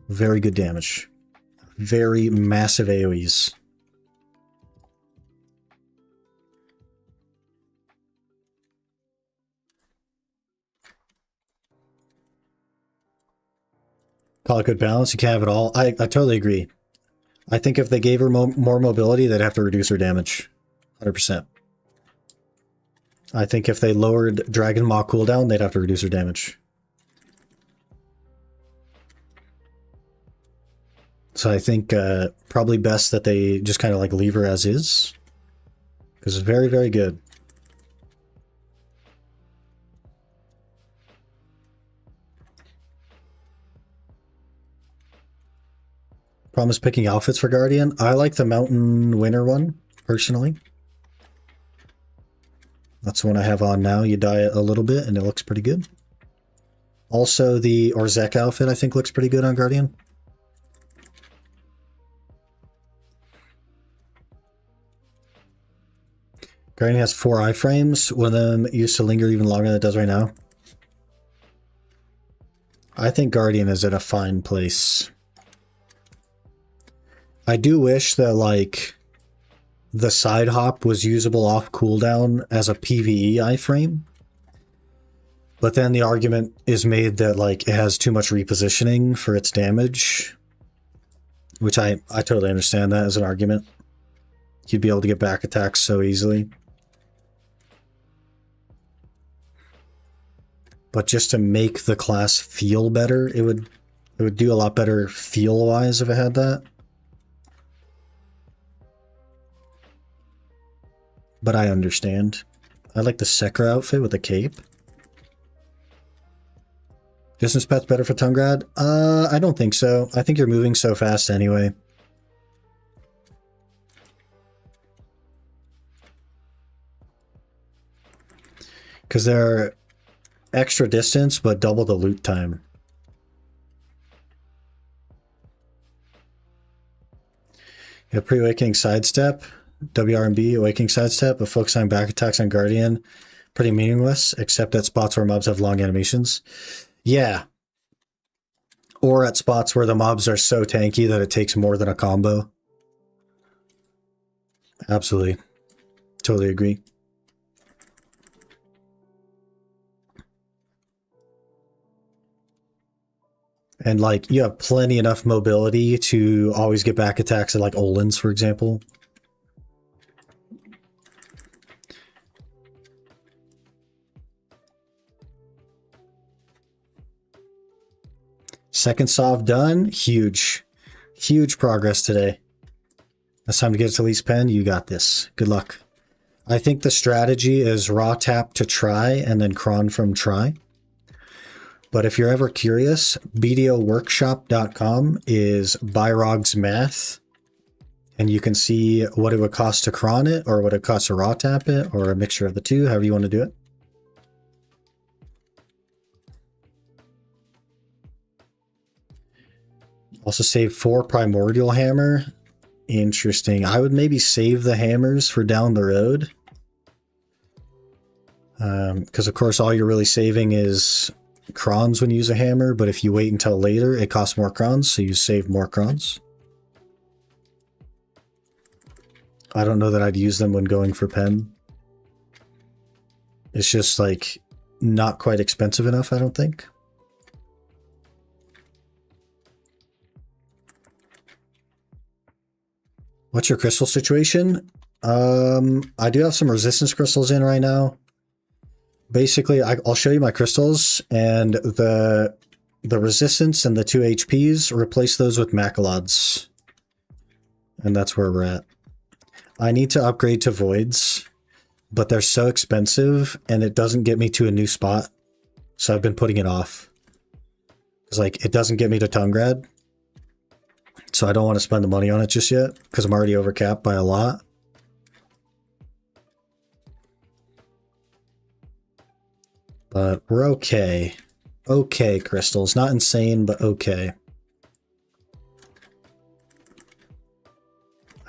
Very good damage. Very massive AoEs. Call it good balance. You can't have it all. I totally agree. I think if they gave her more mobility, they'd have to reduce her damage. 100%. I think if they lowered Dragon Maw cooldown, they'd have to reduce her damage. So I think probably best that they just kind of like leave her as is. Because it's very, very good. Problem is picking outfits for Guardian. I like the Mountain Winter one, personally. That's the one I have on now. You dye it a little bit and it looks pretty good. Also, the Orzek outfit I think looks pretty good on Guardian. Guardian has 4 iframes. One of them used to linger even longer than it does right now. I think Guardian is at a fine place. I do wish that, like, the side hop was usable off cooldown as a PvE iframe. But then the argument is made that, like, it has too much repositioning for its damage. Which I totally understand that as an argument. You'd be able to get back attacks so easily. But just to make the class feel better, it would do a lot better feel-wise if it had that. but I understand. I like the Sekra outfit with the cape. Distance path's better for Tungrad? I don't think so. I think you're moving so fast anyway. Because they're extra distance, but double the loot time. You have pre-awakening sidestep, WRMB, awakening sidestep, but focus on back attacks on Guardian. Pretty meaningless, except at spots where mobs have long animations. Yeah. Or at spots where the mobs are so tanky that it takes more than a combo. Absolutely. Totally agree. And like you have plenty enough mobility to always get back attacks at like Olins, for example. Second solve done. Huge. Huge progress today. It's time to get it to Lee's pen. You got this. Good luck. I think the strategy is raw tap to try and then cron from try. But if you're ever curious, bdoworkshop.com is Byrog's math. And you can see what it would cost to cron it, or what it costs to raw tap it, or a mixture of the two, however you want to do it. Also save 4 primordial hammer. Interesting. I would maybe save the hammers for down the road. Because of course all you're really saving is crons when you use a hammer, but if you wait until later, it costs more crons, so you save more crons. I don't know that I'd use them when going for pen. It's just like not quite expensive enough, I don't think. What's your crystal situation? I do have some resistance crystals in right now. Basically, I'll show you my crystals, and the resistance and the 2 HPs, replace those with Macalods. And that's where we're at. I need to upgrade to Voids, but they're so expensive, and it doesn't get me to a new spot. So I've been putting it off. It's like, it doesn't get me to Tungrad. So I don't want to spend the money on it just yet, because I'm already overcapped by a lot. But we're okay. Okay, crystals. Not insane, but okay.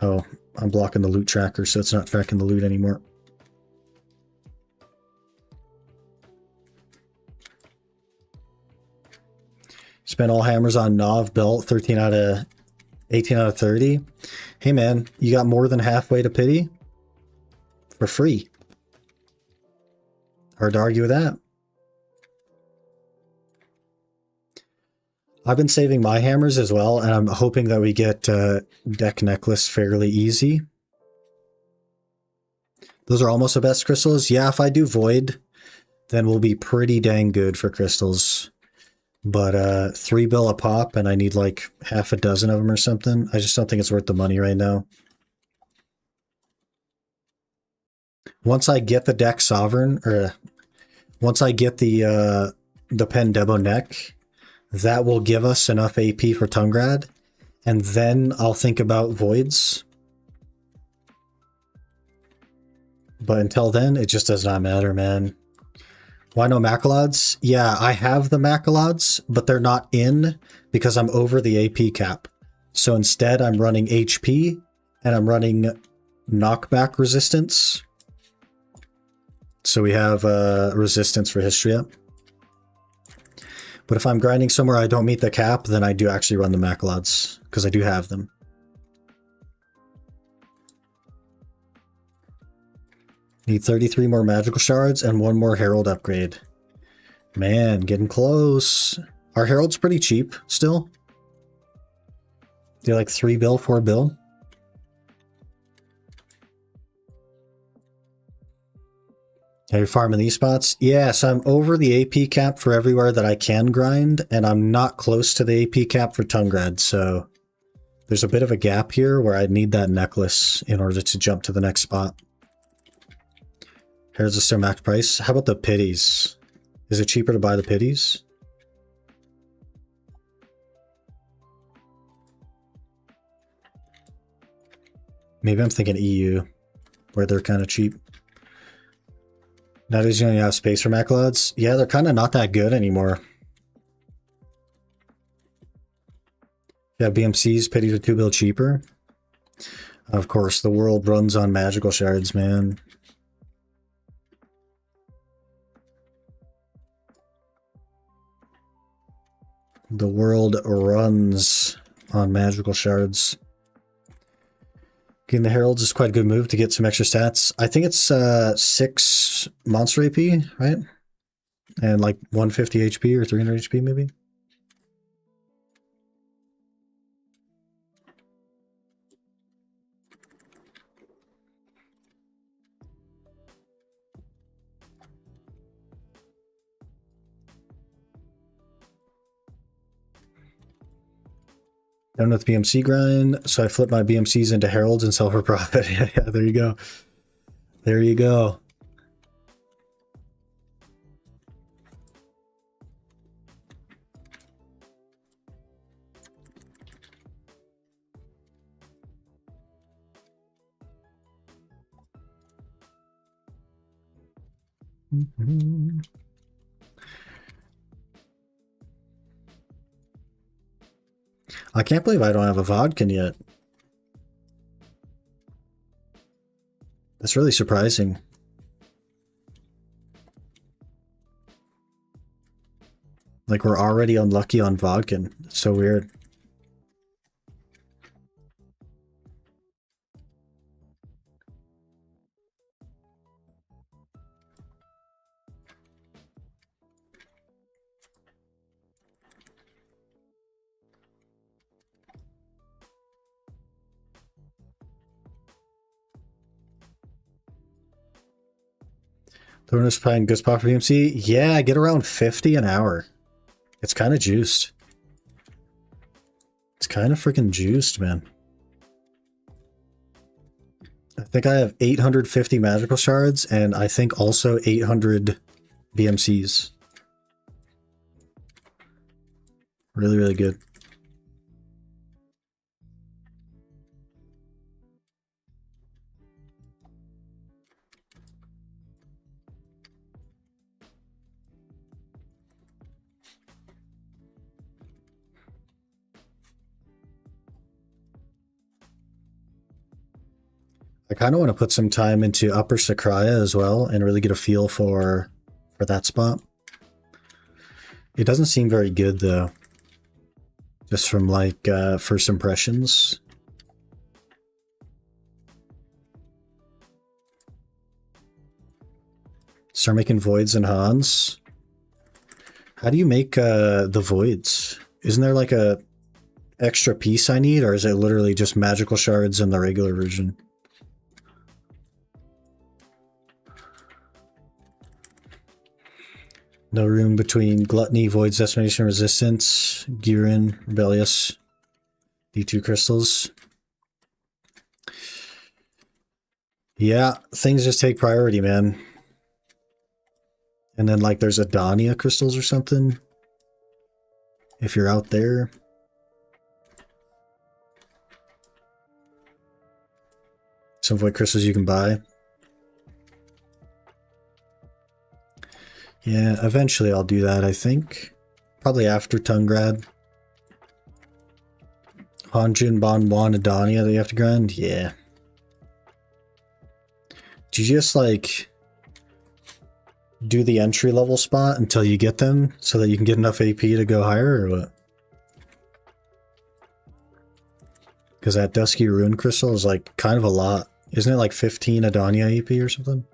Oh, I'm blocking the loot tracker, so it's not tracking the loot anymore. Spent all hammers on Nov belt, 18 out of 30. Hey man, you got more than halfway to pity? For free. Hard to argue with that. I've been saving my hammers as well, and I'm hoping that we get deck necklace fairly easy. Those are almost the best crystals. Yeah, if I do void, then we'll be pretty dang good for crystals. But 3 bill a pop, and I need like half a dozen of them or something. I just don't think it's worth the money right now. Once I get the deck sovereign, or once I get the pen Debo neck, that will give us enough AP for Tungrad, and then I'll think about voids. But until then, it just does not matter, man. Why no Macalods? Yeah, I have the Macalods, but they're not in because I'm over the AP cap. So instead, I'm running HP, and I'm running knockback resistance. So we have resistance for Histria. But if I'm grinding somewhere I don't meet the cap, then I do actually run the Macalods, because I do have them. Need 33 more magical shards and 1 more herald upgrade. Man, getting close. Our herald's pretty cheap still. They're like 3 bill, 4 bill. Are you farming these spots? Yeah, so I'm over the AP cap for everywhere that I can grind, and I'm not close to the AP cap for Tungrad, so there's a bit of a gap here where I need that necklace in order to jump to the next spot. Here's the still max price. How about the pities? Is it cheaper to buy the pities? Maybe I'm thinking EU, where they're kind of cheap. Nowadays you only have space for Maclods. Yeah, they're kind of not that good anymore. Yeah, BMCs, pities are 2 bill cheaper. Of course, the world runs on magical shards, man. The world runs on magical shards. Getting the Heralds is quite a good move to get some extra stats. I think it's 6 monster AP, right? And like 150 HP or 300 HP maybe? Done with BMC grind, so I flip my BMCs into Heralds and sell for profit. Yeah, there you go. There you go. I can't believe I don't have a Vodkin yet. That's really surprising. Like, we're already unlucky on Vodkin. It's so weird. Bonus playing good spot for BMC? Yeah, I get around 50 an hour. It's kind of juiced. It's kind of freaking juiced, man. I think I have 850 magical shards, and I think also 800 BMCs. Really, really good. I kind of want to put some time into Upper Sakraya as well and really get a feel for that spot. It doesn't seem very good though. Just from like first impressions. Start making voids and Hans. How do you make the voids? Isn't there like a extra piece I need, or is it literally just magical shards in the regular version? No room between Gluttony, Void's Decimation, Resistance, Girin, Rebellious, D2 crystals. Yeah, things just take priority, man. And then like there's Adania crystals or something. If you're out there. Some void crystals you can buy. Yeah, eventually I'll do that, I think. Probably after Tungrad. Hanjin, Banwan, Adania that you have to grind? Yeah. Do you just like do the entry level spot until you get them so that you can get enough AP to go higher, or what? Because that Dusky Rune Crystal is like kind of a lot. Isn't it like 15 Adania AP or something?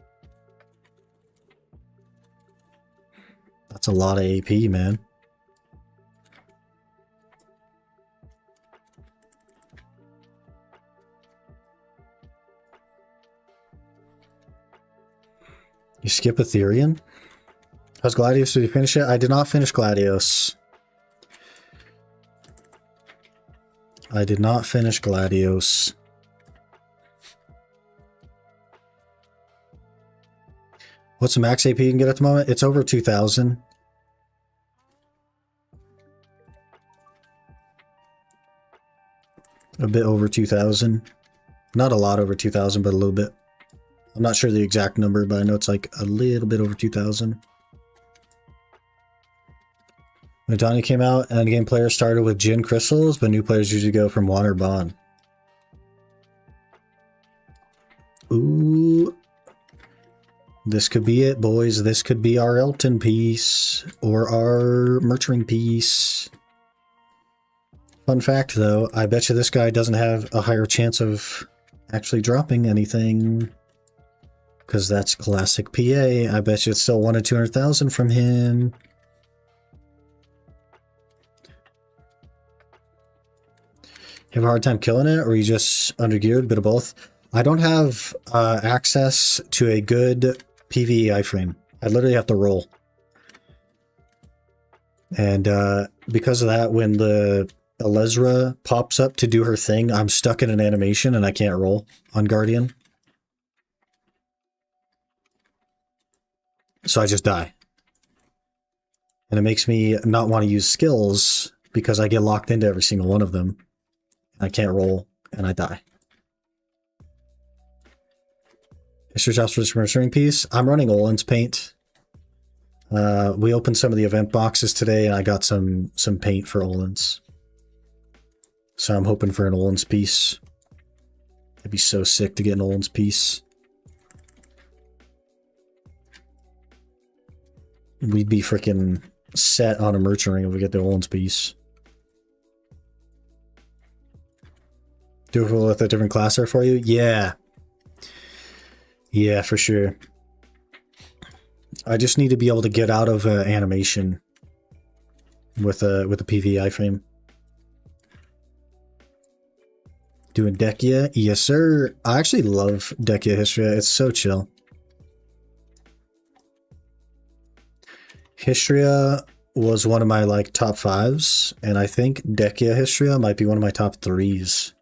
That's a lot of AP, man. You skip Ethereum? How's Gladius? Did you finish it? I did not finish Gladius. I did not finish Gladius. What's the max AP you can get at the moment? It's over 2,000. A bit over 2,000. Not a lot over 2,000, but a little bit. I'm not sure the exact number, but I know it's like a little bit over 2,000. When Donnie came out, endgame players started with Gin Crystals, but new players usually go from Water Bond. Ooh. This could be it, boys. This could be our Elton piece, or our Murturing piece. Fun fact, though, I bet you this guy doesn't have a higher chance of actually dropping anything. Because that's classic PA. I bet you it's still 1 in 200,000 from him. You have a hard time killing it, or are you just undergeared? Bit of both. I don't have access to a good PvE iframe. I literally have to roll. And because of that, when the Elezra pops up to do her thing, I'm stuck in an animation and I can't roll on Guardian. So I just die. And it makes me not want to use skills because I get locked into every single one of them. I can't roll, and I die. Extra jobs for this murdering piece. I'm running Olin's paint. We opened some of the event boxes today, and I got some paint for Olin's. So I'm hoping for an Olin's piece. It'd be so sick to get an Olin's piece. We'd be freaking set on a merchant ring if we get the Olin's piece. Do it with a different class there for you? Yeah. Yeah, for sure. I just need to be able to get out of animation with a PvE iframe. Doing Dekia? Yes, sir. I actually love Dekia Histria. It's so chill. Histria was one of my like top 5s, and I think Dekia Histria might be one of my top 3s.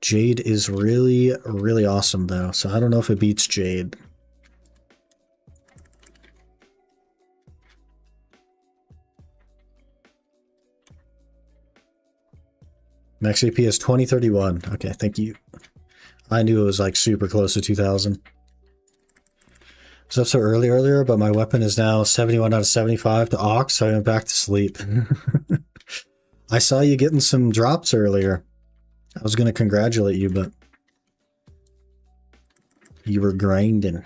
Jade is really, really awesome, though, so I don't know if it beats Jade. Max AP is 2031. Okay, thank you. I knew it was like super close to 2000. I was up so earlier, but my weapon is now 71 out of 75 to Ox, so I went back to sleep. I saw you getting some drops earlier. I was going to congratulate you, but you were grinding.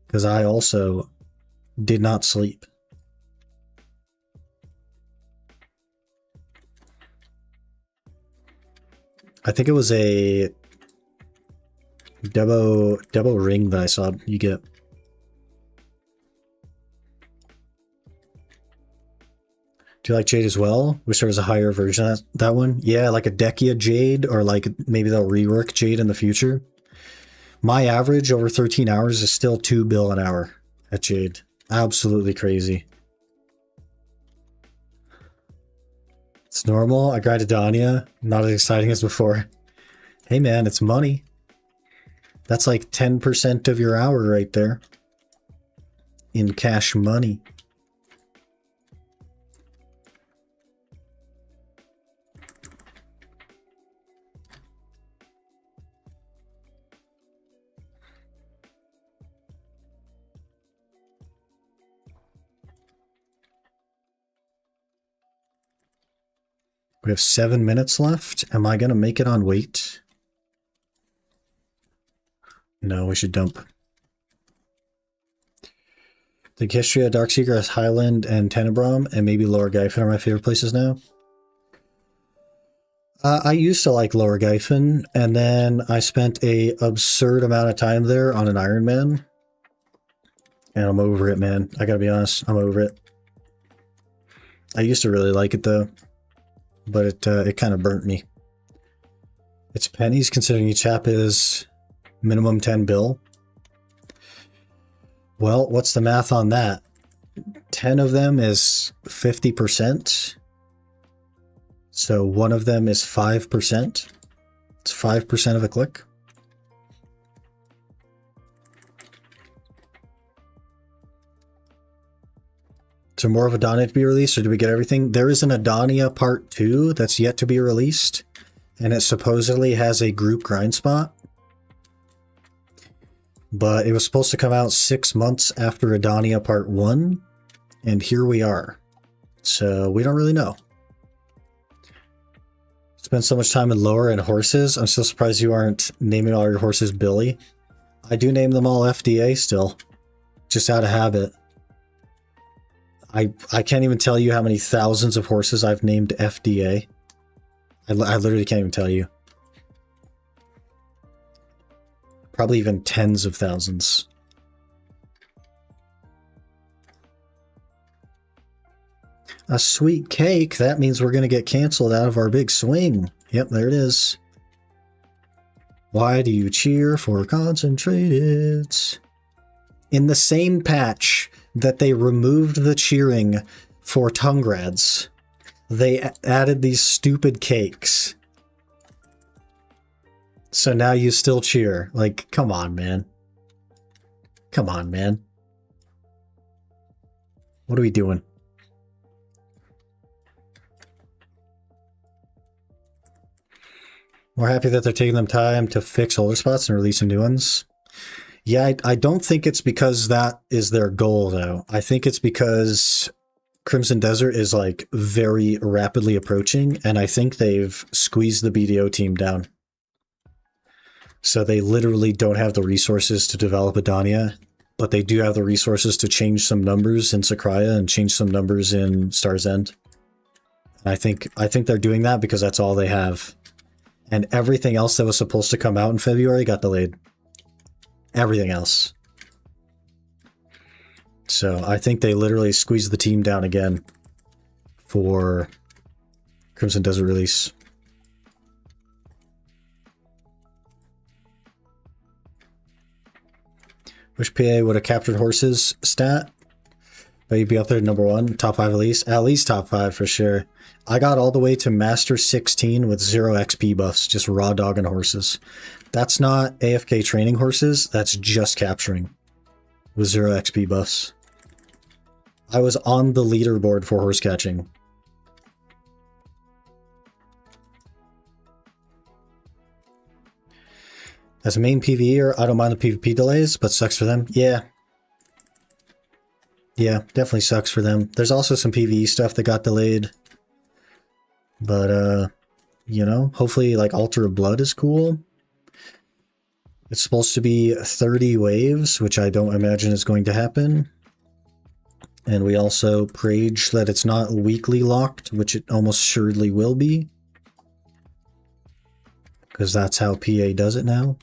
Because I also did not sleep. I think it was a Debo ring that I saw you get. Do you like Jade as well? Wish there was a higher version of that one. Yeah, like a Dekia Jade, or like maybe they'll rework Jade in the future. My average over 13 hours is still 2 bill an hour at Jade. Absolutely crazy. It's normal. I grinded Danya. Not as exciting as before. Hey man, it's money. That's like 10% of your hour right there. In cash money. We have 7 minutes left. Am I going to make it on wait? No, we should dump. The Histria, Darkseeker, Highland, and Tenebrum, and maybe Lower Gyphon are my favorite places now. I used to like Lower Gyphon, and then I spent a absurd amount of time there on an Iron Man. And I'm over it, man. I gotta be honest, I'm over it. I used to really like it, though. But it kind of burnt me. It's pennies, considering each app is minimum 10 bill. Well, what's the math on that? 10 of them is 50%. So one of them is 5%. It's 5% of a click. So more of Adania to be released, or do we get everything? There is an Adania Part 2 that's yet to be released, and it supposedly has a group grind spot. But it was supposed to come out 6 months after Adania Part 1, and here we are. So we don't really know. Spend so much time in lore and horses. I'm so surprised you aren't naming all your horses Billy. I do name them all FDA still, just out of habit. I can't even tell you how many thousands of horses I've named FDA. I literally can't even tell you. Probably even tens of thousands. A sweet cake? That means we're going to get canceled out of our big swing. Yep, there it is. Why do you cheer for concentrated? In the same patch that they removed the cheering for Tungrads, they added these stupid cakes. So now you still cheer. Like, come on, man. Come on, man. What are we doing? We're happy that they're taking them time to fix older spots and releasing new ones. Yeah, I don't think it's because that is their goal, though. I think it's because Crimson Desert is, like, very rapidly approaching, and I think they've squeezed the BDO team down. So they literally don't have the resources to develop Adania, but they do have the resources to change some numbers in Sakraya and change some numbers in Star's End. I think they're doing that because that's all they have. And everything else that was supposed to come out in February got delayed. Everything else. So I think they literally squeezed the team down again for Crimson Desert release. Wish PA would have captured horses stat. But you'd be up there #1, top 5 at least. At least top 5 for sure. I got all the way to Master 16 with 0 XP buffs, just raw dogging horses. That's not AFK training horses, that's just capturing with 0 XP buffs. I was on the leaderboard for horse catching. As a main PvEer, I don't mind the PvP delays, but sucks for them. Yeah. Yeah, definitely sucks for them. There's also some PvE stuff that got delayed. But, you know, hopefully, like, Altar of Blood is cool. It's supposed to be 30 waves, which I don't imagine is going to happen. And we also prage that it's not weekly locked, which it almost surely will be. Because that's how PA does it now.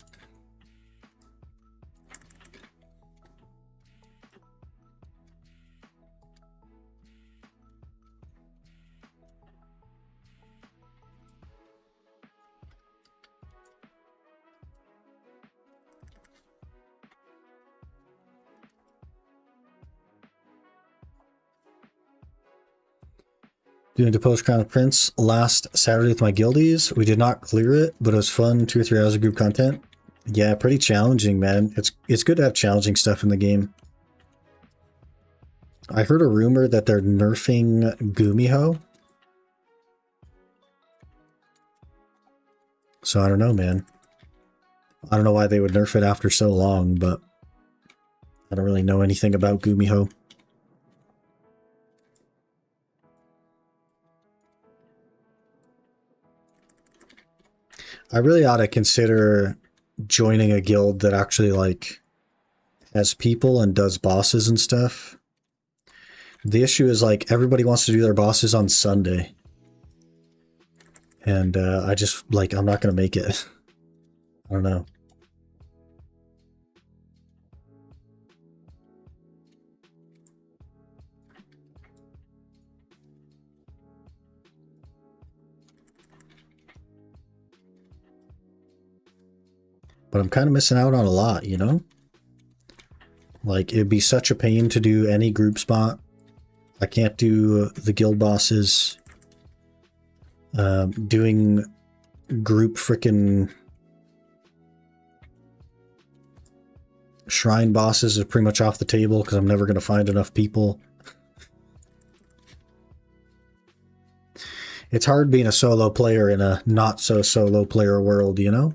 Doing Depose Crown Prince last Saturday with my guildies. We did not clear it, but it was fun. 2 or 3 hours of group content. Yeah, pretty challenging, man. It's good to have challenging stuff in the game. I heard a rumor that they're nerfing Gumiho. So I don't know, man. I don't know why they would nerf it after so long, but I don't really know anything about Gumiho. I really ought to consider joining a guild that actually, like, has people and does bosses and stuff. The issue is, like, everybody wants to do their bosses on Sunday. And I just, like, I'm not going to make it. I don't know. But I'm kind of missing out on a lot, you know? Like, it'd be such a pain to do any group spot. I can't do the guild bosses. Doing group frickin' shrine bosses is pretty much off the table because I'm never going to find enough people. It's hard being a solo player in a not-so-solo player world, you know?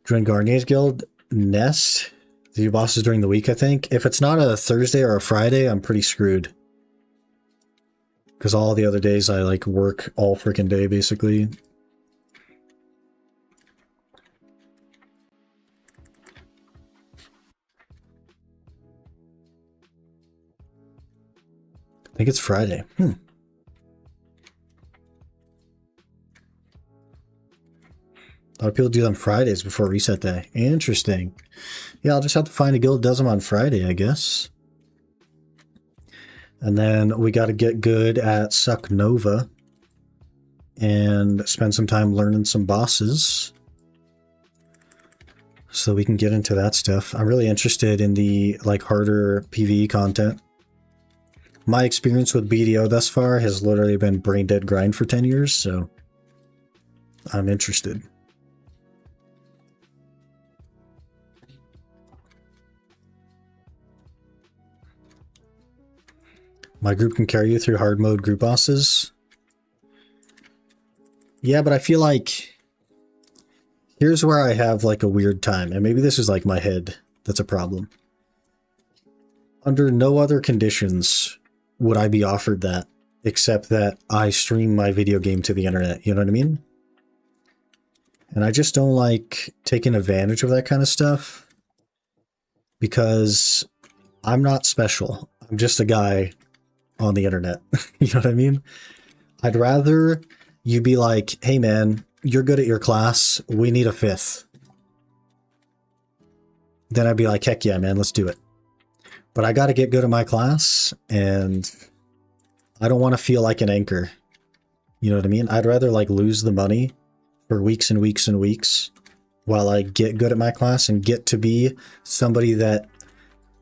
Join Garnier's Guild. Nest. The bosses during the week, I think. If it's not a Thursday or a Friday, I'm pretty screwed. Because all the other days I, like, work all freaking day, basically. I think it's Friday. A lot of people do them Fridays before reset day. Interesting. Yeah, I'll just have to find a guild that does them on Friday, I guess. And then we got to get good at Suck Nova and spend some time learning some bosses so we can get into that stuff. I'm really interested in the like harder PvE content. My experience with BDO thus far has literally been brain dead grind for 10 years, so I'm interested. My group can carry you through hard mode group bosses. Yeah, but I feel like here's where I have like a weird time, and maybe this is like my head that's a problem. Under no other conditions would I be offered that, except that I stream my video game to the internet, you know what I mean? And I just don't like taking advantage of that kind of stuff because I'm not special. I'm just a guy on the internet. You know what I mean? I'd rather you be like, hey man, you're good at your class. We need a fifth. Then I'd be like, heck yeah, man, let's do it. But I got to get good at my class, and I don't want to feel like an anchor. You know what I mean? I'd rather like lose the money for weeks and weeks and weeks while I get good at my class and get to be somebody that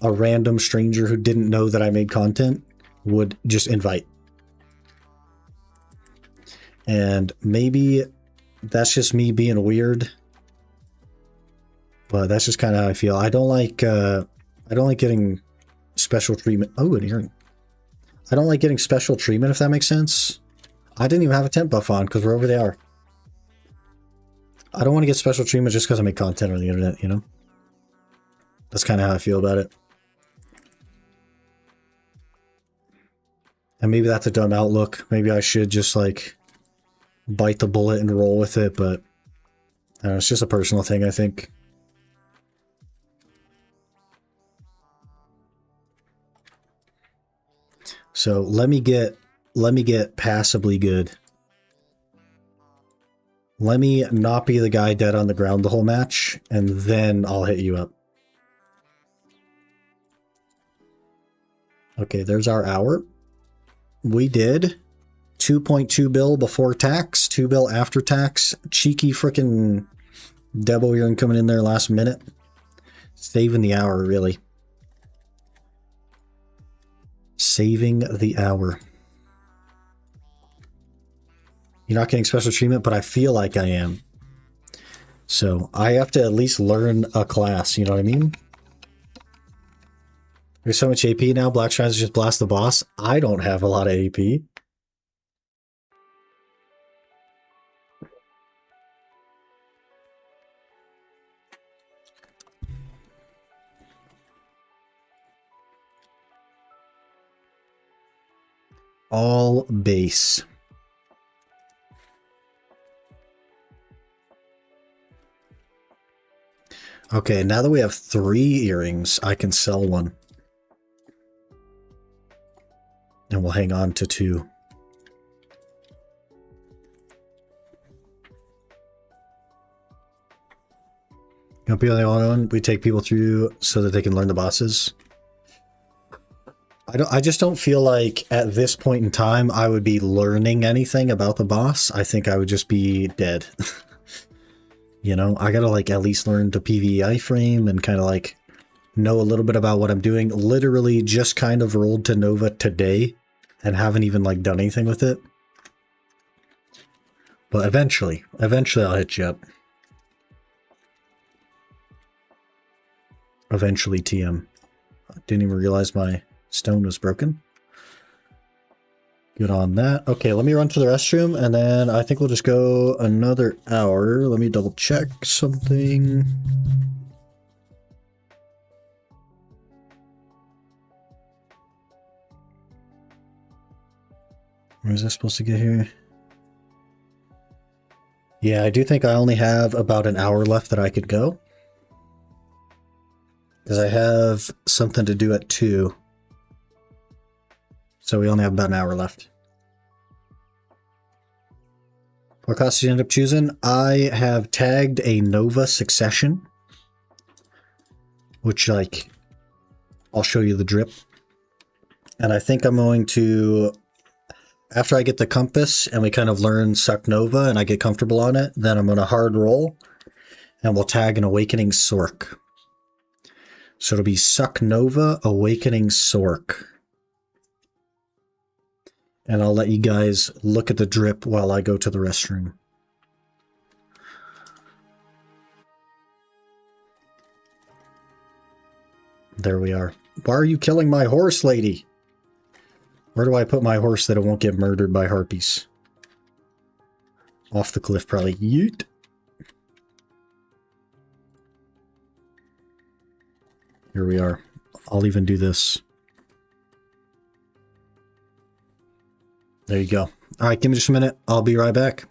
a random stranger who didn't know that I made content would just invite. And maybe that's just me being weird, but that's just kind of how I feel. I don't like getting special treatment. Oh, an earring. I don't like getting special treatment, if that makes sense. I didn't even have a temp buff on because we're over the hour. I don't want to get special treatment just because I make content on the internet, you know? That's kind of how I feel about it. And maybe that's a dumb outlook. Maybe I should just like bite the bullet and roll with it, but I don't know, it's just a personal thing, I think. So let me get passably good. Let me not be the guy dead on the ground the whole match, and then I'll hit you up. Okay, there's our hour. We did 2.2 bill before tax, 2 bill after tax. Cheeky frickin' Debo Earring coming in there last minute. Saving the hour, really. Saving the hour. You're not getting special treatment, but I feel like I am. So I have to at least learn a class, you know what I mean? There's so much AP now, Black Shrines just blast the boss. I don't have a lot of AP. All base. Okay, now that we have 3 earrings, I can sell one. And we'll hang on to 2. Don't be the only one. We take people through so that they can learn the bosses. I just don't feel like at this point in time I would be learning anything about the boss. I think I would just be dead. You know, I gotta like at least learn the PvE iframe and kind of like know a little bit about what I'm doing. Literally just kind of rolled to Nova today and haven't even like done anything with it. But eventually I'll hit you up. Eventually, TM. I didn't even realize my stone was broken. Good on that. Okay, let me run to the restroom, and then I think we'll just go another hour. Let me double check something. Where is that supposed to get here? Yeah, I do think I only have about an hour left that I could go. Because I have something to do at 2. So we only have about an hour left. What class did you end up choosing? I have tagged a Nova Succession. Which, like, I'll show you the drip. And I think I'm going to... After I get the compass and we kind of learn Suck Nova and I get comfortable on it, then I'm going to hard roll. And we'll tag an Awakening Sork. So it'll be Suck Nova, Awakening Sork. And I'll let you guys look at the drip while I go to the restroom. There we are. Why are you killing my horse, lady? Where do I put my horse that it won't get murdered by harpies? Off the cliff, probably. Yeet. Here we are. I'll even do this. There you go. All right, give me just a minute. I'll be right back.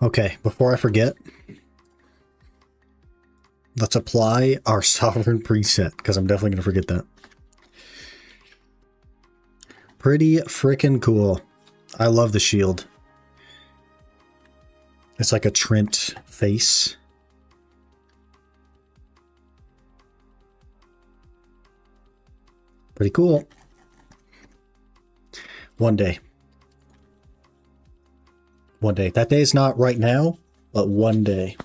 Okay, before I forget, let's apply our sovereign preset, because I'm definitely going to forget that. Pretty freaking cool. I love the shield. It's like a Trent face. Pretty cool. One day. One day. That day is not right now, but one day.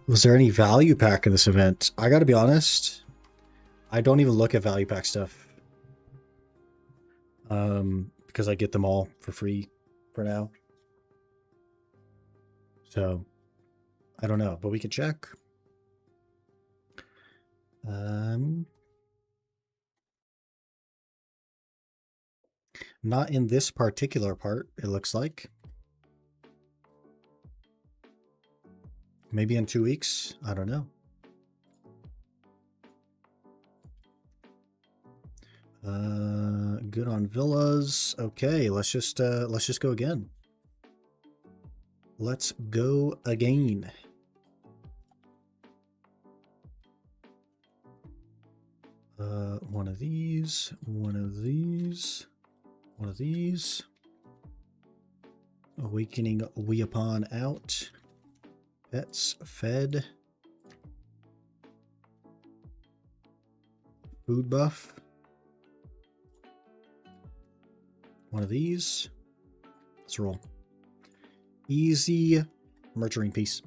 Was there any value pack in this event? I gotta be honest, I don't even look at value pack stuff. Because I get them all for free for now. So, I don't know, but we could check. Not in this particular part, it looks like. Maybe in 2 weeks. I don't know. Good on villas. Okay, let's just go again. Let's go again. One of these, one of these, one of these. Awakening Weapon out. Pets fed. Food buff. One of these. Let's roll. Easy nurturing piece.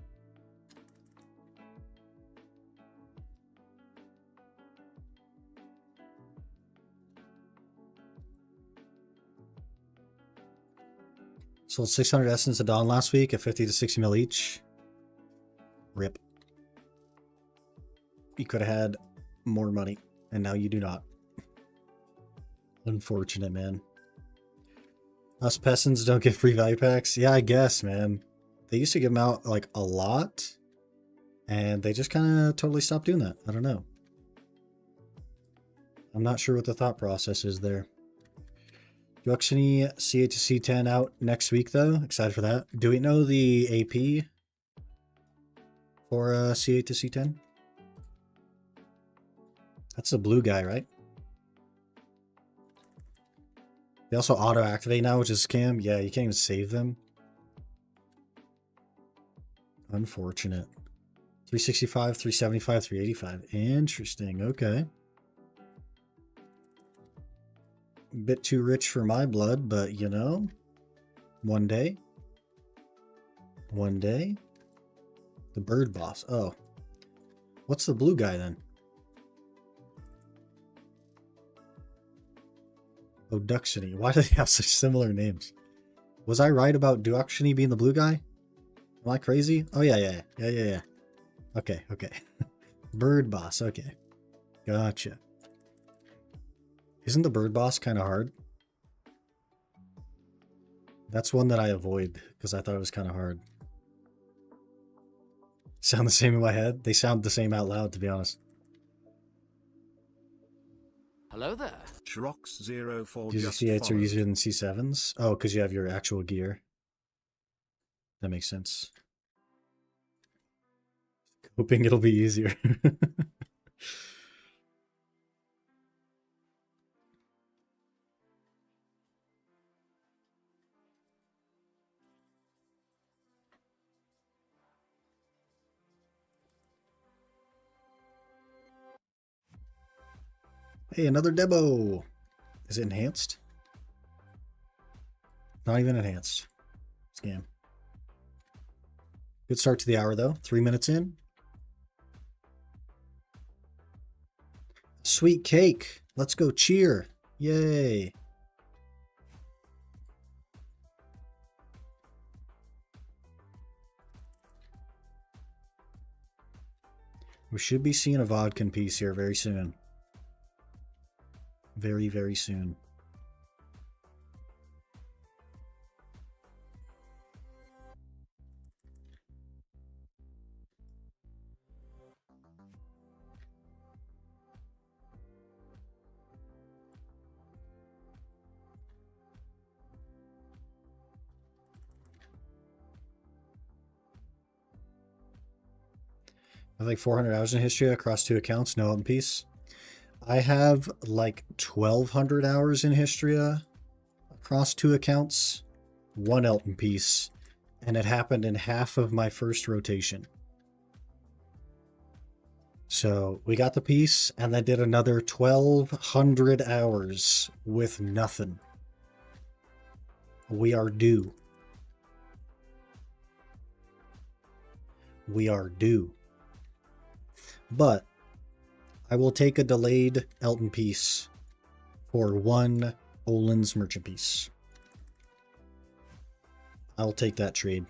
Sold 600 Essence of Dawn last week at 50 to 60 mil each. Rip. You could have had more money, and now you do not. Unfortunate, man. Us peasants don't get free value packs? Yeah, I guess, man. They used to give them out, like, a lot, and they just kind of totally stopped doing that. I don't know. I'm not sure what the thought process is there. Duxany C8 to C10 out next week, though. Excited for that. Do we know the AP for C8 to C10? That's the blue guy, right? They also auto-activate now, which is scam. Yeah, you can't even save them. Unfortunate. 365, 375, 385. Interesting. Okay. A bit too rich for my blood, but you know, one day. One day. The bird boss. Oh. What's the blue guy then? Oh, Duxany. Why do they have such similar names? Was I right about Duxany being the blue guy? Am I crazy? Oh, yeah. Okay. Bird boss. Okay. Gotcha. Isn't the bird boss kind of hard? That's one that I avoid because I thought it was kind of hard. Sound the same in my head? They sound the same out loud, to be honest. Hello there. Shrox04 Using just C8s or followed. using C7s? Oh, because you have your actual gear. That makes sense. Hoping it'll be easier. Hey, another Debo. Is it enhanced? Not even enhanced. Scam. Good start to the hour, though. 3 minutes in. Sweet cake. Let's go cheer. Yay. We should be seeing a Vodkin piece here very soon. Very, very soon. I have like 400 hours in Histria across 2 accounts, no open piece. I have like 1,200 hours in Histria across 2 accounts, 1 Elton piece, and it happened in half of my first rotation. So we got the piece and then did another 1,200 hours with nothing. We are due. We are due. But I will take a delayed Elton piece for 1 Olin's merchant piece. I'll take that trade.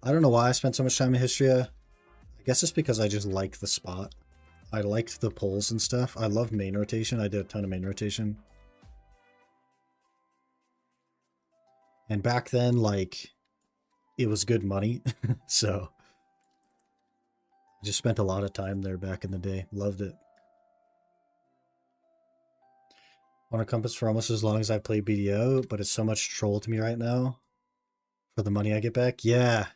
I don't know why I spent so much time in Histria. I guess it's because I just like the spot. I liked the pulls and stuff. I love main rotation. I did a ton of main rotation. And back then, like, it was good money. So I just spent a lot of time there back in the day. Loved it. On a compass for almost as long as I play BDO, but it's so much troll to me right now for the money I get back. Yeah,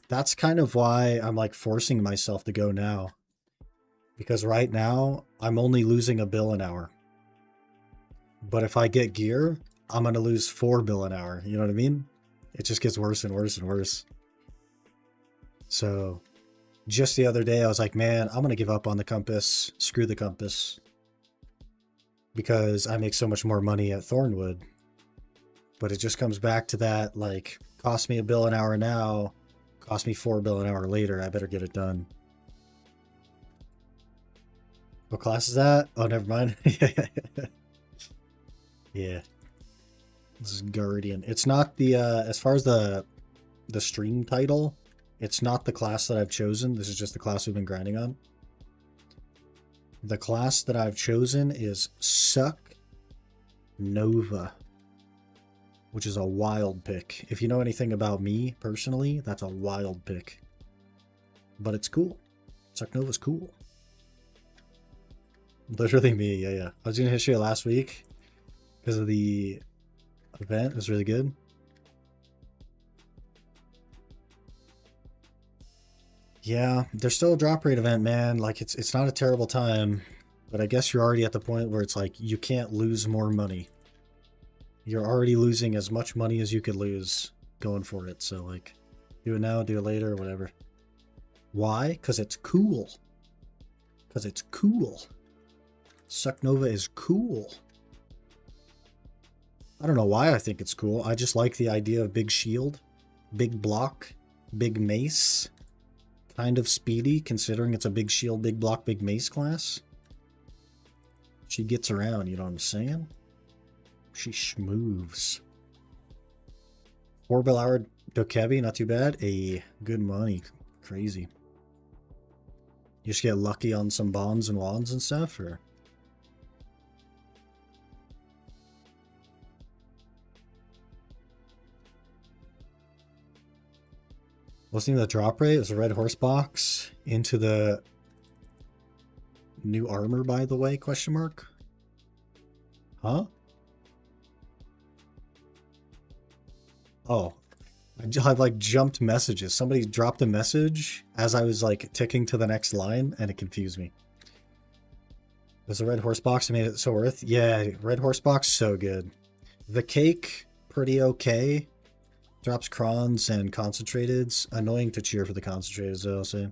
that's kind of why I'm like forcing myself to go now. Because right now, I'm only losing $1 bill an hour. But if I get gear, I'm going to lose $4 bill an hour. You know what I mean? It just gets worse and worse and worse. So just the other day, I was like, man, I'm going to give up on the compass. Screw the compass. Because I make so much more money at Thornwood. But it just comes back to that, like, cost me $1 bill an hour now, cost me $4 bill an hour later. I better get it done. What class is that? Oh, never mind. Yeah. This is Guardian. It's not the, as far as the stream title, it's not the class that I've chosen. This is just the class we've been grinding on. The class that I've chosen is Suck Nova, which is a wild pick. If you know anything about me personally, that's a wild pick. But it's cool. Suck Nova's cool. Literally me, yeah. I was doing History last week because of the event. It was really good. Yeah, there's still a drop rate event, man. Like, it's not a terrible time, but I guess you're already at the point where it's like you can't lose more money. You're already losing as much money as you could lose going for it. So, like, do it now, do it later, whatever. Why? Because it's cool. Because it's cool. Suck Nova is cool. I don't know why I think it's cool. I just like the idea of big shield, big block, big mace. Kind of speedy, considering it's a big shield, big block, big mace class. She gets around, you know what I'm saying? She schmoves. 4 hour Dokebi, not too bad. A good money. Crazy. You just get lucky on some bombs and wands and stuff, or? Listening to the drop rate, it was a red horse box into the new armor, by the way, question mark? Huh? Oh, I've like jumped messages. Somebody dropped a message as I was like ticking to the next line and it confused me. There's a red horse box that made it so worth. Yeah, red horse box, so good. The cake, pretty okay. Drops crons and concentrateds. Annoying to cheer for the concentrateds, though, I'll say.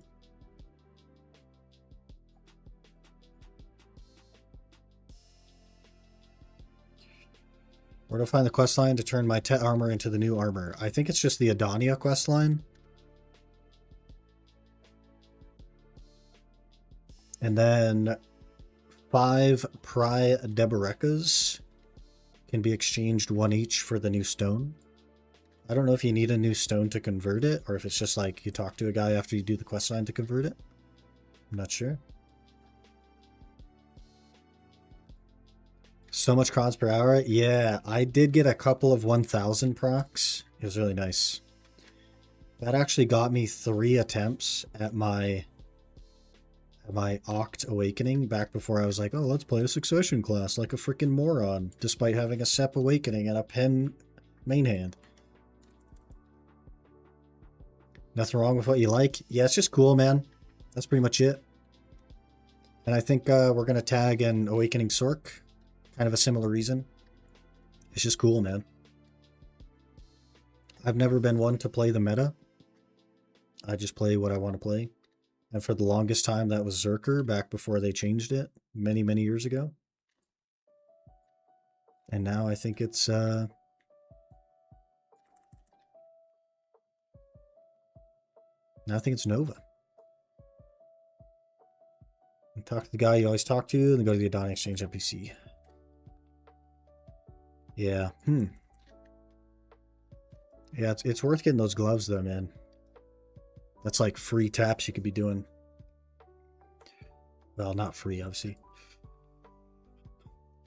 Where to find the questline to turn my Tet armor into the new armor? I think it's just the Adania questline. And then 5 Pry Deberekas can be exchanged 1 each for the new stone. I don't know if you need a new stone to convert it, or if it's just like you talk to a guy after you do the questline to convert it. I'm not sure. So much crons per hour. Yeah, I did get a couple of 1000 procs. It was really nice. That actually got me 3 attempts at my Oct Awakening back before I was like, oh, let's play a Succession class like a freaking moron, despite having a Sep Awakening and a Pen main hand. Nothing wrong with what you like. Yeah, it's just cool, man. That's pretty much it. And I think we're going to tag an Awakening Sork. Kind of a similar reason. It's just cool, man. I've never been one to play the meta. I just play what I want to play. And for the longest time, that was Zerker back before they changed it many, many years ago. And now I think it's... Now I think it's Nova. You talk to the guy you always talk to, and then go to the Adani Exchange NPC. Yeah. Yeah, it's worth getting those gloves though, man. That's like free taps you could be doing. Well, not free, obviously.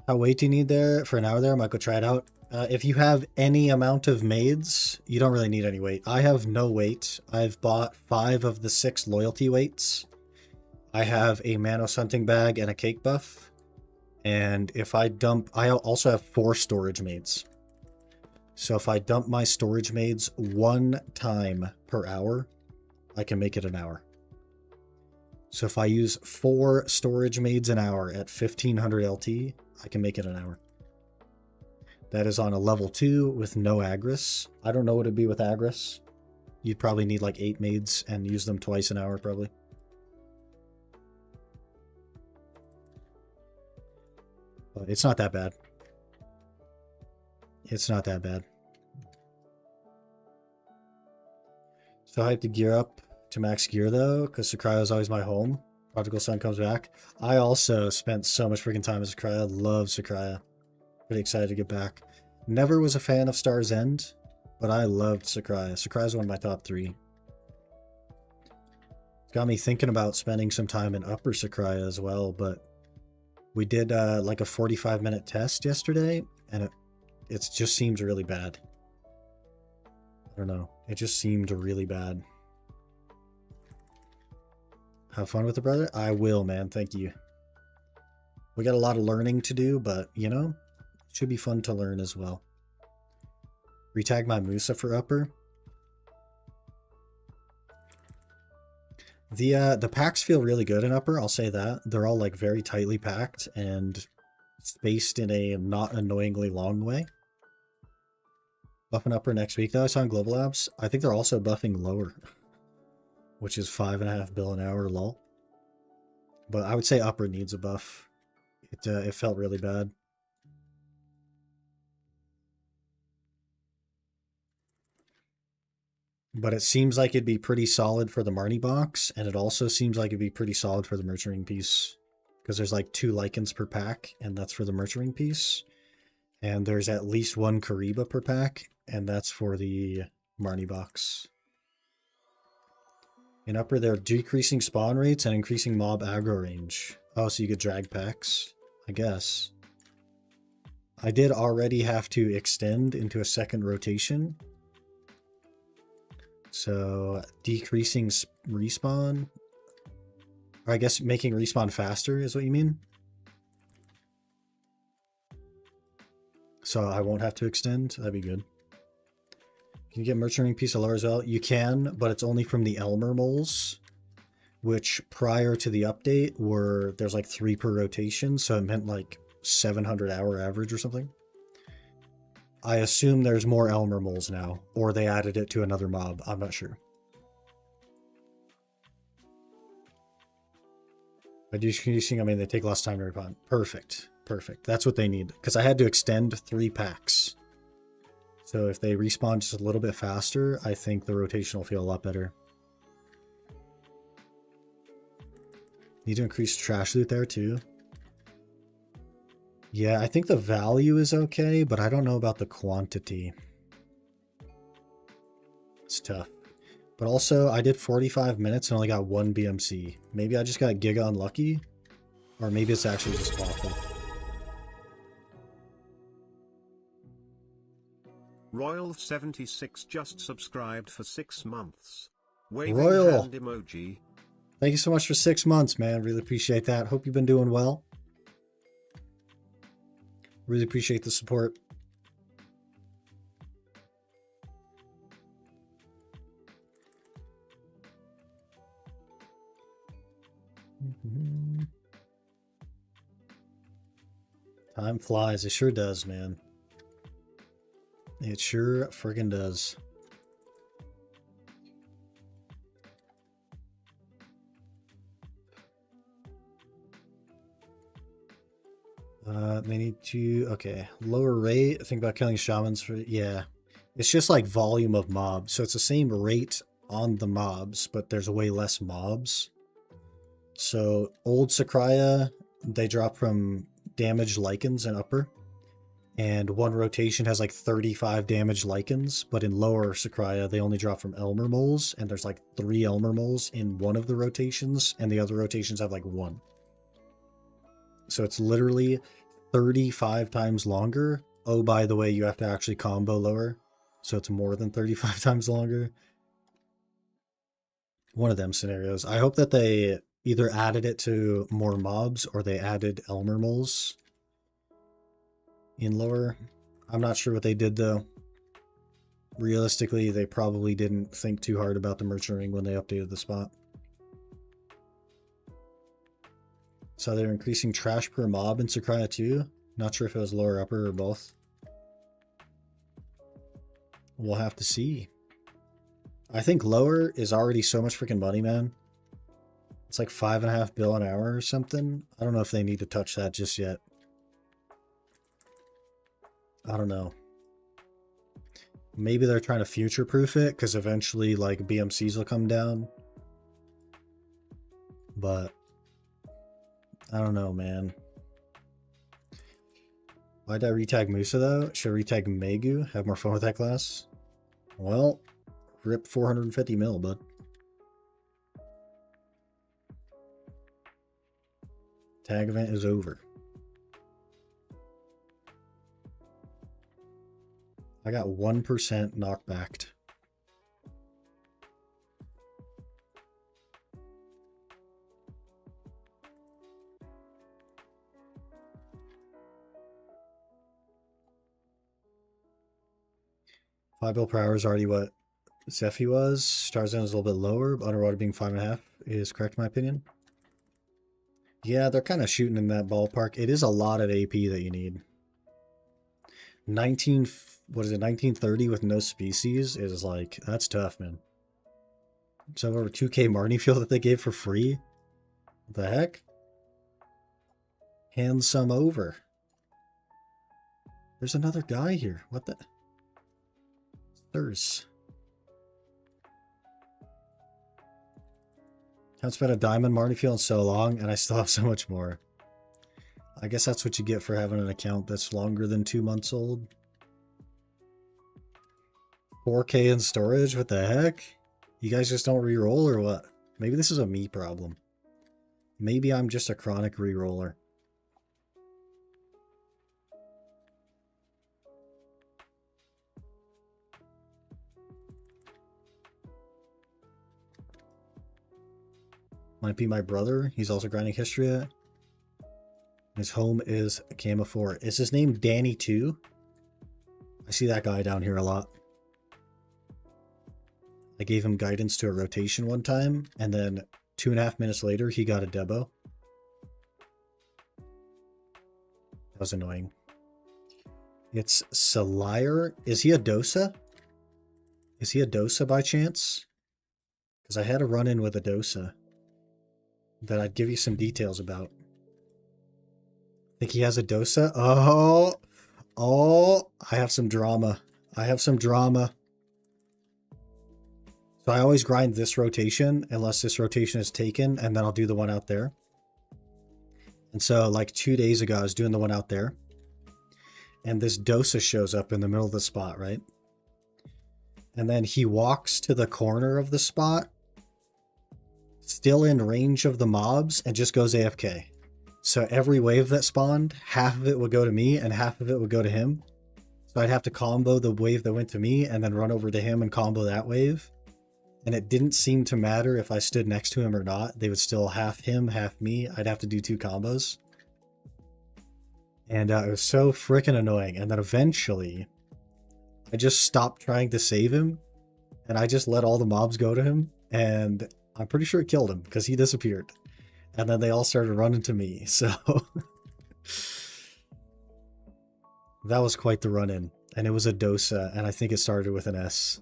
How weight do you need there for an hour there? I might go try it out. If you have any amount of maids, you don't really need any weight. I have no weight. I've bought 5 of the 6 loyalty weights. I have a Manos hunting bag and a cake buff. And if I dump... I also have 4 storage maids. So if I dump my storage maids 1 time per hour, I can make it an hour. So if I use 4 storage maids an hour at 1500 LT, I can make it an hour. That is on a level 2 with no Agris. I don't know what it'd be with Agris. You'd probably need like 8 maids and use them twice an hour probably. But it's not that bad. It's not that bad. So I have to gear up to max gear though, because Sakurai is always my home. Prodigal Son comes back. I also spent so much freaking time as Sakurai. I love Sakurai. Pretty excited to get back. Never was a fan of Star's End, but I loved Sakurai. Sakurai is one of my top 3. It's got me thinking about spending some time in Upper Sakurai as well, but we did like a 45-minute test yesterday, and it just seems really bad. I don't know. It just seemed really bad. Have fun with it, brother? I will, man. Thank you. We got a lot of learning to do, but, you know, it should be fun to learn as well. Retag my Musa for Upper. The packs feel really good in Upper, I'll say that. They're all, like, very tightly packed and spaced in a not annoyingly long way. Buffing Upper next week, though. I saw in Global Labs. I think they're also buffing Lower, which is 5.5 bill an hour, lol. But I would say Upper needs a buff. It felt really bad. But it seems like it'd be pretty solid for the Marnie box, and it also seems like it'd be pretty solid for the Nurturing piece. Because there's like 2 Lycans per pack, and that's for the Nurturing piece. And there's at least 1 Kariba per pack, and that's for the Marnie box. In Upper, they're decreasing spawn rates and increasing mob aggro range. Oh, so you could drag packs, I guess. I did already have to extend into a second rotation. So decreasing respawn, or I guess making respawn faster is what you mean. So I won't have to extend. That'd be good. Can you get Merchant piece of Lower as well? You can, but it's only from the Elmer moles, which prior to the update there's like 3 per rotation, so it meant like 700 hour average or something. I assume there's more Elmer moles now, or they added it to another mob. I'm not sure. By decreasing, I mean they take less time to respawn. Perfect. Perfect. That's what they need. Because I had to extend 3 packs. So if they respawn just a little bit faster, I think the rotation will feel a lot better. Need to increase trash loot there too. Yeah, I think the value is okay, but I don't know about the quantity. It's tough. But also, I did 45 minutes and only got 1 BMC. Maybe I just got giga unlucky, or maybe it's actually just awful. Royal76 just subscribed for 6 months. Waving Royal, hand emoji. Thank you so much for 6 months, man. Really appreciate that. Hope you've been doing well. Really appreciate the support. Time flies. It sure does, man. It sure friggin' does. They need to, okay, lower rate. Think about killing shamans for, yeah. It's just like volume of mobs. So it's the same rate on the mobs, but there's way less mobs. So old Sakurai, they drop from damaged Lycans in Upper. And 1 rotation has like 35 damaged Lycans, but in Lower Sakurai, they only drop from Elmer moles, and there's like 3 Elmer moles in one of the rotations, and the other rotations have like 1. So it's literally 35 times longer. Oh, by the way, you have to actually combo Lower, so it's more than 35 times longer. One of them scenarios. I hope that they either added it to more mobs or they added Elmer moles in Lower. I'm not sure what they did though. Realistically, they probably didn't think too hard about the merchant ring when they updated the spot. So they're increasing trash per mob in Sakurai too. Not sure if it was Lower or Upper or both. We'll have to see. I think Lower is already so much freaking money, man. It's like 5.5 bill an hour or something. I don't know if they need to touch that just yet. I don't know. Maybe they're trying to future-proof it because eventually like BMCs will come down. But I don't know, man. Why'd I retag Musa though? Should I retag Megu? Have more fun with that class? Well, rip 450 mil, bud. Tag event is over. I got 1% knockbacked. Five bill per hour is already what Zephy was. Starzan is a little bit lower, but Underwater being 5.5 is correct in my opinion. Yeah, they're kind of shooting in that ballpark. It is a lot of AP that you need. 1930 with no species is like, that's tough, man. So over 2K Marnie Field that they gave for free? What the heck? Hand some over. There's another guy here. What the? Thurs. Haven't spent a diamond Marnie Field in so long, and I still have so much more. I guess that's what you get for having an account that's longer than 2 months old. 4K in storage? What the heck? You guys just don't re-roll or what? Maybe this is a me problem. Maybe I'm just a chronic re-roller. Might be my brother. He's also grinding Histria. His home is Cama 4. Is his name Danny too? I see that guy down here a lot. I gave him guidance to a rotation one time, and then 2.5 minutes later, he got a Debo. That was annoying. It's Salire. Is he a Dosa? Is he a Dosa by chance? Because I had a run-in with a Dosa that I'd give you some details about. Think he has a Dosa? Oh, I have some drama. I have some drama. So I always grind this rotation unless this rotation is taken, and then I'll do the one out there. And so like 2 days ago, I was doing the one out there, and this Dosa shows up in the middle of the spot, right? And then he walks to the corner of the spot, still in range of the mobs, and just goes AFK. So every wave that spawned, half of it would go to me and half of it would go to him. So I'd have to combo the wave that went to me and then run over to him and combo that wave. And it didn't seem to matter if I stood next to him or not. They would still half him, half me. I'd have to do 2 combos. And it was so freaking annoying. And then eventually, I just stopped trying to save him. And I just let all the mobs go to him. And I'm pretty sure it killed him because he disappeared. And then they all started running to me. So that was quite the run-in. And it was a Dosa. And I think it started with an S.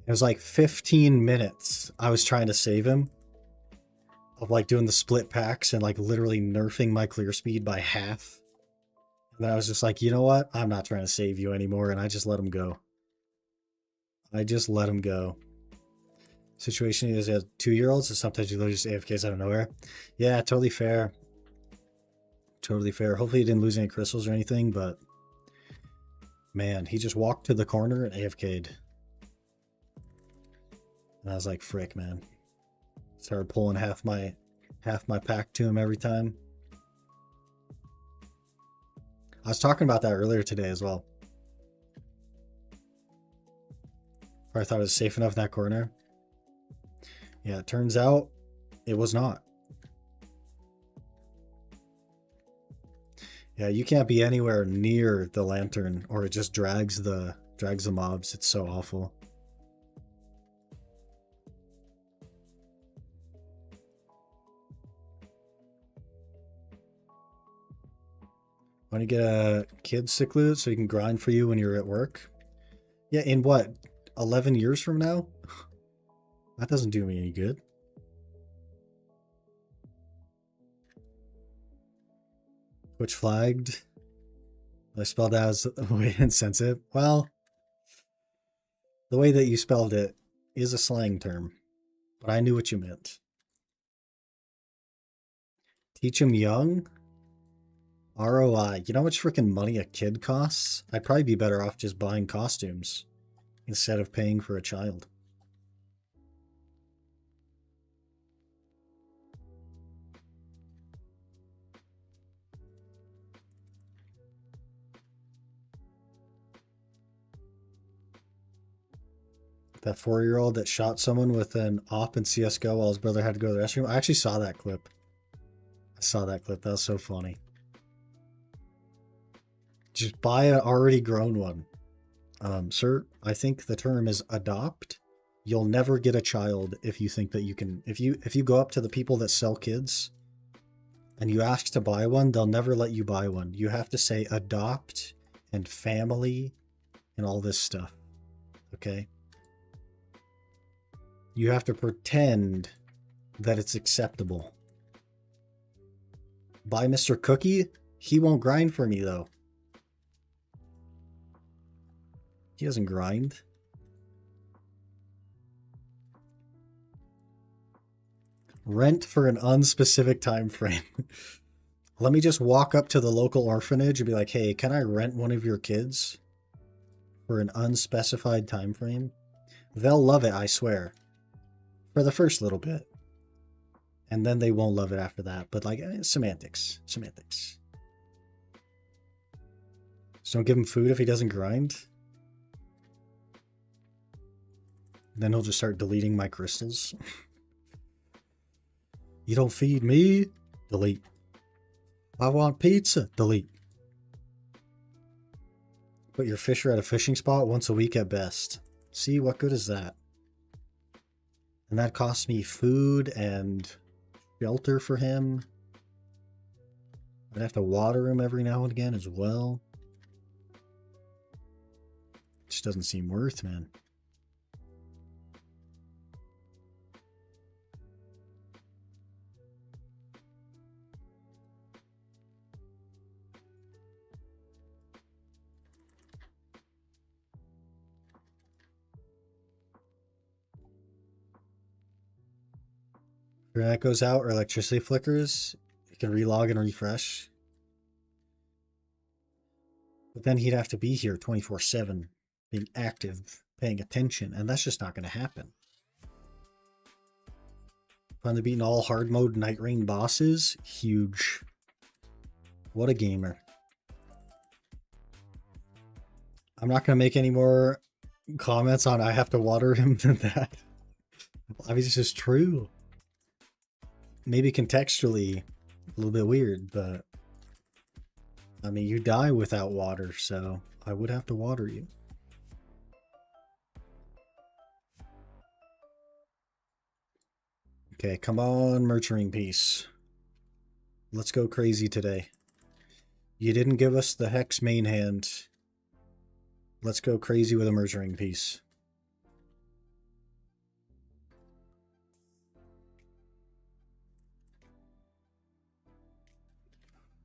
It was like 15 minutes I was trying to save him, of like doing the split packs and like literally nerfing my clear speed by half. And then I was just like, you know what? I'm not trying to save you anymore. And I just let him go. I just let him go. Situation is as 2-year-olds, and sometimes you literally just AFKs out of nowhere. Yeah, totally fair. Totally fair. Hopefully he didn't lose any crystals or anything, but man, he just walked to the corner and AFK'd. And I was like, frick, man. Started pulling half my pack to him every time. I was talking about that earlier today as well. Where I thought it was safe enough in that corner. Yeah, it turns out it was not. Yeah, you can't be anywhere near the lantern or it just drags the mobs. It's so awful. Want to get a kid sick loot so he can grind for you when you're at work? Yeah, in what, 11 years from now? That doesn't do me any good. Twitch flagged. I spelled that as way insensitive. Well, the way that you spelled it is a slang term, but I knew what you meant. Teach him young? ROI. You know how much freaking money a kid costs? I'd probably be better off just buying costumes instead of paying for a child. That 4-year-old that shot someone with an op in CSGO while his brother had to go to the restroom. I actually saw that clip. That was so funny. Just buy an already grown one. Sir, I think the term is adopt. You'll never get a child if you think that you can. If you go up to the people that sell kids and you ask to buy one, they'll never let you buy one. You have to say adopt and family and all this stuff. Okay? You have to pretend that it's acceptable. Buy Mr. Cookie? He won't grind for me, though. He doesn't grind. Rent for an unspecific time frame. Let me just walk up to the local orphanage and be like, hey, can I rent one of your kids for an unspecified time frame? They'll love it, I swear. For the first little bit. And then they won't love it after that. But like, semantics. Semantics. So don't give him food if he doesn't grind. Then he'll just start deleting my crystals. You don't feed me? Delete. I want pizza. Delete. Put your fisher at a fishing spot once a week at best. See, what good is that? And that costs me food and shelter for him. I'd have to water him every now and again as well. Just doesn't seem worth, man. If that goes out or electricity flickers, you can relog and refresh. But then he'd have to be here 24/7, being active, paying attention, and that's just not going to happen. Finally beating all hard mode Night Rain bosses, huge. What a gamer. I'm not going to make any more comments on I have to water him than that. I mean, it's just true. Maybe contextually a little bit weird, but I mean, you die without water, so I would have to water you. Okay, come on, Nurturing Piece. Let's go crazy today. You didn't give us the Hex main hand. Let's go crazy with a Nurturing Piece.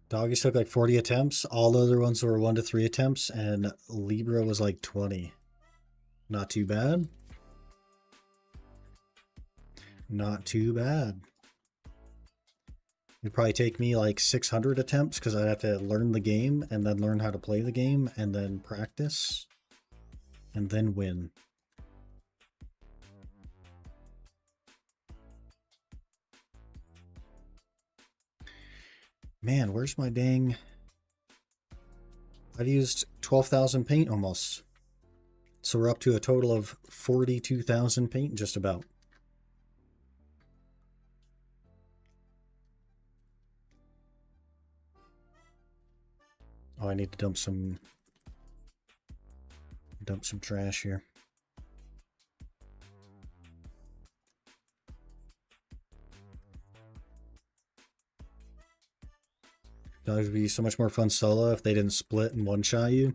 Doggies took like 40 attempts. All the other ones were 1 to 3 attempts, and Libra was like 20. Not too bad. Not too bad. It'd probably take me like 600 attempts because I'd have to learn the game and then learn how to play the game and then practice and then win. Man, where's my dang... I've used 12,000 paint almost. So we're up to a total of 42,000 paint just about. Oh, I need to dump some trash here. That would be so much more fun solo if they didn't split and one-shot you.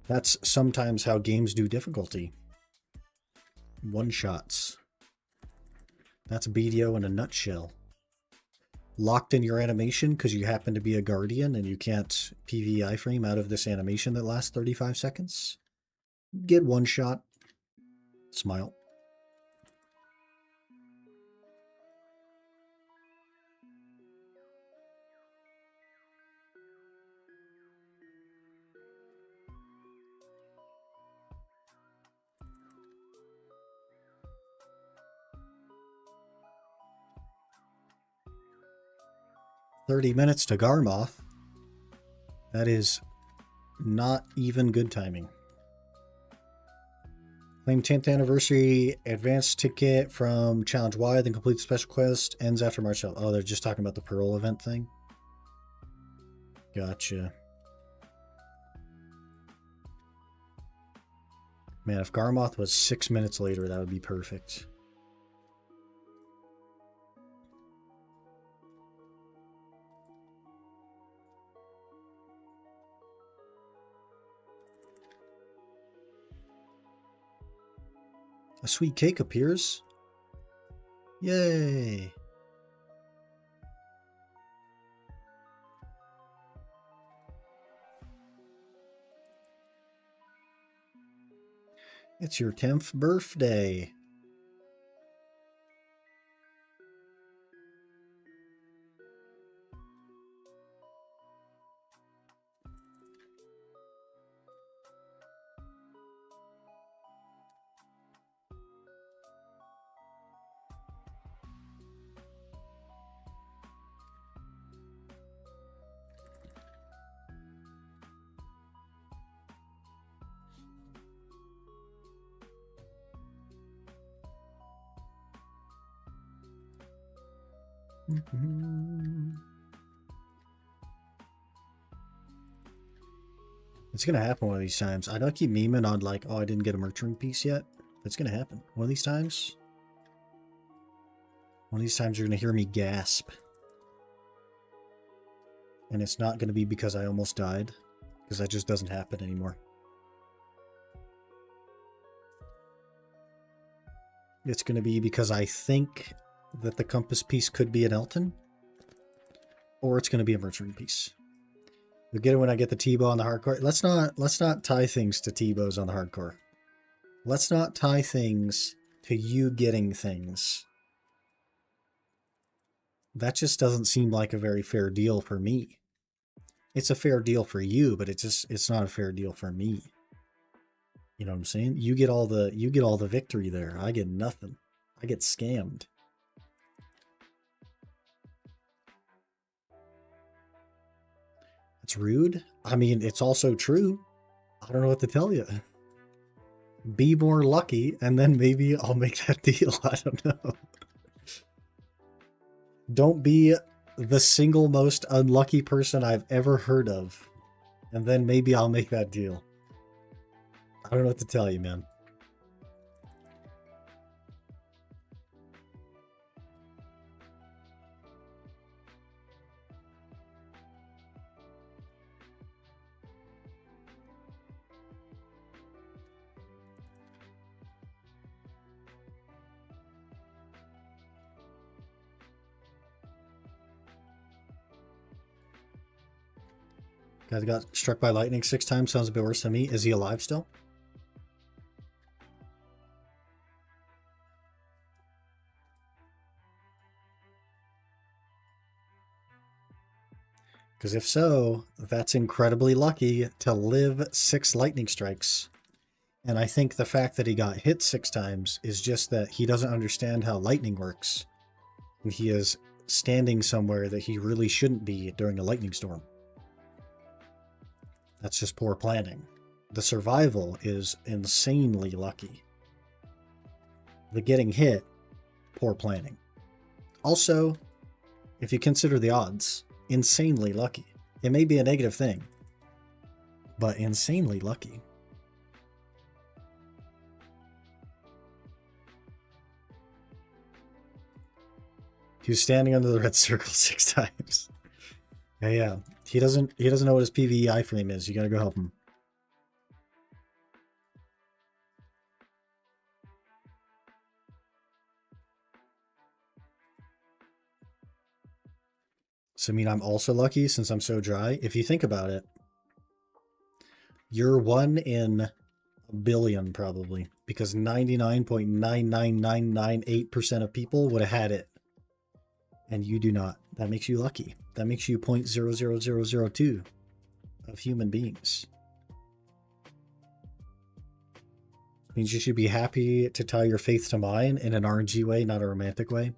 That's sometimes how games do difficulty. One-shots. That's BDO in a nutshell. Locked in your animation because you happen to be a guardian and you can't PV iframe out of this animation that lasts 35 seconds. Get one shot. Smile. 30 minutes to Garmoth. That is not even good timing. Claim 10th anniversary advance ticket from Challenge Y, then complete the special quest. Ends after March 12th. Oh, they're just talking about the Pearl event thing? Gotcha. Man, if Garmoth was 6 minutes later, that would be perfect. A sweet cake appears. Yay! It's your 10th birthday. It's gonna happen one of these times. I know I keep memeing on like, oh, I didn't get a merchant piece yet. But it's gonna happen. One of these times. One of these times you're gonna hear me gasp. And it's not gonna be because I almost died. Because that just doesn't happen anymore. It's gonna be because I think that the compass piece could be an Elton. Or it's gonna be a merchant piece. You'll get it when I get the T-bow on the hardcore. Let's not tie things to T-bows on the hardcore. Let's not tie things to you getting things. That just doesn't seem like a very fair deal for me. It's a fair deal for you, but it's not a fair deal for me. You know what I'm saying? You get all the victory there. I get nothing. I get scammed. It's rude. I mean, it's also true. I don't know what to tell you. Be more lucky, and then maybe I'll make that deal. I don't know. Don't be the single most unlucky person I've ever heard of, and then maybe I'll make that deal. I don't know what to tell you, man. Guy got struck by lightning 6 times. Sounds a bit worse than me. Is he alive still? Because if so, that's incredibly lucky to live 6 lightning strikes. And I think the fact that he got hit 6 times is just that he doesn't understand how lightning works. And he is standing somewhere that he really shouldn't be during a lightning storm. That's just poor planning. The survival is insanely lucky. The getting hit, poor planning. Also, if you consider the odds, insanely lucky. It may be a negative thing, but insanely lucky. He was standing under the red circle 6 times. Yeah. He doesn't know what his PvE iframe is. You gotta go help him. So I mean I'm also lucky since I'm so dry. If you think about it, you're 1 in a billion probably, because 99.99998% of people would have had it. And you do not. That makes you lucky. That makes you 0.00002 of human beings. Means you should be happy to tie your faith to mine in an RNG way, not a romantic way.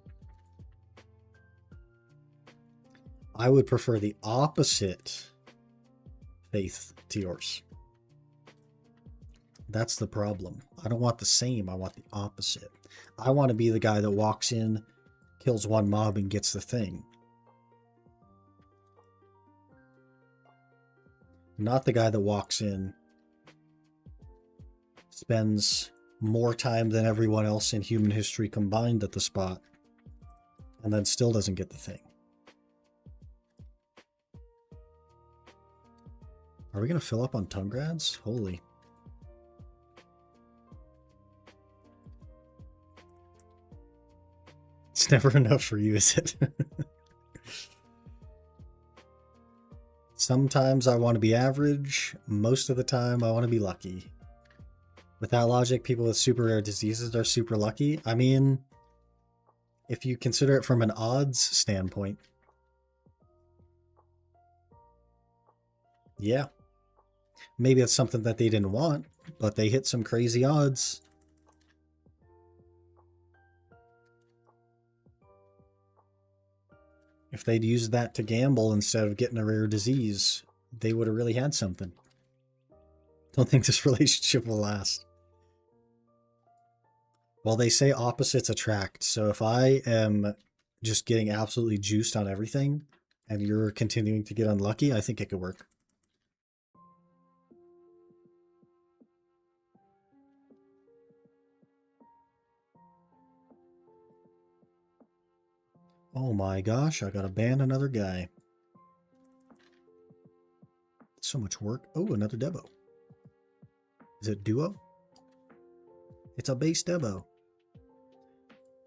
I would prefer the opposite faith to yours. That's the problem. I don't want the same. I want the opposite. I want to be the guy that walks in, kills one mob, and gets the thing. Not the guy that walks in, spends more time than everyone else in human history combined at the spot, and then still doesn't get the thing. Are we going to fill up on Tungrads? Holy. It's never enough for you, is it? Sometimes I want to be average. Most of the time I want to be lucky. With that logic, people with super rare diseases are super lucky. I mean, if you consider it from an odds standpoint, yeah. Maybe it's something that they didn't want, but they hit some crazy odds. If they'd used that to gamble instead of getting a rare disease, they would have really had something. Don't think this relationship will last. Well, they say opposites attract, so if I am just getting absolutely juiced on everything, and you're continuing to get unlucky, I think it could work. Oh my gosh, I gotta ban another guy. So much work. Oh, another Debo. Is it duo? It's a base Debo.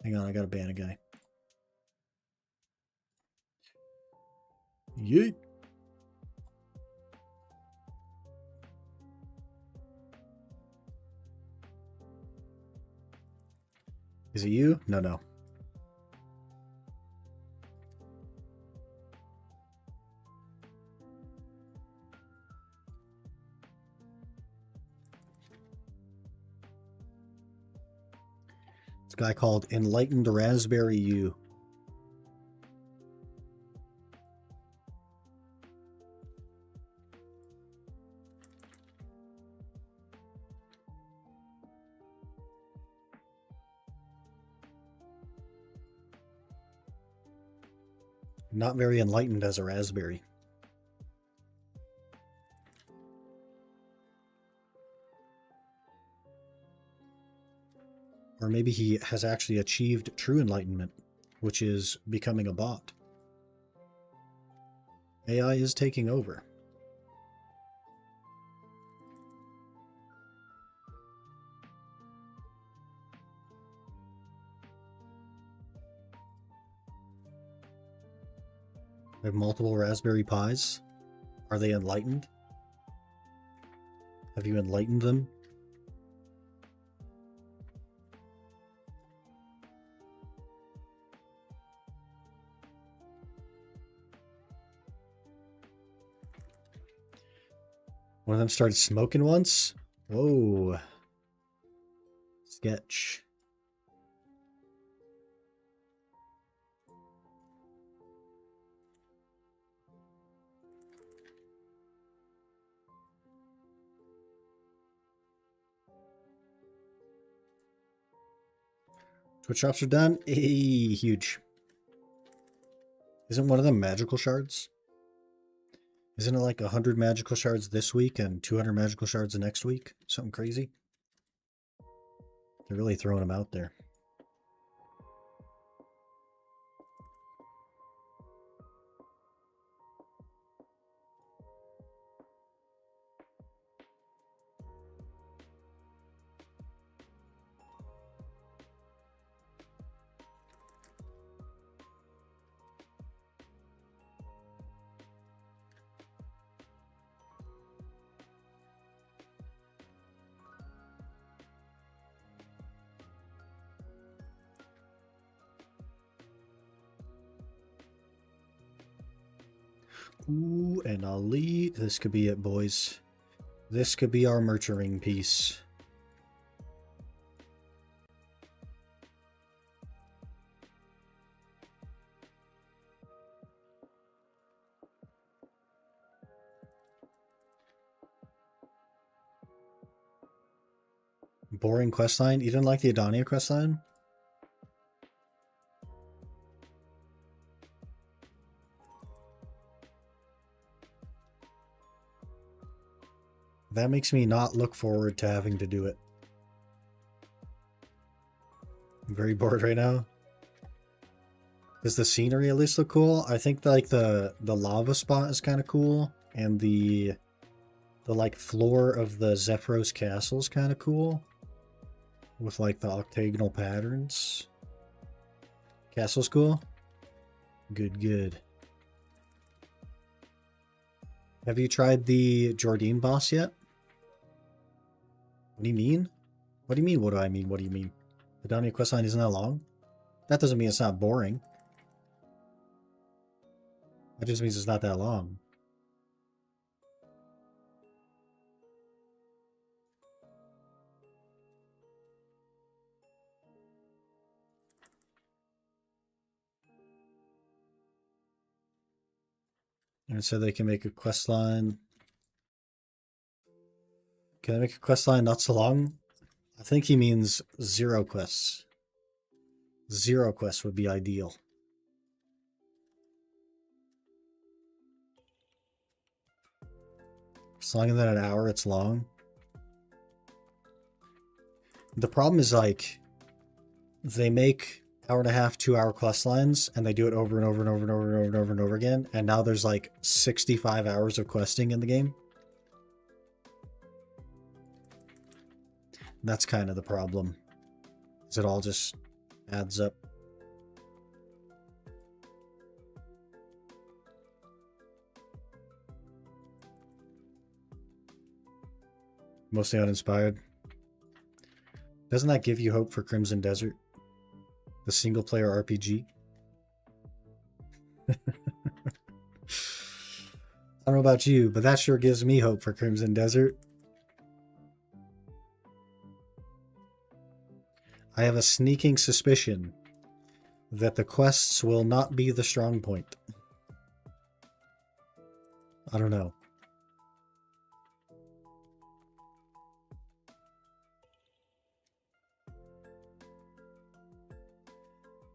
Hang on, I gotta ban a guy. Yeet. Is it you? No, no. It's a guy called Enlightened Raspberry U. Not very enlightened as a raspberry. Or maybe he has actually achieved true enlightenment, which is becoming a bot. AI is taking over. They have multiple Raspberry Pis. Are they enlightened? Have you enlightened them? One of them started smoking once? Whoa. Sketch. Twitch shops are done. Hey, huge. Isn't one of them magical shards? Isn't it like 100 magical shards this week and 200 magical shards the next week? Something crazy? They're really throwing them out there. Ooh, an elite. This could be it, boys. This could be our nurturing piece. boring questline. You didn't like the Adania questline? That makes me not look forward to having to do it. I'm very bored right now. Does the scenery at least look cool? I think like the lava spot is kind of cool, and the like floor of the Zephyros castle is kind of cool, with like the octagonal patterns. Castle's cool. Good, good. Have you tried the Jordine boss yet? What do you mean? What do you mean? What do I mean? What do you mean? The Dania questline isn't that long? That doesn't mean it's not boring. That just means it's not that long. And so they can make a quest line. Can I make a quest line not so long? I think he means 0 quests. 0 quests would be ideal. It's longer than an hour, it's long. The problem is like they make 1.5 to 2 hour quest lines and they do it over and over and over and over and over and over and over again. And now there's like 65 hours of questing in the game. That's kind of the problem. Is it all just adds up. Mostly uninspired. Doesn't that give you hope for Crimson Desert? The single player RPG? I don't know about you, but that sure gives me hope for Crimson Desert. I have a sneaking suspicion that the quests will not be the strong point. I don't know.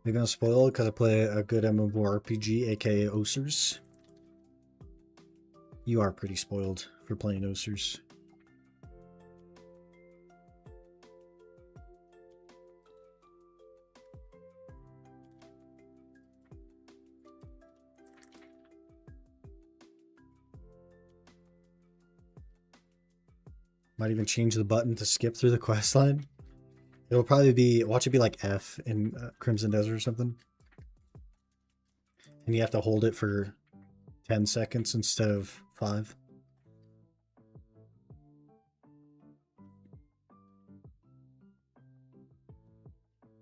Maybe I'm spoiled because I play a good MMORPG, aka Osers. You are pretty spoiled for playing Osers. Might even change the button to skip through the quest line. It'll probably be, watch it be like F in Crimson Desert or something. And you have to hold it for 10 seconds instead of 5.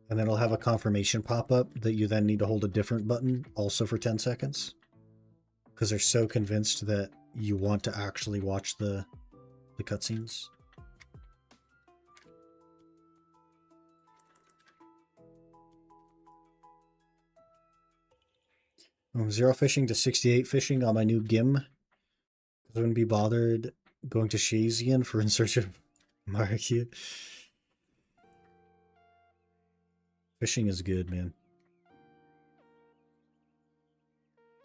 And then it'll have a confirmation pop up that you then need to hold a different button also for 10 seconds. Because they're so convinced that you want to actually watch the cutscenes. I'm 0 fishing to 68 fishing on my new GIM. I wouldn't be bothered going to Shazian for In Search of Marikyu. Fishing is good, man.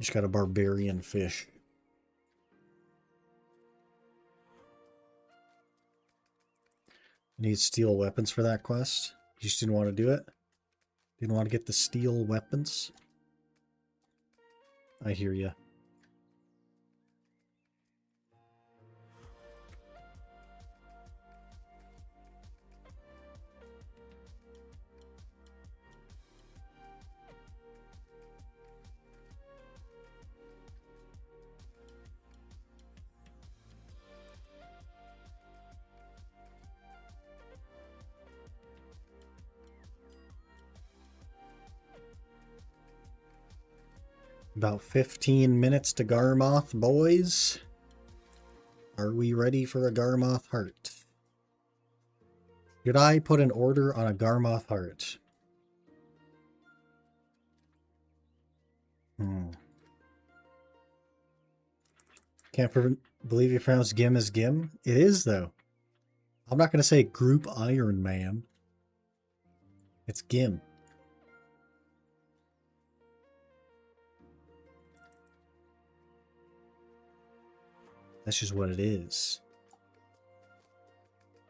Just got a barbarian fish. Need steel weapons for that quest. You just didn't want to do it? Didn't want to get the steel weapons? I hear ya. About 15 minutes to Garmoth, boys. Are we ready for a Garmoth heart? Should I put an order on a Garmoth heart? Can't believe you pronounced Gim as Gim. It is, though. I'm not going to say Group Iron Man. It's Gim. That's just what it is.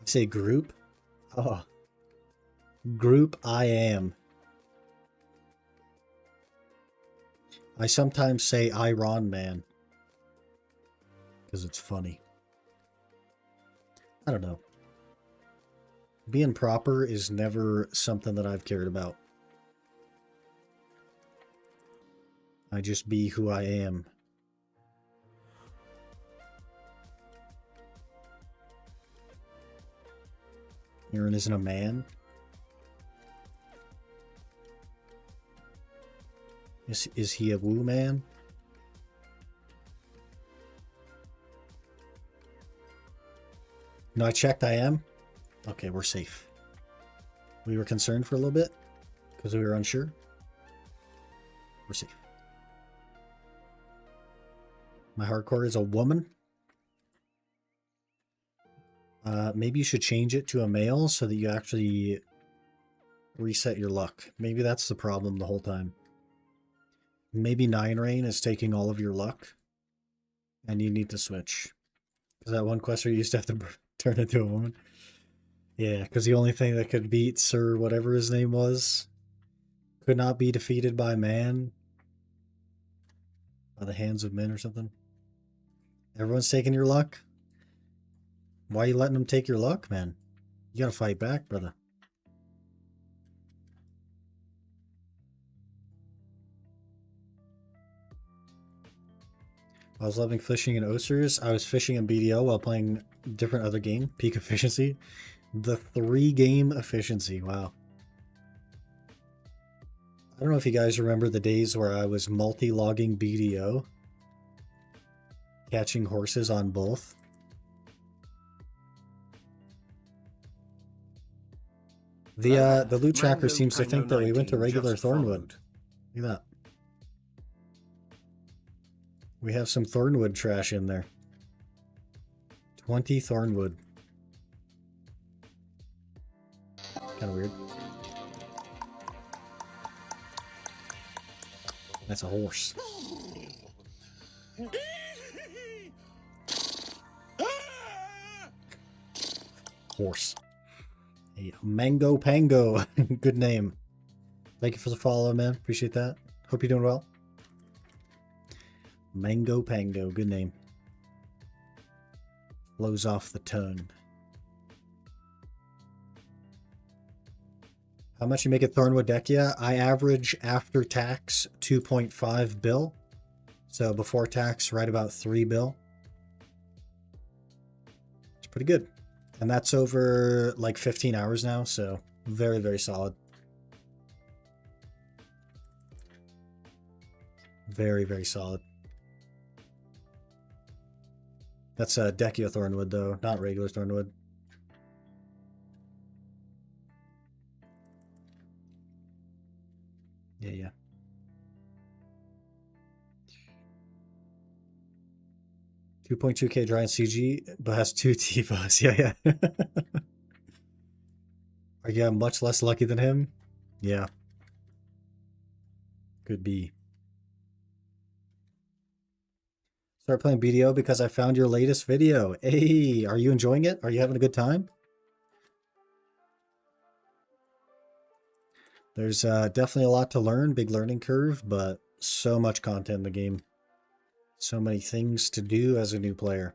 I say group? Oh. Group I am. I sometimes say Iron Man. Because it's funny. I don't know. Being proper is never something that I've cared about. I just be who I am. Aaron isn't a man? Is he a woo man? No, I checked I am. Okay, we're safe. We were concerned for a little bit because we were unsure. We're safe. My hardcore is a woman. Maybe you should change it to a male so that you actually reset your luck. Maybe that's the problem the whole time. Maybe 9 Rain is taking all of your luck and you need to switch. Because that one quester you used to have to turn into a woman. Yeah, because the only thing that could beat Sir whatever his name was could not be defeated by man. By the hands of men or something. Everyone's taking your luck? Why are you letting them take your luck, man? You gotta fight back, brother. I was loving fishing in Osers. I was fishing in BDO while playing different other game. Peak efficiency. The 3-game efficiency. Wow. I don't know if you guys remember the days where I was multi-logging BDO. Catching horses on both. The loot tracker seems to think that we went to regular Thornwood. Look at that. We have some Thornwood trash in there. 20 Thornwood. Kind of weird. That's a horse. Horse. A Mango Pango. Good name. Thank you for the follow, man. Appreciate that. Hope you're doing well. Mango Pango. Good name. Flows off the tongue. How much you make at Thornwood Deckia? I average after tax 2.5 bill. So before tax, right about 3 bill. It's pretty good. And that's over like 15 hours now, so very, very solid. Very, very solid. That's Deckia Thornwood, though, not regular Thornwood. Yeah, yeah. $2.2K dry CG, but has 2 T-Bows. Yeah, yeah. Are you much less lucky than him? Yeah. Could be. Start playing BDO because I found your latest video. Hey, are you enjoying it? Are you having a good time? There's definitely a lot to learn, big learning curve, but so much content in the game. So many things to do as a new player.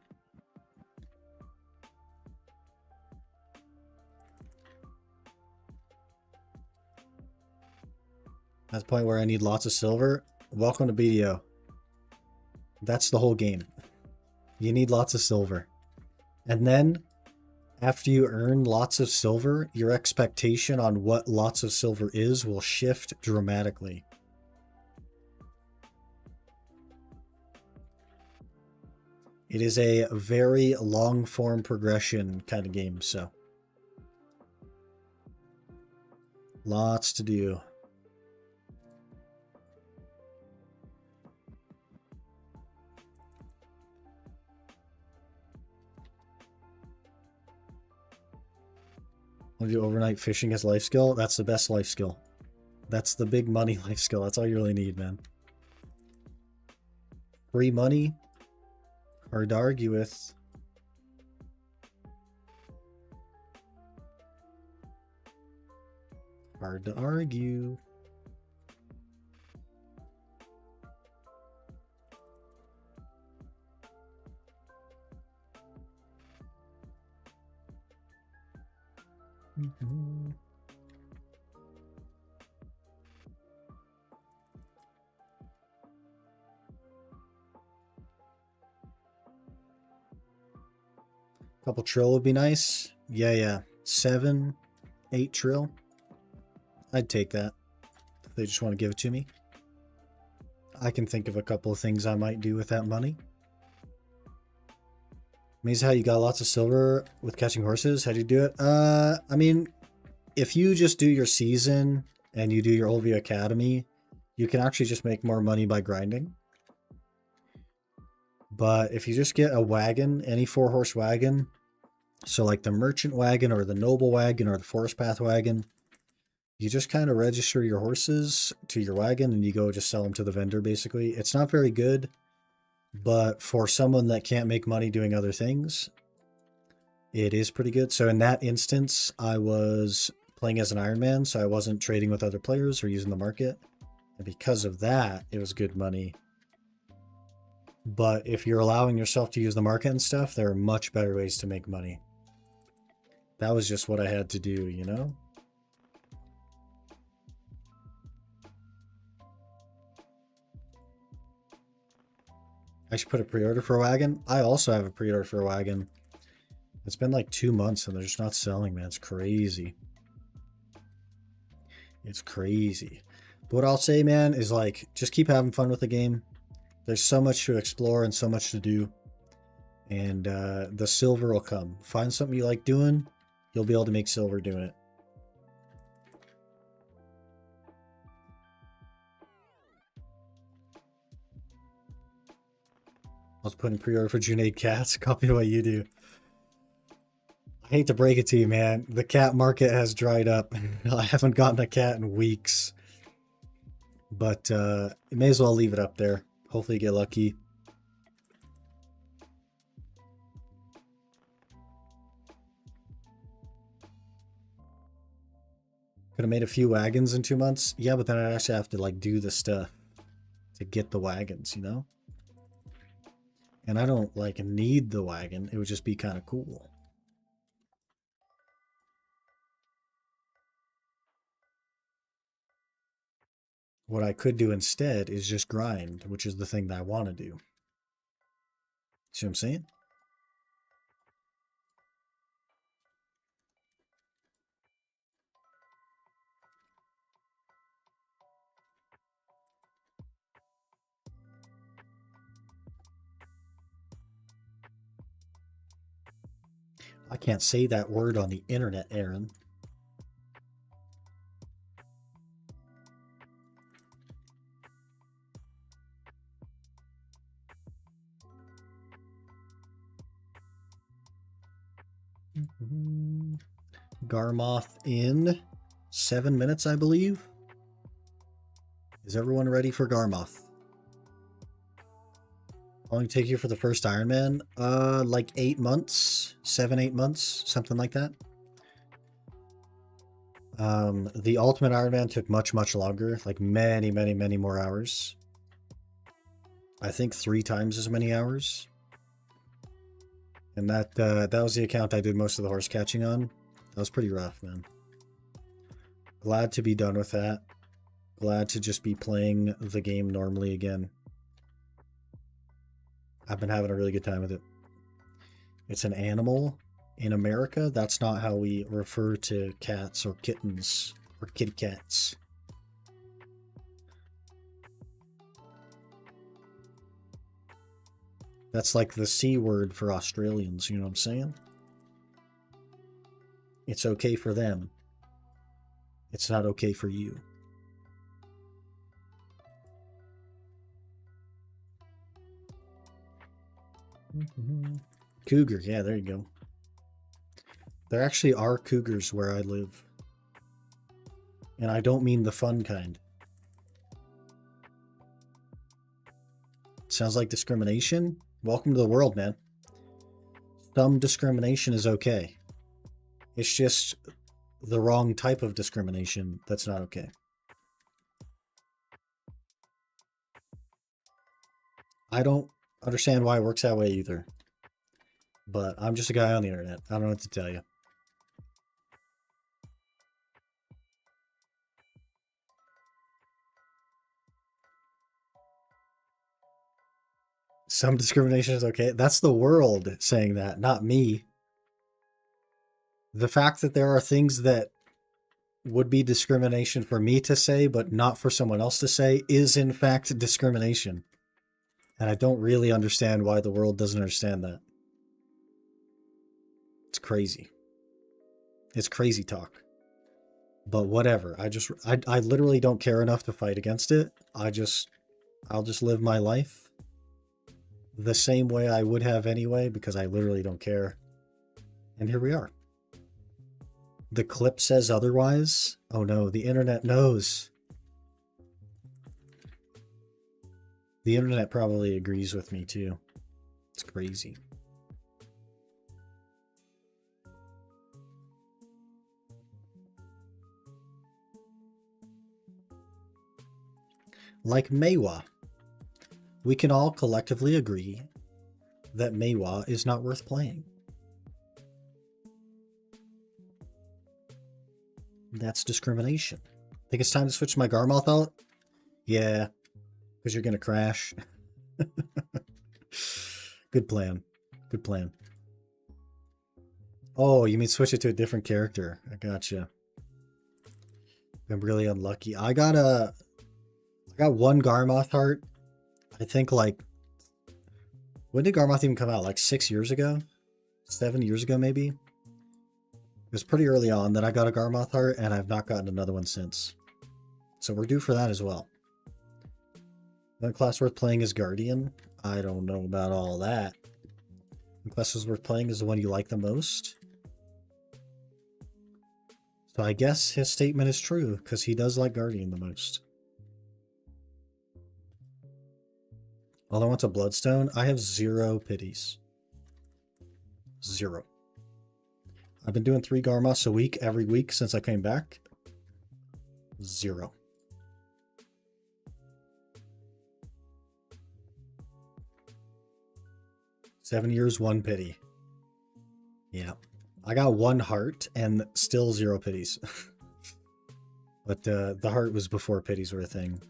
At the point where I need lots of silver, welcome to BDO. That's the whole game. You need lots of silver. And then, after you earn lots of silver, your expectation on what lots of silver is will shift dramatically. It is a very long-form progression kind of game, so. Lots to do. Want to do overnight fishing as life skill? That's the best life skill. That's the big money life skill. That's all you really need, man. Free money. Hard to argue with. Hard to argue. Couple trill would be nice. Yeah. 7, 8 trill. I'd take that. If they just want to give it to me. I can think of a couple of things I might do with that money. Amazing how you got lots of silver with catching horses. How do you do it? I mean, if you just do your season and you do your Olvia Academy, you can actually just make more money by grinding. But if you just get a wagon, any 4-horse wagon, so like the merchant wagon or the noble wagon or the forest path wagon, you just kind of register your horses to your wagon and you go just sell them to the vendor basically. It's not very good, but for someone that can't make money doing other things, it is pretty good. So in that instance, I was playing as an Iron Man, so I wasn't trading with other players or using the market. And because of that, it was good money. But if you're allowing yourself to use the market and stuff, there are much better ways to make money. That was just what I had to do, you know? I should put a pre-order for a wagon. I also have a pre-order for a wagon. It's been like 2 months and they're just not selling, man. It's crazy. It's crazy. But what I'll say, man, is like, just keep having fun with the game. There's so much to explore and so much to do. And the silver will come. Find something you like doing, you'll be able to make silver doing it. I was putting pre-order for Junaid cats. Copy what you do. I hate to break it to you, man. The cat market has dried up. I haven't gotten a cat in weeks. But you may as well leave it up there. Hopefully you get lucky. Could have made a few wagons in 2 months. Yeah, but then I'd actually have to like do the stuff to get the wagons, you know? And I don't like need the wagon. It would just be kind of cool. What I could do instead is just grind, which is the thing that I want to do. See what I'm saying? I can't say that word on the internet, Aaron. Garmoth in 7 minutes, I believe. Is everyone ready for Garmoth? How long take you for the first Iron Man? Like 8 months, 7, 8 months, something like that. The Ultimate Iron Man took much, much longer, like many, many, many more hours. I think 3 times as many hours. And that was the account I did most of the horse catching on. That was pretty rough, man. Glad to be done with that. Glad to just be playing the game normally again. I've been having a really good time with it. It's an animal. In America, that's not how we refer to cats or kittens or kitty cats. That's like the C word for Australians, you know what I'm saying? It's okay for them. It's not okay for you. Cougar, yeah, there you go. There actually are cougars where I live. And I don't mean the fun kind. Sounds like discrimination? Welcome to the world, man. Some discrimination is okay. It's just the wrong type of discrimination that's not okay. I don't understand why it works that way either. But I'm just a guy on the internet. I don't know what to tell you. Some discrimination is okay. That's the world saying that, not me. The fact that there are things that would be discrimination for me to say, but not for someone else to say, is in fact discrimination. And I don't really understand why the world doesn't understand that. It's crazy. It's crazy talk. But whatever. I literally don't care enough to fight against it. I'll just live my life the same way I would have anyway, because I literally don't care. And here we are. The clip says otherwise. Oh no, the internet knows. The internet probably agrees with me too. It's crazy. Like Meiwa, we can all collectively agree that Meiwa is not worth playing. That's discrimination. Think it's time to switch my Garmoth out? Yeah, because you're going to crash. Good plan. Good plan. Oh, you mean switch it to a different character. I gotcha. I'm really unlucky. I got one Garmoth heart. I think like, when did Garmoth even come out? Like 6 years ago? 7 years ago, maybe? It was pretty early on that I got a Garmoth heart, and I've not gotten another one since. So we're due for that as well. One class worth playing is Guardian. I don't know about all that. One class is worth playing is the one you like the most. So I guess his statement is true, because he does like Guardian the most. All I want's a Bloodstone. I have 0 pities. 0. I've been doing 3 Garmoths a week, every week since I came back. 0. Seven years, 1 pity. Yeah. I got 1 heart and still 0 pities. But the heart was before pities were a thing.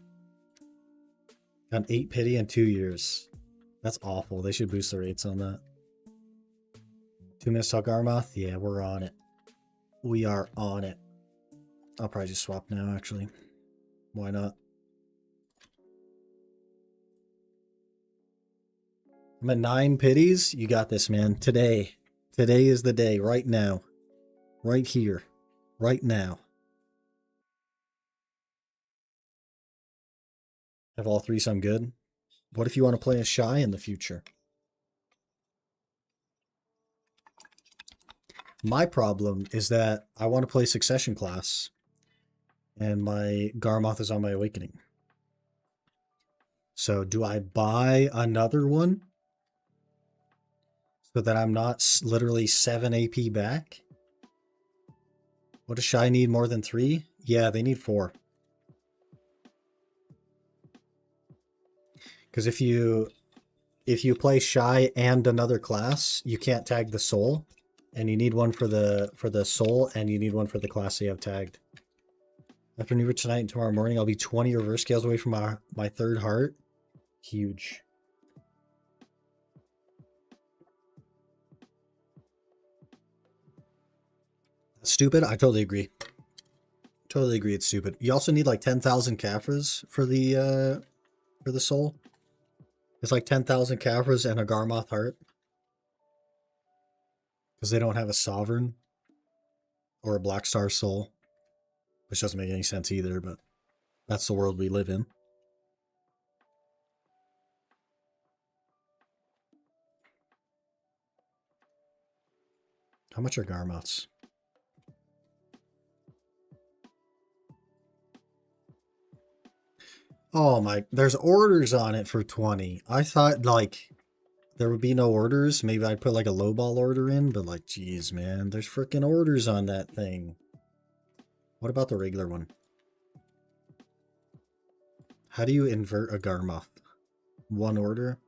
Got 8 pity in 2 years. That's awful. They should boost the rates on that. 2 minutes till Garmoth? Yeah, we're on it. We are on it. I'll probably just swap now, actually. Why not? I'm at 9 pities. You got this, man. Today. Today is the day. Right now. Right here. Right now. Have all 3 some good? What if you want to play a Shy in the future? My problem is that I want to play Succession class, and my Garmoth is on my Awakening. So do I buy another one so that I'm not literally 7 AP back? What does Shy need more than 3? Yeah, they need 4. Because if you play Shy and another class, you can't tag the soul, and you need one for the soul, and you need one for the class you have tagged. After New Year tonight and tomorrow morning, I'll be 20 reverse scales away from my 3rd heart. Huge. Stupid? I totally agree. Totally agree it's stupid. You also need like 10,000 Caphras for the soul. It's like 10,000 Caphras and a Garmoth heart. Because they don't have a Sovereign or a Black Star soul. Which doesn't make any sense either, but that's the world we live in. How much are Garmoths? Oh my, there's orders on it for 20. I thought like there would be no orders. Maybe I'd put like a lowball order in, but like, geez, man, there's freaking orders on that thing. What about the regular one? How do you invert a Garmoth? One order?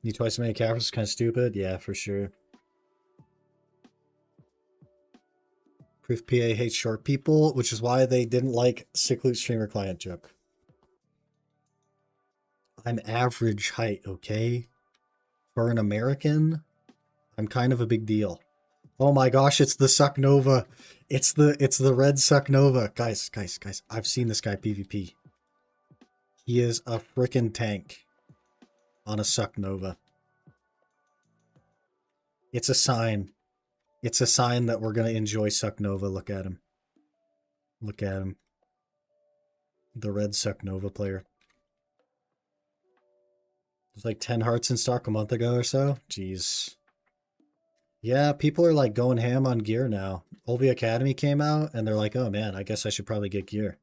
Need twice as many capitals? Kind of stupid? Yeah, for sure. Proof PA hates short people, which is why they didn't like Sick Loot Streamer Client joke. I'm average height, okay? For an American, I'm kind of a big deal. Oh my gosh, it's the Suck Nova. It's the red Suck Nova. Guys. I've seen this guy PvP. He is a freaking tank on a Suck Nova. It's a sign. It's a sign that we're going to enjoy Suck Nova. Look at him. Look at him. The red Suck Nova player. There's like 10 hearts in stock a month ago or so. Jeez. Yeah, people are like going ham on gear now. Olvi Academy came out and they're like, oh man, I guess I should probably get gear.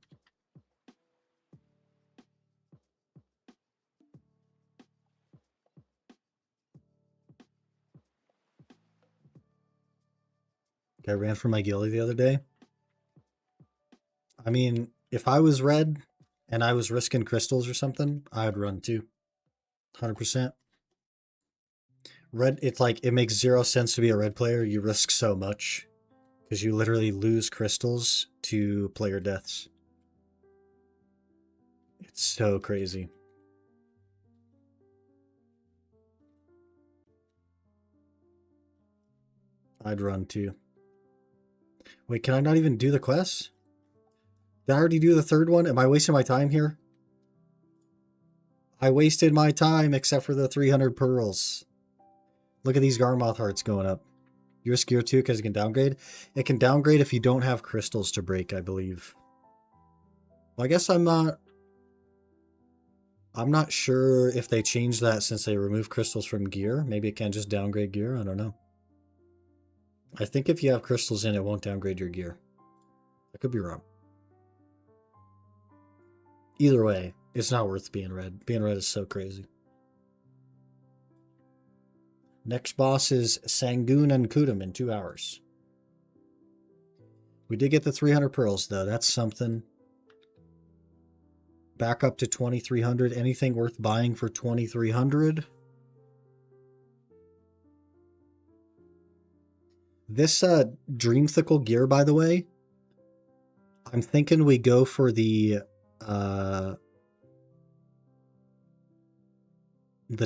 I ran for my gilly the other day. I mean, if I was red and I was risking crystals or something, I'd run too. 100%. Red, it's like, it makes zero sense to be a red player. You risk so much because you literally lose crystals to player deaths. It's so crazy. I'd run too. Wait, can I not even do the quest? Did I already do the third one? Am I wasting my time here? I wasted my time except for the 300 pearls. Look at these Garmoth hearts going up. You risk gear too because it can downgrade? It can downgrade if you don't have crystals to break, I believe. Well, I guess I'm not sure if they changed that since they removed crystals from gear. Maybe it can just downgrade gear. I don't know. I think if you have crystals in, it won't downgrade your gear. I could be wrong. Either way, it's not worth being red. Being red is so crazy. Next boss is Sangoon and Kudum in 2 hours. We did get the 300 pearls, though. That's something. Back up to 2,300. Anything worth buying for 2,300? This Dreamthickle gear, by the way, I'm thinking we go for the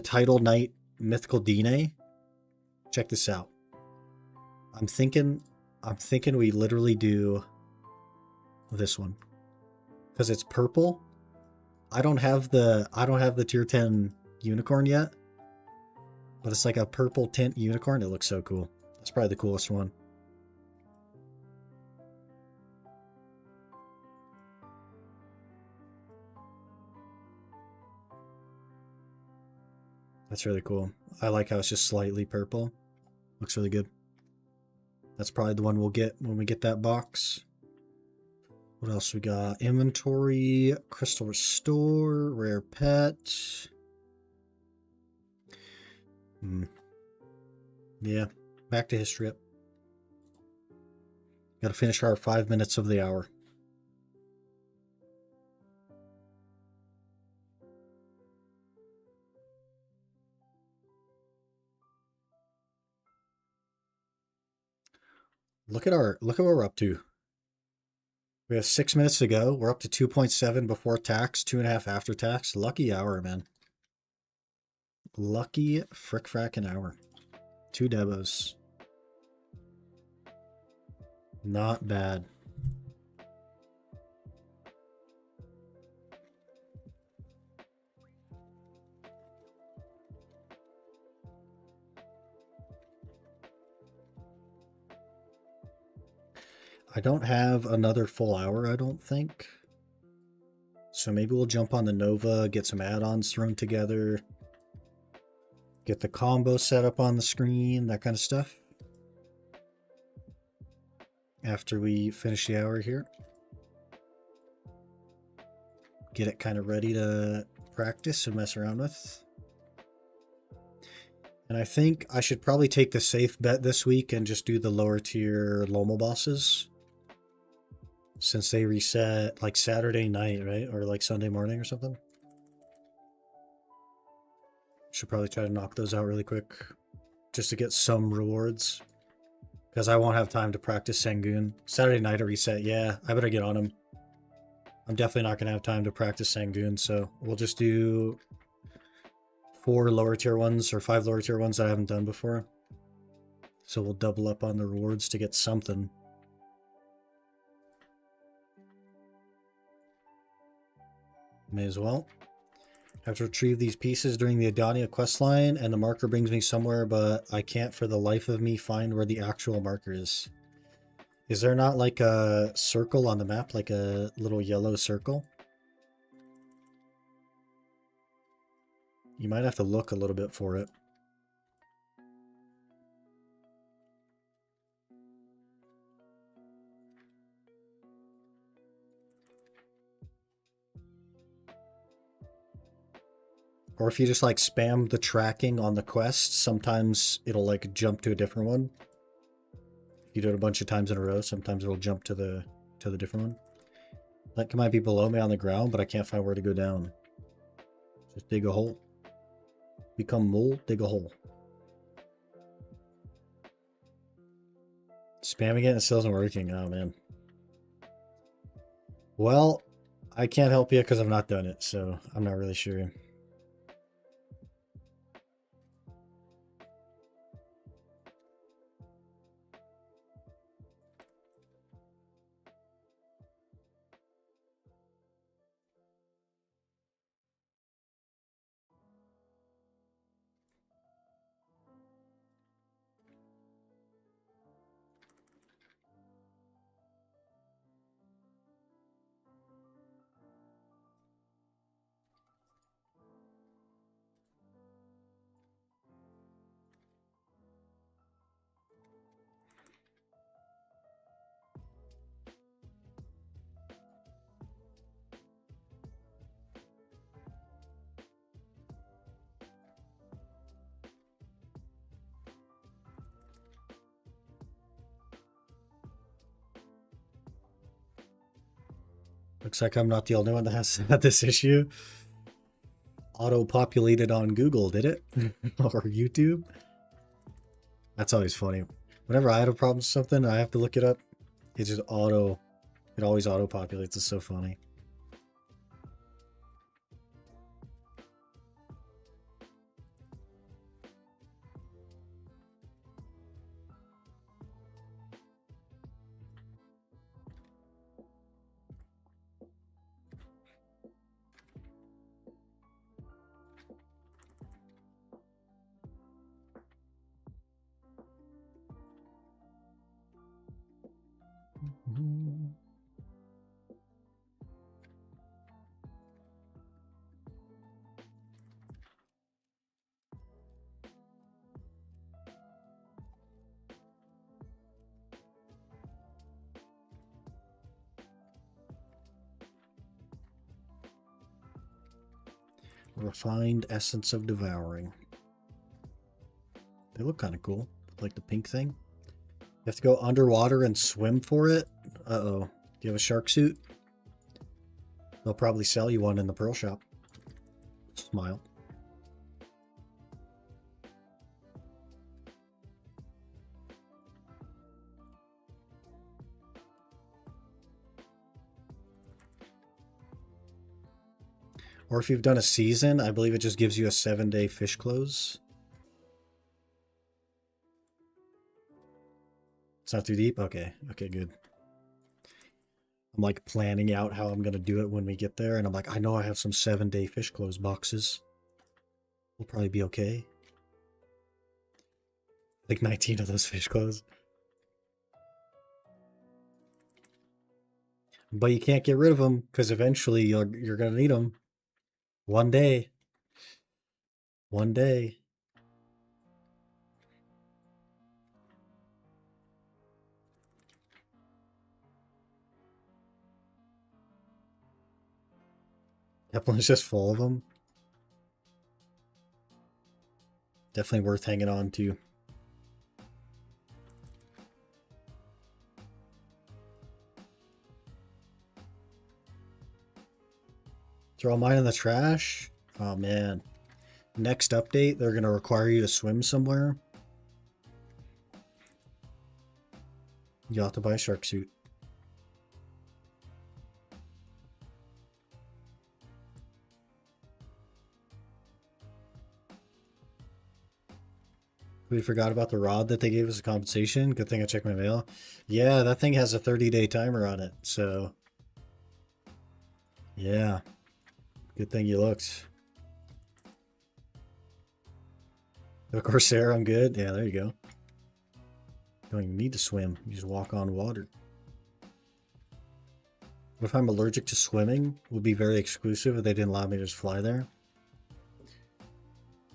Title Knight Mythical DNA. Check this out. I'm thinking we literally do this one because it's purple. I don't have the tier 10 unicorn yet, but it's like a purple tint unicorn. It looks so cool. That's probably the coolest one. That's really cool. I like how it's just slightly purple. Looks really good. That's probably the one we'll get when we get that box. What else we got? Inventory, Crystal Restore, Rare Pet. Yeah, back to Histria. Gotta finish our 5 minutes of the hour. Look at what we're up to. We have 6 minutes to go. We're up to 2.7 before tax, 2.5 after tax. Lucky hour, man. Lucky frick-frackin' hour. 2 Debos. Not bad. I don't have another full hour, I don't think. So maybe we'll jump on the Nova, get some add-ons thrown together, get the combo set up on the screen, that kind of stuff. after we finish the hour here. Get it kind of ready to practice and mess around with. And I think I should probably take the safe bet this week and just do the lower tier Lomo bosses. Since they reset like Saturday night, right? Or like Sunday morning or something. Should probably try to knock those out really quick. Just to get some rewards. Because I won't have time to practice Sangoon. Saturday night a reset, yeah. I better get on him. I'm definitely not going to have time to practice Sangoon, so we'll just do 4 lower tier ones or 5 lower tier ones that I haven't done before. So we'll double up on the rewards to get something. May as well. I have to retrieve these pieces during the Adania questline, and the marker brings me somewhere, but I can't for the life of me find where the actual marker is. Is there not like a circle on the map, like a little yellow circle? You might have to look a little bit for it. Or if you just like spam the tracking on the quest, sometimes it'll like jump to a different one. If you do it a bunch of times in a row, sometimes it'll jump to the different one. That might be below me on the ground, but I can't find where to go down. Just dig a hole. Become mole, dig a hole. Spamming it and it still isn't working. Oh man. Well, I can't help you because I've not done it, so I'm not really sure. Looks like I'm not the only one that has had this issue. Auto-populated on Google, did it? Or YouTube? That's always funny. Whenever I have a problem with something, I have to look it up. It just it always auto-populates. It's so funny. Refined Essence of Devouring. They look kind of cool. Like the pink thing. You have to go underwater and swim for it? Uh-oh. Do you have a shark suit? They'll probably sell you one in the pearl shop. Smile. Or if you've done a season, I believe it just gives you a 7-day fish close. It's not too deep? Okay. Okay, good. I'm like planning out how I'm going to do it when we get there. And I'm like, I know I have some 7-day fish close boxes. We'll probably be okay. Like 19 of those fish close. But you can't get rid of them because eventually you're going to need them. One day. One day. That one's just full of them. Definitely worth hanging on to. Throw mine in the trash? Oh man. Next update, they're going to require you to swim somewhere. You'll have to buy a shark suit. We forgot about the rod that they gave us as compensation. Good thing I checked my mail. Yeah, that thing has a 30-day timer on it, so... Yeah. Good thing you looked. The Corsair, I'm good. Yeah, there you go. Don't even need to swim. You just walk on water. What if I'm allergic to swimming? Would be very exclusive if they didn't allow me to just fly there.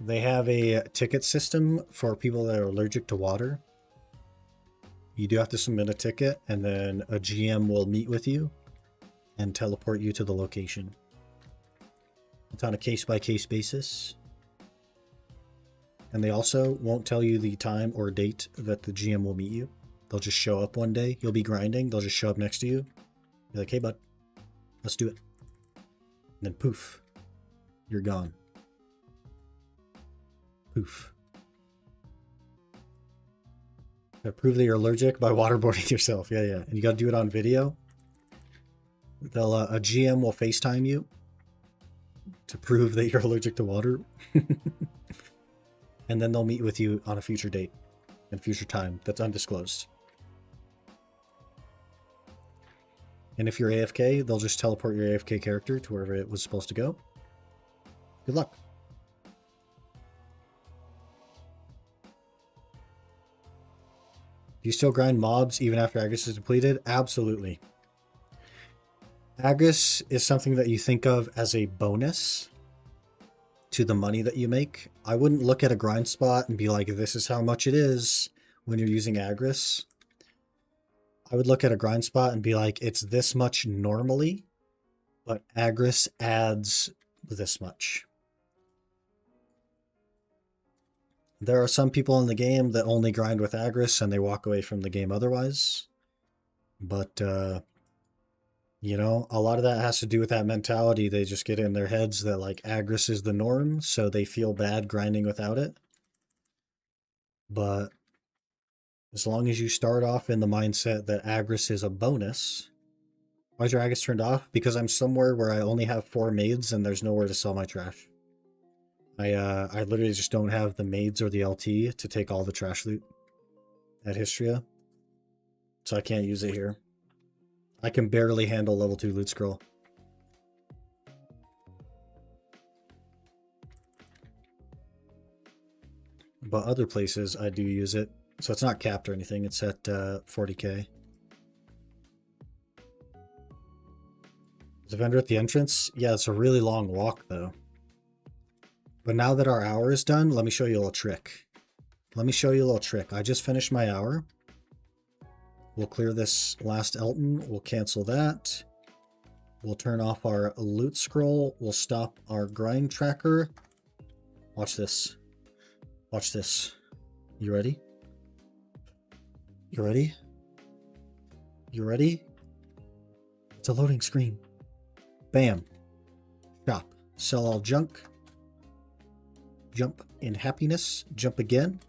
They have a ticket system for people that are allergic to water. You do have to submit a ticket, and then a GM will meet with you and teleport you to the location. It's on a case-by-case basis. And they also won't tell you the time or date that the GM will meet you. They'll just show up one day. You'll be grinding. They'll just show up next to you. Be like, hey, bud, let's do it. And then poof, you're gone. Poof. Prove that you're allergic by waterboarding yourself. Yeah, yeah. And you got to do it on video. They'll a GM will FaceTime you to prove that you're allergic to water. And then they'll meet with you on a future date and future time that's undisclosed. And if you're AFK, they'll just teleport your AFK character to wherever it was supposed to go. Good luck. Do you still grind mobs even after Agus is depleted? Absolutely. Agus is something that you think of as a bonus to the money that you make. I wouldn't look at a grind spot and be like, this is how much it is when you're using Agris. I would look at a grind spot and be like, it's this much normally, but Agris adds this much. There are some people in the game that only grind with Agris and they walk away from the game otherwise. But, you know, a lot of that has to do with that mentality. They just get in their heads that, like, Agris is the norm, so they feel bad grinding without it. But as long as you start off in the mindset that Agris is a bonus... Why is your Agris turned off? Because I'm somewhere where I only have 4 maids and there's nowhere to sell my trash. I literally just don't have the maids or the LT to take all the trash loot at Histria. So I can't use it here. I can barely handle level 2 loot scroll. But other places I do use it. So it's not capped or anything. It's at 40k. Is the vendor at the entrance? Yeah, it's a really long walk though. But now that our hour is done, let me show you a little trick. Let me show you a little trick. I just finished my hour. We'll clear this last Elton. We'll cancel that. We'll turn off our loot scroll. We'll stop our grind tracker. Watch this. Watch this. You ready? You ready? You ready? It's a loading screen. Bam. Shop. Sell all junk. Jump in happiness. Jump again.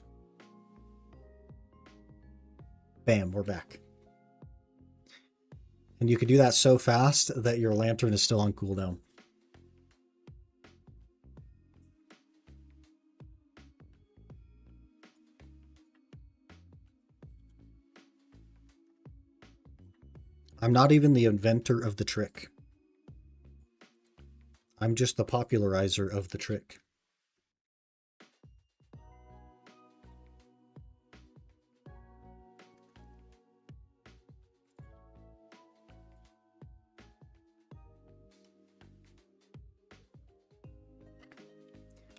Bam, we're back. And you can do that so fast that your lantern is still on cooldown. I'm not even the inventor of the trick. I'm just the popularizer of the trick.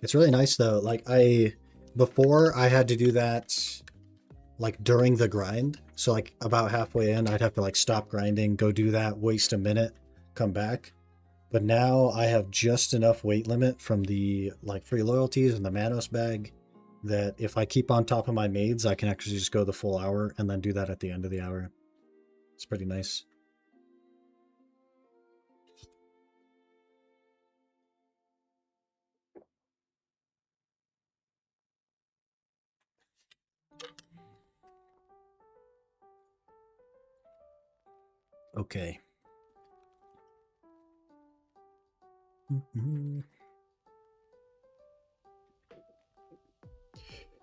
It's really nice though. Like before I had to do that like during the grind. So like about halfway in, I'd have to like stop grinding, go do that, waste a minute, come back. But now I have just enough weight limit from the like free loyalties and the Manos bag that if I keep on top of my maids, I can actually just go the full hour and then do that at the end of the hour. It's pretty nice. Okay.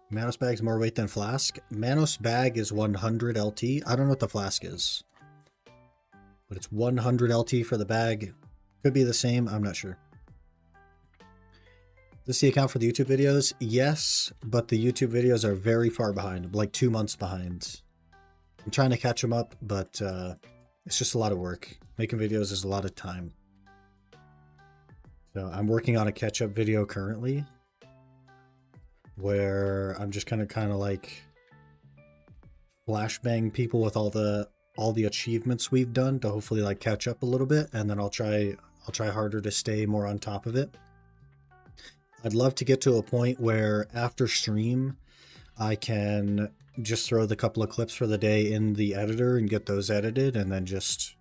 Manos bag's more weight than flask. Manos bag is 100 LT. I don't know what the flask is, but it's 100 LT for the bag. Could be the same. I'm not sure. Does the account for the YouTube videos? Yes, but the YouTube videos are very far behind, like 2 months behind. I'm trying to catch them up, but it's just a lot of work. Making videos is a lot of time. So I'm working on a catch-up video currently where I'm just kind of like flashbang people with all the achievements we've done to hopefully like catch up a little bit, and then I'll try harder to stay more on top of it. I'd love to get to a point where after stream I can just throw the couple of clips for the day in the editor and get those edited, and then just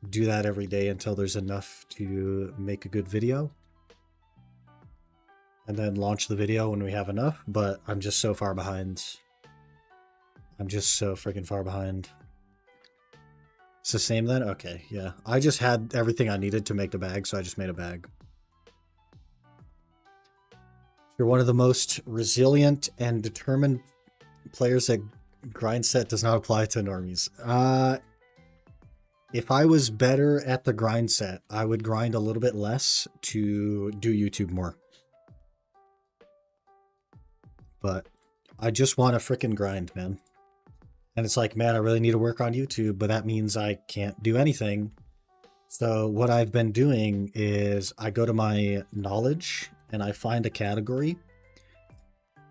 do that every day until there's enough to make a good video, and then launch the video when we have enough. But I'm just so far behind. I'm just so freaking far behind. It's the same then? Okay, yeah. I just had everything I needed to make the bag, so I just made a bag. You're one of the most resilient and determined players that grind set does not apply to normies. If I was better at the grind set, I would grind a little bit less to do YouTube more. But I just want to frickin' grind, man. And it's like, man, I really need to work on YouTube, but that means I can't do anything. So what I've been doing is I go to my knowledge and I find a category,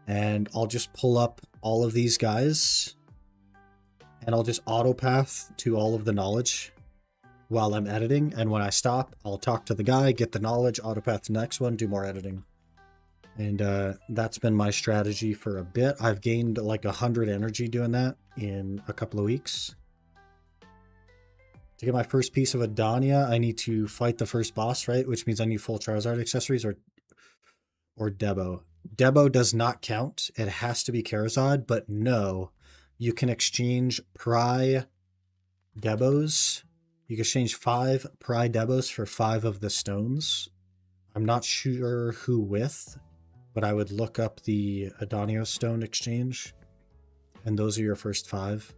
and I'll just pull up all of these guys and I'll just auto path to all of the knowledge while I'm editing. And when I stop, I'll talk to the guy, get the knowledge, auto path to the next one, do more editing. And that's been my strategy for a bit. I've gained like 100 energy doing that in a couple of weeks. To get my first piece of Adonia, I need to fight the first boss, right? Which means I need full Charizard accessories or Debo. Debo does not count. It has to be Charizard, but no, you can exchange Pry Debos. You can exchange 5 Pry Debos for 5 of the stones. I'm not sure who with, but I would look up the Adonio stone exchange, and those are your first 5.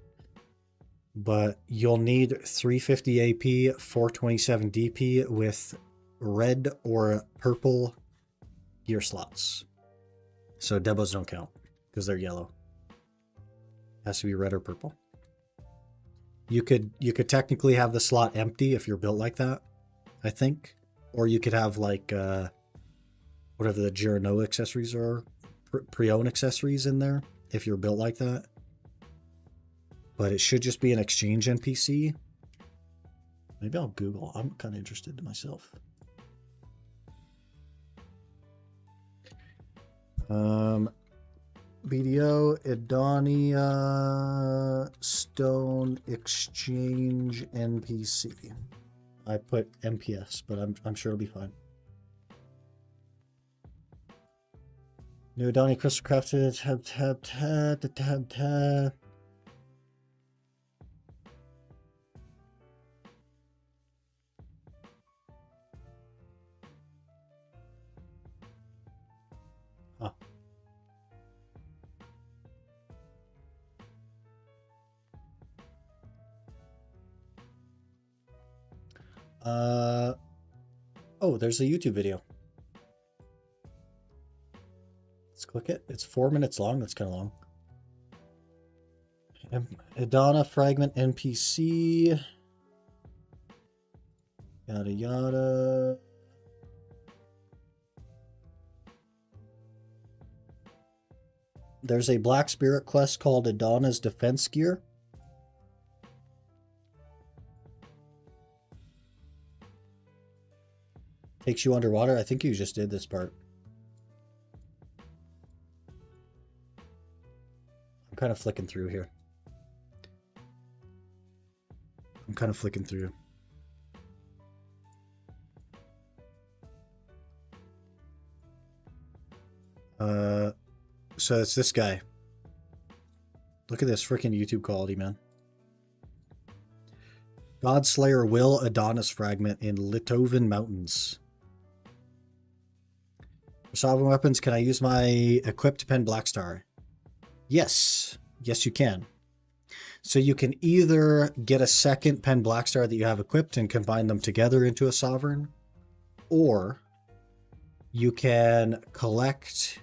But you'll need 350 AP, 427 DP with red or purple gear slots. So Debos don't count because they're yellow. Has to be red or purple. You could technically have the slot empty if you're built like that, I think. Or you could have like whatever the Girano accessories are, pre-owned accessories in there if you're built like that. But it should just be an exchange NPC. Maybe I'll Google. I'm kind of interested myself. BDO Edonia Stone Exchange NPC. I put MPS, but I'm sure it'll be fine. New Edonia Crystal Crafted. Oh, there's a YouTube video. Let's click it. It's 4 minutes long. That's kind of long. Adana Fragment NPC. Yada yada. There's a Black Spirit quest called Adana's Defense Gear. Takes you underwater? I think you just did this part. I'm kind of flicking through here. So it's this guy. Look at this freaking YouTube quality, man. Godslayer Will Adonis fragment in Litovan Mountains. For sovereign weapons, can I use my equipped pen Blackstar? Yes. Yes, you can. So you can either get a second pen Blackstar that you have equipped and combine them together into a sovereign, or you can collect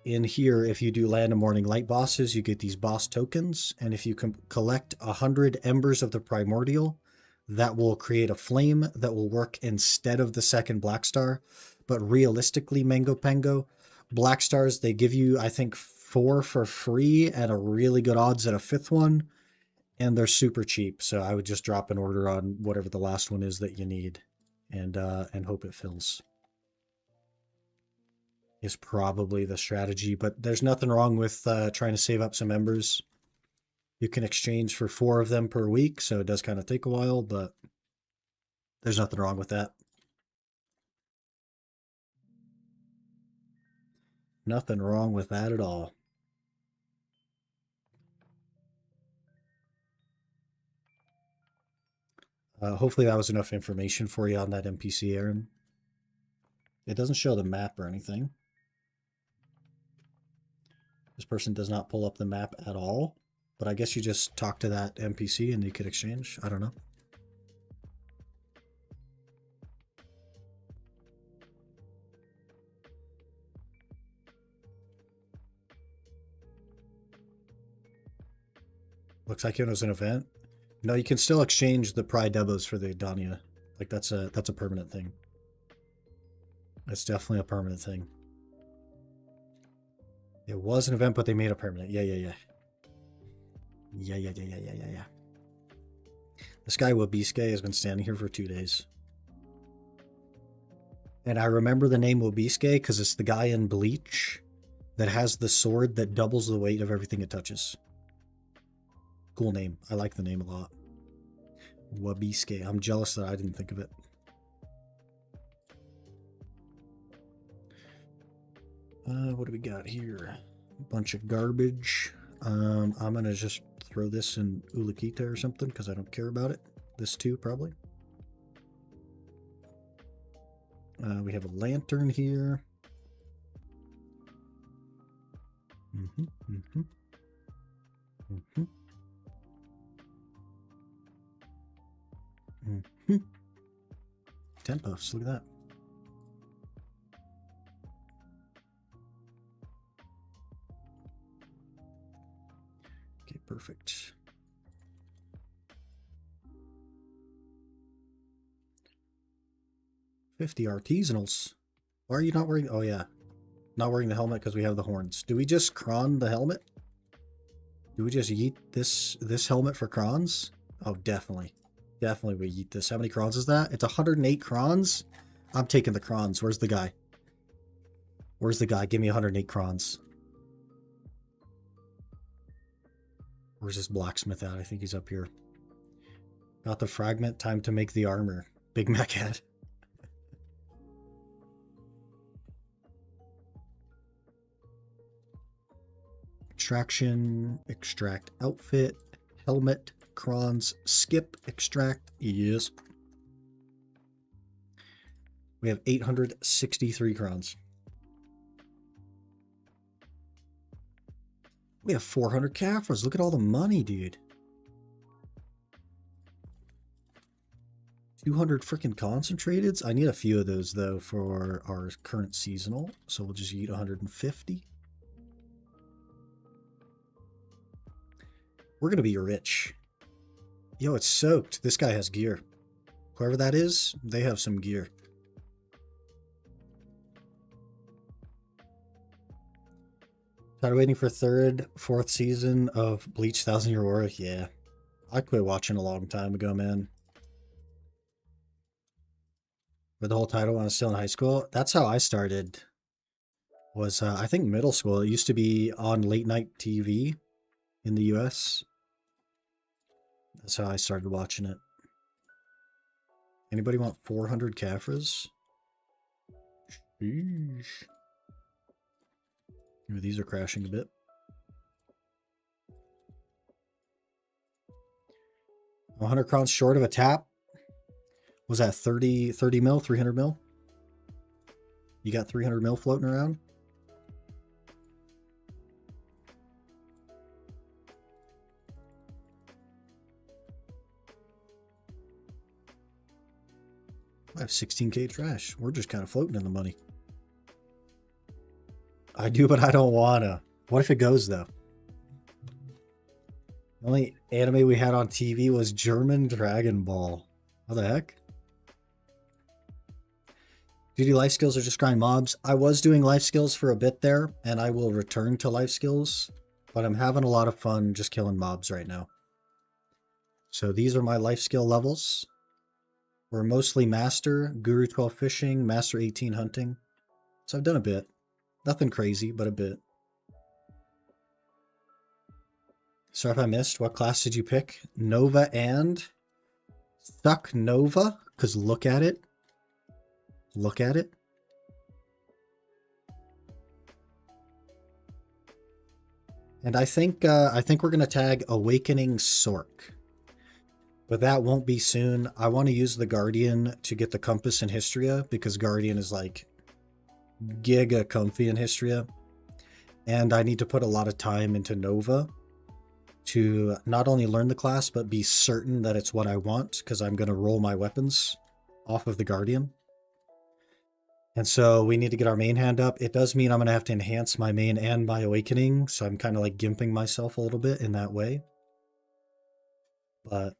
in here. If you do Land of Morning Light bosses, you get these boss tokens, and if you can collect 100 Embers of the Primordial, that will create a flame that will work instead of the second Blackstar. But realistically, Mango Pango, Blackstars, they give you, I think, 4 for free at a really good odds at a 5th one, and they're super cheap. So I would just drop an order on whatever the last one is that you need, and hope it fills. Is probably the strategy, but there's nothing wrong with trying to save up some embers. You can exchange for 4 of them per week, so it does kind of take a while, but there's nothing wrong with that. Nothing wrong with that at all. Hopefully that was enough information for you on that NPC, Aaron. It doesn't show the map or anything. This person does not pull up the map at all, but I guess you just talk to that NPC and you could exchange. I don't know. Looks like it was an event. No, you can still exchange the Pride Debos for the Dania. Like that's a permanent thing. It's definitely a permanent thing. It was an event, but they made it permanent. Yeah. This guy Wabiske has been standing here for 2 days. And I remember the name Wabiske because it's the guy in Bleach that has the sword that doubles the weight of everything it touches. Cool name. I like the name a lot. Wabiske. I'm jealous that I didn't think of it. What do we got here? A bunch of garbage. I'm going to just throw this in Ulukita or something because I don't care about it. This too, probably. We have a lantern here. Mm-hmm. 10 puffs, look at that. Okay, perfect. $50 artisanals. Why are you not wearing... Oh, yeah. Not wearing the helmet because we have the horns. Do we just cron the helmet? Do we just yeet this helmet for crons? Oh, definitely. Definitely we yeet this. How many crons is that? It's 108 crons? I'm taking the crons. Where's the guy? Where's the guy? Give me 108 crons. Where's this blacksmith at? I think he's up here. Got the fragment. Time to make the armor. Big Mac head. Extraction. Extract outfit. Helmet. Crons. Skip. Extract. Yes. We have 863 crons. We have 400 Caphras. Look at all the money, dude. 200 freaking concentrateds. I need a few of those, though, for our current seasonal. So we'll just eat 150. We're going to be rich. Yo, it's soaked. This guy has gear. Whoever that is, they have some gear. Started waiting for 3rd, 4th season of Bleach 1000 Year War. Yeah. I quit watching a long time ago, man. with the whole title when I was still in high school. That's how I started. Was I think middle school. It used to be on late night TV in the US. That's how I started watching it. Anybody want 400 Caphras? Sheesh. Ooh, these are crashing a bit. 100 crowns short of a tap. Was that 30 mil, 300 mil? You got 300 mil floating around? I have 16k trash. We're just kind of floating in the money. I do, but I don't wanna. What if it goes, though? The only anime we had on TV was German Dragon Ball. What the heck? Do you do life skills or just grind mobs? I was doing life skills for a bit there, and I will return to life skills, but I'm having a lot of fun just killing mobs right now. So these are my life skill levels. We're mostly Master, Guru 12 Fishing, Master 18 Hunting. So I've done a bit. Nothing crazy, but a bit. Sorry if I missed. What class did you pick? Nova and... Suck Nova? Because look at it. Look at it. And I think we're going to tag Awakening Sork. But that won't be soon. I want to use the Guardian to get the Compass in Histria, because Guardian is like giga comfy in Histria. And I need to put a lot of time into Nova to not only learn the class, but be certain that it's what I want, because I'm going to roll my weapons off of the Guardian. And so we need to get our main hand up. It does mean I'm going to have to enhance my main and my Awakening, so I'm kind of like gimping myself a little bit in that way. But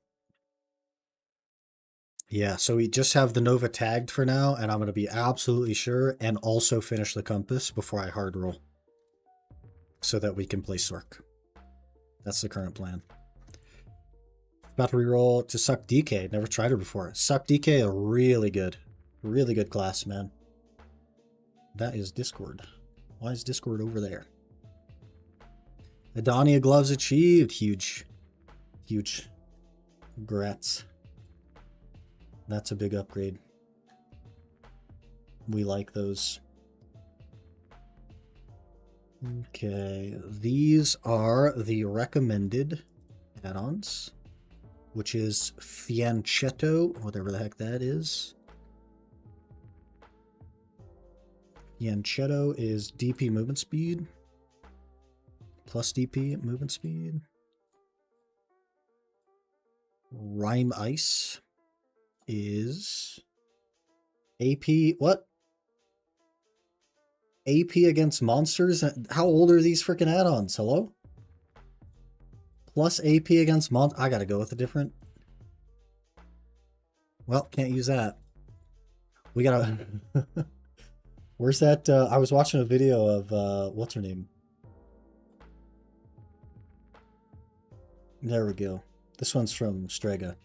yeah, so we just have the Nova tagged for now, and I'm going to be absolutely sure and also finish the Compass before I hard roll, so that we can play Sork. That's the current plan. About to reroll to Suck DK. Never tried her before. Suck DK, a really good class, man. That is Discord. Why is Discord over there? Adonia gloves achieved. Huge. Huge. Congrats. That's a big upgrade. We like those. Okay, these are the recommended add-ons, which is Fianchetto, whatever the heck that is. Fianchetto is DP movement speed, plus DP movement speed. Rhyme Ice is AP, what? AP against monsters? How old are these freaking add-ons? Hello? Plus AP against monsters. I gotta go with a different. Well, can't use that. We gotta... Where's that? I was watching a video of, what's her name? There we go. This one's from Strega.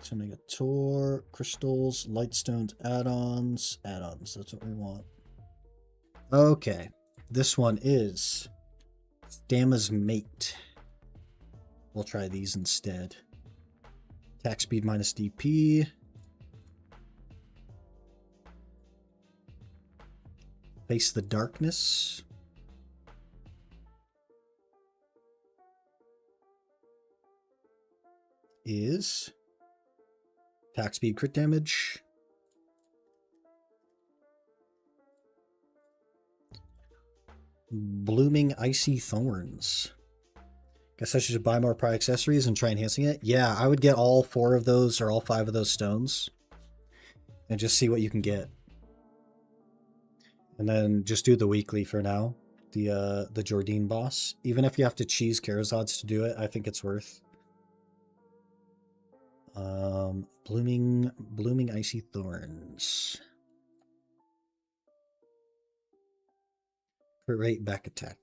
So make a tour, crystals, lightstones, add-ons, add-ons. That's what we want. Okay, this one is Stamma's Mate. We'll try these instead. Attack speed minus DP. Face the Darkness. Is attack speed crit damage. Blooming Icy Thorns. Guess I should buy more Pry accessories and try enhancing it. Yeah, I would get all 4 of those or all 5 of those stones and just see what you can get. And then just do the weekly for now. The Jordine boss. Even if you have to cheese Karazods to do it, I think it's worth. Blooming Icy Thorns. Crit rate, back attack.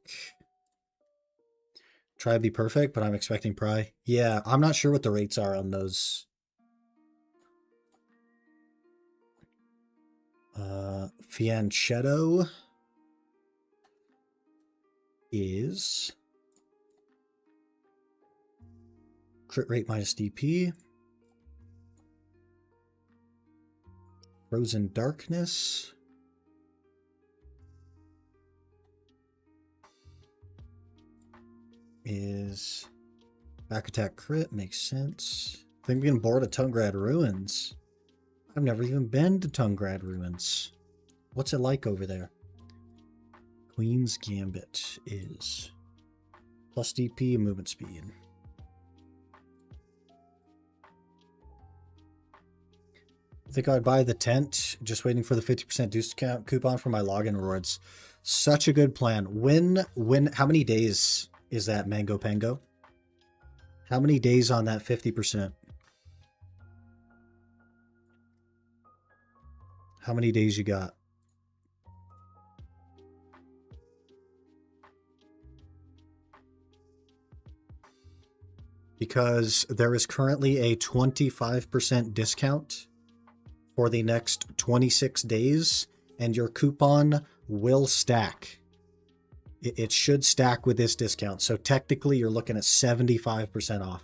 Try to be perfect, but I'm expecting Pry. Yeah, I'm not sure what the rates are on those Fianchetto is crit rate minus DP. Frozen Darkness is back attack crit. Makes sense. I think we can board a Tungrad Ruins. I've never even been to Tungrad Ruins. What's it like over there? Queen's Gambit is plus DP and movement speed. I think I'd buy the tent, just waiting for the 50% discount coupon for my login rewards. Such a good plan. How many days is that, Mango Pango? How many days on that 50%? How many days you got? Because there is currently a 25% discount for the next 26 days, and your coupon will stack. It should stack with this discount. So technically you're looking at 75% off.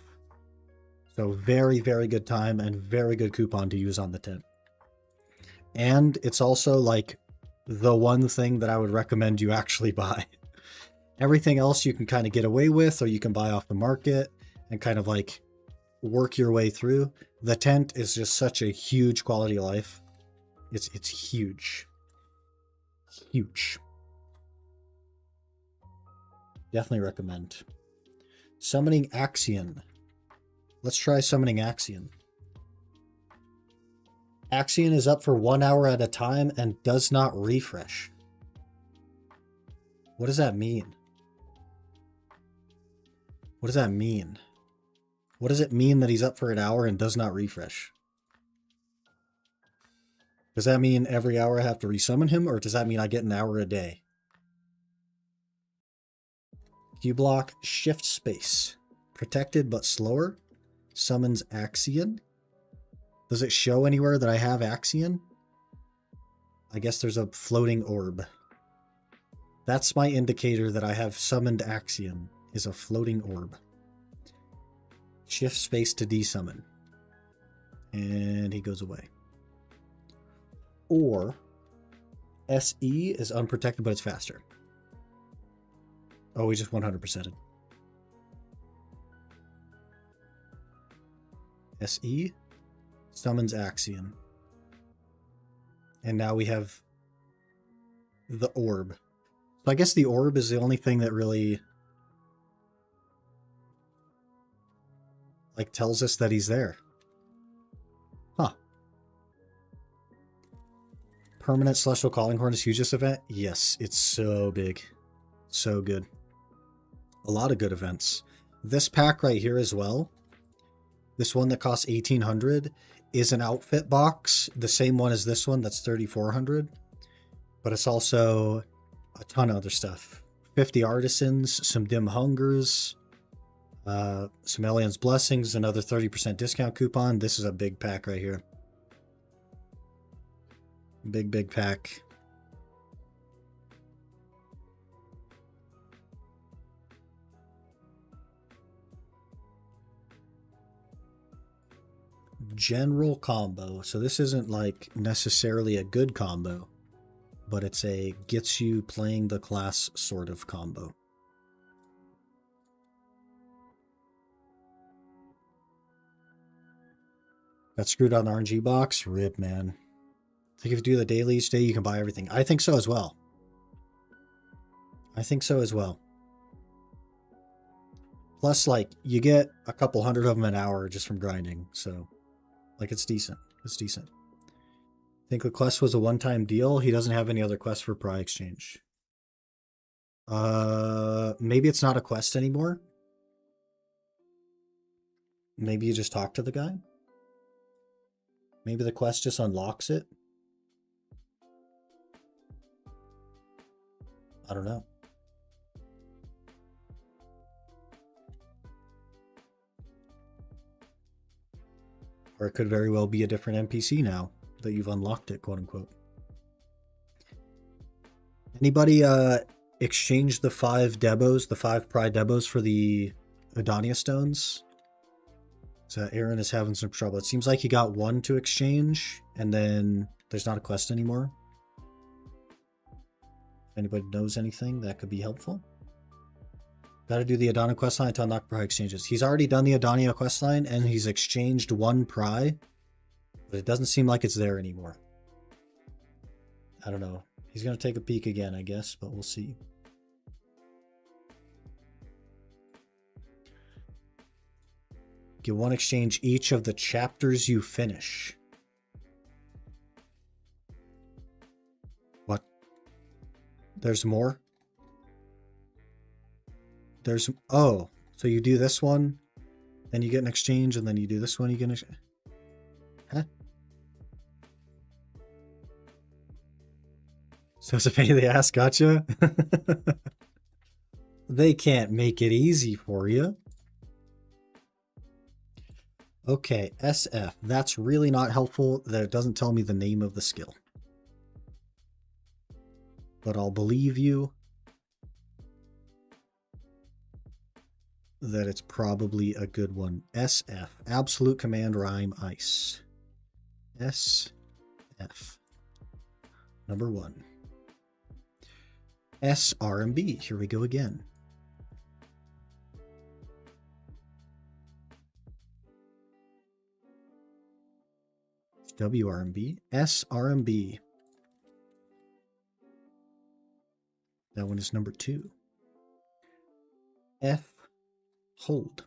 So very, very good time and very good coupon to use on the tent. And it's also like the one thing that I would recommend you actually buy. Everything else you can kind of get away with, or you can buy off the market and kind of like work your way through. The tent is just such a huge quality of life. It's huge. Huge. Definitely recommend. Summoning Axion. Let's try summoning Axion. Axion is up for 1 hour at a time and does not refresh. What does that mean? What does that mean? What does it mean that he's up for an hour and does not refresh? Does that mean every hour I have to resummon him, or does that mean I get an hour a day? Q-block, shift space. Protected but slower. Summons Axion. Does it show anywhere that I have Axion? I guess there's a floating orb. That's my indicator that I have summoned Axion, is a floating orb. Shift space to desummon. And he goes away. Or SE is unprotected, but it's faster. Oh, we just 100%ed. SE summons Axion. And now we have the orb. So I guess the orb is the only thing that really like tells us that he's there. Huh. Permanent Celestial Calling Horn is huge this event? Yes, it's so big. So good. A lot of good events. This pack right here as well. This one that costs 1,800 is an outfit box. The same one as this one, that's 3,400. But it's also a ton of other stuff. 50 Artisans, some Dim Hungers, some Alien's Blessings, another 30% discount coupon. This is a big pack right here. Big, big pack. General combo. So this isn't like necessarily a good combo, but it's a gets you playing the class sort of combo. Got screwed on the RNG box? Rip, man. I think if you do the daily each day, you can buy everything. I think so as well. I think so as well. Plus, like, you get a couple hundred of them an hour just from grinding. So, like, it's decent. It's decent. I think the quest was a one-time deal. He doesn't have any other quests for Pry Exchange. Maybe it's not a quest anymore. Maybe you just talk to the guy. Maybe the quest just unlocks it. I don't know. Or it could very well be a different NPC now that you've unlocked it, quote unquote. Anybody exchange the 5 Debos, the 5 Pride Debos for the Adonia Stones? So Aaron is having some trouble. It seems like he got 1 to exchange, and then there's not a quest anymore. If anybody knows anything, that could be helpful. Got to do the Adonia questline to unlock Pry exchanges. He's already done the Adonia questline, and he's exchanged 1 Pry, but it doesn't seem like it's there anymore. I don't know. He's going to take a peek again, I guess, but we'll see. Get 1 exchange each of the chapters you finish. What? There's more? There's... Oh, so you do this one, then you get an exchange, and then you do this one, you get an exchange. Huh? So it's a pain in the ass, gotcha? They can't make it easy for you. Okay, SF. That's really not helpful that it doesn't tell me the name of the skill. But I'll believe you that it's probably a good one. SF. Absolute Command Rhyme Ice. SF. Number 1. SRMB. Here we go again. WRMB, SRMB. That one is number 2. F, hold.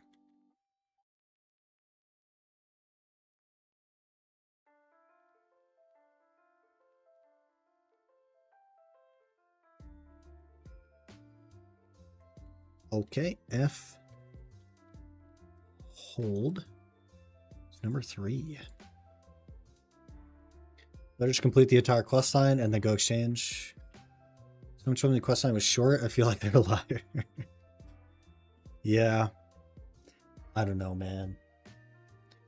Okay, F, hold. It's number 3. Better just complete the entire quest line and then go exchange. Someone told me the quest line was short. I feel like they're a liar. Yeah. I don't know, man.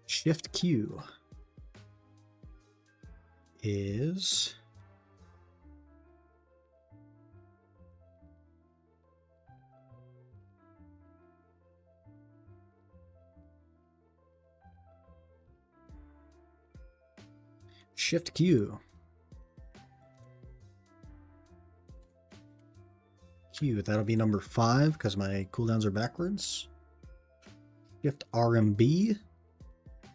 Shift Q is... Shift Q. Q, that'll be number 5 because my cooldowns are backwards. Shift RMB. I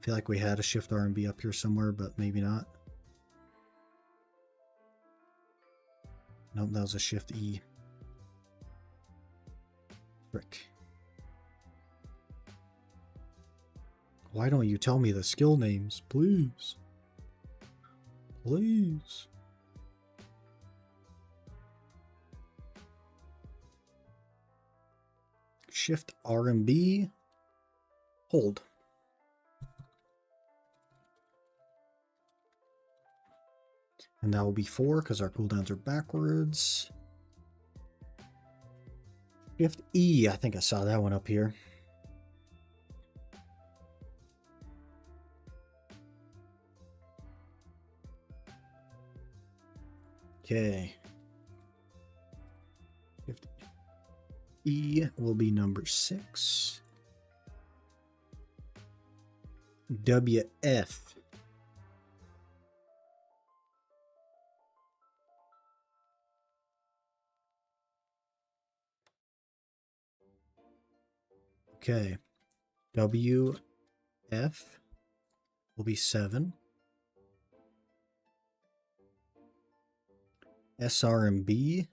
feel like we had a Shift RMB up here somewhere, but maybe not. Nope, that was a Shift E. Frick. Why don't you tell me the skill names, please? Please. Shift RMB. Hold. And that will be 4 because our cooldowns are backwards. Shift E. I think I saw that one up here. Okay. Shift E will be number 6. WF. Okay. WF will be 7. SRMB.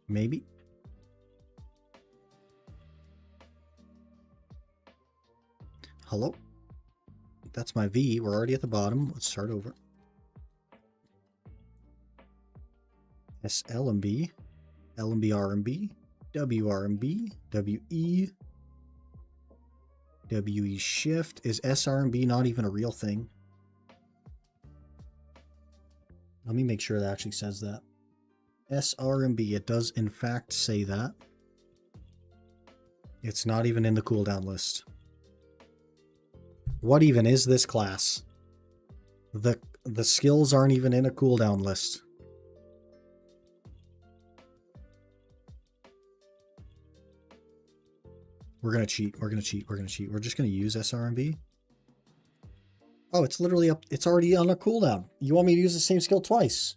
Maybe. Hello? That's my V. We're already at the bottom. Let's start over. SLMB, LMB RMB, WRMB, WE, WE shift. Is SRMB not even a real thing? Let me make sure it actually says that. SRMB, it does in fact say that. It's not even in the cooldown list. What even is this class? The skills aren't even in a cooldown list. We're gonna cheat. We're gonna cheat. We're gonna cheat. We're just gonna use SRMB. Oh, it's literally up. It's already on a cooldown. You want me to use the same skill twice?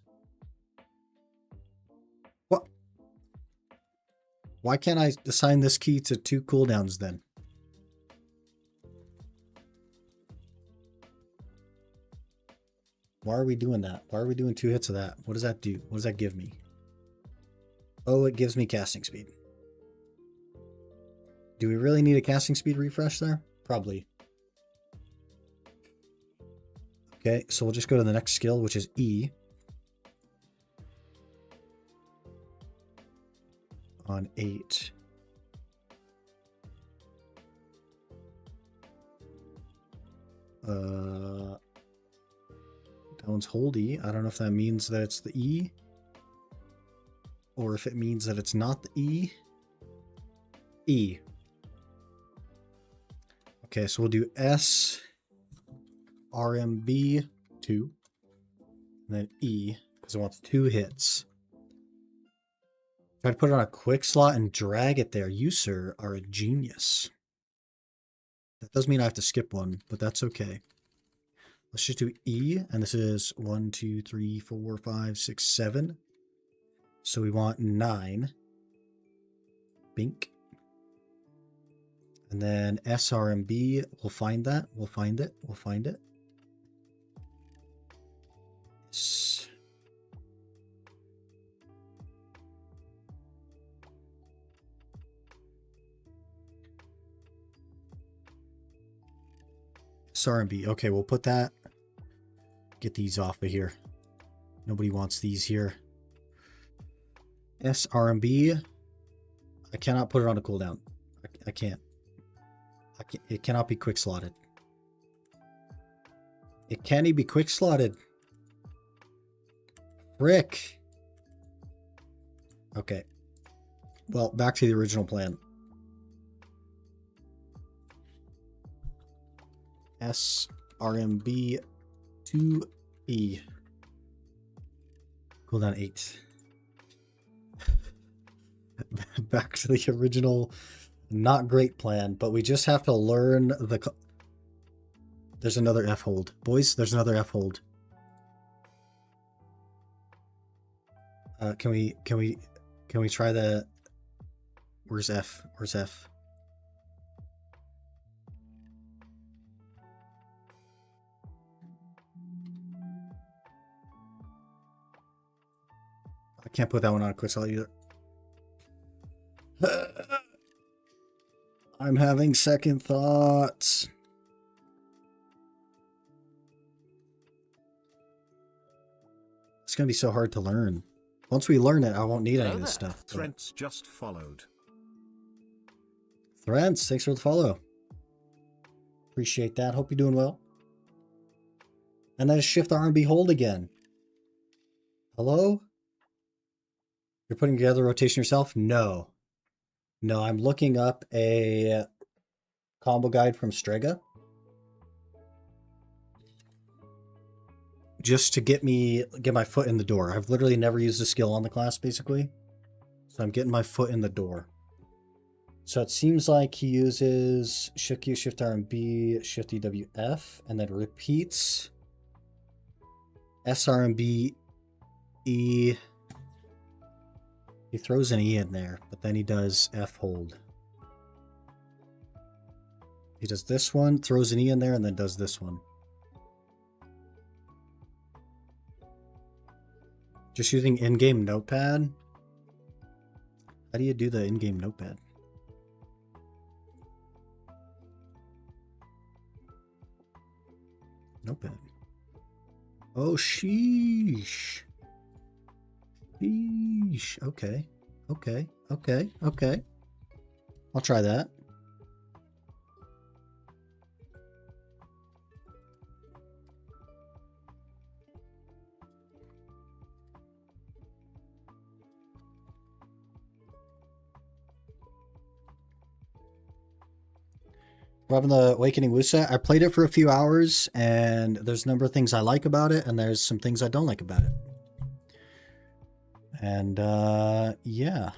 What? Why can't I assign this key to 2 cooldowns then? Why are we doing that? Why are we doing 2 hits of that? What does that do? What does that give me? Oh, it gives me casting speed. Do we really need a casting speed refresh there? Probably. Okay, so we'll just go to the next skill, which is E. On 8. That one's hold E. I don't know if that means that it's the E. Or if it means that it's not the E. E. Okay, so we'll do S, RMB 2, and then E, because I want 2 hits. Try to put it on a quick slot and drag it there. You, sir, are a genius. That does mean I have to skip one, but that's okay. Let's just do E, and this is 1, 2, 3, 4, 5, 6, 7. So we want 9. Bink. And then SRMB, we'll find that. We'll find it. We'll find it. SRMB. Okay, we'll put that. Get these off of here. Nobody wants these here. SRMB. I cannot put it on a cooldown. I can't. It cannot be quick slotted. It can't be quick slotted. Frick. Okay. Well, back to the original plan. SRMB 2E. Cooldown 8. Back to the original not great plan, but we just have to learn the... There's another F hold. Boys, there's another F hold. Can we try the... Where's F? Where's F? I can't put that one on a quick slot either. I'm having second thoughts. It's going to be so hard to learn. Once we learn it, I won't need any of this stuff. Threats just followed. Threats, thanks for the follow. Appreciate that. Hope you're doing well. And then shift R&B hold again. Hello? You're putting together rotation yourself? No. No, I'm looking up a combo guide from Strega. Just to get my foot in the door. I've literally never used a skill on the class, basically. So I'm getting my foot in the door. So it seems like he uses Shift Q, Shift R and B, Shift E, W, F, and then repeats S, R, and B, E. He throws an E in there, but then he does F hold. He does this one, throws an E in there, and then does this one. Just using in-game notepad? How do you do the in-game notepad? Notepad. Oh, sheesh. Sheesh. Okay. Okay. Okay. Okay. I'll try that. Robin the Awakening Wusa. I played it for a few hours, and there's a number of things I like about it, and there's some things I don't like about it. And, yeah.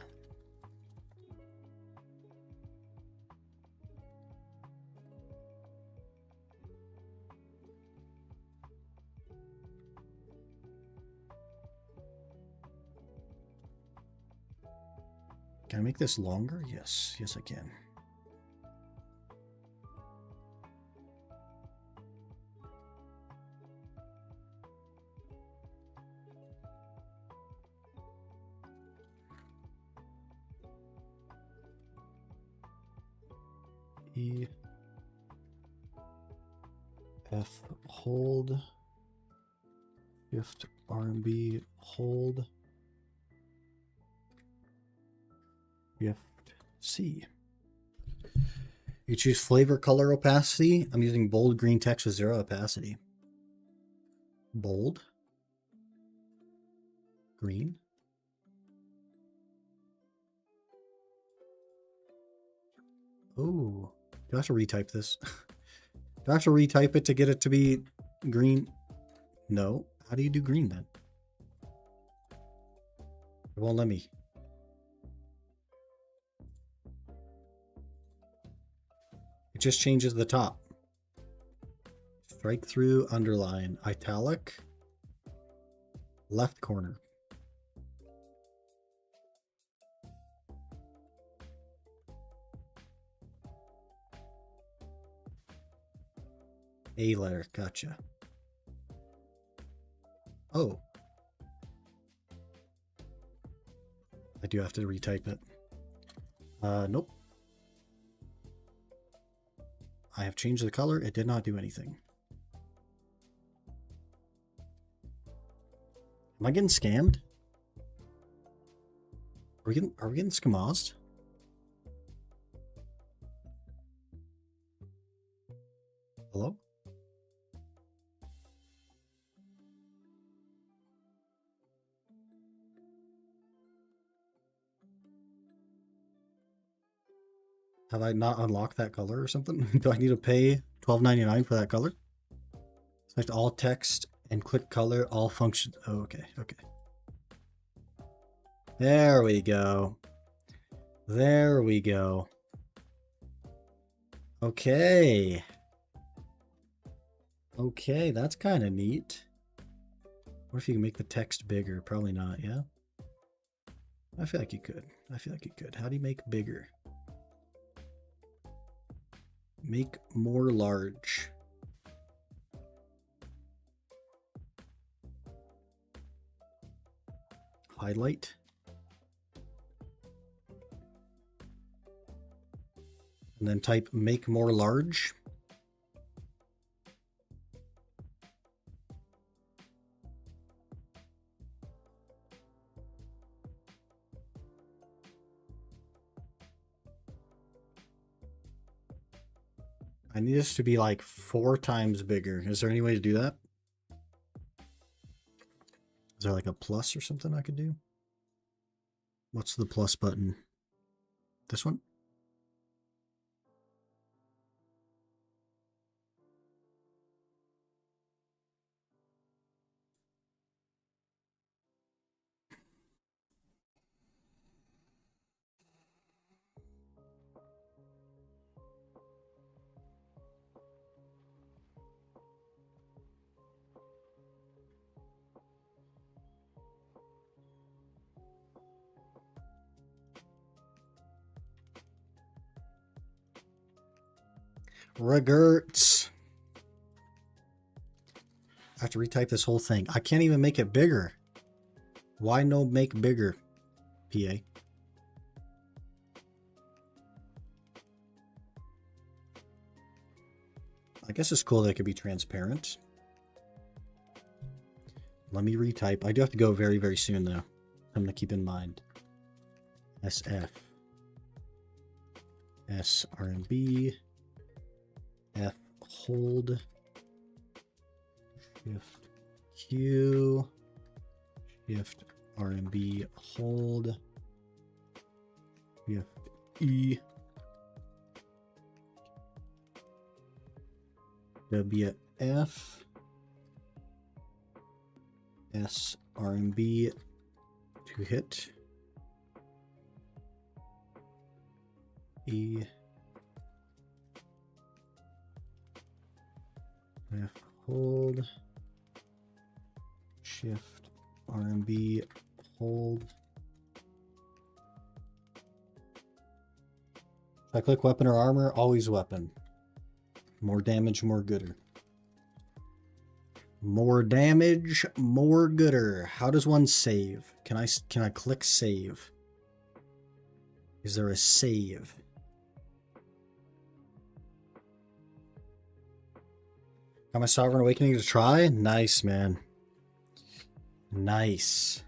Can I make this longer? Yes. Yes, I can. E F hold, Shift RMB hold, Shift C. You choose flavor, color, opacity. I'm using bold green text with 0 opacity. Bold, green. Oh, do I have to retype this? Do I have to retype it to get it to be green? No. How do you do green then? It won't let me. It just changes the top. Strike through, underline, italic, left corner. A letter, gotcha. Oh. I do have to retype it. Nope. I have changed the color. It did not do anything. Am I getting scammed? Are we getting skamazed? Hello? Have I not unlocked that color or something? Do I need to pay $12.99 for that color? Select all text and click color, all functions. Oh, okay, okay. There we go. There we go. Okay. Okay, that's kind of neat. What if you can make the text bigger? Probably not, yeah? I feel like you could. I feel like you could. How do you make bigger? Make more large. Highlight. And then type make more large. I need this to be like 4 times bigger. Is there any way to do that? Is there like a plus or something I could do? What's the plus button? This one? Regerts. I have to retype this whole thing. I can't even make it bigger. Why no make bigger, PA? I guess it's cool that it could be transparent. Let me retype. I do have to go very, very soon, though. I'm going to keep in mind. SF. S, RMB. F, hold. Shift, Q. Shift, RMB, hold. Shift, E. WF. SRMB to hit. E. F hold. Shift RMB hold. If I click weapon or armor, always weapon. More damage, more gooder. More damage, more gooder. How does one save? Can I click save? Is there a save? Got my Sovereign Awakening to try? Nice, man. Nice.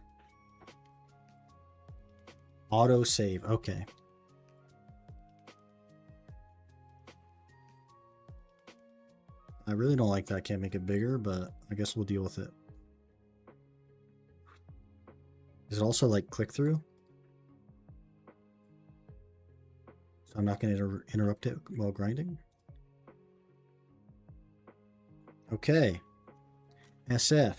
Auto save. Okay. I really don't like that. I can't make it bigger, but I guess we'll deal with it. Is it also like click through? So I'm not going to interrupt it while grinding. Okay. SF.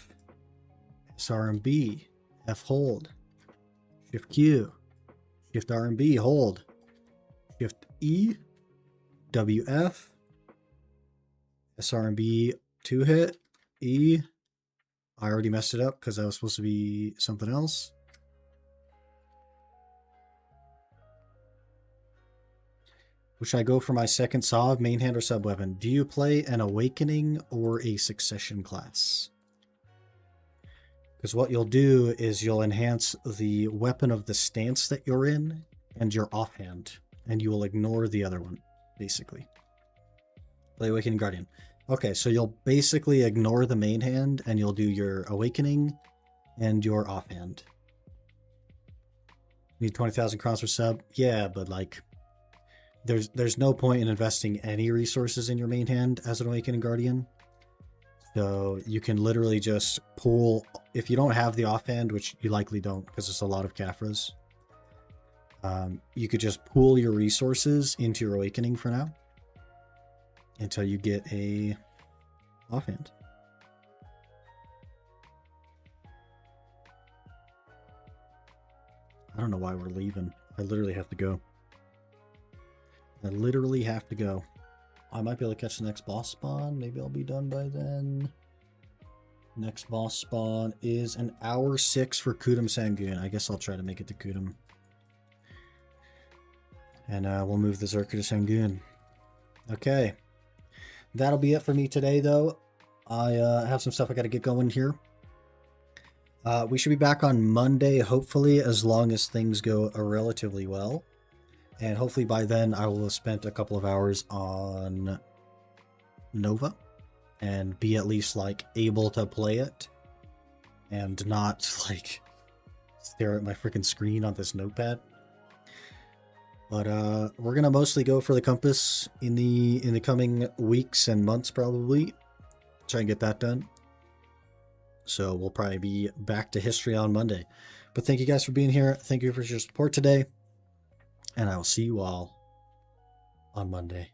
SRMB. F hold. Shift Q. Shift RMB hold. Shift E. WF. SRMB 2 hit. E. I already messed it up because that was supposed to be something else. Which should I go for my second Sov, main hand, or sub weapon? Do you play an Awakening or a Succession class? Because what you'll do is you'll enhance the weapon of the stance that you're in and your offhand, and you will ignore the other one, basically. Play Awakening Guardian. Okay, so you'll basically ignore the main hand, and you'll do your Awakening and your offhand. Need 20,000 crowns for sub? Yeah, but like, there's no point in investing any resources in your main hand as an Awakening Guardian. So you can literally just pull, if you don't have the offhand, which you likely don't because it's a lot of Caphras, you could just pool your resources into your Awakening for now until you get a offhand. I don't know why we're leaving. I literally have to go. I literally have to go. I might be able to catch the next boss spawn. Maybe I'll be done by then. Next boss spawn is an hour 6 for Kudum Sangoon. I guess I'll try to make it to Kudum. And we'll move the Zerker to Sangoon. Okay. That'll be it for me today, though. I have some stuff I got to get going here. We should be back on Monday, hopefully, as long as things go relatively well. And hopefully by then I will have spent a couple of hours on Nova and be at least like able to play it and not like stare at my freaking screen on this notepad. But we're gonna mostly go for the compass in the coming weeks and months, probably try and get that done. So we'll probably be back to Histria on Monday. But thank you guys for being here. Thank you for your support today. And I will see you all on Monday.